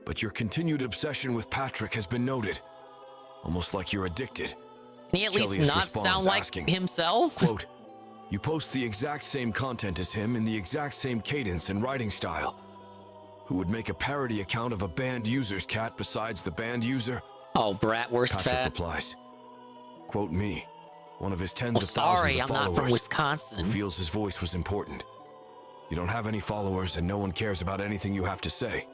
But your continued obsession with Patrick has been noted. Almost like you're addicted." Can he at least Chelius not responds, sound like asking, himself? Quote, "You post the exact same content as him in the exact same cadence and writing style. Who would make a parody account of a banned user's cat besides the banned user?" Oh, bratwurst Patrick fat. replies, quote, "Me, one of his tens Well, of sorry, thousands of I'm followers not from Wisconsin. who feels his voice was important. You don't have any followers and no one cares about anything you have to say.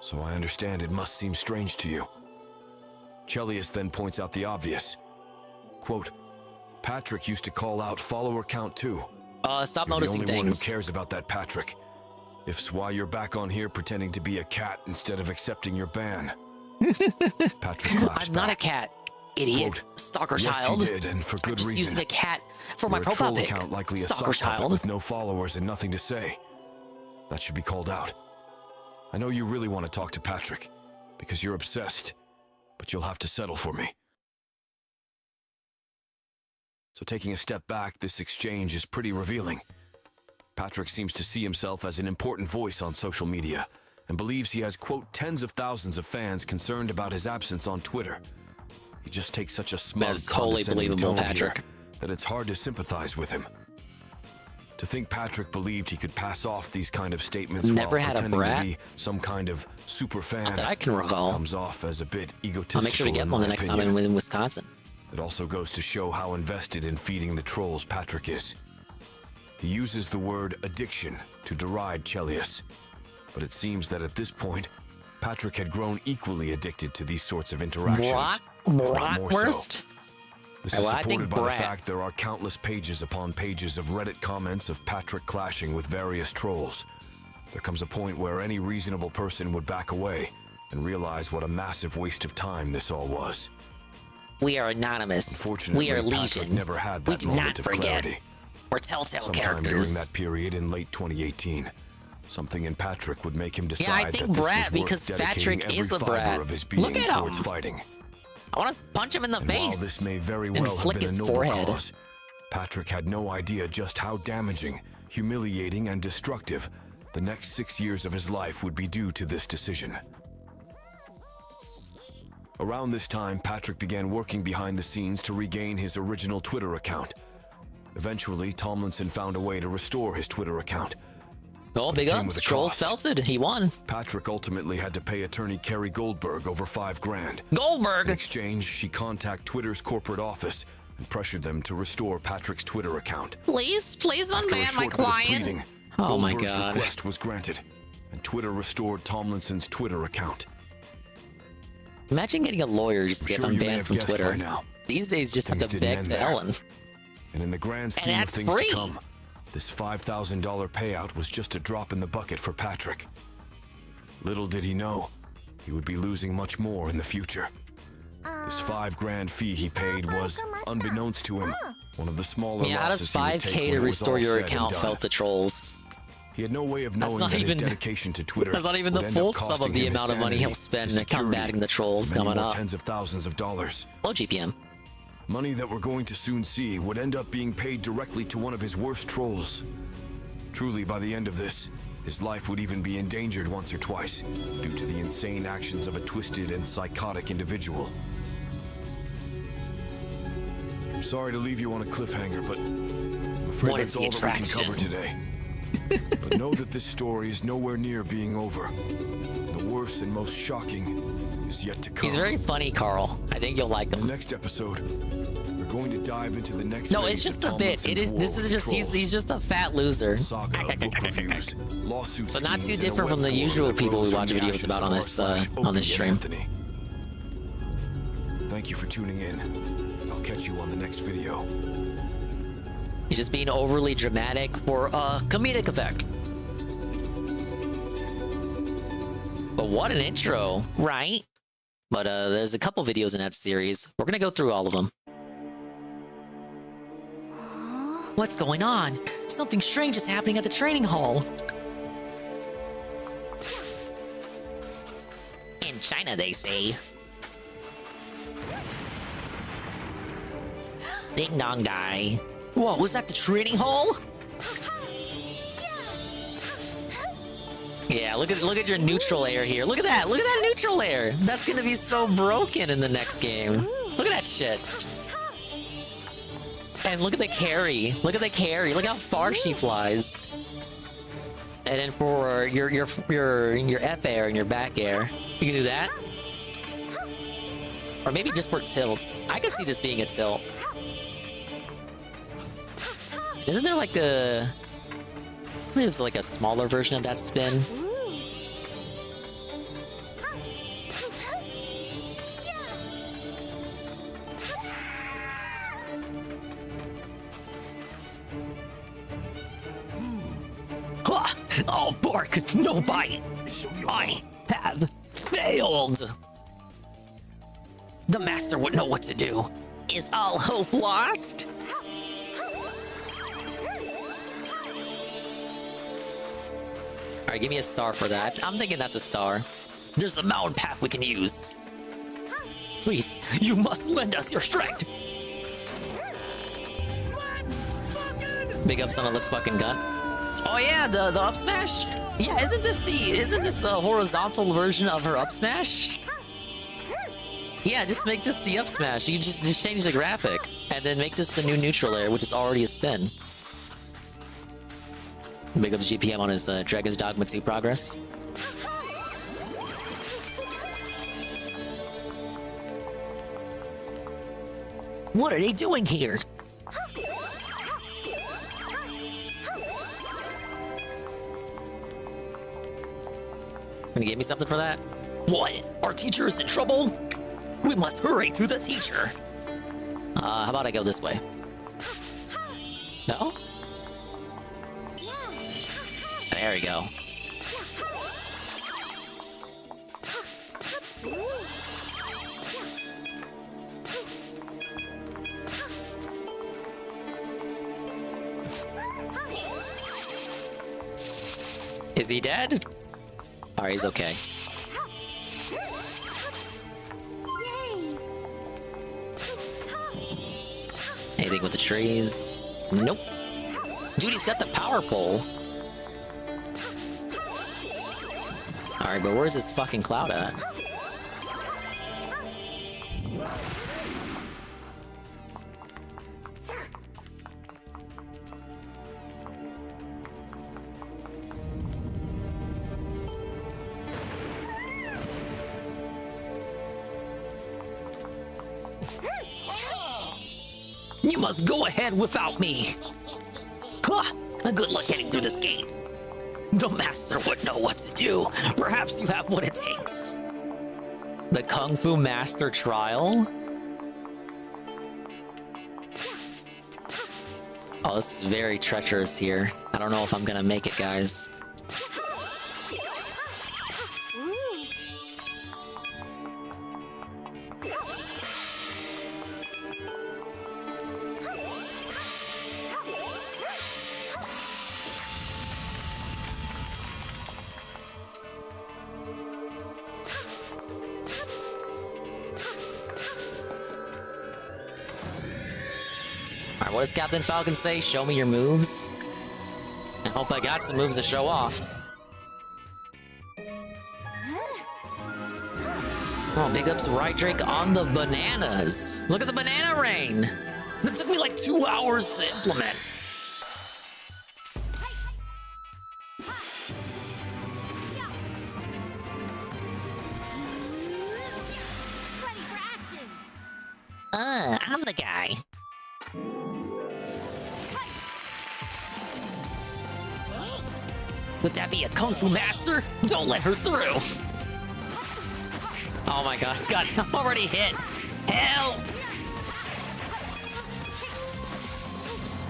So I understand it must seem strange to you." Chelius then points out the obvious. Quote, "Patrick used to call out follower count too. Stop You're noticing the only one who things. cares about that, Patrick. If's why you're back on here pretending to be a cat instead of accepting your ban." Patrick claps I'm not a back. cat, idiot. Quote, Stalker "Yes, child. you did, and for I'm good just reason. using a cat for my You're a profile troll pic. account, likely a Stalker sock puppet child. with no followers and nothing to say. That should be called out. I know you really want to talk to Patrick, because you're obsessed, but you'll have to settle for me." So taking a step back, this exchange is pretty revealing. Patrick seems to see himself as an important voice on social media, and believes he has, quote, tens of thousands of fans concerned about his absence on Twitter. He just takes such a smug, That's totally condescending believable, tone Patrick. here that it's hard to sympathize with him. To think Patrick believed he could pass off these kind of statements Never while had a pretending brat? to be some kind of super fan Not that I can recall. comes off as a bit egotistical. I'll make sure to get in one the my next time opinion. I'm in Wisconsin. It also goes to show how invested in feeding the trolls Patrick is. He uses the word addiction to deride Chelius, but it seems that at this point, Patrick had grown equally addicted to these sorts of interactions. if not more so. Bratwurst? This is Well, I think supported by the brat. fact there are countless pages upon pages of Reddit comments of Patrick clashing with various trolls. There comes a point where any reasonable person would back away and realize what a massive waste of time this all was. We are anonymous. Unfortunately, We are Patrick Legion. never had We that do moment not of forget. clarity. We're telltale Sometime characters. during that period in late 2018, something in Patrick would make him decide Yeah, I think that this brat was worth because dedicating Patrick every is a fiber brat. of his being Look at towards him. fighting. I want to punch him in the And face. while this may very and well have flick been a his noble forehead. cause, Patrick had no idea just how damaging, humiliating, and destructive the next 6 years of his life would be due to this decision. Around this time, Patrick began working behind the scenes to regain his original Twitter account. Eventually, Tomlinson found a way to restore his Twitter account. Oh, But big it came ups. with a Trolls cost. felt it. He won. Patrick ultimately had to pay attorney Carrie Goldberg over $5,000. Goldberg! In exchange, she contacted Twitter's corporate office and pressured them to restore Patrick's Twitter account. Please After a unban my short bit of client. pleading, Oh my Goldberg's god. request was granted, and Twitter restored Tomlinson's Twitter account. Imagine getting a lawyer just to get I'm sure you may unbanned have from guessed Twitter. by now. These days, just have Things to didn't beg end to there. Ellen. And in the grand And scheme of that's things free. to come, this $5,000 payout was just a drop in the bucket for Patrick. Little did he know, he would be losing much more in the future. This $5,000 fee he paid was, unbeknownst to him, one of the smaller Yeah, how does losses he would take 5K when to it was restore all your said and account done. felt the trolls? He had no way of That's knowing not that his even- dedication to Twitter That's not even the would end full up sum of costing the him his amount of money he'll sanity, spend his combating security, the trolls and many coming more up. tens of thousands of dollars. Low GPM. Money that we're going to soon see would end up being paid directly to one of his worst trolls. Truly, by the end of this, his life would even be endangered once or twice due to the insane actions of a twisted and psychotic individual. I'm sorry to leave you on a cliffhanger, but I'm afraid What that's is the all that we can attraction? cover today. But know that this story is nowhere near being over. The worst and most shocking is yet to come. He's very funny, Carl. I think you'll like In him. the next episode, we're going to dive into the next No, phase it's just of a bit. Tomlinson's It is. war This is with just. trolls. He's just a fat loser. Saga of book reviews, lawsuit So not too schemes, and a different from the web usual forum that people we rose watch from the videos ashes about of on this r/Opie on this and stream. Anthony. Thank you for tuning in. I'll catch you on the next video. He's just being overly dramatic for comedic effect. But what an intro, right? But there's a couple videos in that series. We're gonna go through all of them. What's going on? Something strange is happening at the training hall. In China, they say. Ding dong die. Whoa, was that the training hall? Yeah, look at your neutral air here. Look at that neutral air. That's gonna be so broken in the next game. Look at that shit. And look at the carry. Look how far she flies. And then for your F air and your back air, you can do that. Or maybe just for tilts. I could see this being a tilt. Isn't there like a... I think it's like a smaller version of that spin. Ha! All bark, no bite. I have failed. The master would know what to do. Is all hope lost? Alright, give me a star for that. I'm thinking that's a star. There's a mountain path we can use. Please, you must lend us your strength. Big ups on a Let's Fucking Gun. Oh yeah, the up smash? Yeah, isn't this the horizontal version of her up smash? Yeah, just make this the up smash. You just change the graphic and then make this the new neutral air, which is already a spin. Big up the GPM on his Dragon's Dogma 2 progress. What are they doing here? Can you give me something for that? What? Our teacher is in trouble? We must hurry to the teacher. How about I go this way? No? There we go. Is he dead? Alright, he's okay. Anything with the trees? Nope. Dude, he's got the power pole. Alright, but where's this fucking cloud at? You must go ahead without me. Ha! Good luck getting through this gate. The master would know what to do. Perhaps you have what it takes. The Kung Fu Master Trial? Oh, this is very treacherous here. I don't know if I'm gonna make it, guys. Alright, what does Captain Falcon say? Show me your moves? I hope I got some moves to show off. Oh, big ups Rydrake on the bananas. Look at the banana rain. That took me like 2 hours to implement. I'm the guy. Would that be a Kung Fu Master? Don't let her through. Oh my god, I'm already hit. Help!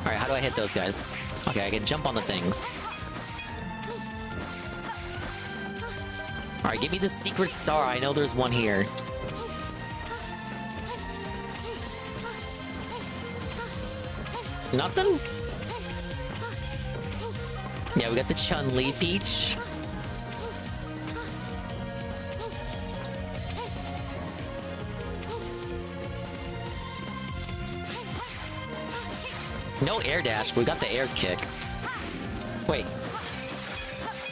Alright, how do I hit those guys? Okay, I can jump on the things. Alright, give me the secret star. I know there's one here. Nothing? Yeah, we got the Chun-Li Peach. No air dash, but we got the air kick. Wait.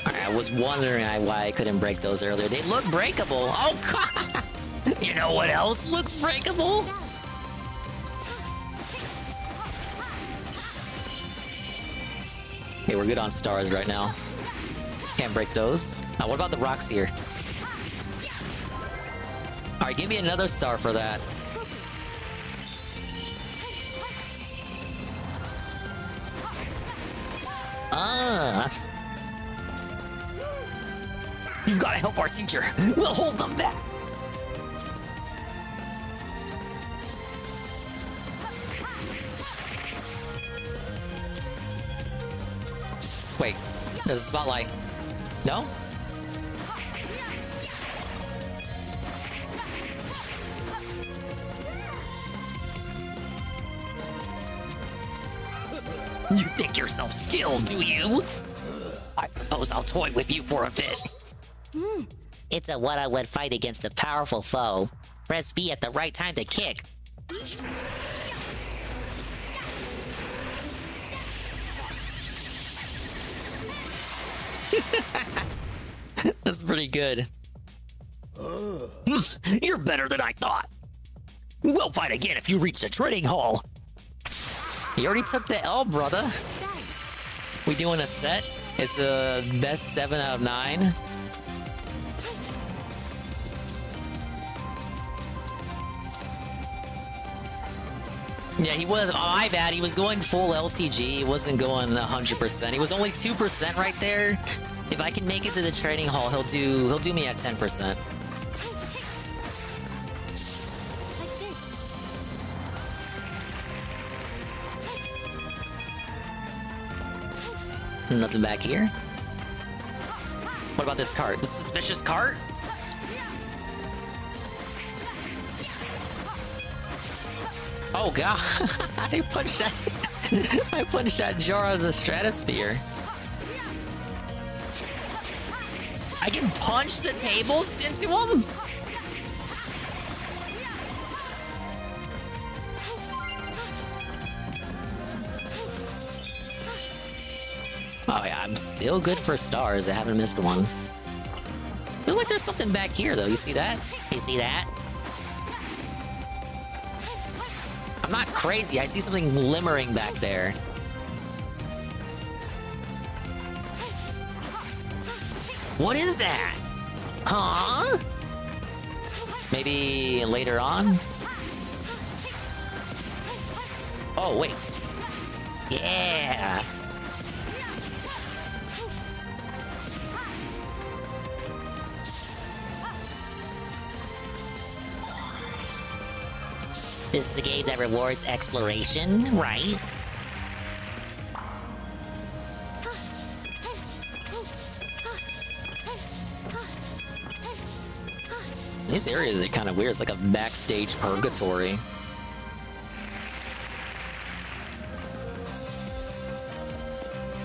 Alright, I was wondering why I couldn't break those earlier. They look breakable. Oh, God! You know what else looks breakable? Okay, we're good on stars right now. Can't break those. What about the rocks here? Alright, give me another star for that. You've got to help our teacher. We'll hold them back. Wait, there's a spotlight. No? You think yourself skilled, do you? I suppose I'll toy with you for a bit. It's a one-on-one fight against a powerful foe. Press B at the right time to kick. That's pretty good. You're better than I thought. We'll fight again if you reach the training hall. You already took the L, brother. We doing a set? It's a best 7 out of 9. Yeah, he was. Oh, my bad. He was going full LTG. He wasn't going 100%. He was only 2% right there. If I can make it to the training hall, he'll do me at 10%. Nothing back here. What about this cart? The suspicious cart? Oh god! I punched that. I punched that jar out of the stratosphere. I can punch the tables into him? Oh yeah, I'm still good for stars. I haven't missed one. Feels like there's something back here though. You see that? You see that? I'm not crazy. I see something glimmering back there. What is that? Huh? Maybe later on? Oh, wait. Yeah. This is a game that rewards exploration, right? This area is kind of weird. It's like a backstage purgatory.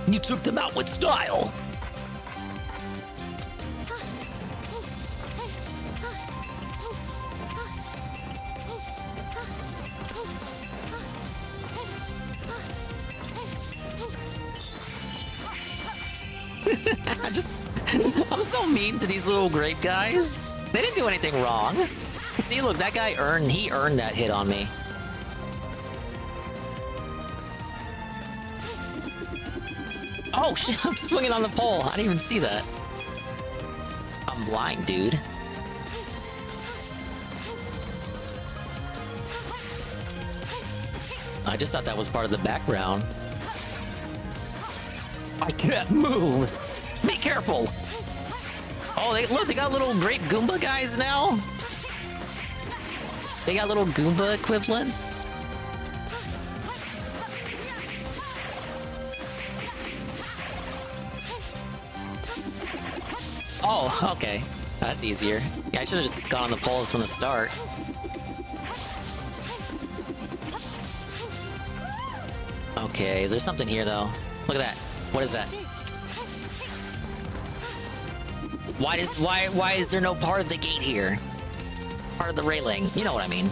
You took them out with style! I'm so mean to these little grape guys. They didn't do anything wrong. See, look, that guy earned that hit on me. Oh shit, I'm swinging on the pole. I didn't even see that. I'm blind, dude. I just thought that was part of the background. I can't move. Be careful. Oh, look, they got little grape Goomba guys now. They got little Goomba equivalents. Oh, okay. That's easier. Yeah, I should have just gone on the pole from the start. Okay, there's something here though. Look at that. What is that? Why is there no part of the gate here? Part of the railing. You know what I mean.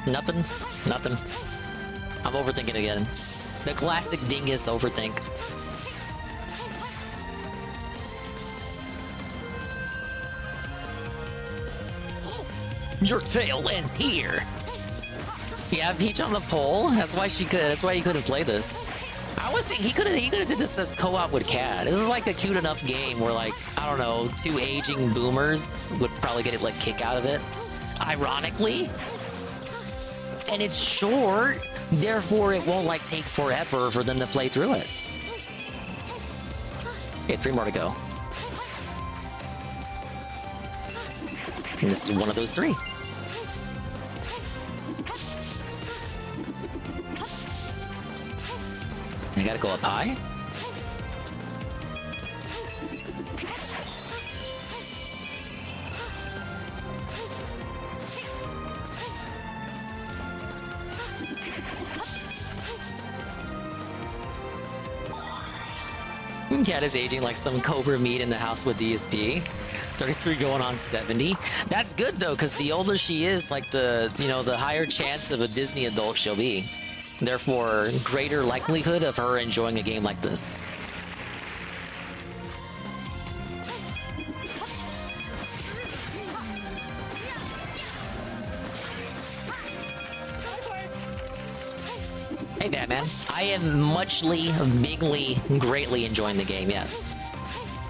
Nothing? Nothing. I'm overthinking again. The classic Dingus overthink. Your tale ends here. Yeah, Peach on the pole. That's why she could. That's why he couldn't play this. I was thinking he could have did this as co-op with Cad. This is like a cute enough game where, like, I don't know, two aging boomers would probably get like kick out of it. Ironically, and it's short, therefore it won't like take forever for them to play through it. Okay, 3 more to go. And this is one of those 3. I gotta go up high. Cat is aging like some Cobra meat in the house with DSP. 33 going on 70. That's good though, because the older she is, like the higher chance of a Disney adult she'll be. Therefore, greater likelihood of her enjoying a game like this. Hey Batman, I am bigly, greatly enjoying the game, yes.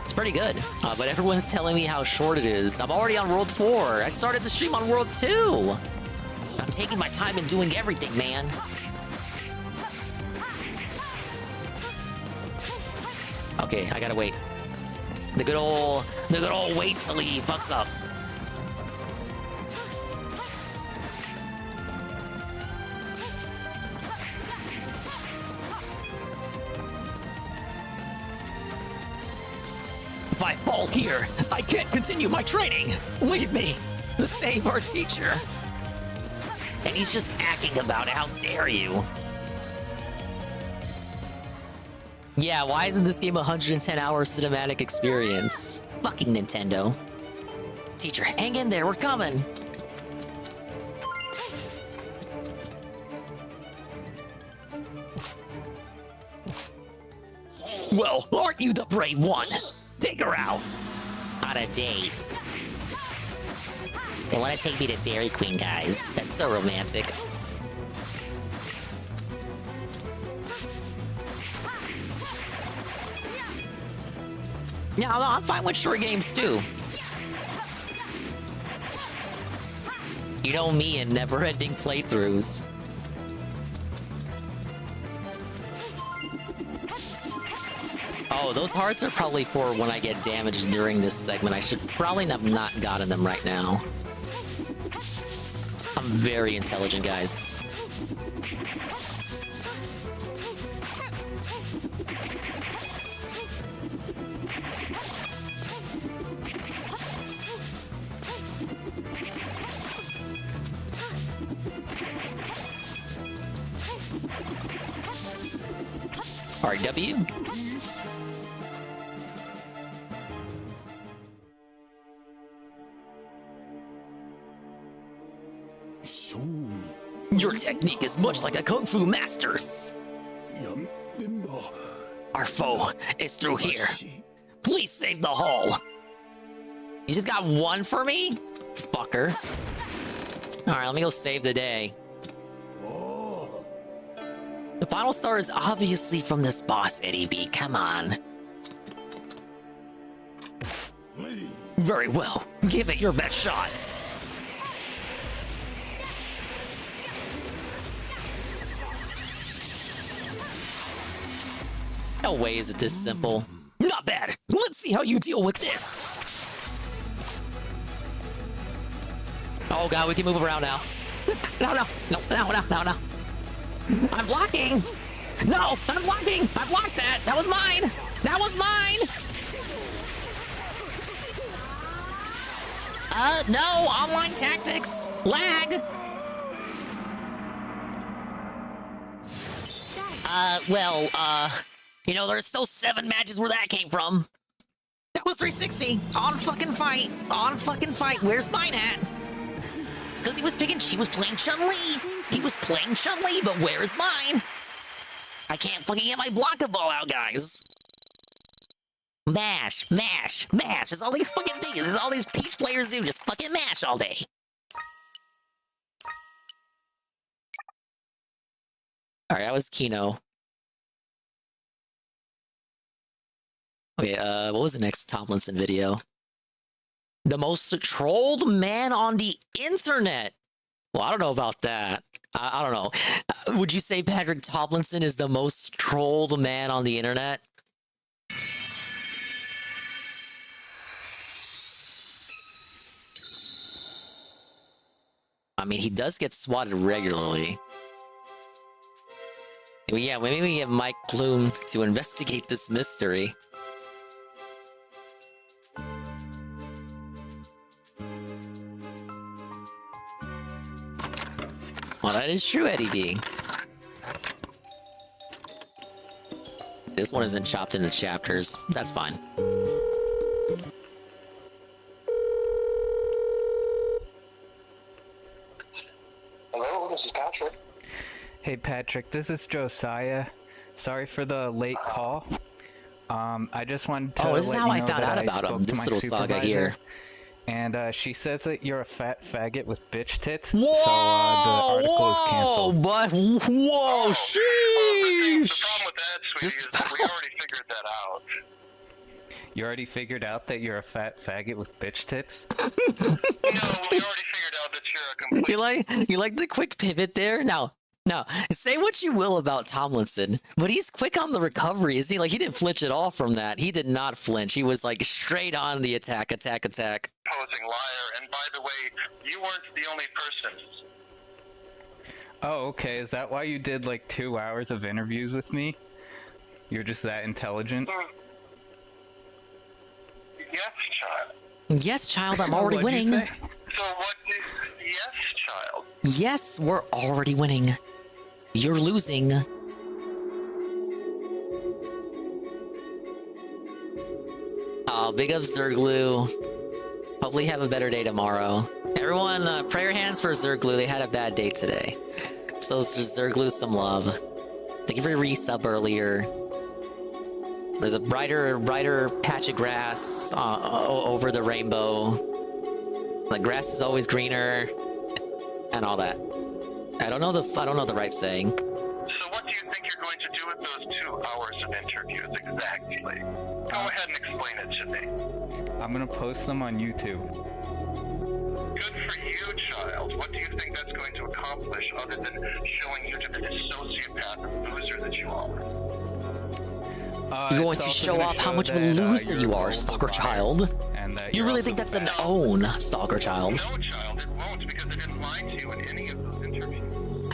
It's pretty good, but everyone's telling me how short it is. I'm already on World 4. I started the stream on World 2. I'm taking my time and doing everything, man. Okay, I gotta wait. The good old wait till he fucks up. If I fall here, I can't continue my training. Leave me. Save our teacher. And he's just acting about it. How dare you? Yeah, why isn't this game a 110-hour cinematic experience? Fucking Nintendo. Teacher, hang in there, we're coming. Well, aren't you the brave one? Take her out. On a date. They want to take me to Dairy Queen, guys. That's so romantic. Yeah, I'm fine with short games too. You know me and never-ending playthroughs. Oh, those hearts are probably for when I get damaged during this segment. I should probably have not gotten them right now. I'm very intelligent, guys. RW. Your technique is much like a kung fu master's. Our foe is through here. Please save the hall. You just got one for me? Fucker. Alright, let me go save the day. The final star is obviously from this boss, Eddie B. Come on. Very well. Give it your best shot. No way is it this simple. Not bad. Let's see how you deal with this. Oh god, we can move around now. No. I'm blocking. No, I'm blocking. I blocked that. That was mine. That was mine. No, online tactics. Lag. There's still 7 matches where that came from. That was 360. On fucking fight. Where's mine at? It's because she was playing Chun-Li. He was playing Chun-Li, but where is mine? I can't fucking get my blocker ball out, guys. Mash, mash, mash. That's all these fucking things. That's all these Peach players do. Just fucking mash all day. Alright, that was Kino. Okay, what was the next Tomlinson video? The most trolled man on the internet. Well, I don't know about that. I don't know. Would you say Patrick Tomlinson is the most trolled man on the internet? I mean, he does get swatted regularly. Yeah, maybe we get Mike Bloom to investigate this mystery. Well, that is true, Eddie D. This one isn't chopped into chapters. That's fine. Hello, this is Patrick. Hey Patrick, this is Josiah. Sorry for the late call. I just wanted to this is let how you I know found that out I about him. spoke to This my little saga here. And she says that you're a fat faggot with bitch tits. Whoa! So the article is canceled. But whoa, sheesh! The problem with that, sweetie, is that we already figured that out. You already figured out that you're a fat faggot with bitch tits? No, we already figured out that you're a complete... You like the quick pivot there? Now, say what you will about Tomlinson, but he's quick on the recovery, isn't he? Like, he didn't flinch at all from that. He did not flinch. He was, like, straight on the attack. Posing liar, and by the way, you weren't the only person. Oh, okay. Is that why you did, like, 2 hours of interviews with me? You're just that intelligent? Yes, child. Yes, child, I'm already What'd you winning. say? So what is... Yes, child. Yes, we're already winning. You're losing. Oh, big up Zerglu. Hopefully have a better day tomorrow. Everyone, prayer hands for Zerglu. They had a bad day today. So let's just Zerglu some love. Thank you for your resub earlier. There's a brighter patch of grass over the rainbow. The grass is always greener, and all that. I don't know the right saying. So what do you think you're going to do with those 2 hours of interviews exactly? Go ahead and explain it to me. I'm gonna post them on YouTube. Good for you, child. What do you think that's going to accomplish other than showing you to be the sociopath and loser that you are? You're going to show off how much of a loser you are, Stalker Child. You really think that's an own, Stalker Child? No, child, it won't, because I didn't lie to you in any of those interviews.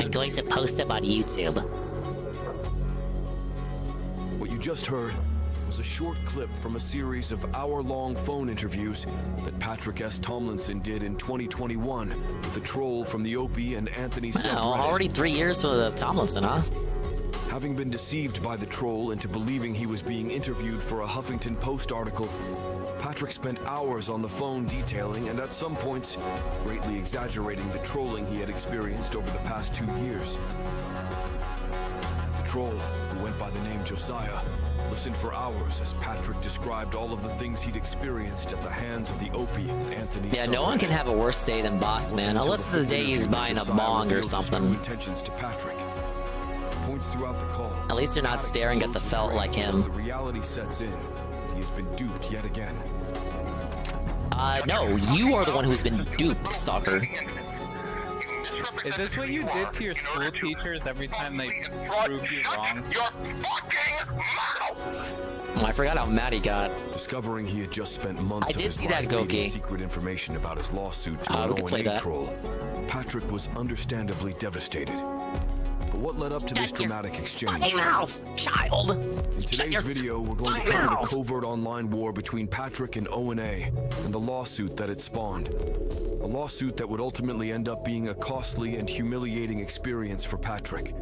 I'm going to post them on YouTube. What you just heard was a short clip from a series of hour-long phone interviews that Patrick S. Tomlinson did in 2021 with a troll from the Opie and Anthony subreddit. Already 3 years for Tomlinson, huh? Having been deceived by the troll into believing he was being interviewed for a Huffington Post article, Patrick spent hours on the phone detailing and at some points greatly exaggerating the trolling he had experienced over the past 2 years. The troll, who went by the name Josiah, listened for hours as Patrick described all of the things he'd experienced at the hands of the Opie and Anthony Yeah, no one can have a worse day than Boss Man, unless the day he's buying a bong or something. Intentions to Patrick. Points throughout the call. At least you're not staring at the felt like him. The reality sets in. He has been duped yet again. No, you are the one who's been duped, Stalker. Is this what you did to your school teachers every time they proved you wrong? Oh, I forgot how mad he got. Discovering he had just spent months I did of his see that, life leaking Goki. secret information about his lawsuit to an we can play O&A that. troll, Patrick was understandably devastated. But what led up to this dramatic exchange? Fucking mouth, child! In today's video, we're going to cover the covert online war between Patrick and O&A and the lawsuit that it spawned. A lawsuit that would ultimately end up being a costly and humiliating experience for Patrick.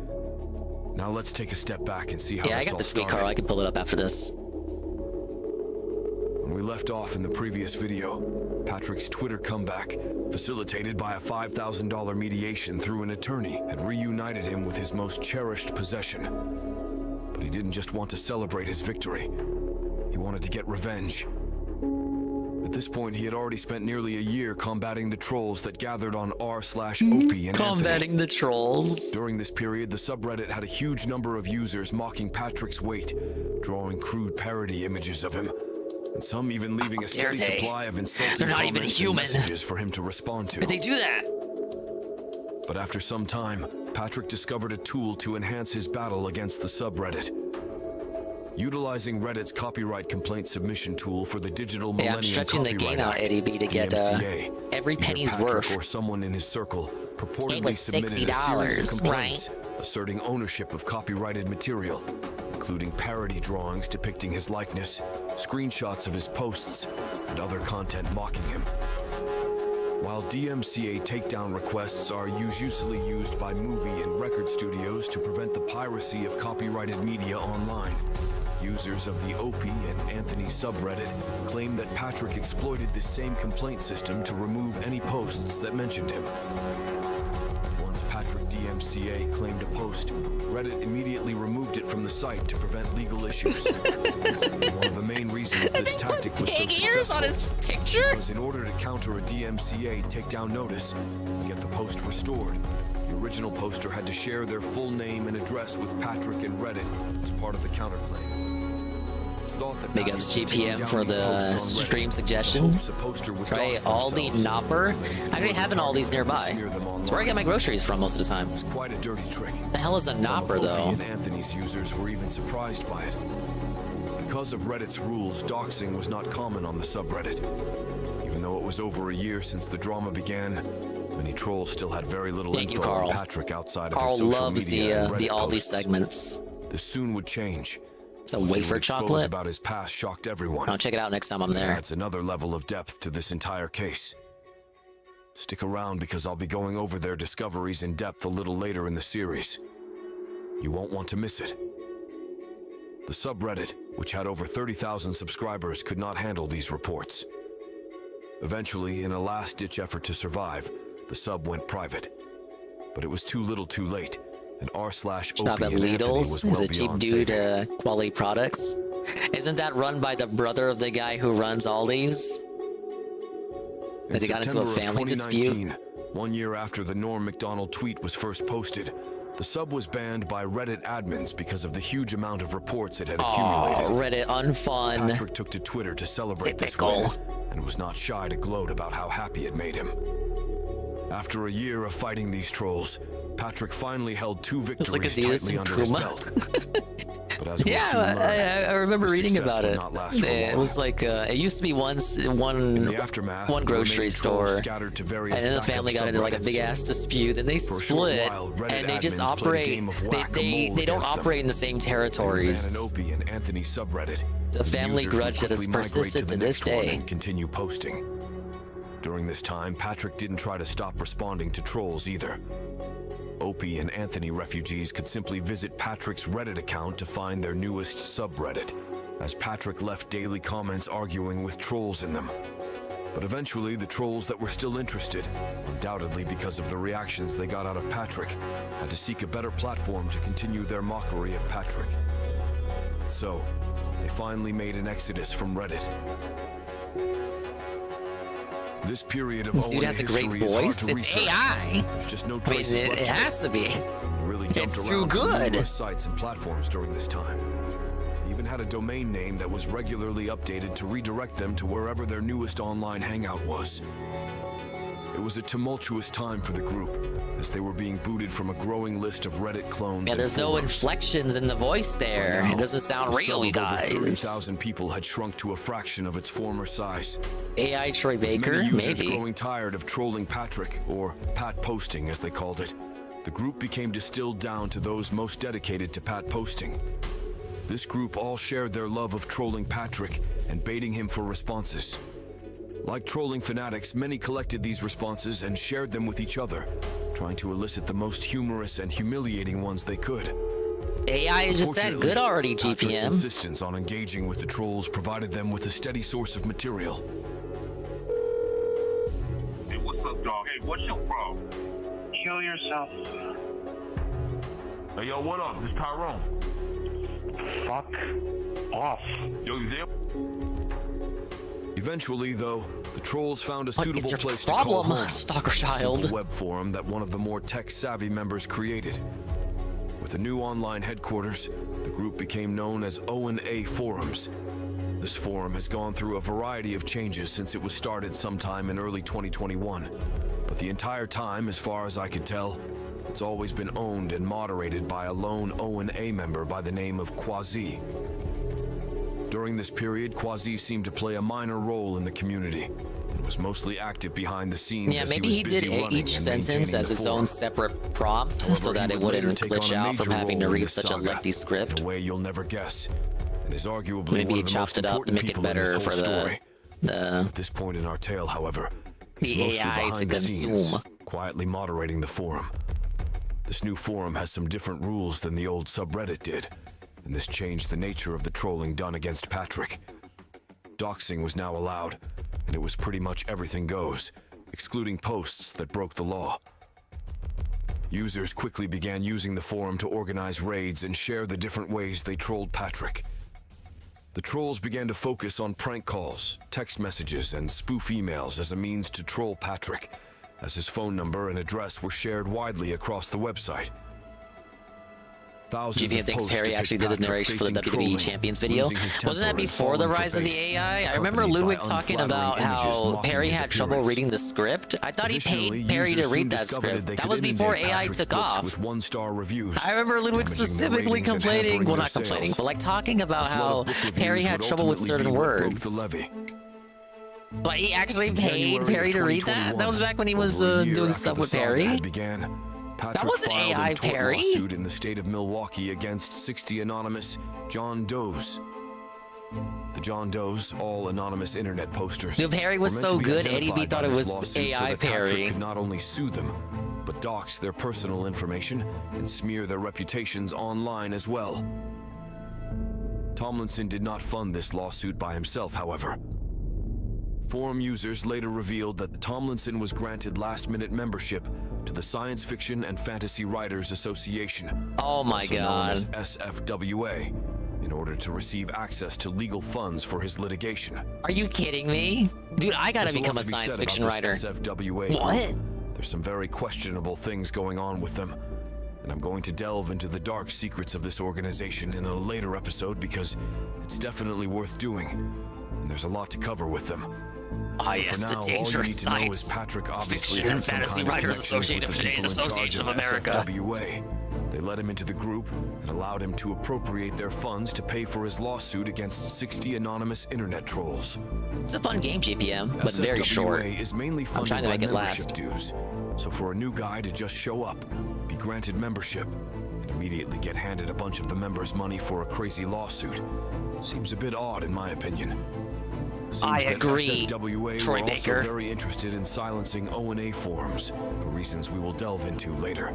Now let's take a step back and see how Yeah, I this got the all tweet, started. Carl. I can pull it up after this. When we left off in the previous video, Patrick's Twitter comeback, facilitated by a $5,000 mediation through an attorney, had reunited him with his most cherished possession. But he didn't just want to celebrate his victory. He wanted to get revenge. At this point, he had already spent nearly a year combating the trolls that gathered on r/Opie and combating the trolls. During this period, the subreddit had a huge number of users mocking Patrick's weight, drawing crude parody images of him, and some even leaving a steady supply of insulting comments and messages for him to respond to. Did they do that? But after some time, Patrick discovered a tool to enhance his battle against the subreddit. Utilizing Reddit's copyright complaint submission tool for the digital Millennium I'm stretching the game out, Eddie B, to get every penny's worth. Or someone in his circle purportedly was submitted a series of complaints, right? asserting ownership of copyrighted material, including parody drawings depicting his likeness, screenshots of his posts, and other content mocking him. While DMCA takedown requests are usually used by movie and record studios to prevent the piracy of copyrighted media online, users of the Opie and Anthony subreddit claim that Patrick exploited this same complaint system to remove any posts that mentioned him. Once Patrick DMCA claimed a post, Reddit immediately removed it from the site to prevent legal issues. One of the main reasons this tactic was so successful on his picture was in order to counter a DMCA takedown notice and get the post restored. The original poster had to share their full name and address with Patrick and Reddit as part of the counterclaim. It's thought that Big ups GPM for the stream suggestion. Right, Aldi Nopper. I already have an Aldi's nearby. It's where I get my groceries from most of the time. It was quite a dirty trick. The hell is a Nopper, though? And Anthony's users were even surprised by it. Because of Reddit's rules, doxing was not common on the subreddit. Even though it was over a year since the drama began, many trolls still had very little info on Patrick outside of his social media and Reddit the Aldi posts. segments. This soon would change. It's a wafer chocolate. About his past shocked everyone. I'll check it out next time I'm there. That's another level of depth to this entire case. Stick around because I'll be going over their discoveries in depth a little later in the series. You won't want to miss it. The subreddit, which had over 30,000 subscribers, could not handle these reports. Eventually, in a last-ditch effort to survive, the sub went private. But it was too little too late, and r/Opie Not that and Anthony was well is a cheap beyond dude, saving. quality products. Isn't that run by the brother of the guy who runs Aldi's? That they got into a family dispute? 1 year after the Norm Macdonald tweet was first posted, the sub was banned by Reddit admins because of the huge amount of reports it had accumulated. Reddit unfun. Patrick took to Twitter to celebrate this win, and was not shy to gloat about how happy it made him. After a year of fighting these trolls, Patrick finally held 2 victories tightly under his belt. But as we'll soon learn, I remember reading success about will it. not last for a It while. was like it used to be one grocery store, and then the family got into like a big ass dispute, and they split, and they just operate. They don't operate in the same territories. Opie and Anthony subreddit. The family grudge that has persisted to this day. And continue posting. During this time, Patrick didn't try to stop responding to trolls either. Opie and Anthony refugees could simply visit Patrick's Reddit account to find their newest subreddit, as Patrick left daily comments arguing with trolls in them. But eventually, the trolls that were still interested, undoubtedly because of the reactions they got out of Patrick, had to seek a better platform to continue their mockery of Patrick. So, they finally made an exodus from Reddit. This period of This dude has a great voice. It's AI. There's just no I mean, traces left it of has to be. They really jumped It's around too to good. numerous sites and platforms during this time. They even had a domain name that was regularly updated to redirect them to wherever their newest online hangout was. It was a tumultuous time for the group, as they were being booted from a growing list of Reddit clones. Yeah, and there's no forums. inflections in the voice there. It doesn't sound The sum real, you of over guys. 30,000 people had shrunk to a fraction of its former size. AI Troy Baker, With many users maybe. growing tired of trolling Patrick, or Pat posting as they called it, the group became distilled down to those most dedicated to Pat posting. This group all shared their love of trolling Patrick and baiting him for responses. Like trolling fanatics, many collected these responses and shared them with each other, trying to elicit the most humorous and humiliating ones they could. AI just said good already, Patrick's GPM. insistence on engaging with the trolls provided them with a steady source of material. Hey, what's up, dog? Hey, what's your problem? Kill yourself. Hey, yo, what up? This Tyrone. Fuck off. Yo, you there? Eventually, though, the trolls found a What suitable is your place to call problem, home. Stalker A Child? simple web forum that one of the more tech-savvy members created. With a new online headquarters, the group became known as O&A Forums. This forum has gone through a variety of changes since it was started sometime in early 2021. But the entire time, as far as I could tell, it's always been owned and moderated by a lone O&A member by the name of Quasi. During this period, Quasi seemed to play a minor role in the community and was mostly active behind the scenes. Yeah, as maybe he did each sentence as its own separate prompt so that it wouldn't glitch out from having to read such a lengthy script. In a way you'll never guess, and is arguably Maybe one he of the chopped most it up to important make it people in better this for whole the story. At this point in our tale, however, he's the mostly AI to behind the scenes, consume. quietly moderating the forum. This new forum has some different rules than the old subreddit did, and this changed the nature of the trolling done against Patrick. Doxing was now allowed, and it was pretty much everything goes, excluding posts that broke the law. Users quickly began using the forum to organize raids and share the different ways they trolled Patrick. The trolls began to focus on prank calls, text messages, and spoof emails as a means to troll Patrick, as his phone number and address were shared widely across the website. Thousands GPM of thinks posts Perry depict actually did the Patrick narration for the facing WWE trolling, Champions video. losing his temper Wasn't that and before the falling for rise of the bait, AI? I remember accompanied by Ludwig talking unflattering about images how mocking Perry his had trouble appearance. reading the script. I thought he Additionally, paid Perry to users read soon that discovered script. they That could was before inundate AI Patrick's took books off. with one-star reviews, I remember Ludwig damaging their specifically ratings and complaining, hampering well, their not complaining, sales. but like talking about The flood how of book reviews Perry had would trouble with ultimately certain be what broke words. the levy. Like, he actually In paid January Perry of to read that? That was back when he was over a year doing after stuff the with saga Perry? had began, Patrick wasn't filed AI a tort Perry. lawsuit in the state of Milwaukee against 60 anonymous John Does. The John Does, all anonymous internet posters. Dude, Perry was were meant so to be good, Eddie B identified thought by it this was lawsuit so AI that Patrick Perry. could not only sue them, but dox their personal information and smear their reputations online as well. Tomlinson did not fund this lawsuit by himself, however. Forum users later revealed that Tomlinson was granted last-minute membership to the Science Fiction and Fantasy Writers Association, Oh my also known god. as SFWA, in order to receive access to legal funds for his litigation. Are you kidding me? Dude, I gotta There's a lot become a to be science said fiction about writer. this SFWA What? group. There's some very questionable things going on with them, and I'm going to delve into the dark secrets of this organization in a later episode because it's definitely worth doing, and there's a lot to cover with them. Ah, But yes, for the now, all you dangerous need to know is science Patrick obviously fiction had and some fantasy kind of writers connection with the people in Association charge of America. SFWA. They let him into the group and allowed him to appropriate their funds to pay for his lawsuit against 60 anonymous internet trolls. It's a fun game, GPM, but very short. SFWA is mainly I'm funded trying to by make it membership last. dues. So for a new guy to just show up, be granted membership, and immediately get handed a bunch of the members' money for a crazy lawsuit seems a bit odd in my opinion. Seems I that agree, SFWA Troy were also Baker. very interested in silencing O&A forums for reasons we will delve into later.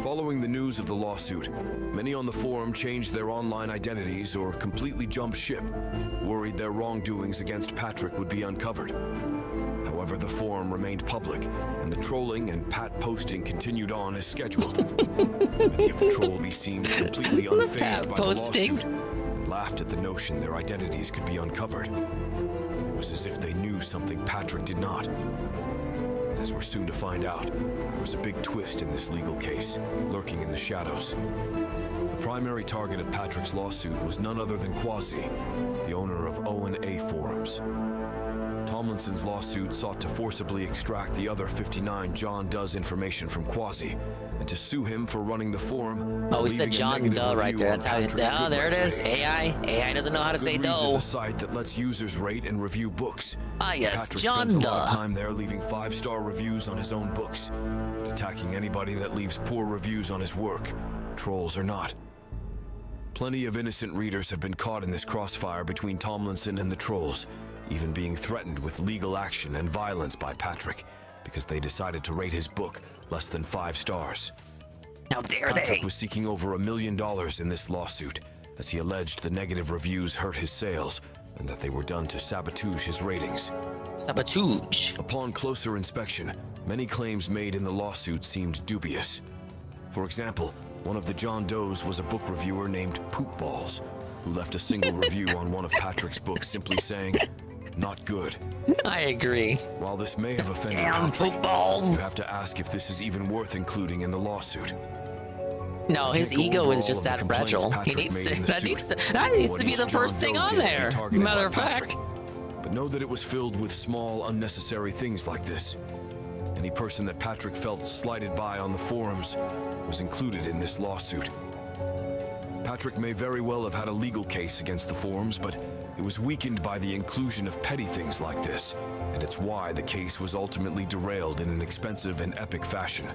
Following the news of the lawsuit, many on the forum changed their online identities or completely jumped ship, worried their wrongdoings against Patrick would be uncovered. However, the forum remained public, and the trolling and pat posting continued on as scheduled. Many of the trollees seemed completely unfazed by the lawsuit and laughed at the notion their identities could be uncovered. It was as if they knew something Patrick did not. And as we're soon to find out, there was a big twist in this legal case, lurking in the shadows. The primary target of Patrick's lawsuit was none other than Quasi, the owner of O&A Forums. Tomlinson's lawsuit sought to forcibly extract the other 59 John Does information from Quasi, and to sue him for running the forum. Oh, we and said leaving a John negative Doe right review there. on That's how. Patrick's Oh, there it Goodreads is. page. AI doesn't know how to say Goodreads is Doe. a site that lets users rate and review books. Ah, yes, Patrick John spends a lot of Doe. time there leaving 5-star reviews on his own books, and attacking anybody that leaves poor reviews on his work, trolls or not. Plenty of innocent readers have been caught in this crossfire between Tomlinson and the trolls, even being threatened with legal action and violence by Patrick because they decided to rate his book less than 5 stars. How dare Patrick they? was seeking over $1 million in this lawsuit, as he alleged the negative reviews hurt his sales and that they were done to sabotage his ratings. Sabotage. Upon closer inspection, many claims made in the lawsuit seemed dubious. For example, one of the John Does was a book reviewer named Poop Balls, who left a single review on one of Patrick's books simply saying, "Not good." I agree. While this may have offended Damn Patrick, Poop Balls. you have to ask if this is even worth including in the lawsuit. No, his ego is just that fragile. He needs to. That needs to be the first thing on there. Matter of fact. But know that it was filled with small, unnecessary things like this. Any person that Patrick felt slighted by on the forums was included in this lawsuit. Patrick may very well have had a legal case against the forums, but it was weakened by the inclusion of petty things like this, and it's why the case was ultimately derailed in an expensive and epic fashion.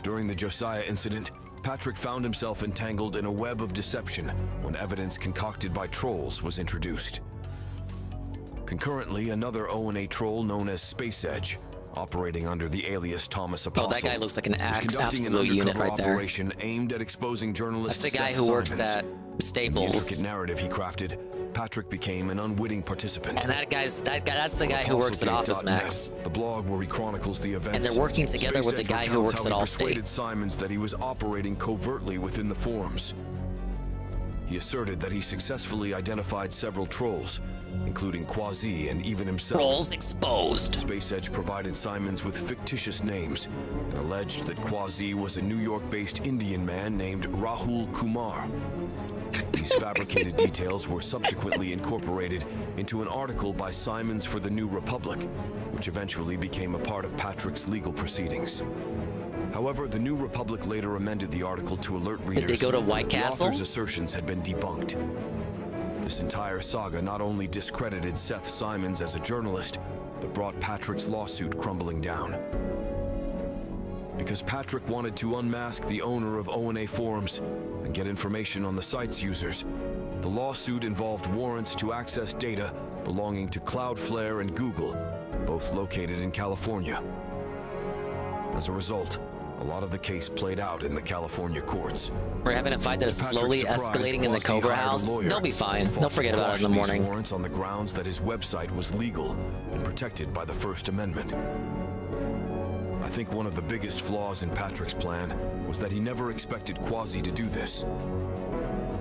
During the Josiah incident, Patrick found himself entangled in a web of deception when evidence concocted by trolls was introduced. Concurrently, another O&A troll known as Space Edge, operating under the alias Thomas Apostle, that guy looks like an conducting absolute an unit undercover right there. operation aimed at exposing journalists. That's the guy Seth who works Simons. at Staples. In the intricate narrative he crafted, Patrick became an unwitting participant. And that's the guy who works at Office Max. The blog where he chronicles the events. And they're working together with the guy who works at Allstate. He persuaded Simons that he was operating covertly within the forums. He asserted that he successfully identified several trolls, including Quasi and even himself. Trolls exposed. Space Edge provided Simons with fictitious names and alleged that Quasi was a New York-based Indian man named Rahul Kumar. These fabricated details were subsequently incorporated into an article by Simons for the New Republic, which eventually became a part of Patrick's legal proceedings. However, the New Republic later amended the article to alert readers Did they go to White that Castle? the author's assertions had been debunked. This entire saga not only discredited Seth Simons as a journalist, but brought Patrick's lawsuit crumbling down. Because Patrick wanted to unmask the owner of O&A forums and get information on the site's users, the lawsuit involved warrants to access data belonging to Cloudflare and Google, both located in California. As a result, a lot of the case played out in the California courts. We're having a fight that is slowly escalating in the Cobra House. They'll be fine. They'll forget about it in the morning. These warrants on the grounds that his website was legal and protected by the First Amendment. I think one of the biggest flaws in Patrick's plan was that he never expected Quasi to do this.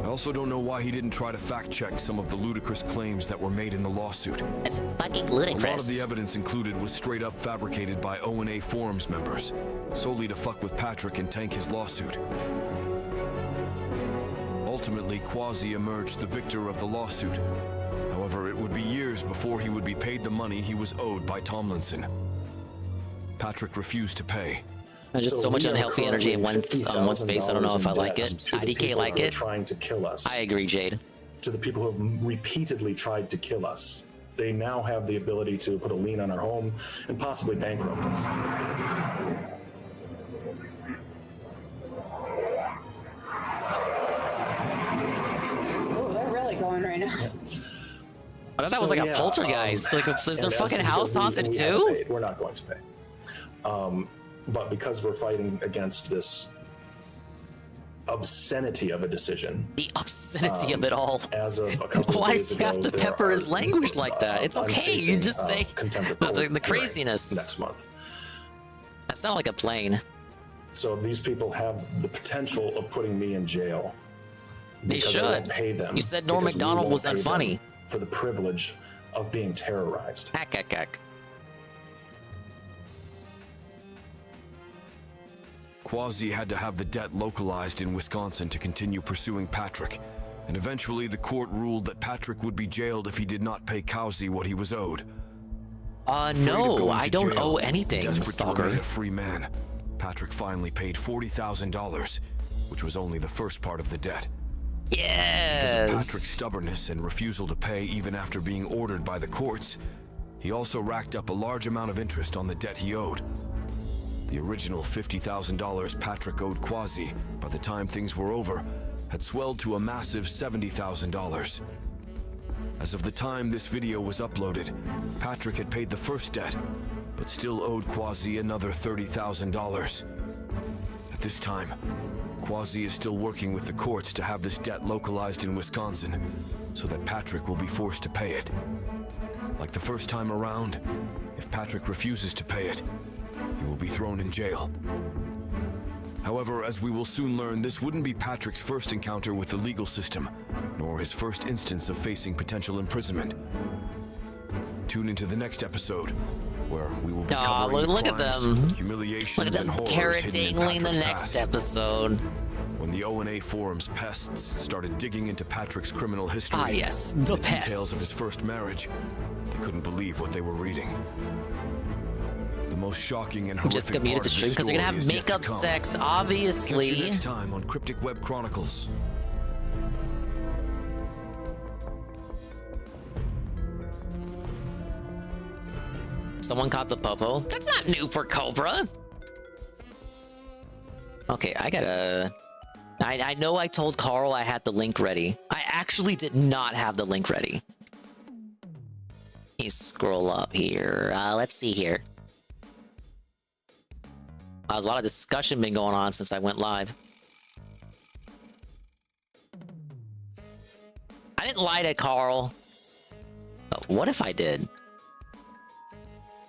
I also don't know why he didn't try to fact-check some of the ludicrous claims that were made in the lawsuit. It's fucking ludicrous. A lot of the evidence included was straight up fabricated by O&A forums members, solely to fuck with Patrick and tank his lawsuit. Ultimately, Quasi emerged the victor of the lawsuit. However, it would be years before he would be paid the money he was owed by Tomlinson. Patrick refused to pay. There's just so much unhealthy energy in one space. I don't know if I like it. IDK like it. Trying to kill us. I agree, Jade. To the people who have repeatedly tried to kill us, they now have the ability to put a lien on our home and possibly bankrupt us. Oh, they're really going right now. I thought that was like a poltergeist. Like, is their fucking house haunted too? We're not going to pay. But because we're fighting against this obscenity of a decision. The obscenity of it all. As of a couple Why of does days he have ago, to there pepper his are, language like that? It's okay. You just say the craziness. Next month. That sounded like a plane. So these people have the potential of putting me in jail. They because should. I won't pay them You said Norm because we Macdonald won't was pay them unfunny. for the privilege of being terrorized. Heck. Quasi had to have the debt localized in Wisconsin to continue pursuing Patrick, and eventually the court ruled that Patrick would be jailed if he did not pay Cowsey what he was owed. No, I don't owe anything, desperate stalker. to remain a free man, Patrick finally paid $40,000, which was only the first part of the debt. Yes. Because of Patrick's stubbornness and refusal to pay even after being ordered by the courts, he also racked up a large amount of interest on the debt he owed. The The original $50,000 Patrick owed Quasi, by the time things were over, had swelled to a massive $70,000. As of the time this video was uploaded, Patrick had paid the first debt, but still owed Quasi another $30,000. At this time, Quasi is still working with the courts to have this debt localized in Wisconsin, so that Patrick will be forced to pay it. Like the first time around, if Patrick refuses to pay it, he will be thrown in jail. However, as we will soon learn, this wouldn't be Patrick's first encounter with the legal system, nor his first instance of facing potential imprisonment. Tune into the next episode, where we will be covering look the at crimes, them. humiliations, Look at and them horrors carrot hidden in dangling the Patrick's next past. episode. When the O&A forum's pests started digging into Patrick's criminal history, Ah, yes, the and details pests. of his first marriage, they couldn't believe what they were reading. The most shocking and horrific Just gonna mute part the of this stream because they're gonna story have is yet to makeup come. sex, Catch you obviously. next time on Cryptic Web Chronicles. Someone caught the popo. That's not new for Cobra. Okay, I gotta... I know I told Carl I had the link ready. I actually did not have the link ready. You scroll up here. Let's see here. There's a lot of discussion been going on since I went live. I didn't lie to Carl. But what if I did?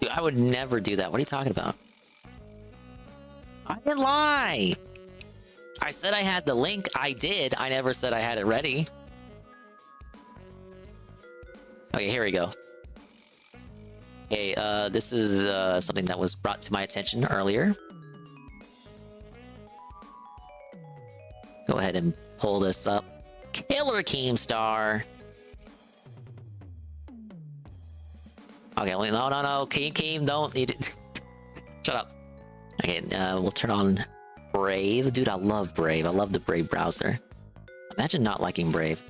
Dude, I would never do that. What are you talking about? I didn't lie. I said I had the link. I did. I never said I had it ready. Okay, here we go. Okay, this is something that was brought to my attention earlier. Go ahead and pull this up. Killer Keemstar. Okay, wait, no, Keem, don't need it. Shut up. Okay, we'll turn on Brave. Dude, I love Brave. I love the Brave browser. Imagine not liking Brave.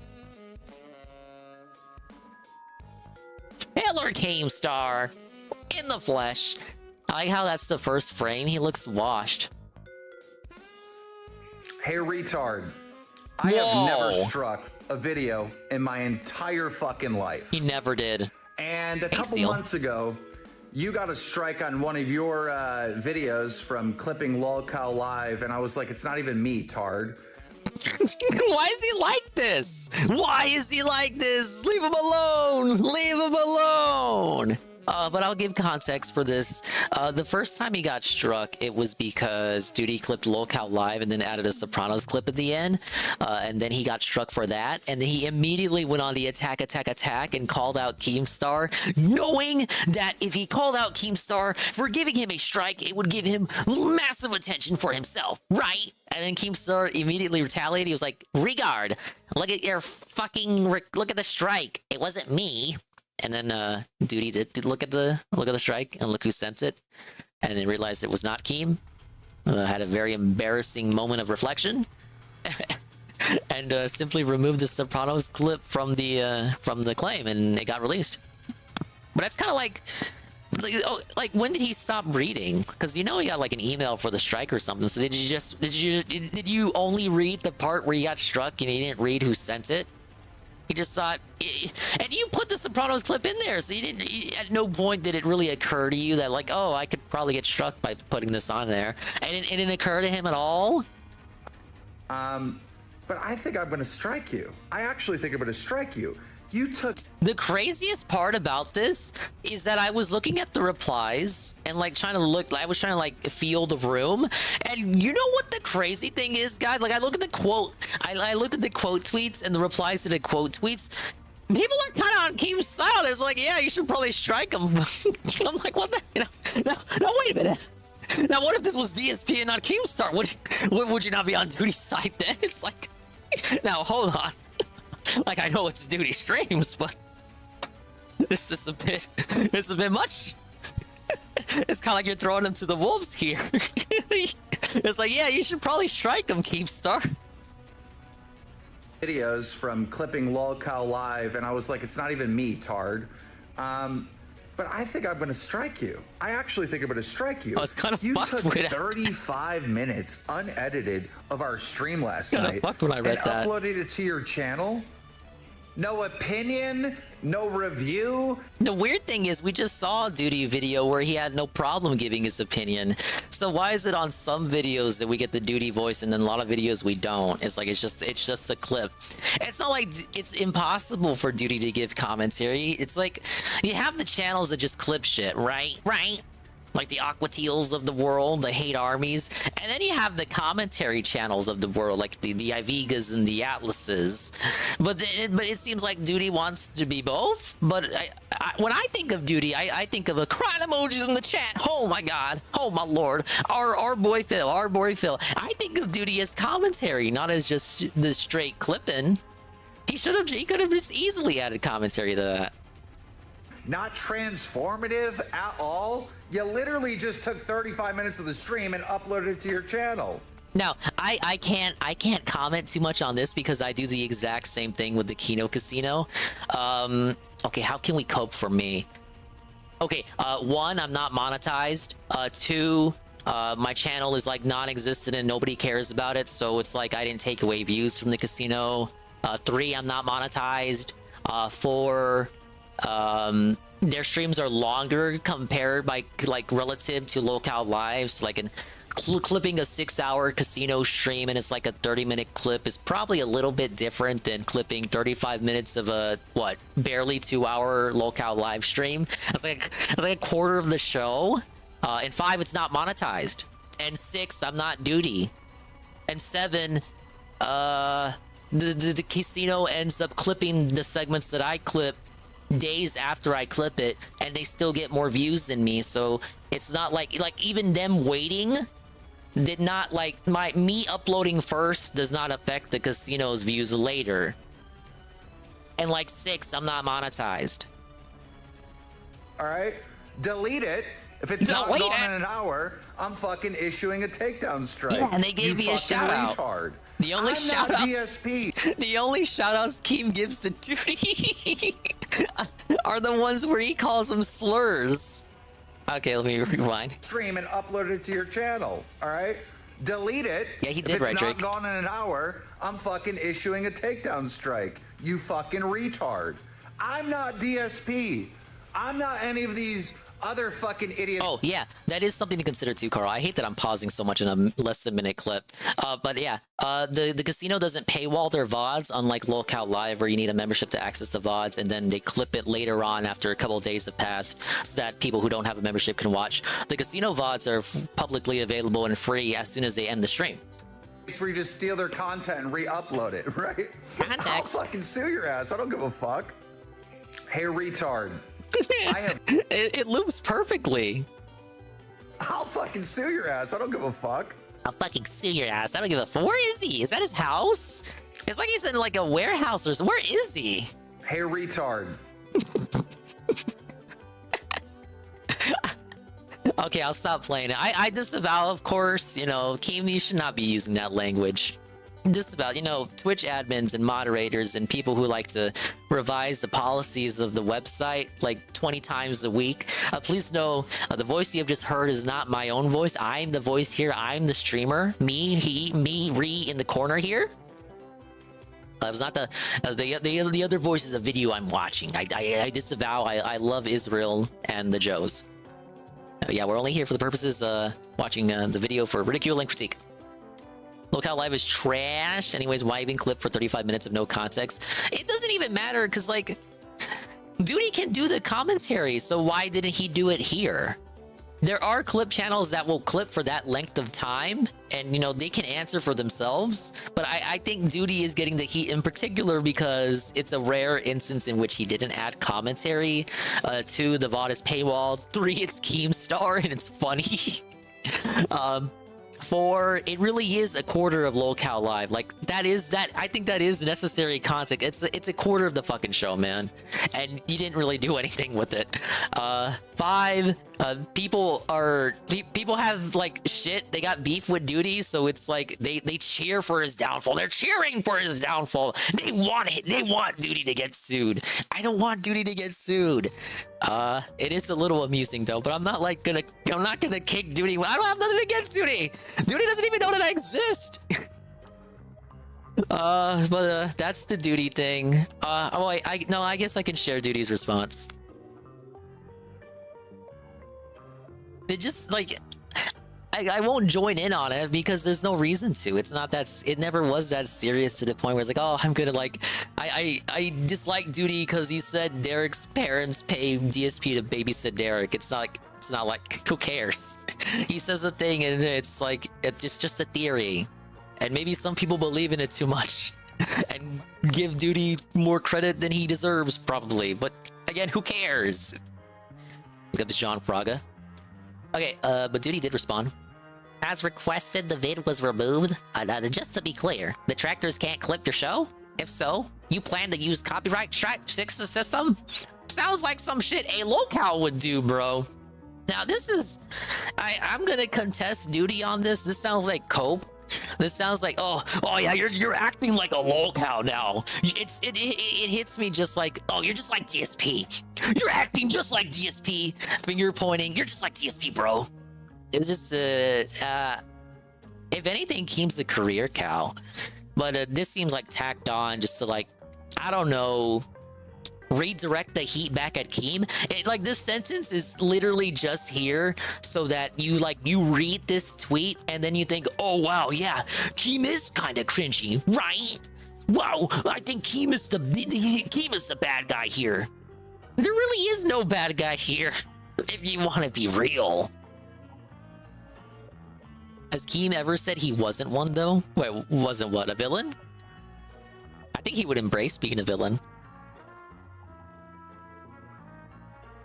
Killer Keemstar in the flesh. I like how that's the first frame. He looks washed. Hey, retard. I have never struck a video in my entire fucking life. He never did. And a Hey, couple Seal. months ago, you got a strike on one of your videos from clipping LolCow Live, and I was like, it's not even me, tard. Why is he like this? Why is he like this? Leave him alone! Leave him alone! But I'll give context for this. The first time he got struck, it was because Duty clipped LolCow Live and then added a Sopranos clip at the end. And then he got struck for that. And then he immediately went on the attack and called out Keemstar, knowing that if he called out Keemstar for giving him a strike, it would give him massive attention for himself, right? And then Keemstar immediately retaliated. He was like, "Regard, look at your fucking, look at the strike. It wasn't me." And then Duty did look at the strike and look who sent it, and then realized it was not Keem. Had a very embarrassing moment of reflection, and simply removed the Sopranos clip from the claim, and it got released. But that's kind of like when did he stop reading? Because he got like an email for the strike or something. So did you only read the part where he got struck and you didn't read who sent it? He just thought, and you put the Sopranos clip in there, so at no point did it really occur to you that like, oh, I could probably get struck by putting this on there, and it didn't occur to him at all. But I think I'm gonna strike you. I actually think I'm gonna strike you. You took... The craziest part about this is that I was looking at the replies and like I was trying to like feel the room, and you know what the crazy thing is, guys? Like I look at the quote, I looked at the quote tweets and the replies to the quote tweets. People are kind of on Keem's side. It's like, yeah, you should probably strike him. I'm like, what the? No, wait a minute. Now, what if this was DSP and not Keemstar? Would you not be on Duty's side then? It's like, now hold on. Like I know it's Duty streams, but this is a bit much. It's kind of like you're throwing them to the wolves here. It's like, yeah, you should probably strike them, Keemstar. Videos from clipping LolCow Live, and I was like, it's not even me, tard. But I think I'm going to strike you. I actually think I'm going to strike you. I was kind of You fucked took when 35 minutes unedited of our stream last night fucked when I read and that. uploaded it to your channel. No opinion, no review. The weird thing is we just saw a Duty video where he had no problem giving his opinion. So why is it on some videos that we get the Duty voice and then a lot of videos we don't? It's like it's just a clip. It's not like it's impossible for Duty to give commentary. It's like you have the channels that just clip shit, right? Right? Like the Aqua Teals of the world, the Hate Armies, and then you have the commentary channels of the world, like the Ivigas and the Atlases. But it seems like Duty wants to be both. But when I think of Duty, I think of a crying emojis in the chat. Oh my god, oh my lord, our boy Phil. I think of Duty as commentary, not as just the straight clipping. He could have just easily added commentary to that. Not transformative at all. You literally just took 35 minutes of the stream and uploaded it to your channel. Now, I can't comment too much on this because I do the exact same thing with the Kino Casino. Okay, how can we cope for me? Okay, one, I'm not monetized. Two, my channel is like non-existent and nobody cares about it, so it's like I didn't take away views from the casino. Three, I'm not monetized. Four, their streams are longer compared by like relative to Locale Lives. Like clipping a 6-hour casino stream and it's like a 30-minute clip is probably a little bit different than clipping 35 minutes of a barely 2-hour Locale Live stream. It's like a quarter of the show. And 5, it's not monetized. And 6, I'm not Duty. And 7, the casino ends up clipping the segments that I clip days after I clip it, and they still get more views than me. So it's not like even them waiting did not like me uploading first does not affect the casino's views later. And like 6, I'm not monetized. All right, delete it. If it's not gone in an hour, I'm fucking issuing a takedown strike. Yeah, and they gave me a shout out. Retard. The only shout outs DSP. The only shout outs Keem gives to Duty are the ones where he calls them slurs. Okay, let me rewind. Stream and upload it to your channel. All right, delete it. Yeah, he did, right, Drake? If it's not gone in an hour, I'm fucking issuing a takedown strike. You fucking retard. I'm not DSP. I'm not any of these other fucking idiots. Oh yeah, that is something to consider too, Carl. I hate that I'm pausing so much in a less than minute clip. But yeah, the casino doesn't paywall their VODs, unlike Locale Live, where you need a membership to access the VODs, and then they clip it later on after a couple of days have passed, so that people who don't have a membership can watch. The casino VODs are publicly available and free as soon as they end the stream. Where you just steal their content and re-upload it, right? Context. I'll fucking sue your ass. I don't give a fuck. Hey, retard. It loops perfectly. I'll fucking sue your ass. I don't give a fuck. I'll fucking sue your ass. I don't give a fuck. Where is he? Is that his house? It's like he's in like a warehouse or something. Where is he? Hey, retard. Okay, I'll stop playing it. I disavow, of course, you know, Keem, you should not be using that language. Disavow, you know, Twitch admins and moderators and people who like to revise the policies of the website like 20 times a week. Please know the voice you have just heard is not my own voice. I'm the voice here. I'm the streamer. Me, he, me, re in the corner here. It was not the other voice is a video I'm watching. I disavow. I love Israel and the Joes. Yeah, we're only here for the purposes watching the video for ridicule and critique. Locale Live is trash. Anyways, why even clip for 35 minutes of no context? It doesn't even matter because, like, Duty can do the commentary, so why didn't he do it here? There are clip channels that will clip for that length of time, and, you know, they can answer for themselves. But I think Duty is getting the heat in particular because it's a rare instance in which he didn't add commentary. 2, the VOD is paywall. 3, it's Keemstar, and it's funny. 4, it really is a quarter of Locale Live. Like, I think that is necessary content. It's a quarter of the fucking show, man. And you didn't really do anything with it. 5, people have like shit. They got beef with Duty, so it's like they cheer for his downfall. They're cheering for his downfall. They want it. They want Duty to get sued. I don't want Duty to get sued. It is a little amusing though, but I'm not gonna kick Duty. I don't have nothing against Duty. Duty doesn't even know that I exist. But that's the Duty thing. I guess I can share Duty's response. It just like I won't join in on it because there's no reason to. It's not that. It never was that serious to the point where it's like, oh, I'm gonna like I dislike Duty because he said Derek's parents pay DSP to babysit Derek. It's not like who cares? He says a thing and it's like it's just a theory, and maybe some people believe in it too much and give Duty more credit than he deserves probably. But again, who cares? Look up to John Fraga. Okay, but Duty did respond. As requested, the vid was removed. Just to be clear, the tractors can't clip your show? If so, you plan to use copyright strike 6 system? Sounds like some shit a locale would do, bro. Now this is... I'm gonna contest Duty on this. This sounds like cope. This sounds like, oh yeah, you're acting like a lolcow now. It hits me just like, oh, you're just like DSP. You're acting just like DSP. Finger pointing. You're just like DSP, bro. It's just if anything, Keem's a career cow, but this seems like tacked on just to like, I don't know, redirect the heat back at Keem. Like this sentence is literally just here so that you read this tweet and then you think, oh wow, yeah, Keem is kind of cringy, right? Wow, I think Keem is the bad guy here. There really is no bad guy here, if you want to be real. Has Keem ever said he wasn't one though? Wait, wasn't what, a villain? I think he would embrace being a villain.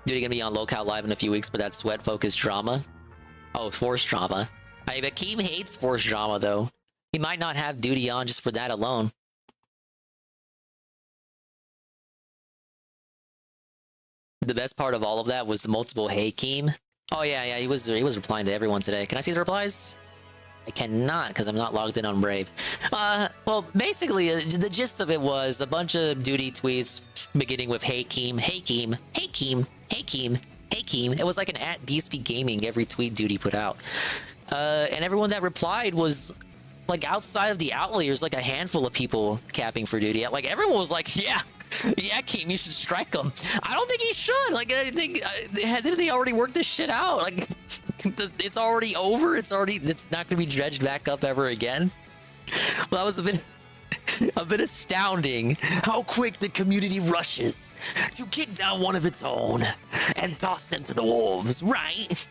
Duty gonna be on Locale Live in a few weeks, but that's sweat-focused drama. Oh, forced drama. I bet Keem hates forced drama, though. He might not have Duty on just for that alone. The best part of all of that was the multiple "Hey Keem." Oh yeah, he was replying to everyone today. Can I see the replies? I cannot because I'm not logged in on Brave. Well, basically, the gist of it was a bunch of Duty tweets beginning with "Hey Keem, Hey Keem, Hey Keem, Hey Keem, Hey Keem." It was like an @DSP Gaming every tweet Duty put out, and everyone that replied was like outside of the outliers, like a handful of people capping for Duty. Like everyone was like, yeah, Keem, you should strike him. I don't think he should. Like I think didn't they already work this shit out? Like it's already over. It's not gonna be dredged back up ever again. Well, that was a bit astounding how quick the community rushes to kick down one of its own and toss them to the wolves, right?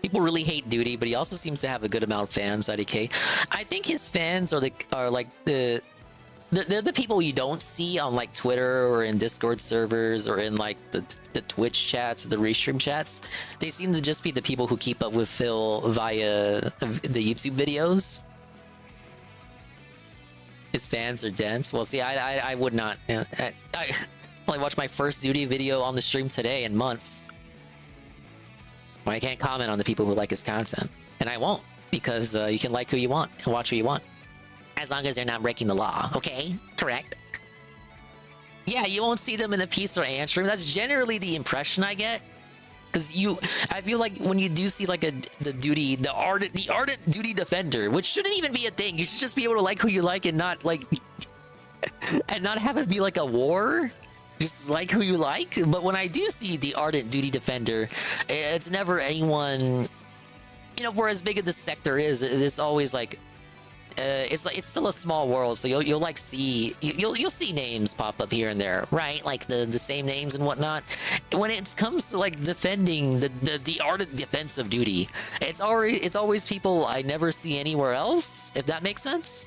People really hate Duty, but he also seems to have a good amount of fans, IDK. I think his fans are like they're the people you don't see on like Twitter or in Discord servers or in like the Twitch chats, the restream chats. They seem to just be the people who keep up with Phil via the YouTube videos. His fans are dense. Well, see, I would not. I probably watched my first Duty video on the stream today in months. I can't comment on the people who like his content, and I won't because you can like who you want and watch who you want, as long as they're not breaking the law. Okay, correct? Yeah, you won't see them in a piece or an stream. That's generally the impression I get, because I feel like when you do see like the ardent Duty defender, which shouldn't even be a thing. You should just be able to like who you like and not like, and not have it be like a war. Just like who you like. But when I do see the ardent Duty defender, it's never anyone, you know, for as big as the sector is, it's always like, it's still a small world, so you'll like see you'll see names pop up here and there, right? Like the same names and whatnot. When it comes to like defending the ardent defense of Duty, it's always people I never see anywhere else, if that makes sense.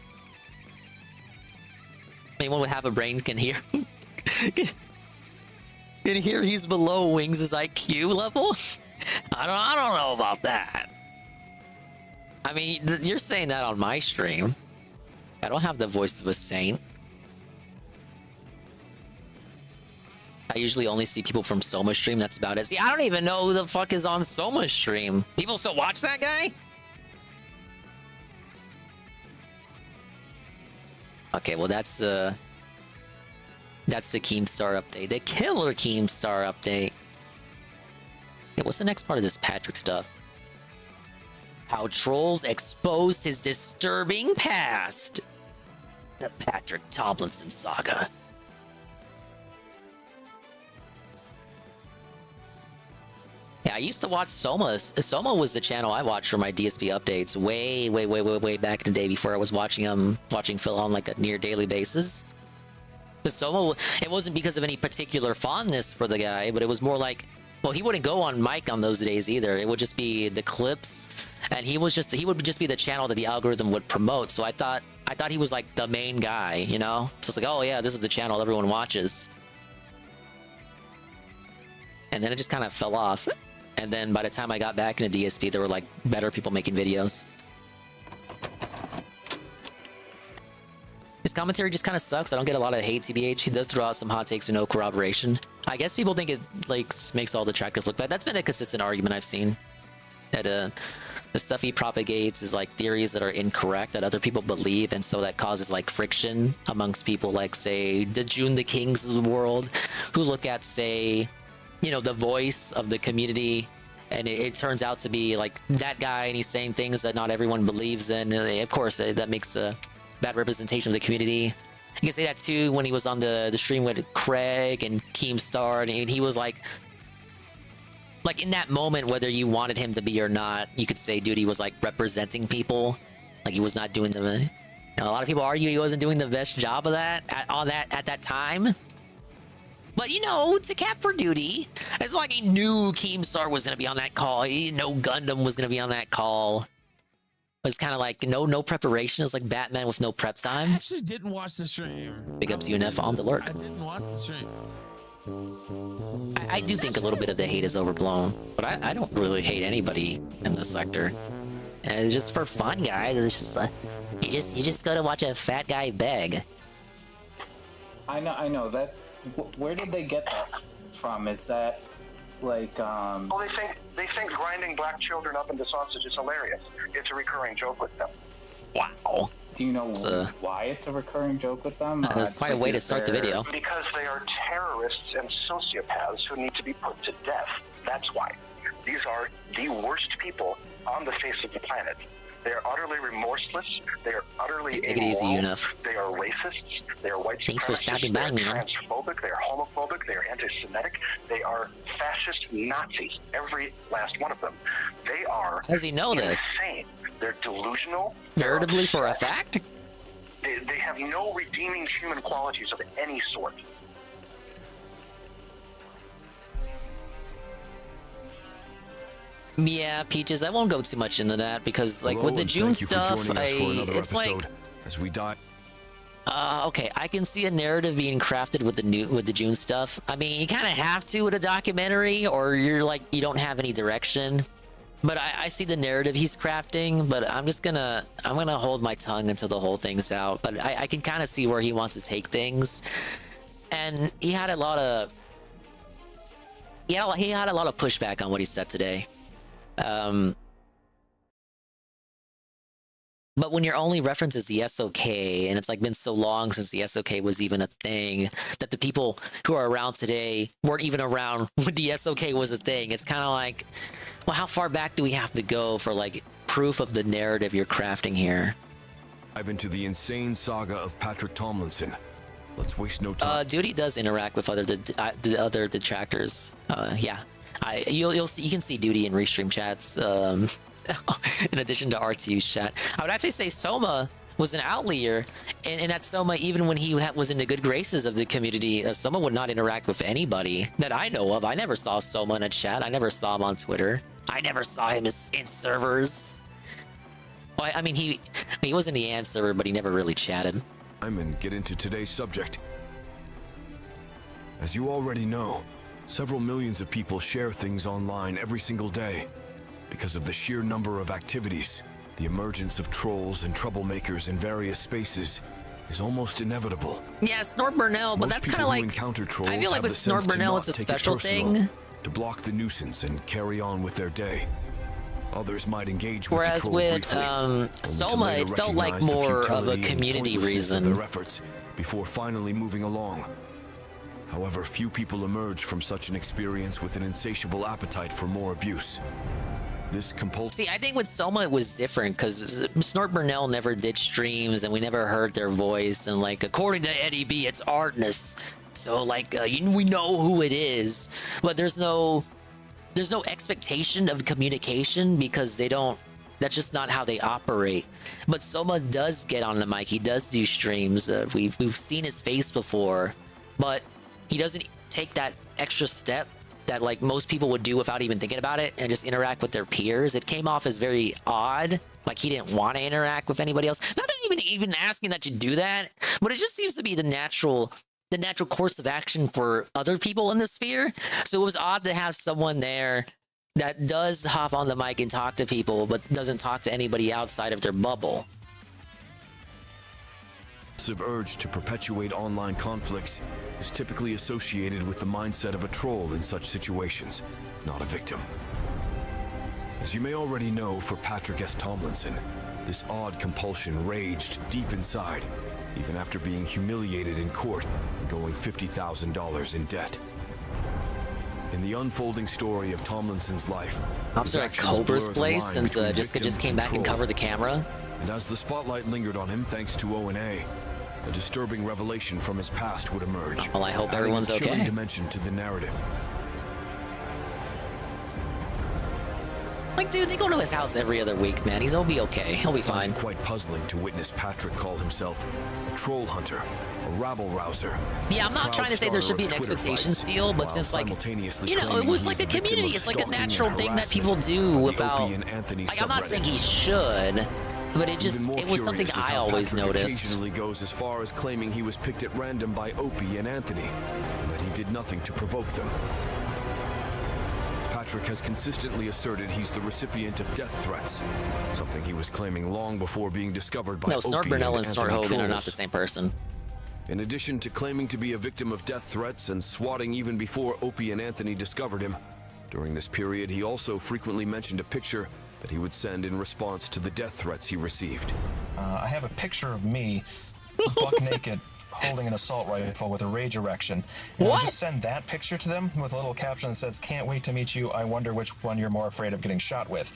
Anyone with half a brain can hear. Can hear he's below Wings' IQ level. I don't know about that. I mean, you're saying that on my stream. I don't have the voice of a saint. I usually only see people from Soma stream. That's about it. See, I don't even know who the fuck is on Soma stream. People still watch that guy? Okay, well that's the Keemstar update. The killer Keemstar update. Yeah, what's the next part of this Patrick stuff? How trolls exposed his disturbing past. The Patrick Tomlinson saga. Yeah, I used to watch Soma. Soma was the channel I watched for my DSP updates way back in the day before I was watching Phil on like a near daily basis. The Soma, it wasn't because of any particular fondness for the guy, but it was more like, well, he wouldn't go on mic on those days either. It would just be the clips, and he would just be the channel that the algorithm would promote. So I thought he was like the main guy, you know? So it's like, oh yeah, this is the channel everyone watches. And then it just kind of fell off. And then by the time I got back into DSP, there were like better people making videos. His commentary just kind of sucks. I don't get a lot of hate, TBH. He does throw out some hot takes with no corroboration. I guess people think it like makes all the trackers look bad. That's been a consistent argument I've seen. That the stuff he propagates is like theories that are incorrect that other people believe, and so that causes like friction amongst people like, say, the June the Kings of the world, who look at, say, you know, the voice of the community, and it turns out to be like that guy, and he's saying things that not everyone believes in. Of course, that makes a bad representation of the community. You can say that too when he was on the stream with Craig and Keemstar, and he was like in that moment, whether you wanted him to be or not, you could say, dude, he was like representing people, like he was not doing the. You know, a lot of people argue he wasn't doing the best job of that at that time. But, you know, to cap for duty, it's like he knew Keemstar was going to be on that call. He didn't know Gundam was going to be on that call. It was kind of like no preparation. It's like Batman with no prep time. I actually didn't watch the stream. Big ups UNF on the lurk. I didn't watch the stream. I do think a little bit of the hate is overblown, but I don't really hate anybody in the sector. And it's just for fun, guys. It's just you just go to watch a fat guy beg. I know. That's where did they get that from? Is that like Well, they think grinding black children up into sausage is hilarious. It's a recurring joke with them. Wow. Do you know why it's a recurring joke with them? That's quite a way to start the video. Because they are terrorists and sociopaths who need to be put to death. That's why. These are the worst people on the face of the planet. They are utterly remorseless. They are utterly Take it easy, UNF. They are racists. They are white supremacists. Thanks for stopping by, They are man. transphobic. They are homophobic. They are anti-Semitic. They are fascist Nazis. Every last one of them. They are. How does he know insane. They're delusional. Veritably for a fact? They have no redeeming human qualities of any sort. Yeah, Peaches, I won't go too much into that because, like, with the June stuff, it's like, as we die. okay, I can see a narrative being crafted with the June stuff. I mean, you kind of have to with a documentary, or you're like, you don't have any direction. But I see the narrative he's crafting, but I'm gonna hold my tongue until the whole thing's out. But I can kind of see where he wants to take things, and he had a lot of pushback on what he said today. But when your only reference is the SOK, and it's like been so long since the SOK was even a thing, that the people who are around today weren't even around when the SOK was a thing, it's kind of like, well, how far back do we have to go for like proof of the narrative you're crafting here? Dive into the insane saga of Patrick Tomlinson. Let's waste no time. Duty does interact with the other detractors. Yeah, you can see Duty in restream chats. In addition to RTU's chat, I would actually say Soma was an outlier, and that Soma, even when he was in the good graces of the community, Soma would not interact with anybody that I know of. I never saw Soma in a chat. I never saw him on Twitter. I never saw him in servers. Well, I mean, he was in the AND server, but he never really chatted. And get into today's subject. As you already know, several millions of people share things online every single day. Because of the sheer number of activities, the emergence of trolls and troublemakers in various spaces, is almost inevitable. Yeah, Snort Burnell, but Most that's people kind of who like. encounter trolls I feel like have with the Snort sense to Burnell, not it's a take it special personal, thing. to block the nuisance and carry on with their day. Others might engage with Whereas the troll with briefly, only to Soma, later it felt like recognize the more of a futility and community pointlessness of reason. their efforts before finally moving along. However, few people emerge from such an experience with an insatiable appetite for more abuse. This compulsion. See, I think with Soma it was different because Snort Burnell never did streams and we never heard their voice. And like, according to Eddie B, it's Artness. So like, we know who it is, but there's no expectation of communication because they don't. That's just not how they operate. But Soma does get on the mic. He does do streams. We've seen his face before, but he doesn't take that extra step that like most people would do without even thinking about it and just interact with their peers. It came off as very odd, like he didn't want to interact with anybody else. Not that even asking that you do that, but it just seems to be the natural course of action for other people in the sphere. So it was odd to have someone there that does hop on the mic and talk to people, but doesn't talk to anybody outside of their bubble. Urge to perpetuate online conflicts is typically associated with the mindset of a troll in such situations, not a victim. As you may already know, for Patrick S. Tomlinson, this odd compulsion raged deep inside, even after being humiliated in court and going $50,000 in debt. In the unfolding story of Tomlinson's life, I'm sorry, Cobra's place, since Jessica just came back and covered the camera. And as the spotlight lingered on him thanks to O&A, a disturbing revelation from his past would emerge. Well, I hope everyone's adding a chilling okay. dimension to the narrative. Like, dude, they go to his house every other week, man. He'll be okay. He'll be fine. Quite puzzling to witness Patrick call himself a troll hunter, a rabble rouser. Yeah, I'm not trying to say there should be an expectation seal, but since like, you know, it was like a community. It's like a natural thing that people do without. Like, I'm not saying he should, but it was something I always noticed. Occasionally goes as far as claiming he was picked at random by Opie and Anthony, and that he did nothing to provoke them. Patrick has consistently asserted he's the recipient of death threats, something he was claiming long before being discovered by Opie Snort Burnell and Anthony Snort Hogan are not trolls. the same person. In addition to claiming to be a victim of death threats and swatting even before Opie and Anthony discovered him, during this period he also frequently mentioned a picture that he would send in response to the death threats he received. I have a picture of me, buck naked, holding an assault rifle with a rage erection. And I just send that picture to them with a little caption that says, "Can't wait to meet you. I wonder which one you're more afraid of getting shot with."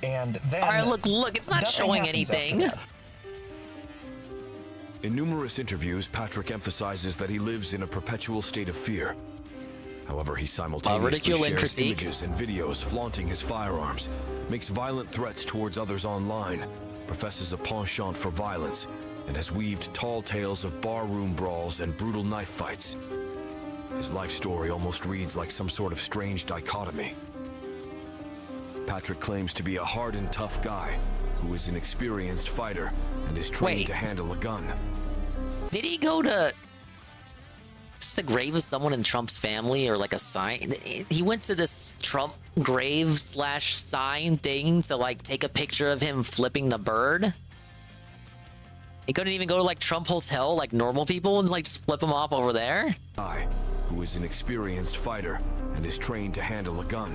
And then... All right, look, it's not showing anything. In numerous interviews, Patrick emphasizes that he lives in a perpetual state of fear. However, he simultaneously ridicule and shares critique. images and videos flaunting his firearms, makes violent threats towards others online, professes a penchant for violence, and has weaved tall tales of barroom brawls and brutal knife fights. His life story almost reads like some sort of strange dichotomy. Patrick claims to be a hard and tough guy who is an experienced fighter and is trained to handle a gun. Did he go to the grave of someone in Trump's family or like a sign? He went to this Trump grave / sign thing to like take a picture of him flipping the bird. He couldn't even go to like Trump Hotel like normal people and like just flip him off over there? Who is an experienced fighter and is trained to handle a gun.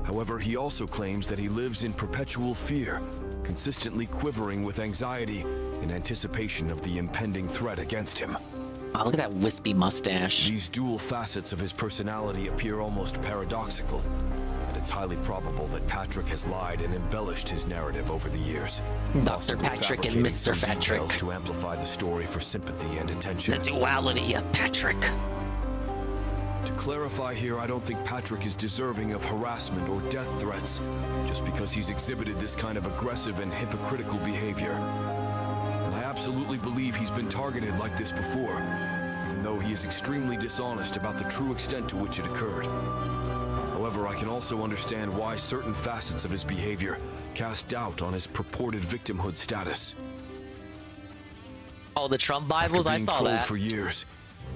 However, he also claims that he lives in perpetual fear, consistently quivering with anxiety in anticipation of the impending threat against him. Oh, look at that wispy mustache. These dual facets of his personality appear almost paradoxical, and it's highly probable that Patrick has lied and embellished his narrative over the years. Dr. Patrick and Mr. Patrick. To amplify the story for sympathy and attention. The duality of Patrick. To clarify here, I don't think Patrick is deserving of harassment or death threats just because he's exhibited this kind of aggressive and hypocritical behavior. And I absolutely believe he's been targeted like this before, even though he is extremely dishonest about the true extent to which it occurred. However, I can also understand why certain facets of his behavior cast doubt on his purported victimhood status. Oh, the Trump Bibles, I saw that. For years,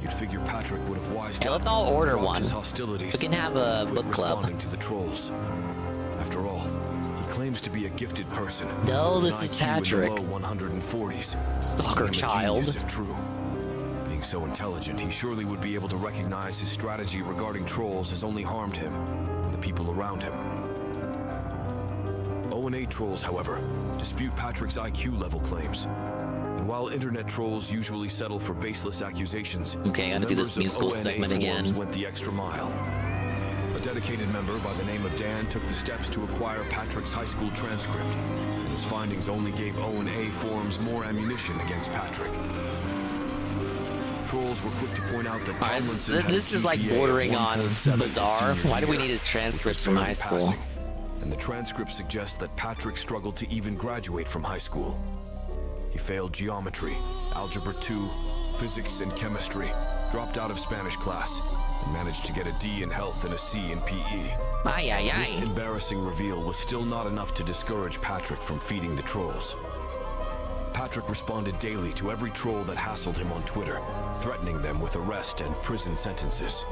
you'd figure Patrick would have wised Yeah, up, let's all order dropped one. his hostilities, We can have a quit book club. responding to the trolls. After all, he claims to be a gifted person. No, with this an is IQ Patrick. in the low 140s. Stalker Making him a child. genius if true. Being so intelligent, he surely would be able to recognize his strategy regarding trolls has only harmed him and the people around him. O&A trolls, however, dispute Patrick's IQ level claims. And while internet trolls usually settle for baseless accusations, okay, I gotta do this musical segment again. Went the extra mile. A dedicated member by the name of Dan took the steps to acquire Patrick's high school transcript, and his findings only gave O&A forums more ammunition against Patrick. Trolls were quick to point out that Tomlinson had this a is like GPA bordering of on 1.7 bizarre. senior Why do we year, need his which was transcripts from barely high school? passing. And the transcript suggests that Patrick struggled to even graduate from high school. He failed geometry, algebra 2, physics, and chemistry, dropped out of Spanish class, and managed to get a D in health and a C in PE. This embarrassing reveal was still not enough to discourage Patrick from feeding the trolls. Patrick responded daily to every troll that hassled him on Twitter, threatening them with arrest and prison sentences.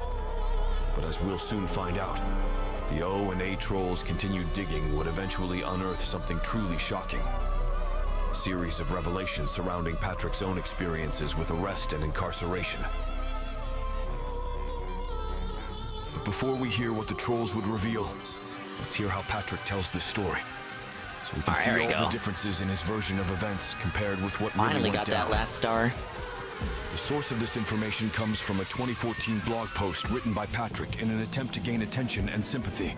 But as we'll soon find out, the O&A trolls' continued digging would eventually unearth something truly shocking. A series of revelations surrounding Patrick's own experiences with arrest and incarceration. But before we hear what the trolls would reveal, let's hear how Patrick tells this story. So we can see all the differences in his version of events compared with what Finally really went got down. that last star. The source of this information comes from a 2014 blog post written by Patrick in an attempt to gain attention and sympathy.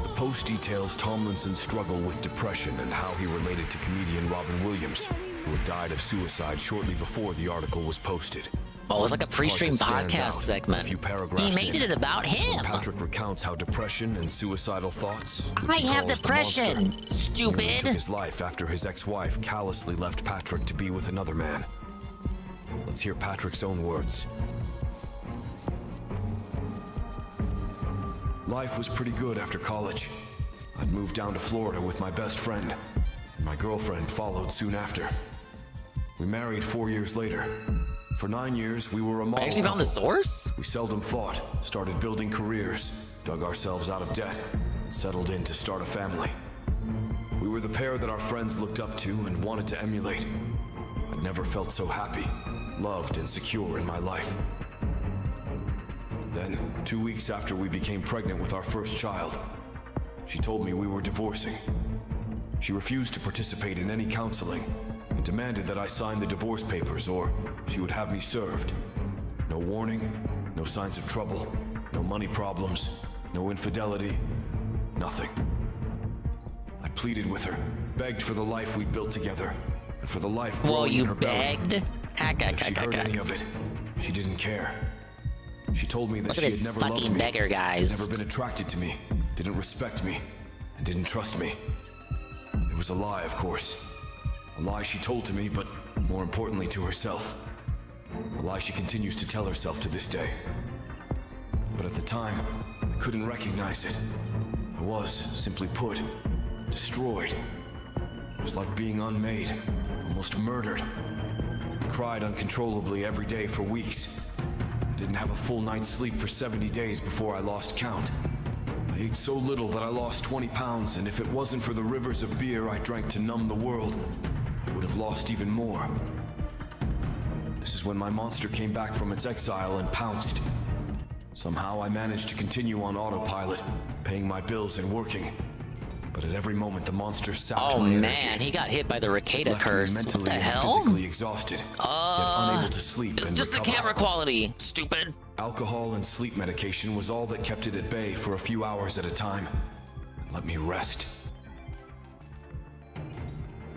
The post details Tomlinson's struggle with depression and how he related to comedian Robin Williams, who had died of suicide shortly before the article was posted. Oh, it was like a pre-stream The part that stands podcast out, segment. a few paragraphs He made in, it about him. Patrick recounts how depression and suicidal thoughts, I which he have calls the depression, monster, stupid. nearly took his life after his ex-wife callously left Patrick to be with another man. Let's hear Patrick's own words. Life was pretty good after college. I'd moved down to Florida with my best friend, and my girlfriend followed soon after. We married 4 years later. For 9 years, we were a model. I actually found the source? We seldom fought, started building careers, dug ourselves out of debt, and settled in to start a family. We were the pair that our friends looked up to and wanted to emulate. I'd never felt so happy, loved, and secure in my life. Then, 2 weeks after we became pregnant with our first child, she told me we were divorcing. She refused to participate in any counseling and demanded that I sign the divorce papers or she would have me served. No warning, no signs of trouble, no money problems, no infidelity, nothing. I pleaded with her, begged for the life we'd built together, and for the life growing in her belly. If she heard any of it, she didn't care. She told me that Look she at had this never loved fucking me, beggar, guys. never been attracted to me, didn't respect me, and didn't trust me. It was a lie, of course. A lie she told to me, but more importantly to herself. A lie she continues to tell herself to this day. But at the time, I couldn't recognize it. I was, simply put, destroyed. It was like being unmade, almost murdered. I cried uncontrollably every day for weeks. I didn't have a full night's sleep for 70 days before I lost count. I ate so little that I lost 20 pounds, and if it wasn't for the rivers of beer I drank to numb the world, I would have lost even more. This is when my monster came back from its exile and pounced. Somehow I managed to continue on autopilot, paying my bills and working. But at every moment the monster sapped my energy. Man, he got hit by the Ricada left me curse. What mentally the and hell? physically exhausted, yet unable to sleep It's and just the recover. camera quality, stupid. Alcohol and sleep medication was all that kept it at bay for a few hours at a time and let me rest.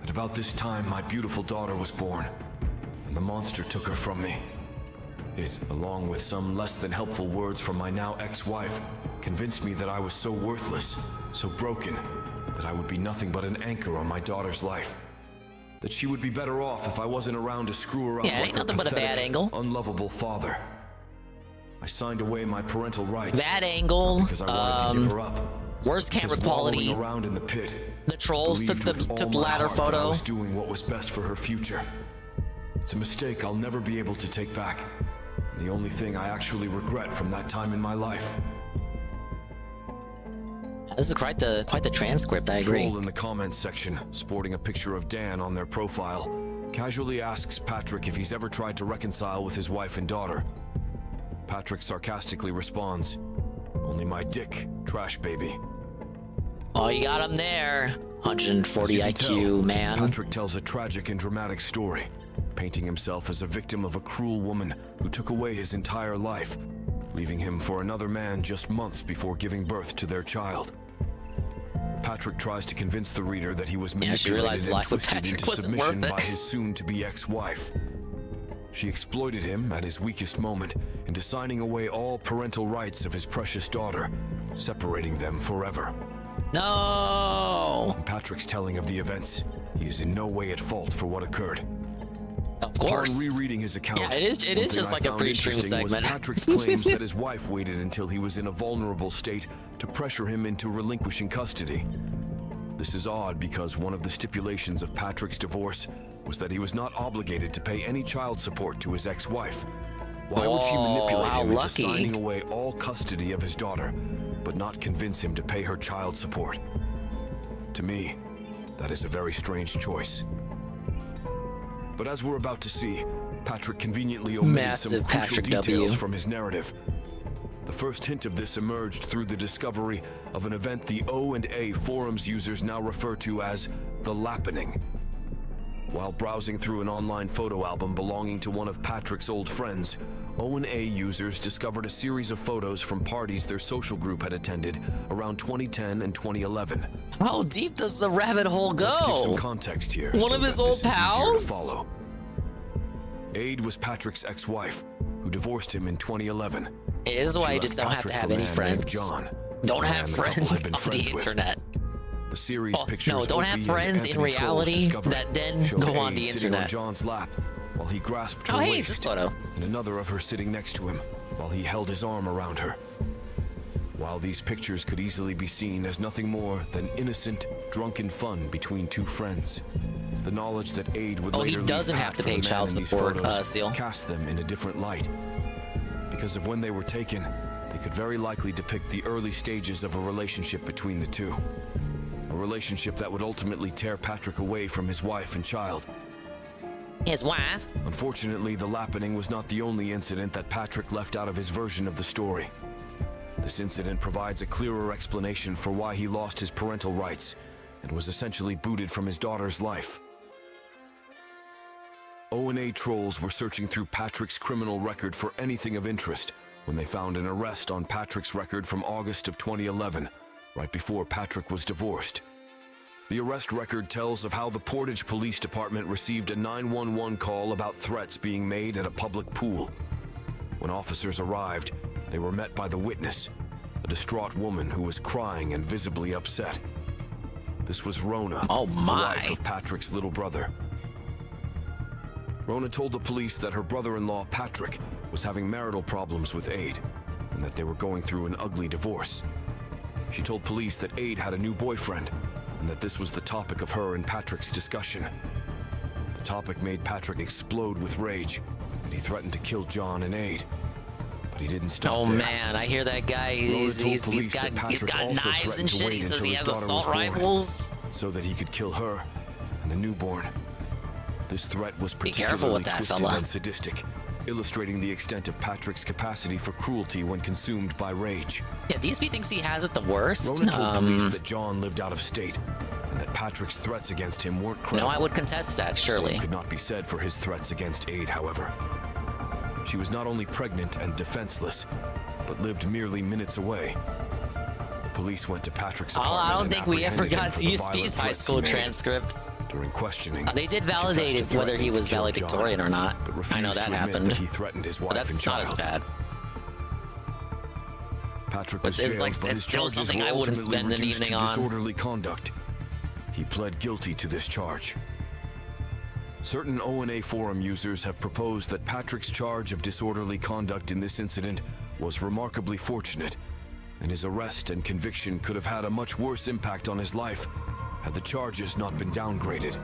At about this time, my beautiful daughter was born, and the monster took her from me. It, along with some less than helpful words from my now ex-wife, convinced me that I was so worthless, so broken, that I would be nothing but an anchor on my daughter's life. That she would be better off if I wasn't around to screw her up Yeah, like ain't her nothing but a bad pathetic, angle. unlovable father. I signed away my parental rights. Bad angle. Because I wanted to give her up. Worst camera Because wallowing quality. around in the pit. The trolls took believed with all the my ladder heart that I photo. was doing what was best for her future. It's a mistake I'll never be able to take back. And the only thing I actually regret from that time in my life. This is quite the transcript, I agree. Troll in the comments section, sporting a picture of Dan on their profile, casually asks Patrick if he's ever tried to reconcile with his wife and daughter. Patrick sarcastically responds, "Only my dick, trash baby." Oh, you got him there. 140 IQ, man. Patrick tells a tragic and dramatic story, painting himself as a victim of a cruel woman who took away his entire life, leaving him for another man just months before giving birth to their child. Patrick tries to convince the reader that he was manipulated and twisted into submission by his soon-to-be ex-wife. She exploited him at his weakest moment into signing away all parental rights of his precious daughter, separating them forever. No! In Patrick's telling of the events, he is in no way at fault for what occurred. Of course. Upon rereading his account, yeah, it is just like a pre-stream segment. Patrick's claims that his wife waited until he was in a vulnerable state to pressure him into relinquishing custody. This is odd because one of the stipulations of Patrick's divorce was that he was not obligated to pay any child support to his ex-wife. Why would she manipulate him into signing away all custody of his daughter, but not convince him to pay her child support? To me, that is a very strange choice. But as we're about to see, Patrick conveniently omitted some crucial details from his narrative. The first hint of this emerged through the discovery of an event the O&A forums users now refer to as the Lappening. While browsing through an online photo album belonging to one of Patrick's old friends, O&A users discovered a series of photos from parties their social group had attended around 2010 and 2011. How deep does the rabbit hole go? Let's give some context here. One of his old pals? Follow. Aid was Patrick's ex-wife, who divorced him in 2011. It is why you just don't have to have any friends. John, don't have friends on the internet. The series pictures no, don't have friends in reality that then go on the internet. On John's lap while he grasped her hey, waist, this photo. And another of her sitting next to him while he held his arm around her. While these pictures could easily be seen as nothing more than innocent, drunken fun between two friends, the knowledge that Aid would later he doesn't have to pay child support, Seal. Cast them in a different light. Because of when they were taken, they could very likely depict the early stages of a relationship between the two. A relationship that would ultimately tear Patrick away from his wife and child. His wife? Unfortunately, the Lappening was not the only incident that Patrick left out of his version of the story. This incident provides a clearer explanation for why he lost his parental rights and was essentially booted from his daughter's life. O&A trolls were searching through Patrick's criminal record for anything of interest when they found an arrest on Patrick's record from August of 2011, right before Patrick was divorced. The arrest record tells of how the Portage Police Department received a 911 call about threats being made at a public pool. When officers arrived, they were met by the witness, a distraught woman who was crying and visibly upset. This was Rona, the wife of Patrick's little brother. Rona told the police that her brother-in-law, Patrick, was having marital problems with Aid, and that they were going through an ugly divorce. She told police that Aid had a new boyfriend, and that this was the topic of her and Patrick's discussion. The topic made Patrick explode with rage, and he threatened to kill John and Aid. But he didn't stop there. Man, I hear that guy. He's got knives and shit. He says he has assault rifles. So that he could kill her and the newborn. This threat was particularly twisted and sadistic, illustrating the extent of Patrick's capacity for cruelty when consumed by rage. Yeah, DSP thinks he has it the worst. Rona told police that John lived out of state, and that Patrick's threats against him weren't credible. No, I would contest that, surely. Same could not be said for his threats against Aid, however. She was not only pregnant and defenseless, but lived merely minutes away. The police went to Patrick's apartment. I don't think we ever got DSP's high school transcript. During questioning, they did validate whether he was valedictorian or not. I know that happened. He threatened his wife but that's not as bad. Patrick was jailed, but his still something I wouldn't spend an evening on. Disorderly conduct. He pled guilty to this charge. Certain O&A forum users have proposed that Patrick's charge of disorderly conduct in this incident was remarkably fortunate, and his arrest and conviction could have had a much worse impact on his life had the charges not been downgraded.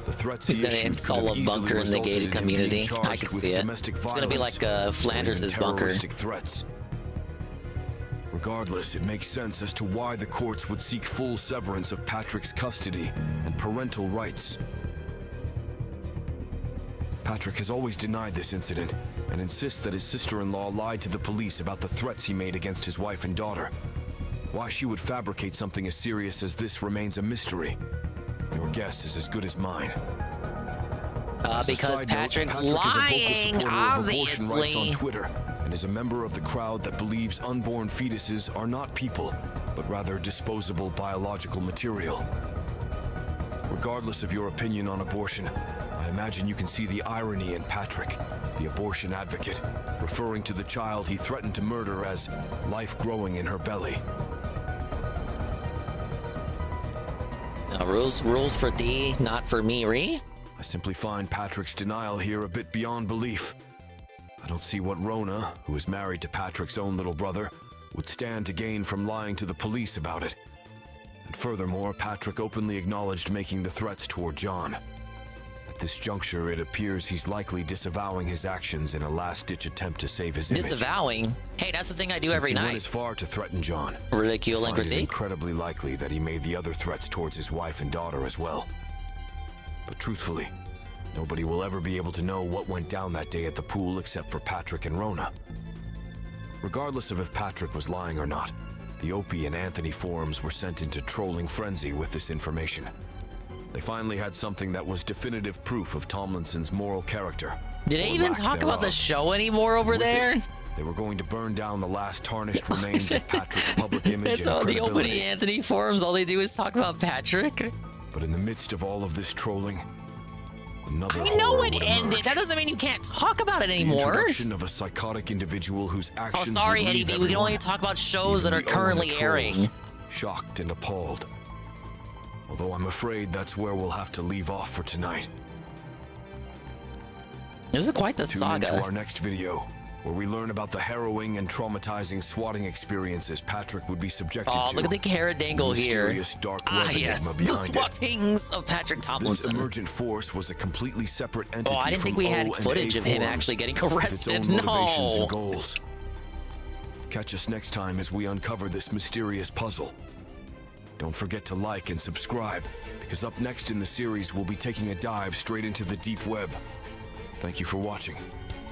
The threats he's going to install a bunker in the gated community. I can see it. It's going to be like Flanders' bunker. Threats. Regardless, it makes sense as to why the courts would seek full severance of Patrick's custody and parental rights. Patrick has always denied this incident and insists that his sister-in-law lied to the police about the threats he made against his wife and daughter. Why she would fabricate something as serious as this remains a mystery. Your guess is as good as mine. Because Patrick's lying, Patrick is a vocal supporter of abortion rights obviously. on Twitter and is a member of the crowd that believes unborn fetuses are not people, but rather disposable biological material. Regardless of your opinion on abortion, I imagine you can see the irony in Patrick, the abortion advocate, referring to the child he threatened to murder as life growing in her belly. Rules for thee, not for me, Ree? I simply find Patrick's denial here a bit beyond belief. I don't see what Rona, who is married to Patrick's own little brother, would stand to gain from lying to the police about it. And furthermore, Patrick openly acknowledged making the threats toward John. At this juncture, it appears he's likely disavowing his actions in a last-ditch attempt to save his image. Disavowing? Hey, that's the thing I do every Since he night. went as far to threaten John, Ridicule and I find it critique? incredibly likely that he made the other threats towards his wife and daughter as well. But truthfully, nobody will ever be able to know what went down that day at the pool except for Patrick and Rona. Regardless of if Patrick was lying or not, the Opie and Anthony forums were sent into trolling frenzy with this information. They finally had something that was definitive proof of Tomlinson's moral character. Did they even talk about the show anymore over With there? it, they were going to burn down the last tarnished remains of Patrick's public image It's and all the credibility. Opie Anthony forums, all they do is talk about Patrick. But in the midst of all of this trolling, another I know horror it would ended. emerge. That doesn't mean you can't talk about it The anymore. introduction of a psychotic individual whose Oh, actions sorry, would Eddie leave B. We can everyone, only talk about shows even that are the owner currently trolls, airing. shocked and appalled. Although I'm afraid that's where we'll have to leave off for tonight. This is quite the Tune saga. into our next video, where we learn about the harrowing and traumatizing swatting experiences Patrick would be subjected Oh, to. look at the carrot dangle and the here. mysterious dark Ah, web yes, enigma the behind it. swattings of Patrick This Tomlinson. emergent force was a completely separate entity. Oh, I didn't think from we had O and footage A of him forums actually getting with its arrested. own motivations No. and goals. Catch us next time as we uncover this mysterious puzzle. Don't forget to like and subscribe, because up next in the series we'll be taking a dive straight into the deep web. Thank you for watching.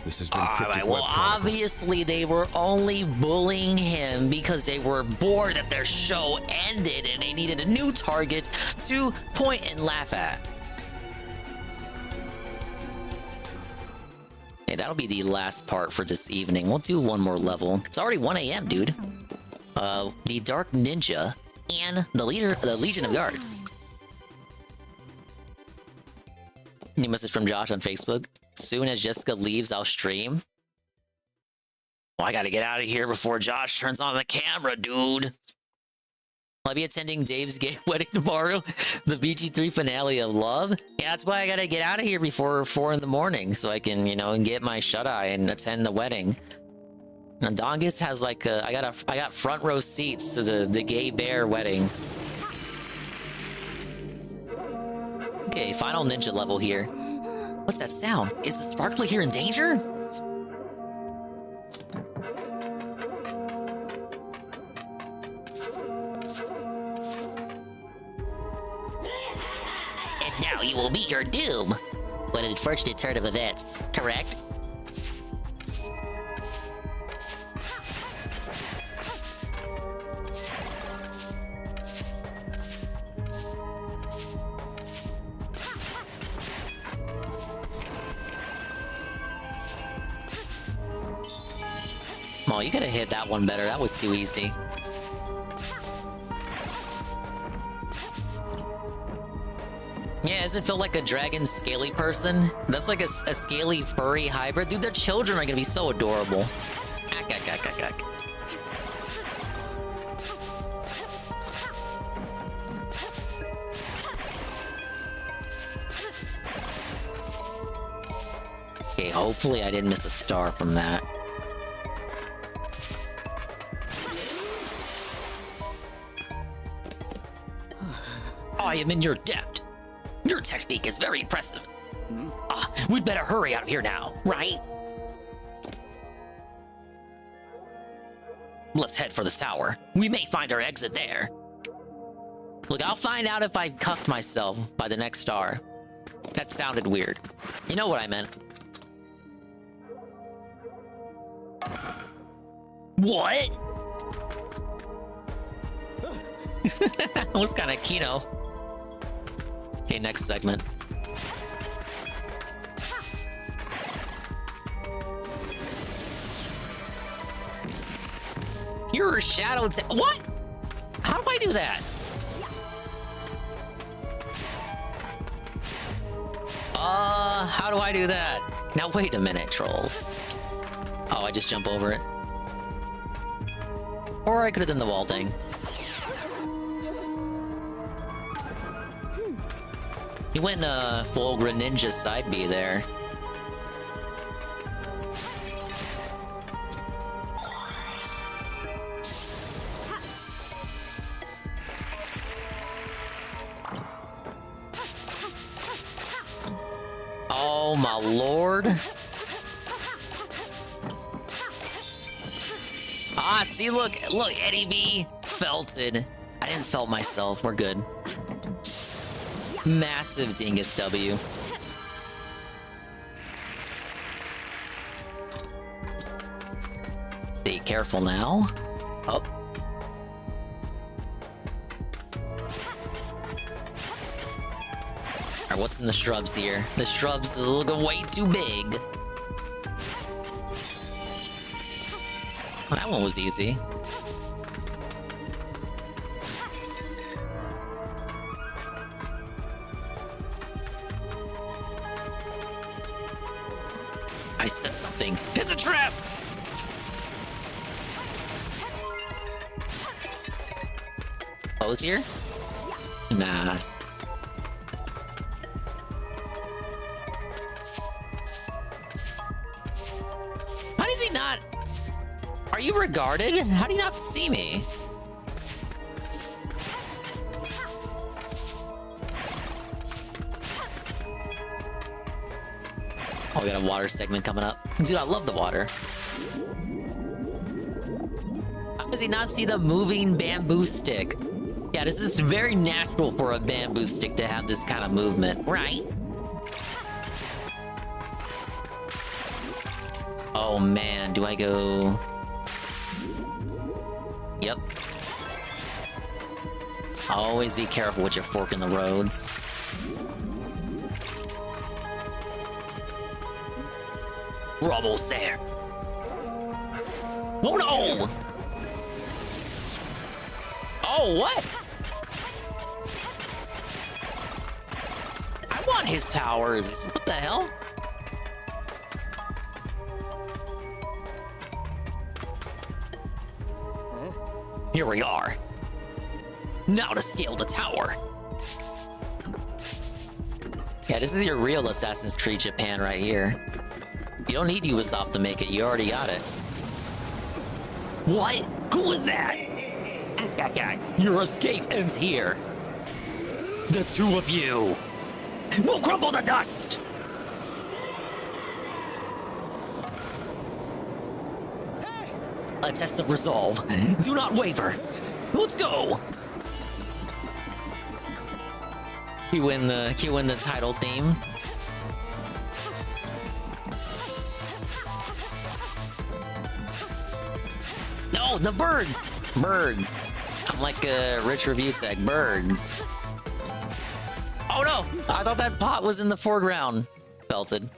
This has been Cryptic Alright, Web well, Chronicles. obviously they were only bullying him because they were bored that their show ended and they needed a new target to point and laugh at. Hey, that'll be the last part for this evening. We'll do one more level. It's already 1 a.m., dude. The Dark Ninja and the Legion of Guards. New message from Josh on Facebook. Soon as Jessica leaves, I'll stream. Well, I gotta get out of here before Josh turns on the camera, dude. I'll be attending Dave's gay wedding tomorrow. The BG3 finale of Love. Yeah, that's why I gotta get out of here before 4 in the morning so I can, you know, get my shut-eye and attend the wedding. Now, Dingus has like I got front row seats to the gay bear wedding. Okay, final ninja level here. What's that sound? Is the sparkler here in danger? And now you will meet your doom. What an unfortunate turn of events, correct? Oh, you could have hit that one better. That was too easy. Yeah, doesn't it feel like a dragon scaly person? That's like a scaly furry hybrid. Dude, their children are gonna be so adorable. Ack, ack, ack, ack, ack. Okay, hopefully I didn't miss a star from that. I am in your debt. Your technique is very impressive. We'd better hurry out of here now, right? Let's head for the tower. We may find our exit there. Look, I'll find out if I cuffed myself by the next star. That sounded weird. You know what I meant. What? That was kind of Kino. Okay, next segment. You're a shadow. What? How do I do that? How do I do that? Now wait a minute, trolls. Oh, I just jump over it. Or I could have done the wall thing. You went full Greninja side B there. Oh my lord. Ah, see, look, Eddie B felted. I didn't felt myself, we're good. Massive Dingus W. Be careful now. Oh. Alright, what's in the shrubs here? The shrubs is looking way too big. That one was easy. I said something. It's a trap! Pose here? Nah. How does he not? Are you regarded? How do you not see me? Oh, we got a water segment coming up. Dude, I love the water. How does he not see the moving bamboo stick? Yeah, this is very natural for a bamboo stick to have this kind of movement, right? Oh man, do I go... Yep. Always be careful with your fork in the roads. We're almost there. Oh no! Oh, what? I want his powers. What the hell? Here we are. Now to scale the tower. Yeah, this is your real Assassin's Creed Japan right here. You don't need Ubisoft to make it, you already got it. What? Who was that? Your escape ends here. The two of you will crumble to dust. A test of resolve. Do not waver. Let's go. Cue in the title theme. No, the birds. Birds. I'm like a rich review tag. Birds. Oh no! I thought that pot was in the foreground. Belted.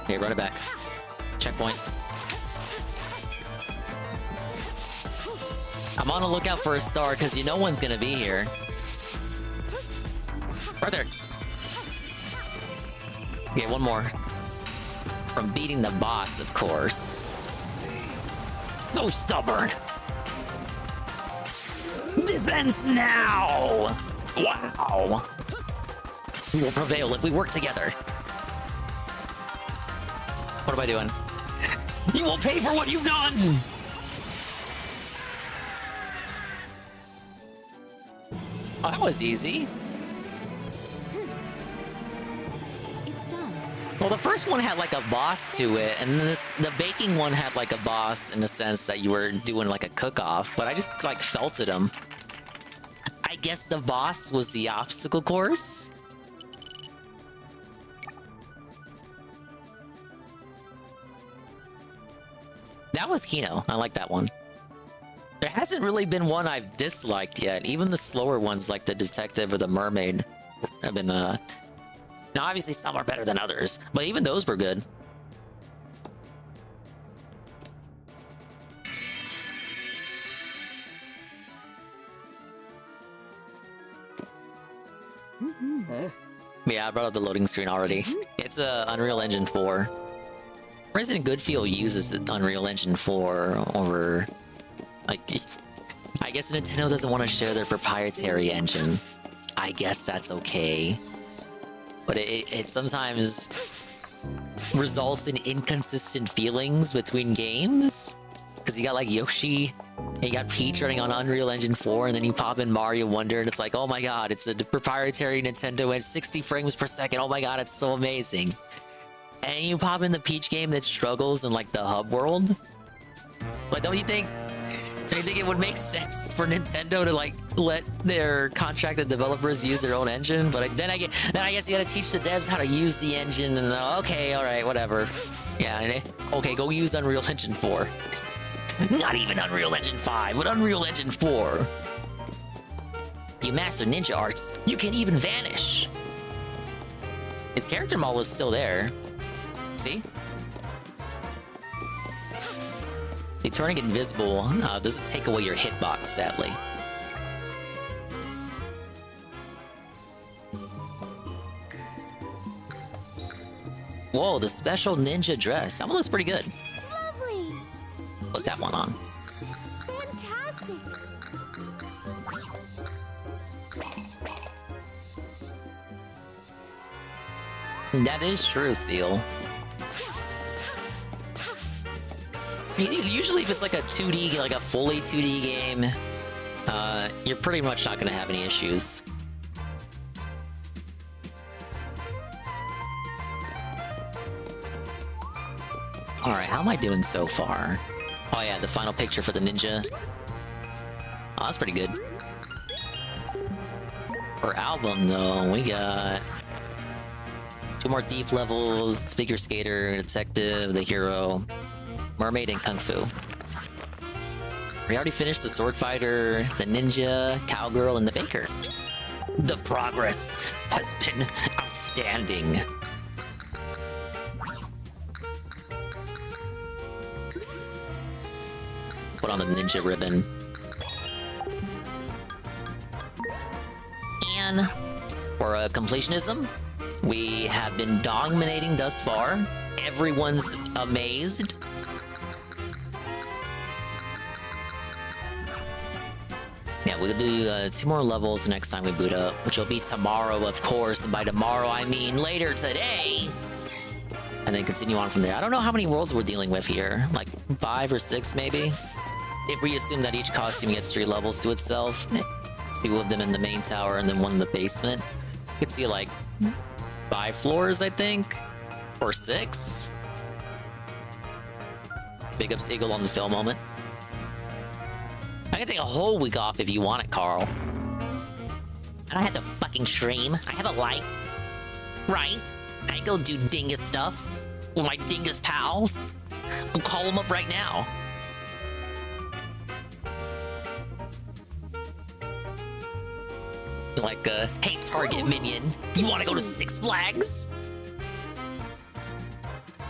Here, run it back. Checkpoint. I'm on the lookout for a star because you know one's gonna be here. Right there. Okay, one more. From beating the boss, of course. So stubborn. Defense now! Wow. We will prevail if we work together. What am I doing? You will pay for what you've done! Oh, that was easy. It's done. Well, the first one had like a boss to it, and then the baking one had like a boss in the sense that you were doing like a cook-off, but I just like felted him. I guess the boss was the obstacle course. That was Kino. I like that one. There hasn't really been one I've disliked yet. Even the slower ones like the detective or the mermaid have been now obviously some are better than others, but even those were good. Yeah, I brought up the loading screen already. It's Unreal Engine 4. Resident Good Feel uses Unreal Engine 4 over, like, I guess Nintendo doesn't want to share their proprietary engine. I guess that's okay. But it sometimes results in inconsistent feelings between games. Because you got like Yoshi, and you got Peach running on Unreal Engine 4, and then you pop in Mario Wonder, and it's like, oh my god, it's a proprietary Nintendo and 60 frames per second. Oh my god, it's so amazing. And you pop in the Peach game that struggles in like the hub world. Like, don't you think it would make sense for Nintendo to like let their contracted developers use their own engine? But then I guess you gotta teach the devs how to use the engine, and okay, all right, whatever. Yeah, and okay, go use Unreal Engine 4. Not even Unreal Engine 5, but Unreal Engine 4. You master ninja arts, you can even vanish. His character model is still there. See? See, turning invisible doesn't take away your hitbox, sadly. Whoa, the special ninja dress. That one looks pretty good. Lovely. Put that one on. Fantastic. That is true, Seal. Usually if it's like a 2D, like a fully 2D game, you're pretty much not gonna have any issues. Alright, how am I doing so far? Oh yeah, the final picture for the ninja. Oh, that's pretty good. For album though, we got 2 more Thief levels, Figure Skater, Detective, the Hero, Mermaid, and Kung Fu. We already finished the Sword Fighter, the Ninja, Cowgirl, and the Baker. The progress has been outstanding. Put on the ninja ribbon. And for completionism, we have been dominating thus far. Everyone's amazed. Yeah, we'll do 2 more levels the next time we boot up, which will be tomorrow, of course. And by tomorrow, I mean later today. And then continue on from there. I don't know how many worlds we're dealing with here. Like 5 or 6, maybe? If we assume that each costume gets 3 levels to itself. 2 of them in the main tower and then 1 in the basement. You could see like 5 floors, I think. Or 6. Big up Seagull on the film moment. I can take a whole week off if you want it, Carl. I don't have to fucking stream. I have a life. Right? I go do Dingus stuff with my Dingus pals. I'll call them up right now. Like, hey, Target Minion, you want to go to Six Flags?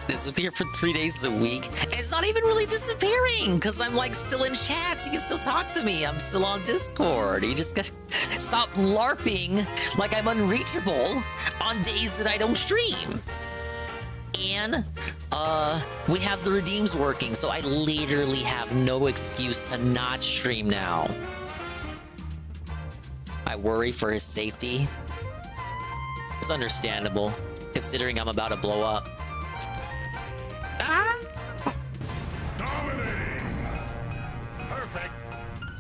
Disappear for 3 days a week. And it's not even really disappearing, because I'm, like, still in chats. You can still talk to me. I'm still on Discord. You just gotta stop LARPing like I'm unreachable on days that I don't stream. And, we have the redeems working, so I literally have no excuse to not stream now. I worry for his safety. It's understandable, considering I'm about to blow up. Ah! Perfect.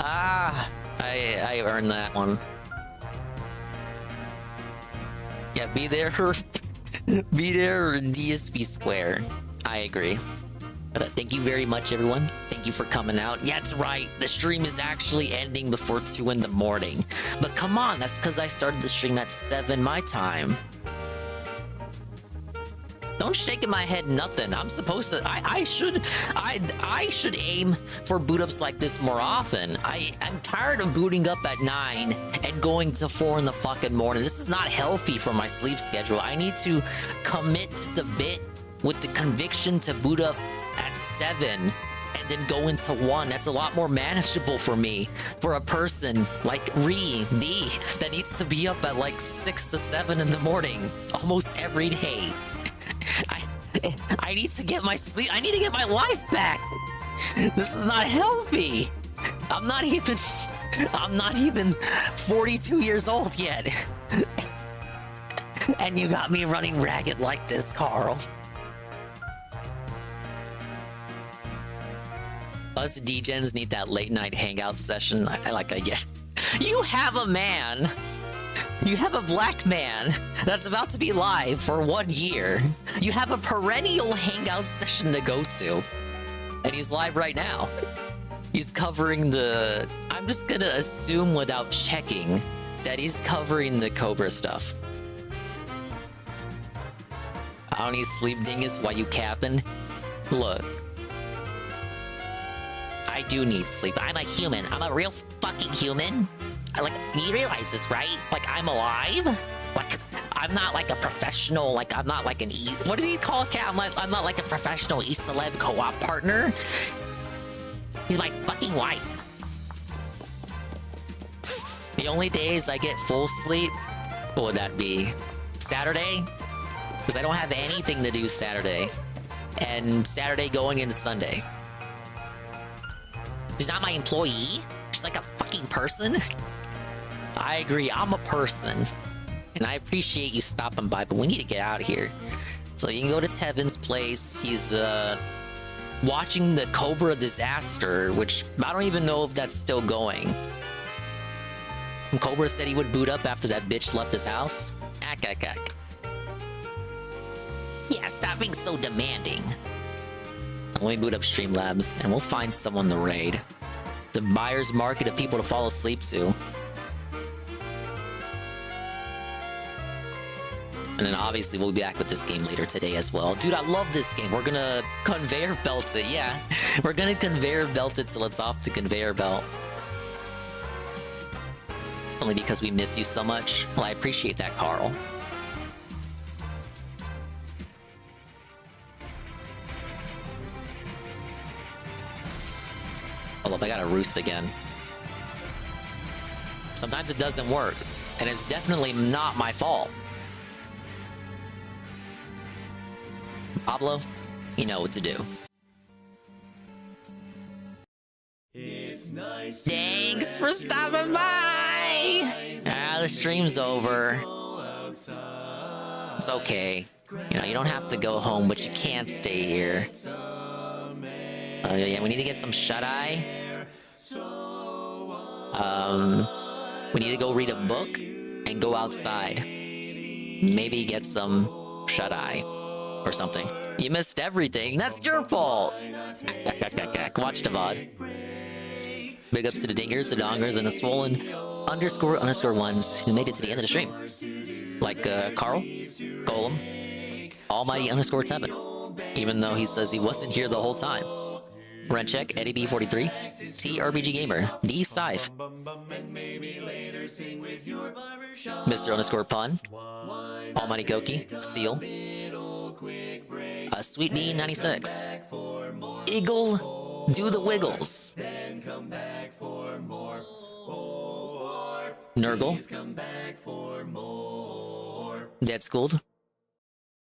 Ah! I earned that one. Yeah, be there for Be there or DSP Square. I agree. But thank you very much, everyone. Thank you for coming out. Yeah, that's right. The stream is actually ending before 2 in the morning. But come on, that's because I started the stream at 7 my time. Don't shake in my head nothing. I'm supposed to. I should aim for boot ups like this more often. I'm tired of booting up at 9 and going to 4 in the fucking morning. This is not healthy for my sleep schedule. I need to commit to the bit with the conviction to boot up at 7 and then go into 1. That's a lot more manageable for me, for a person like D that needs to be up at like 6 to 7 in the morning almost every day. I need to get my sleep. I need to get my life back. This is not healthy. I'm not even 42 years old yet. And you got me running ragged like this, Carl. Us degens need that late night hangout session. I get. You have a man. You have a black man that's about to be live for 1 year. You have a perennial hangout session to go to. And he's live right now. He's covering the... I'm just gonna assume without checking that he's covering the Cobra stuff. I don't need sleep, Dingus, while you capping. Look. I do need sleep. I'm a human. I'm a real fucking human. Like, you realize this, right? Like, I'm alive? Like, I'm not like a professional, like, I'm not like an what do you call it, Cat? I'm not like a professional E-Celeb co-op partner. He's my fucking wife. The only days I get full sleep, what would that be? Saturday? Because I don't have anything to do Saturday. And Saturday going into Sunday. She's not my employee? She's like a fucking person? I agree, I'm a person. And I appreciate you stopping by, but we need to get out of here. So you can go to Tevin's place. He's watching the Cobra disaster, which I don't even know if that's still going. And Cobra said he would boot up after that bitch left his house. Ack. Yeah, stop being so demanding. Let me boot up Streamlabs, and we'll find someone to raid. The buyer's market of people to fall asleep to. And then obviously we'll be back with this game later today as well. Dude, I love this game. We're gonna conveyor belt it, yeah. We're gonna conveyor belt it till it's off the conveyor belt. Only because we miss you so much. Well, I appreciate that, Carl. Hold up, I gotta roost again. Sometimes it doesn't work, and it's definitely not my fault. Pablo, you know what to do. Thanks for stopping by! The stream's over. It's okay. You know, you don't have to go home, but you can't stay here. Yeah, we need to get some shut-eye. We need to go read a book and go outside. Maybe get some shut-eye or something. You missed everything. That's your fault. Watch the VOD. Big ups to the dingers, the dongers, and the swollen __ ones who made it to the end of the stream. Like Carl, Golem, Almighty _ Tevin. Even though he says he wasn't here the whole time. Brencheck, Eddie B43, TRBG Gamer, D Scythe, Mr. _ Pun, Almighty Goki, Seal, Sweet Bean 96, Eagle, Do the Wiggles, Nurgle, Dead Schooled,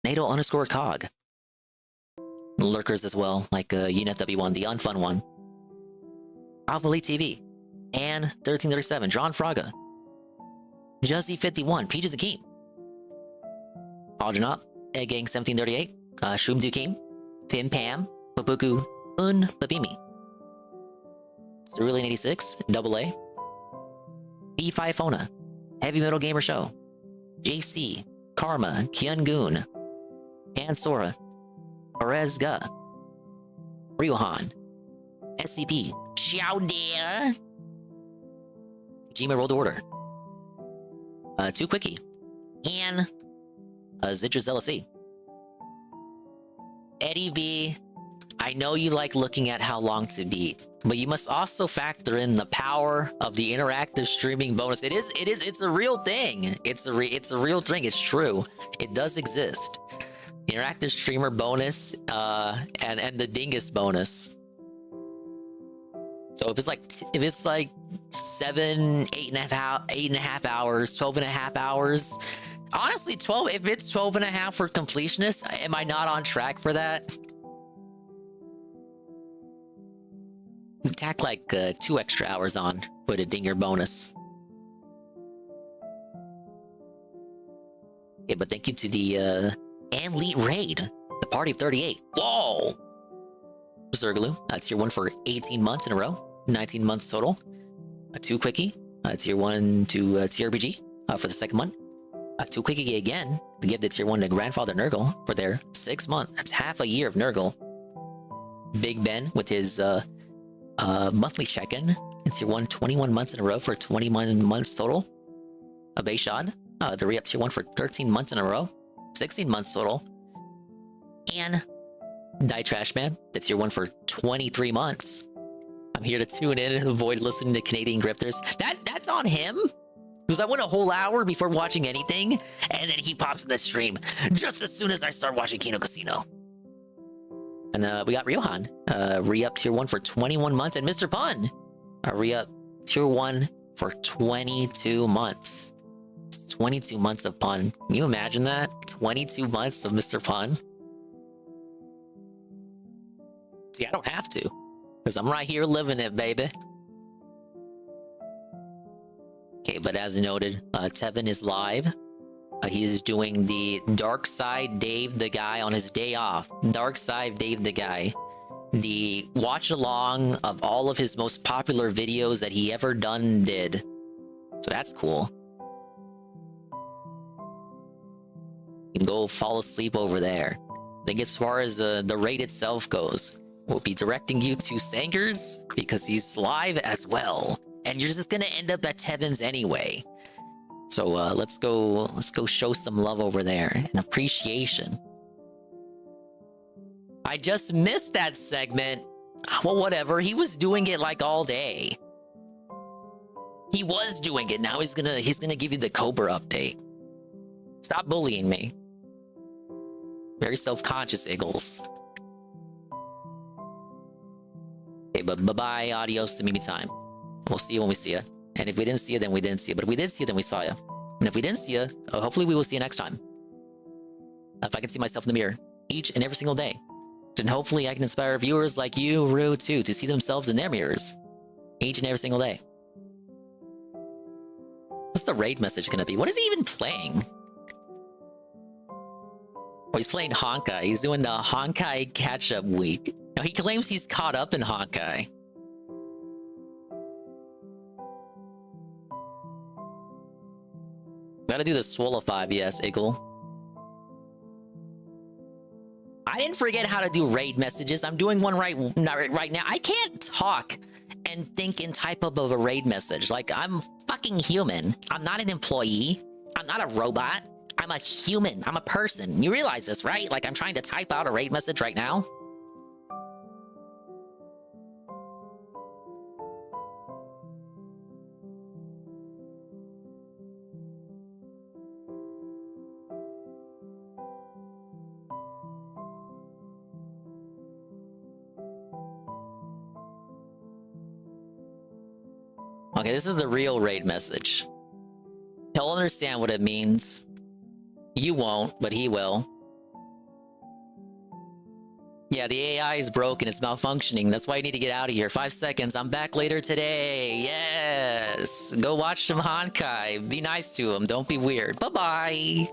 NATO _ Cog. Lurkers as well, like UNFW1, the unfun one. Alpha Elite TV, Ann 1337, John Fraga, Juzzy51, Peaches Akeem, Aljanop, Egg Gang 1738, Shroom Dukeem, Pim Pam, Papuku, Babimi, Cerulean 86, Double A, B5 Fona, Heavy Metal Gamer Show, JC, Karma, Kyun Goon, and Sora, Orezga, Ryuhan, SCP, Xiaodia, Jima Rolled Order, 2 Quickie, and Zidra LC. Eddie B, I know you like looking at how long to beat, but you must also factor in the power of the interactive streaming bonus. It's a real thing. It's a real thing. It's true. It does exist. Interactive streamer bonus, and the Dingus bonus. So if it's like 7, 8.5 hours, 12.5 hours. Honestly, 12. If it's 12.5 for completionist, am I not on track for that? Tack like 2 extra hours on for the Dinger bonus. Yeah, but thank you to the Elite Raid, the Party of 38. Whoa! Zergaloo, tier 1 for 18 months in a row, 19 months total. 2 Quickie, tier 1 to TRBG for the 2nd month. 2 Quickie again to give the tier 1 to Grandfather Nurgle for their 6th month. That's half a year of Nurgle. Big Ben with his monthly check-in. It's tier 1 21 months in a row for 21 months total. A Bayshad, the re-up tier 1 for 13 months in a row, 16 months total. And Die Trash Man, the tier 1 for 23 months. I'm here to tune in and avoid listening to Canadian grifters. That's on him? Because I went a whole hour before watching anything, and then he pops in the stream just as soon as I start watching Kino Casino. And we got Ryohan, re-up tier 1 for 21 months, and Mr. Pun, re-up tier 1 for 22 months. It's 22 months of Pun. Can you imagine that? 22 months of Mr. Pun? See, I don't have to, because I'm right here living it, baby. Okay, but as noted, Tevin is live. He's doing the Dark Side Dave the Guy on his day off. Dark Side Dave the Guy. The watch along of all of his most popular videos that he ever did. So that's cool. You can go fall asleep over there. I think as far as the raid itself goes, we'll be directing you to Sangers because he's live as well. And you're just gonna end up at Tevin's anyway. So let's go show some love over there and appreciation. I just missed that segment. Well, whatever. He was doing it like all day. He was doing it. Now he's gonna give you the Cobra update. Stop bullying me. Very self-conscious, Eagles. Okay, but bye-bye, adios, to Mimi time. We'll see you when we see you. And if we didn't see you, then we didn't see you. But if we did see you, then we saw you. And if we didn't see you, hopefully we will see you next time. If I can see myself in the mirror each and every single day, then hopefully I can inspire viewers like you, Rue, too, to see themselves in their mirrors each and every single day. What's the raid message gonna be? What is he even playing? Oh, he's playing Honkai. He's doing the Honkai catch-up week. Now, he claims he's caught up in Honkai. Gotta do the Swallow 5, yes, Eagle. I didn't forget how to do raid messages. I'm doing one right now. I can't talk and think and type up of a raid message. Like, I'm fucking human. I'm not an employee. I'm not a robot. I'm a human. I'm a person. You realize this, right? Like, I'm trying to type out a raid message right now. Okay, this is the real raid message. He'll understand what it means. You won't, but he will. Yeah, the AI is broken. It's malfunctioning. That's why you need to get out of here. 5 seconds. I'm back later today. Yes. Go watch some Honkai. Be nice to him. Don't be weird. Bye-bye.